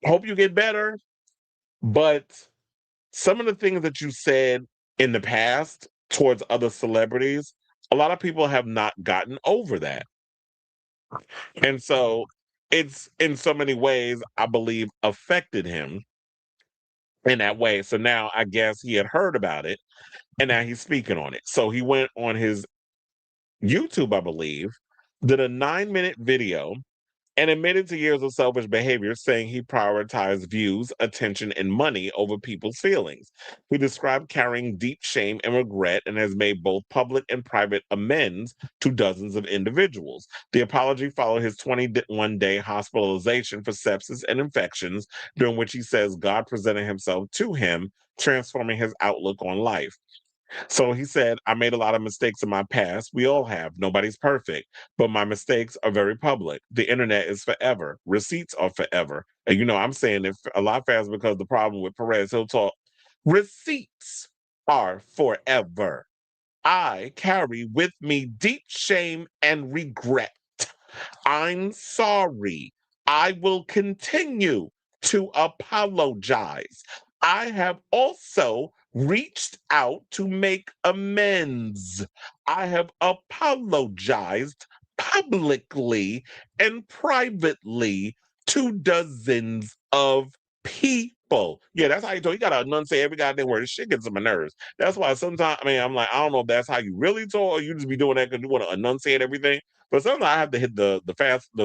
hope you get better. But some of the things that you said in the past towards other celebrities, a lot of people have not gotten over that. And so it's in so many ways, I believe, affected him in that way. So now I guess he had heard about it and now he's speaking on it. So he went on his YouTube, I believe, did a 9-minute video and admitted to years of selfish behavior, saying he prioritized views, attention, and money over people's feelings. He described carrying deep shame and regret and has made both public and private amends to dozens of individuals. The apology followed his 21-day hospitalization for sepsis and infections, during which he says God presented himself to him, transforming his outlook on life. So he said, I made a lot of mistakes in my past. We all have. Nobody's perfect. But my mistakes are very public. The internet is forever. Receipts are forever. And I'm saying it a lot fast because the problem with Perez, he'll talk, receipts are forever. I carry with me deep shame and regret. I'm sorry. I will continue to apologize. I have also reached out to make amends. I have apologized publicly and privately to dozens of people. Yeah, that's how you talk. You gotta enunciate every goddamn word. This shit gets on my nerves. That's why sometimes, I mean, I'm like, I don't know if that's how you really talk or you just be doing that because you want to enunciate everything. But sometimes I have to hit the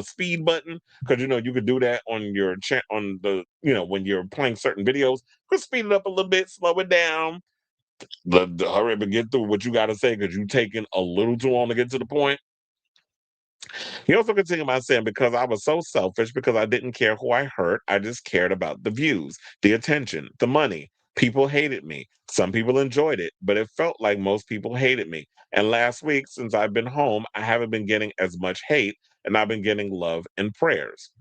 speed button because you could do that on your on the when you're playing certain videos. Just speed it up a little bit, slow it down, hurry up and get through what you got to say because you're taking a little too long to get to the point. He also continued by saying, because I was so selfish, because I didn't care who I hurt, I just cared about the views, the attention, the money. People hated me. Some people enjoyed it, but it felt like most people hated me. And last week, since I've been home, I haven't been getting as much hate, and I've been getting love and prayers.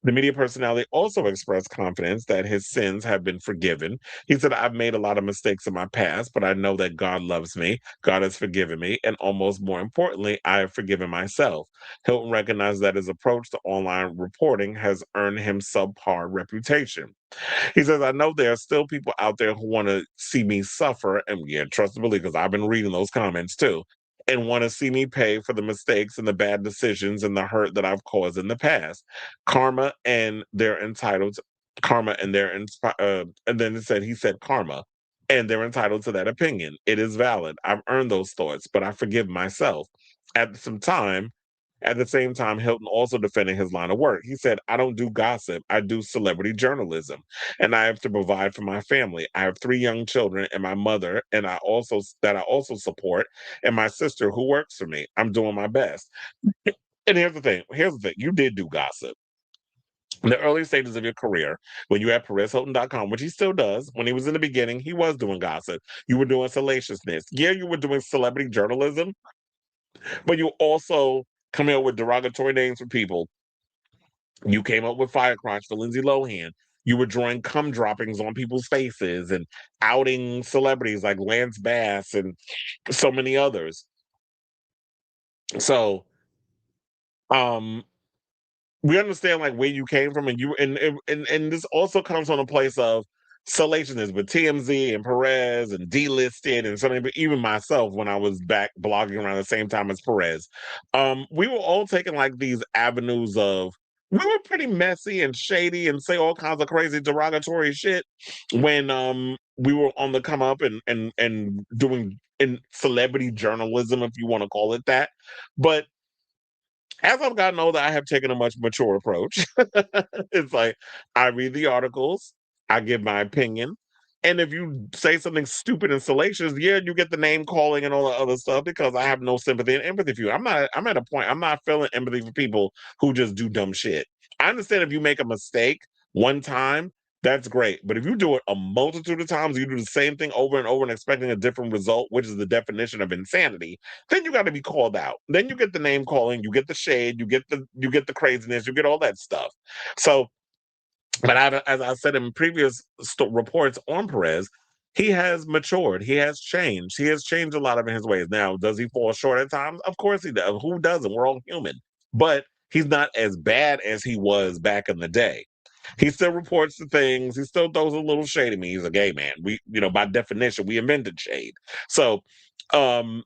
The media personality also expressed confidence that his sins have been forgiven. He said, I've made a lot of mistakes in my past, but I know that God loves me. God has forgiven me. And almost more importantly, I have forgiven myself. Hilton recognized that his approach to online reporting has earned him subpar reputation. He says, I know there are still people out there who want to see me suffer. And yeah, trust and believe, because I've been reading those comments too, and want to see me pay for the mistakes and the bad decisions and the hurt that I've caused in the past. Karma and they're entitled to karma and and then he said karma and they're entitled to that opinion. It is valid. I've earned those thoughts, but I forgive myself. At some time, at the same time, Hilton also defended his line of work. He said, I don't do gossip. I do celebrity journalism, and I have to provide for my family. I have 3 young children and my mother, and I also support, and my sister who works for me. I'm doing my best. And here's the thing. Here's the thing. You did do gossip. In the early stages of your career, when you had PerezHilton.com, which he still does, when he was in the beginning, he was doing gossip. You were doing salaciousness. Yeah, you were doing celebrity journalism, but you also coming up with derogatory names for people. You came up with Fire Crotch for Lindsay Lohan. You were drawing cum droppings on people's faces and outing celebrities like Lance Bass and so many others. So, um, we understand like where you came from, and and this also comes from a place of salaciousness with TMZ and Perez and delisted and something. But even myself, when I was back blogging around the same time as Perez, we were all taking like these avenues of we were pretty messy and shady and say all kinds of crazy derogatory shit when we were on the come up and doing in celebrity journalism, if you want to call it that. But as I've gotten older, I have taken a much mature approach. It's like I read the articles, I give my opinion, and if you say something stupid and salacious, yeah, you get the name calling and all the other stuff because I have no sympathy and empathy for you. I'm at a point. I'm not feeling empathy for people who just do dumb shit. I understand if you make a mistake one time, that's great. But if you do it a multitude of times, you do the same thing over and over and expecting a different result, which is the definition of insanity, then you got to be called out. Then you get the name calling, you get the shade, you get the craziness, you get all that stuff. So, but as I said in previous reports on Perez, he has matured. He has changed. He has changed a lot of his ways. Now, does he fall short at times? Of course he does. Who doesn't? We're all human. But he's not as bad as he was back in the day. He still reports the things. He still throws a little shade at me. He's a gay man. By definition, we invented shade. So, um,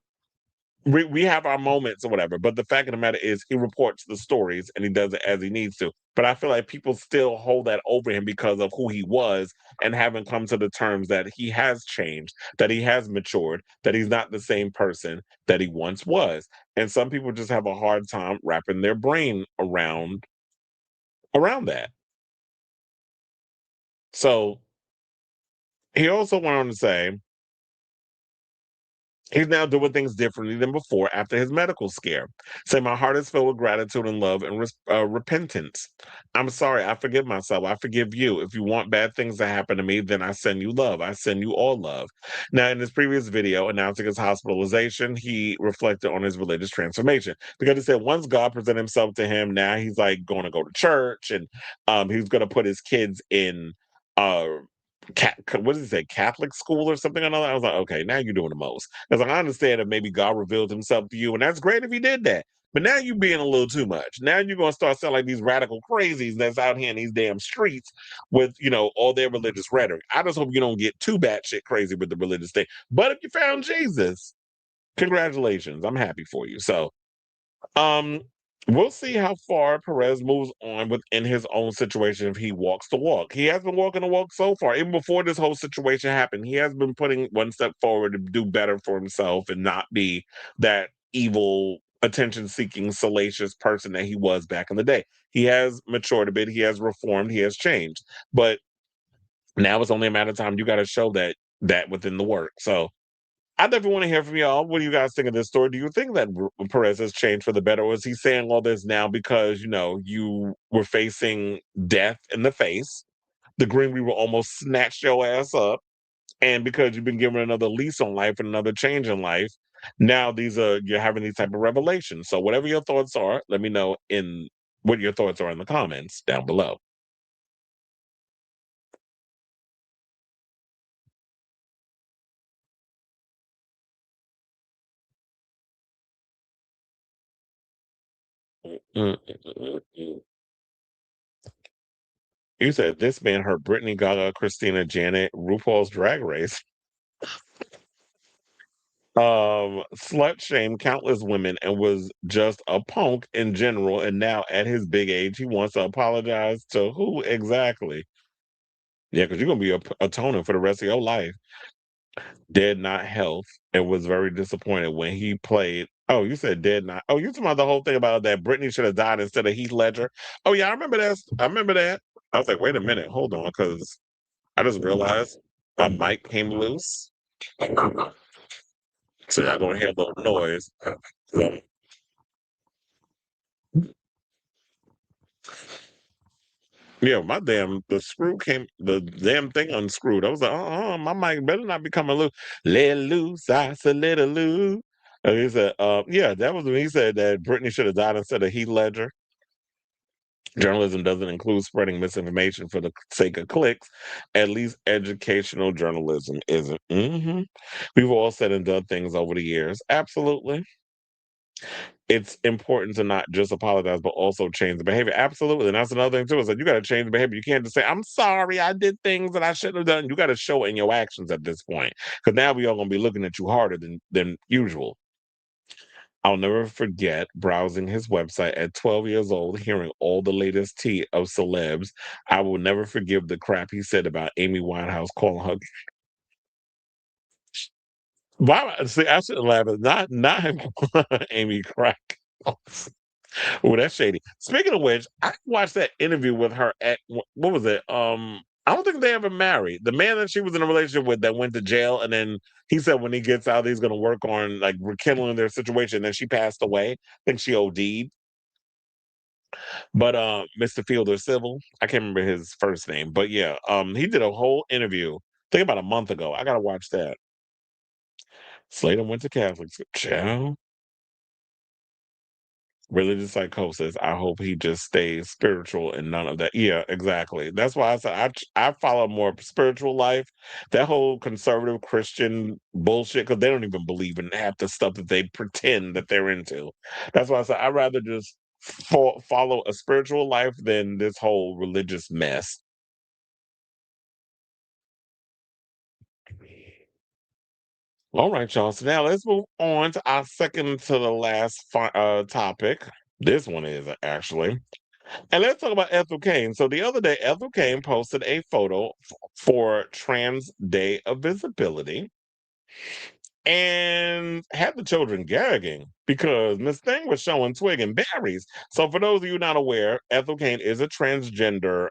we have our moments or whatever, but the fact of the matter is he reports the stories and he does it as he needs to. But I feel like people still hold that over him because of who he was and haven't come to the terms that he has changed, that he has matured, that he's not the same person that he once was. And some people just have a hard time wrapping their brain around that. So he also went on to say he's now doing things differently than before after his medical scare. Say, my heart is filled with gratitude and love and repentance. I'm sorry. I forgive myself. I forgive you. If you want bad things to happen to me, then I send you love. I send you all love. Now, in his previous video announcing his hospitalization, he reflected on his religious transformation because he said once God presented himself to him, now he's like going to go to church and he's going to put his kids in. Uh, what did he say? Catholic school or something or another. I was like, okay, now you're doing the most. Because I understand that maybe God revealed himself to you, and that's great if he did that. But now you're being a little too much. Now you're gonna start sounding like these radical crazies that's out here in these damn streets with all their religious rhetoric. I just hope you don't get too batshit crazy with the religious thing. But if you found Jesus, congratulations. I'm happy for you. So um, we'll see how far Perez moves on within his own situation if he walks the walk. He has been walking the walk so far. Even before this whole situation happened, he has been putting one step forward to do better for himself and not be that evil, attention-seeking, salacious person that he was back in the day. He has matured a bit. He has reformed. He has changed. But now it's only a matter of time. You got to show that within the work. So I definitely want to hear from y'all. What do you guys think of this story? Do you think that Perez has changed for the better, or is he saying all this now because you were facing death in the face, the Green Reaper almost snatched your ass up. And because you've been given another lease on life and another change in life, now you're having these type of revelations. So whatever your thoughts are, let me know in what your thoughts are in the comments down below. Mm-mm-mm-mm. You said this man heard Britney, Gaga, Christina, Janet, RuPaul's Drag Race, slut shamed countless women and was just a punk in general. And now at his big age, he wants to apologize to who exactly? Yeah, because you're gonna be atoning for the rest of your life. Dead Not Health and was very disappointed when he played. Oh, you said Dead Not. Oh, you talking about the whole thing about that Britney should have died instead of Heath Ledger? Oh yeah, I remember that. I remember that. I was like, wait a minute, hold on, because I just realized my mic came loose. So y'all gonna hear a little noise. Yeah, the damn thing unscrewed. I was like, my mic better not be coming loose. Let loose, I said, let it loose. And he said, yeah, that was when he said that Britney should have died instead of Heath Ledger. Journalism doesn't include spreading misinformation for the sake of clicks. At least educational journalism isn't. We've all said and done things over the years. Absolutely. It's important to not just apologize, but also change the behavior. Absolutely. And that's another thing too, is that you got to change the behavior. You can't just say, I'm sorry, I did things that I shouldn't have done. You got to show it in your actions at this point. Because now we are going to be looking at you harder than usual. I'll never forget browsing his website at 12 years old, hearing all the latest tea of celebs. I will never forgive the crap he said about Amy Winehouse calling her. Why? See, I shouldn't laugh at not him Amy crack. Oh, that's shady. Speaking of which, I watched that interview with her at what was it? I don't think they ever married. The man that she was in a relationship with that went to jail, and then he said when he gets out, he's going to work on like rekindling their situation. And then she passed away. I think she OD'd. But Mr. Fielder Civil, I can't remember his first name, but yeah, he did a whole interview. I think about a month ago. I gotta watch that. Slater went to Catholic school. Child. Religious psychosis. I hope he just stays spiritual and none of that. Yeah, exactly. That's why I said I follow more spiritual life. That whole conservative Christian bullshit, because they don't even believe in half the stuff that they pretend that they're into. That's why I said I'd rather just follow a spiritual life than this whole religious mess. All right, y'all. So now let's move on to our second to the last topic. This one is actually. And let's talk about Ethel Cain. So the other day, Ethel Cain posted a photo for Trans Day of Visibility and had the children gagging because Miss Thing was showing twig and berries. So for those of you not aware, Ethel Cain is a transgender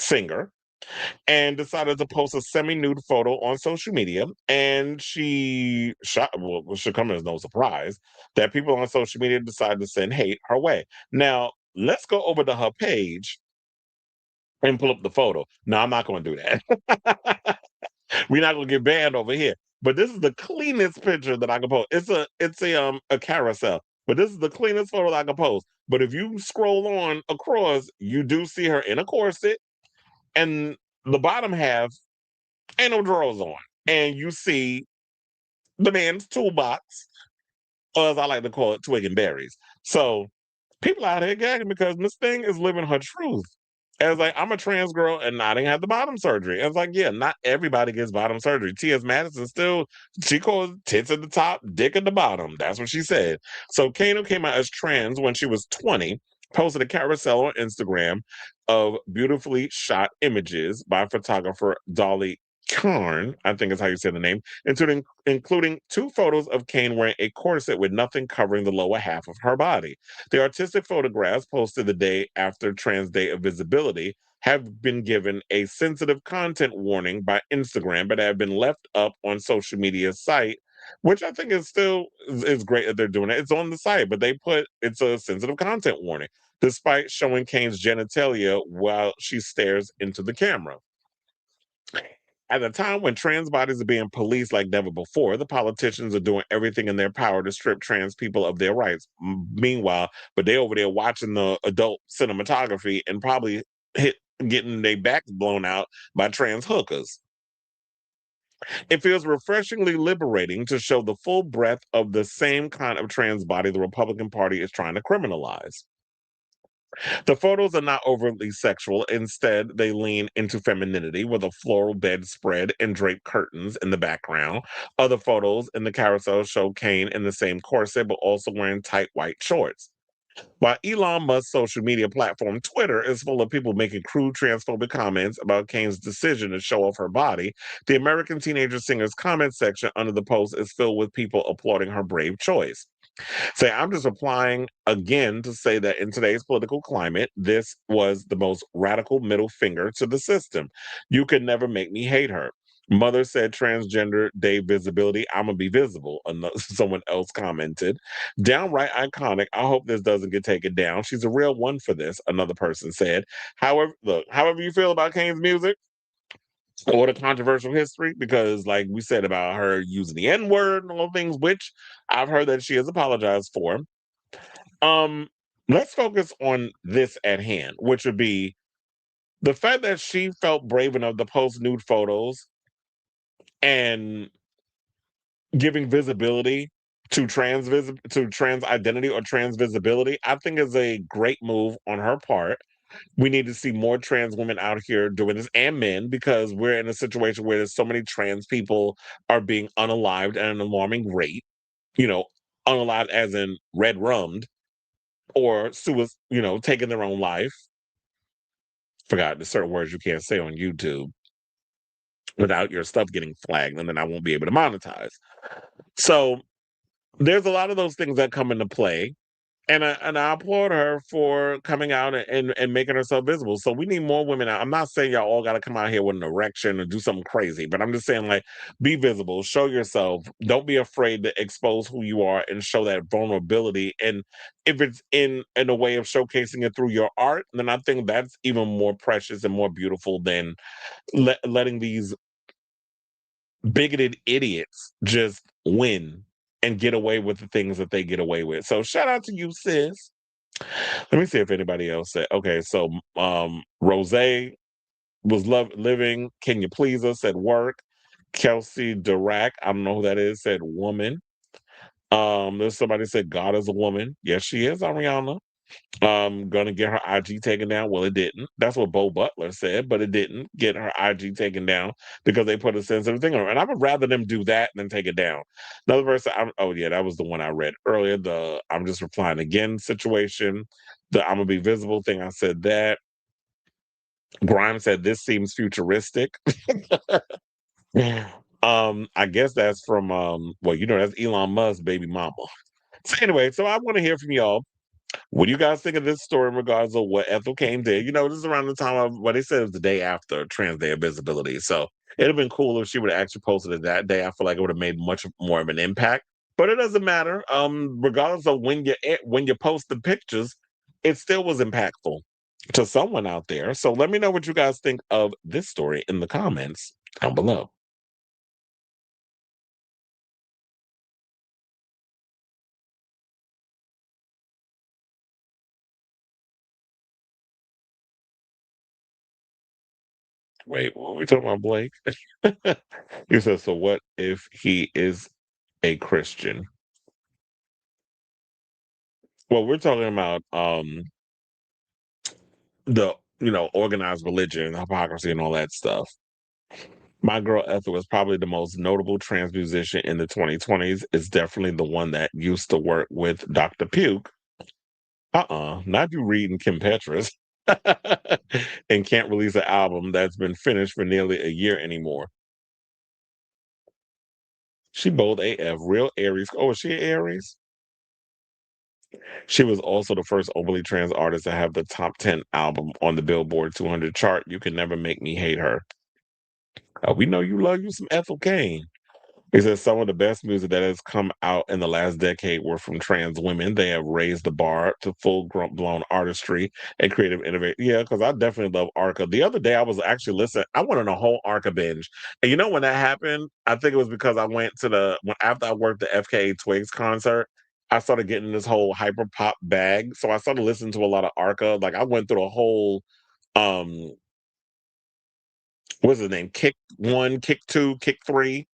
singer and decided to post a semi-nude photo on social media. And she shot, well, it should come as no surprise that people on social media decided to send hate her way. Now, let's go over to her page and pull up the photo. No, I'm not going to do that. We're not going to get banned over here. But this is the cleanest picture that I can post. It's a carousel, but this is the cleanest photo that I can post. But if you scroll on across, you do see her in a corset, and the bottom half ain't no drawers on. And you see the man's toolbox, or as I like to call it, twig and berries. So people out here gagging because Miss Thing is living her truth. And it's like, I'm a trans girl and I didn't have the bottom surgery. And it's like, yeah, not everybody gets bottom surgery. T.S. Madison still, she calls tits at the top, dick at the bottom. That's what she said. So Kano came out as trans when she was 20, posted a carousel on Instagram of beautifully shot images by photographer Dolly Karn, I think is how you say the name, including two photos of Cain wearing a corset with nothing covering the lower half of her body. The artistic photographs posted the day after Trans Day of Visibility have been given a sensitive content warning by Instagram, but have been left up on social media site, which I think is still is great that they're doing it. It's on the site, but they put it's a sensitive content warning. despite showing Cain's genitalia while she stares into the camera. At a time when trans bodies are being policed like never before, the politicians are doing everything in their power to strip trans people of their rights. Meanwhile, but they over there watching the adult cinematography and probably getting their backs blown out by trans hookers. It feels refreshingly liberating to show the full breadth of the same kind of trans body the Republican Party is trying to criminalize. The photos are not overtly sexual. Instead, they lean into femininity with a floral bedspread and draped curtains in the background. Other photos in the carousel show Cain in the same corset, but also wearing tight white shorts. While Elon Musk's social media platform Twitter is full of people making crude transphobic comments about Cain's decision to show off her body, the American teenager singer's comment section under the post is filled with people applauding her brave choice. Say, I'm just applying again to say that in today's political climate, this was the most radical middle finger to the system. You could never make me hate her. Mother said transgender day visibility. I'm gonna be visible. Someone else commented. Downright iconic. I hope this doesn't get taken down. She's a real one for this. Another person said. However, look, however you feel about Kane's music or the controversial history, because like we said about her using the N-word and all things, which I've heard that she has apologized for. Um, let's focus on this at hand, which would be the fact that she felt brave enough to post nude photos and giving visibility to to trans identity or trans visibility. I think is a great move on her part. We need to see more trans women out here doing this and men, because we're in a situation where there's so many trans people are being unalived at an alarming rate. You know, unalived as in red rummed or taking their own life. Forgot the certain words you can't say on YouTube without your stuff getting flagged, and then I won't be able to monetize. So there's a lot of those things that come into play. And I applaud her for coming out and making herself visible. So we need more women out. I'm not saying y'all all got to come out here with an erection or do something crazy, but I'm just saying, like, be visible, show yourself. Don't be afraid to expose who you are and show that vulnerability. And if it's in a way of showcasing it through your art, then I think that's even more precious and more beautiful than letting these bigoted idiots just win and get away with the things that they get away with. So shout out to you, sis. Let me see if anybody else said. Okay, so Rose was living. Can you please us at work? Kelsey Dirac, I don't know who that is, said woman. There's somebody said God is a woman. Yes, she is, Ariana. Gonna get her IG taken down. Well, it didn't. That's what Bo Butler said, but it didn't get her IG taken down because they put a sensitive thing on her. And I would rather them do that than take it down. Another person, oh yeah, that was the one I read earlier. The I'm just replying again situation. The I'm gonna be visible thing. I said that. Grimes said this seems futuristic. I guess that's from well, that's Elon Musk baby mama. So anyway, so I want to hear from y'all. What do you guys think of this story in regards to what Ethel Cain did? This is around the time of what they said it was the day after Trans Day of Visibility. So it'd have been cool if she would have actually posted it that day. I feel like it would have made much more of an impact. But it doesn't matter. Regardless of when you post the pictures, it still was impactful to someone out there. So let me know what you guys think of this story in the comments down below. Wait, what are we talking about, Blake? He says, so what if he is a Christian? Well, we're talking about the organized religion, hypocrisy, and all that stuff. My girl Ethel was probably the most notable trans musician in the 2020s. Is definitely the one that used to work with Dr. Puke. Not you reading Kim Petras. And can't release an album that's been finished for nearly a year anymore. She bold AF, real Aries. Oh, is she Aries? She was also the first openly trans artist to have the top 10 album on the Billboard 200 chart. You can never make me hate her. We know you love you some Ethel Cain. He says some of the best music that has come out in the last decade were from trans women. They have raised the bar to blown artistry and creative innovation. Yeah, because I definitely love Arca. The other day I was actually listening. I went on a whole Arca binge, and you know when that happened, I think it was because I went to after I worked the FKA Twigs concert. I started getting this whole hyper pop bag, so I started listening to a lot of Arca. Like I went through a whole um what's his name? Kick one, kick two, kick three.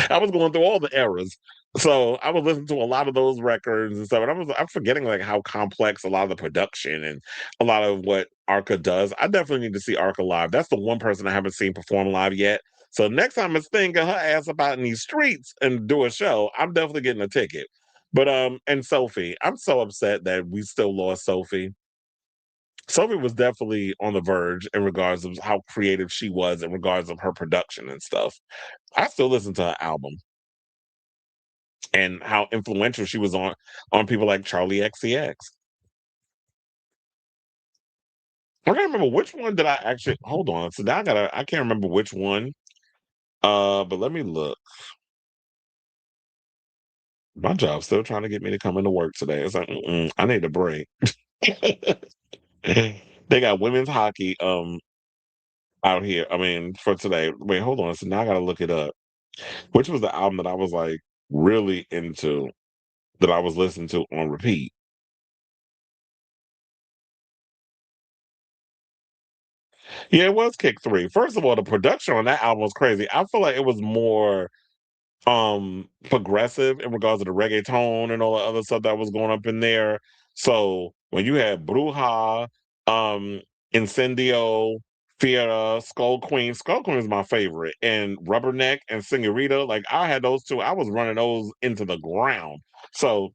I was going through all the eras. So I was listening to a lot of those records and stuff. And I'm forgetting like how complex a lot of the production and a lot of what Arca does. I definitely need to see Arca live. That's the one person I haven't seen perform live yet. So next time it's thing get her ass up out in these streets and do a show, I'm definitely getting a ticket. But and Sophie, I'm so upset that we still lost Sophie. Sophie was definitely on the verge in regards of how creative she was in regards of her production and stuff. I still listen to her album and how influential she was on people like Charlie XCX. I can't remember which one did I actually hold on. So now I can't remember which one. But let me look. My job's still trying to get me to come into work today. It's like, I need a break. They got women's hockey out here. I mean, for today. Wait, hold on. So now I gotta look it up. Which was the album that I was like really into that I was listening to on repeat? Yeah, it was Kick 3. First of all, the production on that album was crazy. I feel like it was more progressive in regards to the reggaeton and all the other stuff that was going up in there. So when you had Bruja, um, Incendio, Fiera, Skull Queen is my favorite, and Rubberneck and Senorita, like I had those two. I was running those into the ground. So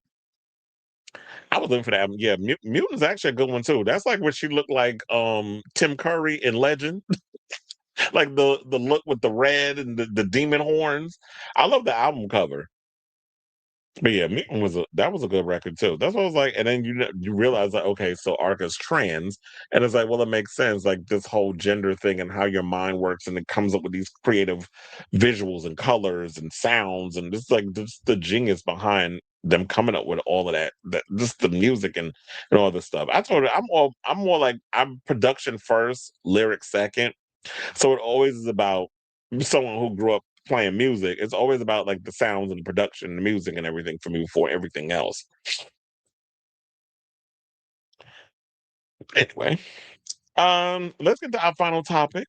I was looking for that. Yeah, Mutant's actually a good one too. That's like what she looked like Tim Curry in Legend. Like the look with the red and the demon horns. I love the album cover. But yeah, Mutant that was a good record too. That's what I was like. And then you realize like, okay, so Arca's trans, and it's like, well, it makes sense. Like this whole gender thing and how your mind works, and it comes up with these creative visuals and colors and sounds, and just like just the genius behind them coming up with all of that. That just the music and all this stuff. I told her I'm more like I'm production first, lyrics second. So it always is about someone who grew up playing music. It's always about like the sounds and the production, the music and everything for me before everything else. Anyway, let's get to our final topic.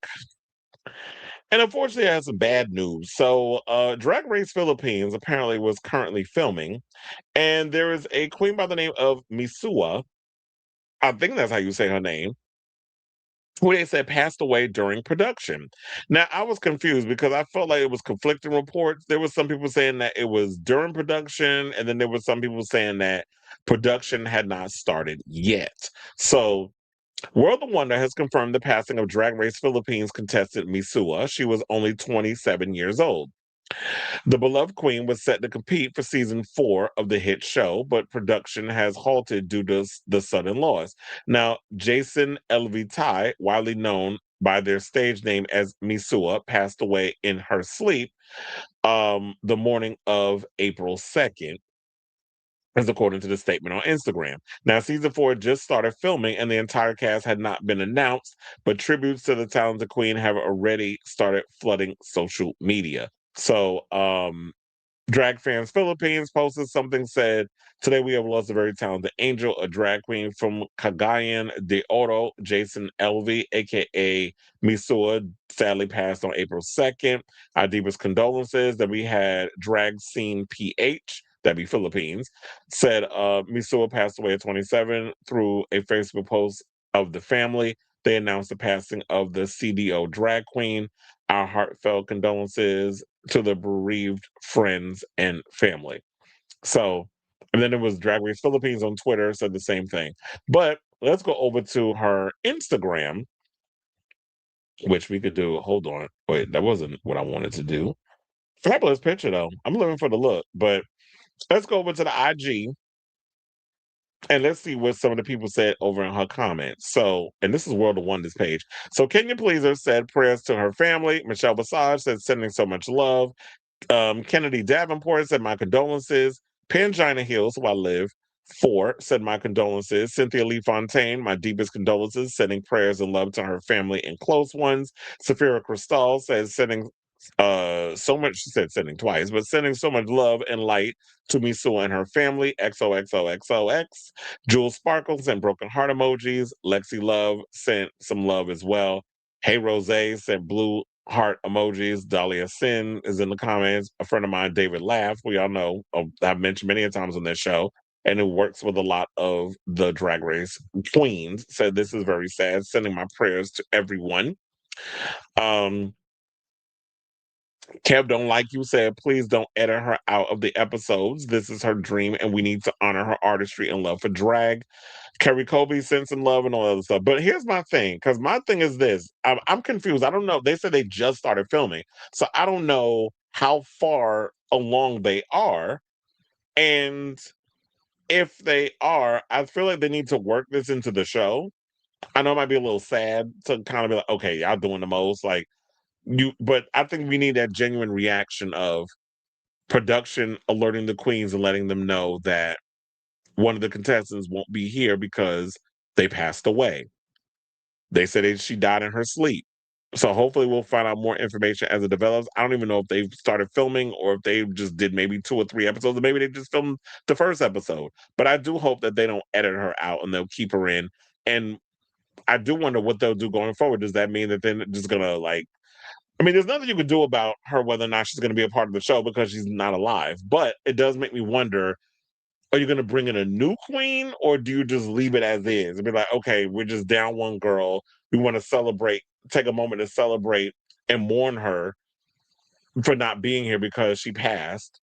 And unfortunately, I have some bad news. So, Drag Race Philippines apparently was currently filming, and there is a queen by the name of Misua. I think that's how you say her name, who they said passed away during production. Now, I was confused because I felt like it was conflicting reports. There was some people saying that it was during production, and then there were some people saying that production had not started yet. So, World of Wonder has confirmed the passing of Drag Race Philippines contestant Misua. She was only 27 years old. The beloved queen was set to compete for season 4 of the hit show, but production has halted due to the sudden loss. Now, Jason Elvitai, widely known by their stage name as Misua, passed away in her sleep the morning of April 2nd, as according to the statement on Instagram. Now, season 4 just started filming and the entire cast had not been announced, but tributes to the talented queen have already started flooding social media. So, Drag Fans Philippines posted something said, today we have lost a very talented angel, a drag queen from Cagayan de Oro, Jason Elvey, aka Misua, sadly passed on April 2nd. Our deepest condolences that we had Drag Scene PH, that'd be Philippines, said Misua passed away at 27 through a Facebook post of the family. They announced the passing of the CDO drag queen. Our heartfelt condolences to the bereaved friends and family. So, and then it was Drag Race Philippines on Twitter said the same thing. But let's go over to her Instagram, which we could do. Hold on. Wait, that wasn't what I wanted to do. Fabulous picture though. I'm living for the look. But let's go over to the IG and let's see what some of the people said over in her comments. So, and this is World of Wonders page. So, Kenya Pleaser said prayers to her family. Michelle Basage said sending so much love. Kennedy Davenport said, my condolences. Pangina Hills, who I live for, said, my condolences. Cynthia Lee Fontaine, my deepest condolences, sending prayers and love to her family and close ones. Safira Cristal says, sending so much, she said sending twice, but sending so much love and light to Misua and her family. XOXOXOX. Jules Sparkle sent broken heart emojis. Lexi Love sent some love as well. Hey Rose sent blue heart emojis. Dahlia Sin is in the comments. A friend of mine, David Laugh, we all know, I've mentioned many times on this show, and who works with a lot of the Drag Race queens, said this is very sad. Sending my prayers to everyone. Kev Don't Like You said, please don't edit her out of the episodes. This is her dream, and we need to honor her artistry and love for drag. Kerry Colby sent some love and all that other stuff. But here's my thing, because my thing is this. I'm confused. I don't know. They said they just started filming. So I don't know how far along they are. And if they are, I feel like they need to work this into the show. I know it might be a little sad to kind of be like, okay, y'all doing the most. Like, but I think we need that genuine reaction of production alerting the queens and letting them know that one of the contestants won't be here because they passed away. They said she died in her sleep. So hopefully we'll find out more information as it develops. I don't even know if they've started filming or if they just did maybe 2 or 3 episodes, or maybe they just filmed the first episode. But I do hope that they don't edit her out and they'll keep her in. And I do wonder what they'll do going forward. Does that mean that they're just gonna there's nothing you could do about her whether or not she's going to be a part of the show because she's not alive. But it does make me wonder, are you going to bring in a new queen or do you just leave it as is and be like, okay, we're just down one girl. We want to celebrate, take a moment to celebrate and mourn her for not being here because she passed.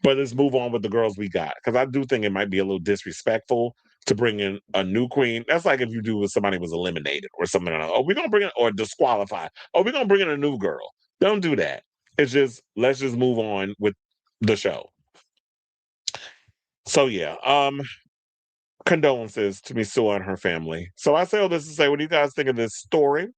But let's move on with the girls we got. Because I do think it might be a little disrespectful to bring in a new queen. That's like if you do if somebody was eliminated or something. Oh, we're going to bring in, or disqualified. Oh, we're going to bring in a new girl. Don't do that. It's just, let's just move on with the show. So yeah, condolences to Misua and her family. So I say all this to say, what do you guys think of this story?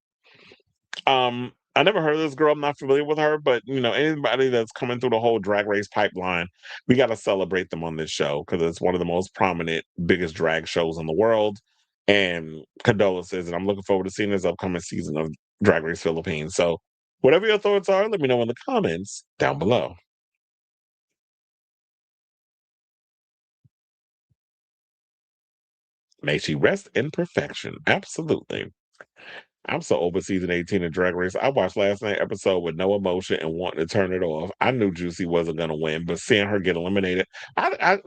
I never heard of this girl. I'm not familiar with her, but anybody that's coming through the whole drag race pipeline, we got to celebrate them on this show because it's one of the most prominent, biggest drag shows in the world. And condolences, and I'm looking forward to seeing this upcoming season of Drag Race Philippines. So, whatever your thoughts are, let me know in the comments down below. May she rest in perfection. Absolutely. I'm so over season 18 of Drag Race. I watched last night's episode with no emotion and wanting to turn it off. I knew Juicy wasn't going to win, but seeing her get eliminated, I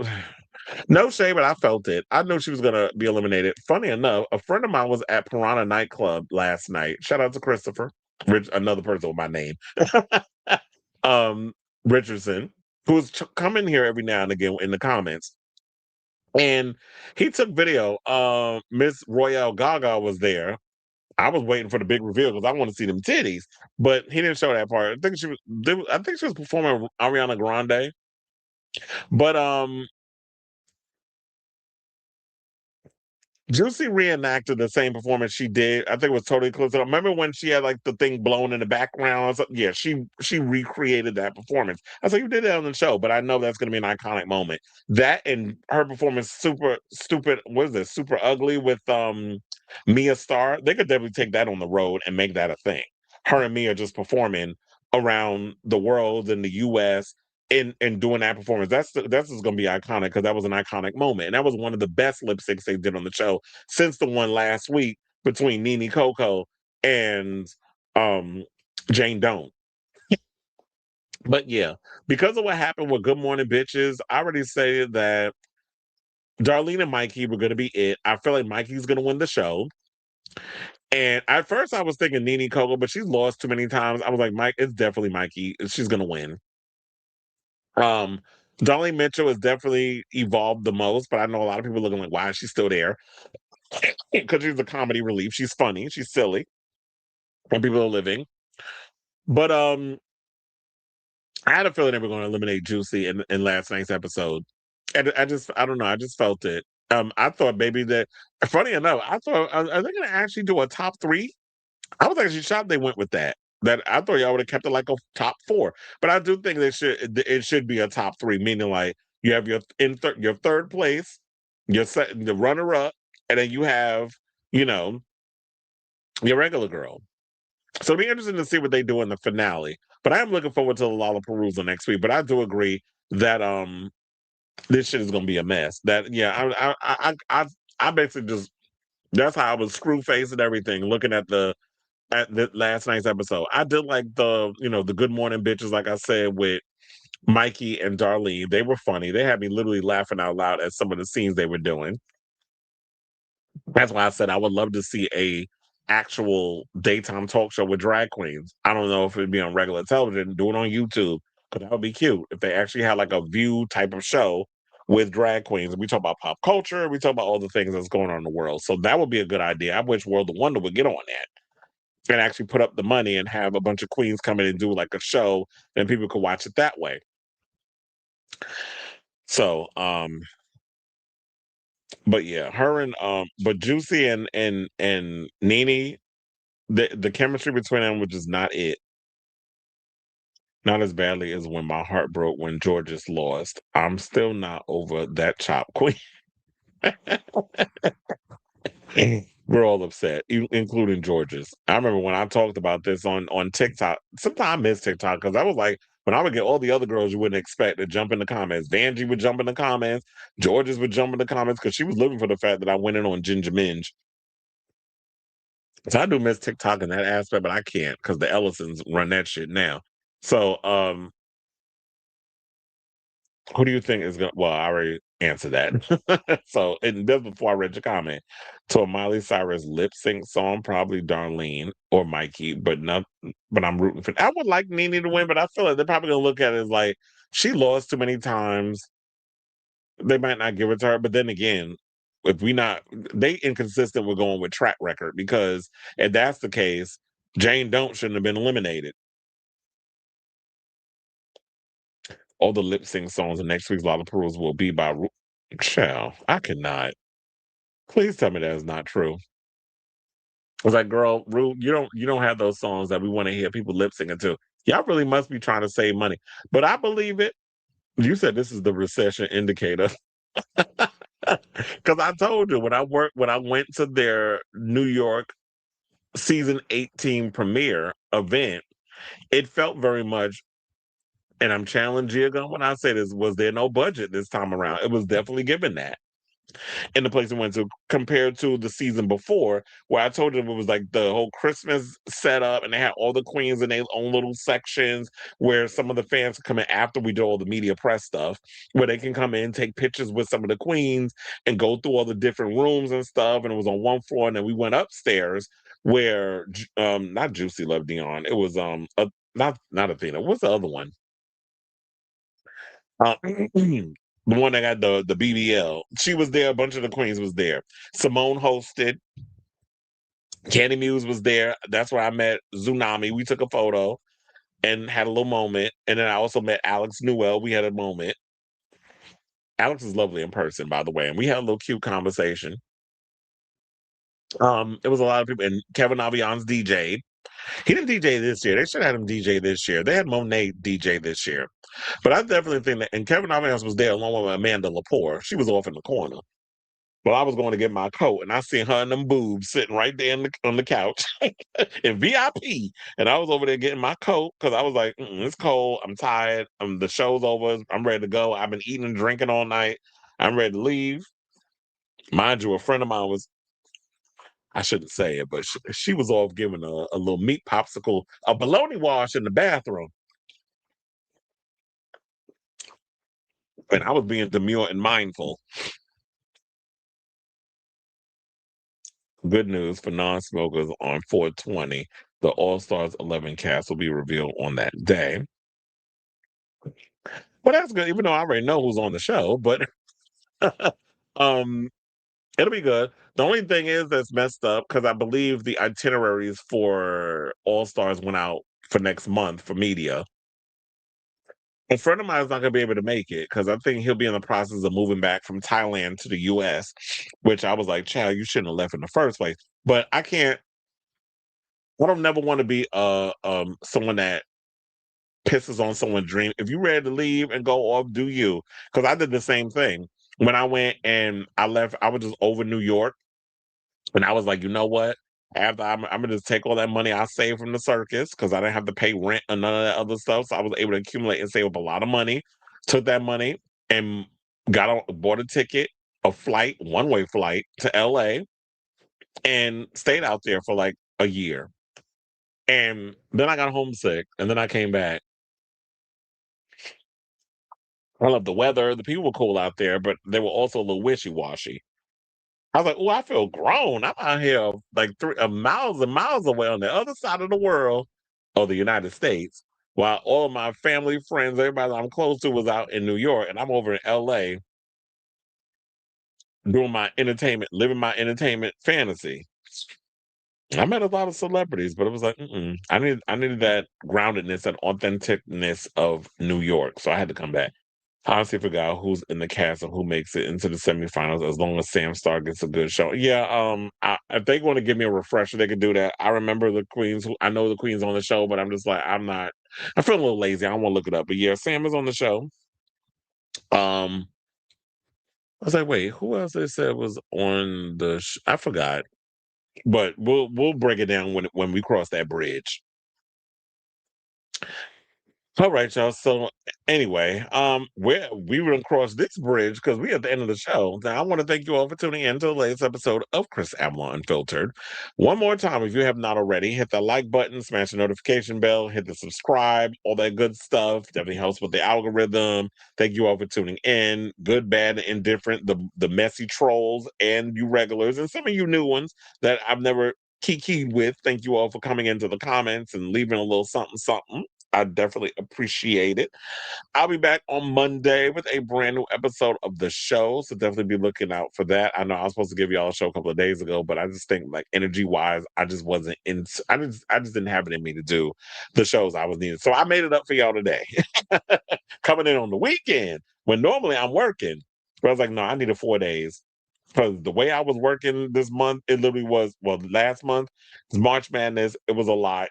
no shame, but I felt it. I knew she was going to be eliminated. Funny enough, a friend of mine was at Piranha nightclub last night. Shout out to Christopher, another person with my name, um, Richardson, who's coming here every now and again in the comments. And he took video. Miss Royale Gaga was there. I was waiting for the big reveal because I want to see them titties, but he didn't show that part. I think she was performing Ariana Grande, but Juicy reenacted the same performance she did. I think it was totally close. I remember when she had like the thing blown in the background. Yeah, she recreated that performance. I said you did that on the show, but I know that's going to be an iconic moment. That and her performance, super stupid. What is this? Super ugly with Mia Starr. They could definitely take that on the road and make that a thing. Her and Mia just performing around the world in the U.S. And doing that performance, that's just going to be iconic because that was an iconic moment, and that was one of the best lip syncs they did on the show since the one last week between Nene Coco and Jane Doan. But yeah, because of what happened with Good Morning Bitches, I already said that Darlene and Mikey were going to be it. I feel like Mikey's going to win the show. And at first I was thinking Nene Coco, but she's lost too many times. I was like, Mike, it's definitely Mikey. She's going to win. Darlene Mitchell has definitely evolved the most, but I know a lot of people looking like, why is she still there? Because she's a comedy relief. She's funny, she's silly, and people are living. But I had a feeling they were going to eliminate Juicy in last night's episode. And I don't know, I just felt it. I thought maybe that, funny enough, I thought, are they going to actually do a top 3? I was actually shocked they went with that. That I thought y'all would have kept it like a top 4, but I do think it should be a top 3, meaning like you have your third place, the runner up, and then you have you know your regular girl. So it'll be interesting to see what they do in the finale. But I am looking forward to the Lollapalooza next week. But I do agree that this shit is gonna be a mess. That yeah, I basically just that's how I was screw faced and everything, looking at the last night's episode. I did like the Good Morning Bitches, like I said, with Mikey and Darlene. They were funny. They had me literally laughing out loud at some of the scenes they were doing. That's why I said I would love to see a actual daytime talk show with drag queens. I don't know if it'd be on regular television, do it on YouTube, because that would be cute. If they actually had like a View type of show with drag queens. We talk about pop culture, we talk about all the things that's going on in the world. So that would be a good idea. I wish World of Wonder would get on that and actually put up the money and have a bunch of queens come in and do like a show and people could watch it that way. So but yeah, her and but Juicy and Nene, the chemistry between them was just not it. Not as badly as when my heart broke when Georges lost. I'm still not over that chop queen. We're all upset, including Georges. I remember when I talked about this on TikTok. Sometimes I miss TikTok because I was like, when I would get all the other girls you wouldn't expect to jump in the comments. Vanjie would jump in the comments. Georges would jump in the comments because she was living for the fact that I went in on Ginger Minge. So I do miss TikTok in that aspect, but I can't because the Ellisons run that shit now. So who do you think is gonna? Well, I already answered that. So, and that's before I read your comment. So, a Miley Cyrus lip sync song, probably Darlene or Mikey, but not. But I'm rooting for. I would like Nene to win, but I feel like they're probably gonna look at it as like she lost too many times. They might not give it to her, but then again, if we not, they inconsistent with going with track record because if that's the case, Jane Don't shouldn't have been eliminated. All the lip sync songs in next week's Lollapalooza will be by Child. I cannot. Please tell me that is not true. I was like, girl, Ru, you don't have those songs that we want to hear people lip syncing to. Y'all really must be trying to save money. But I believe it. You said this is the recession indicator. Because I told you when I went to their New York season 18 premiere event, it felt very much, and I'm challenging you when I say this, was there no budget this time around? It was definitely given that. In the place we went to compared to the season before, where I told you it was like the whole Christmas setup and they had all the queens in their own little sections where some of the fans could come in after we did all the media press stuff, where they can come in, take pictures with some of the queens and go through all the different rooms and stuff. And it was on one floor, and then we went upstairs where not Juicy Love Dion. It was not Athena. What's the other one? The one that got the BBL. She was there. A bunch of the queens was there. Simone hosted. Candy Muse was there. That's where I met Tsunami. We took a photo and had a little moment. And then I also met Alex Newell. We had a moment. Alex is lovely in person, by the way, and we had a little cute conversation. It was a lot of people, and Kevin Avian's DJ. He didn't DJ this year. They should have had him DJ this year. They had Monet DJ this year. But I definitely think that, and Kevin Aviance was there along with Amanda Lepore. She was off in the corner. Well, I was going to get my coat, and I seen her and them boobs sitting right there on the couch in VIP. And I was over there getting my coat because I was like, it's cold. I'm tired. The show's over. I'm ready to go. I've been eating and drinking all night. I'm ready to leave. Mind you, a friend of mine was, I shouldn't say it, but she was off giving a little meat popsicle, a bologna wash in the bathroom. And I was being demure and mindful. Good news for non-smokers on 420. The All Stars 11 cast will be revealed on that day. Well, that's good, even though I already know who's on the show, but um, it'll be good. The only thing is that's messed up because I believe the itineraries for All Stars went out for next month for media. A friend of mine is not going to be able to make it because I think he'll be in the process of moving back from Thailand to the U.S., which I was like, child, you shouldn't have left in the first place. But I can't. I don't never want to be someone that pisses on someone's dream. If you're ready to leave and go off, do you? Because I did the same thing when I went and I left. I was just over New York, and I was like, you know what? After I'm gonna just take all that money I saved from the circus because I didn't have to pay rent or none of that other stuff. So I was able to accumulate and save up a lot of money. Took that money and bought a ticket, a flight, one-way flight to LA, and stayed out there for like a year. And then I got homesick, and then I came back. I love the weather. The people were cool out there, but they were also a little wishy-washy. I was like, "Oh, I feel grown. I'm out here like miles and miles away on the other side of the world, or the United States, while all of my family, friends, everybody I'm close to was out in New York, and I'm over in LA doing my entertainment, living my entertainment fantasy." I met a lot of celebrities, but it was like, I needed that groundedness, that authenticness of New York, so I had to come back. I honestly forgot who's in the cast and who makes it into the semifinals. As long as Sam Star gets a good show, yeah. If they want to give me a refresher, they could do that. I remember the queens. I know the queens on the show, but I'm just like, I'm not. I feel a little lazy. I don't want to look it up, but yeah, Sam is on the show. Um, I was like, wait, who else they said was on the? I forgot, but we'll break it down when we cross that bridge. All right, y'all. So anyway, we gonna cross this bridge because we at the end of the show. Now I want to thank you all for tuning in to the latest episode of Chris Avalon Unfiltered. One more time, if you have not already, hit the like button, smash the notification bell, hit the subscribe, all that good stuff. Definitely helps with the algorithm. Thank you all for tuning in. Good, bad, and indifferent. The messy trolls and you regulars, and some of you new ones that I've never kikied with. Thank you all for coming into the comments and leaving a little something something. I definitely appreciate it. I'll be back on Monday with a brand new episode of the show, so definitely be looking out for that. I know I was supposed to give y'all a show a couple of days ago, but I just think like energy wise, I just wasn't in. I just didn't have it in me to do the shows I was needing. So I made it up for y'all today. Coming in on the weekend when normally I'm working, but I was like, no, I needed 4 days. Because the way I was working this month, it literally was last month, it's March Madness. It was a lot,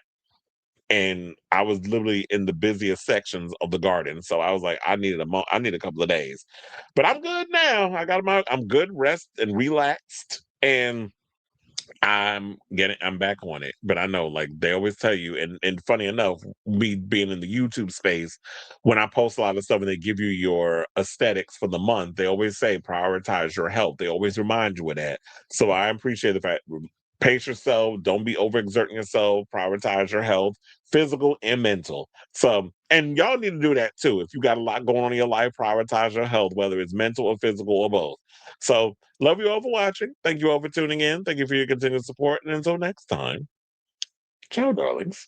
and I was literally in the busiest sections of the garden. So I was like, I needed I need a couple of days, but I'm good now. I'm good, rest and relaxed, and I'm back on it. But I know, like they always tell you, and funny enough, me being in the YouTube space, when I post a lot of stuff and they give you your aesthetics for the month, they always say prioritize your health. They always remind you of that. So I appreciate the fact, pace yourself, don't be overexerting yourself, prioritize your health, physical and mental. So, and y'all need to do that too. If you got a lot going on in your life, prioritize your health, whether it's mental or physical or both. So, love you all for watching. Thank you all for tuning in. Thank you for your continued support. And until next time, ciao, darlings.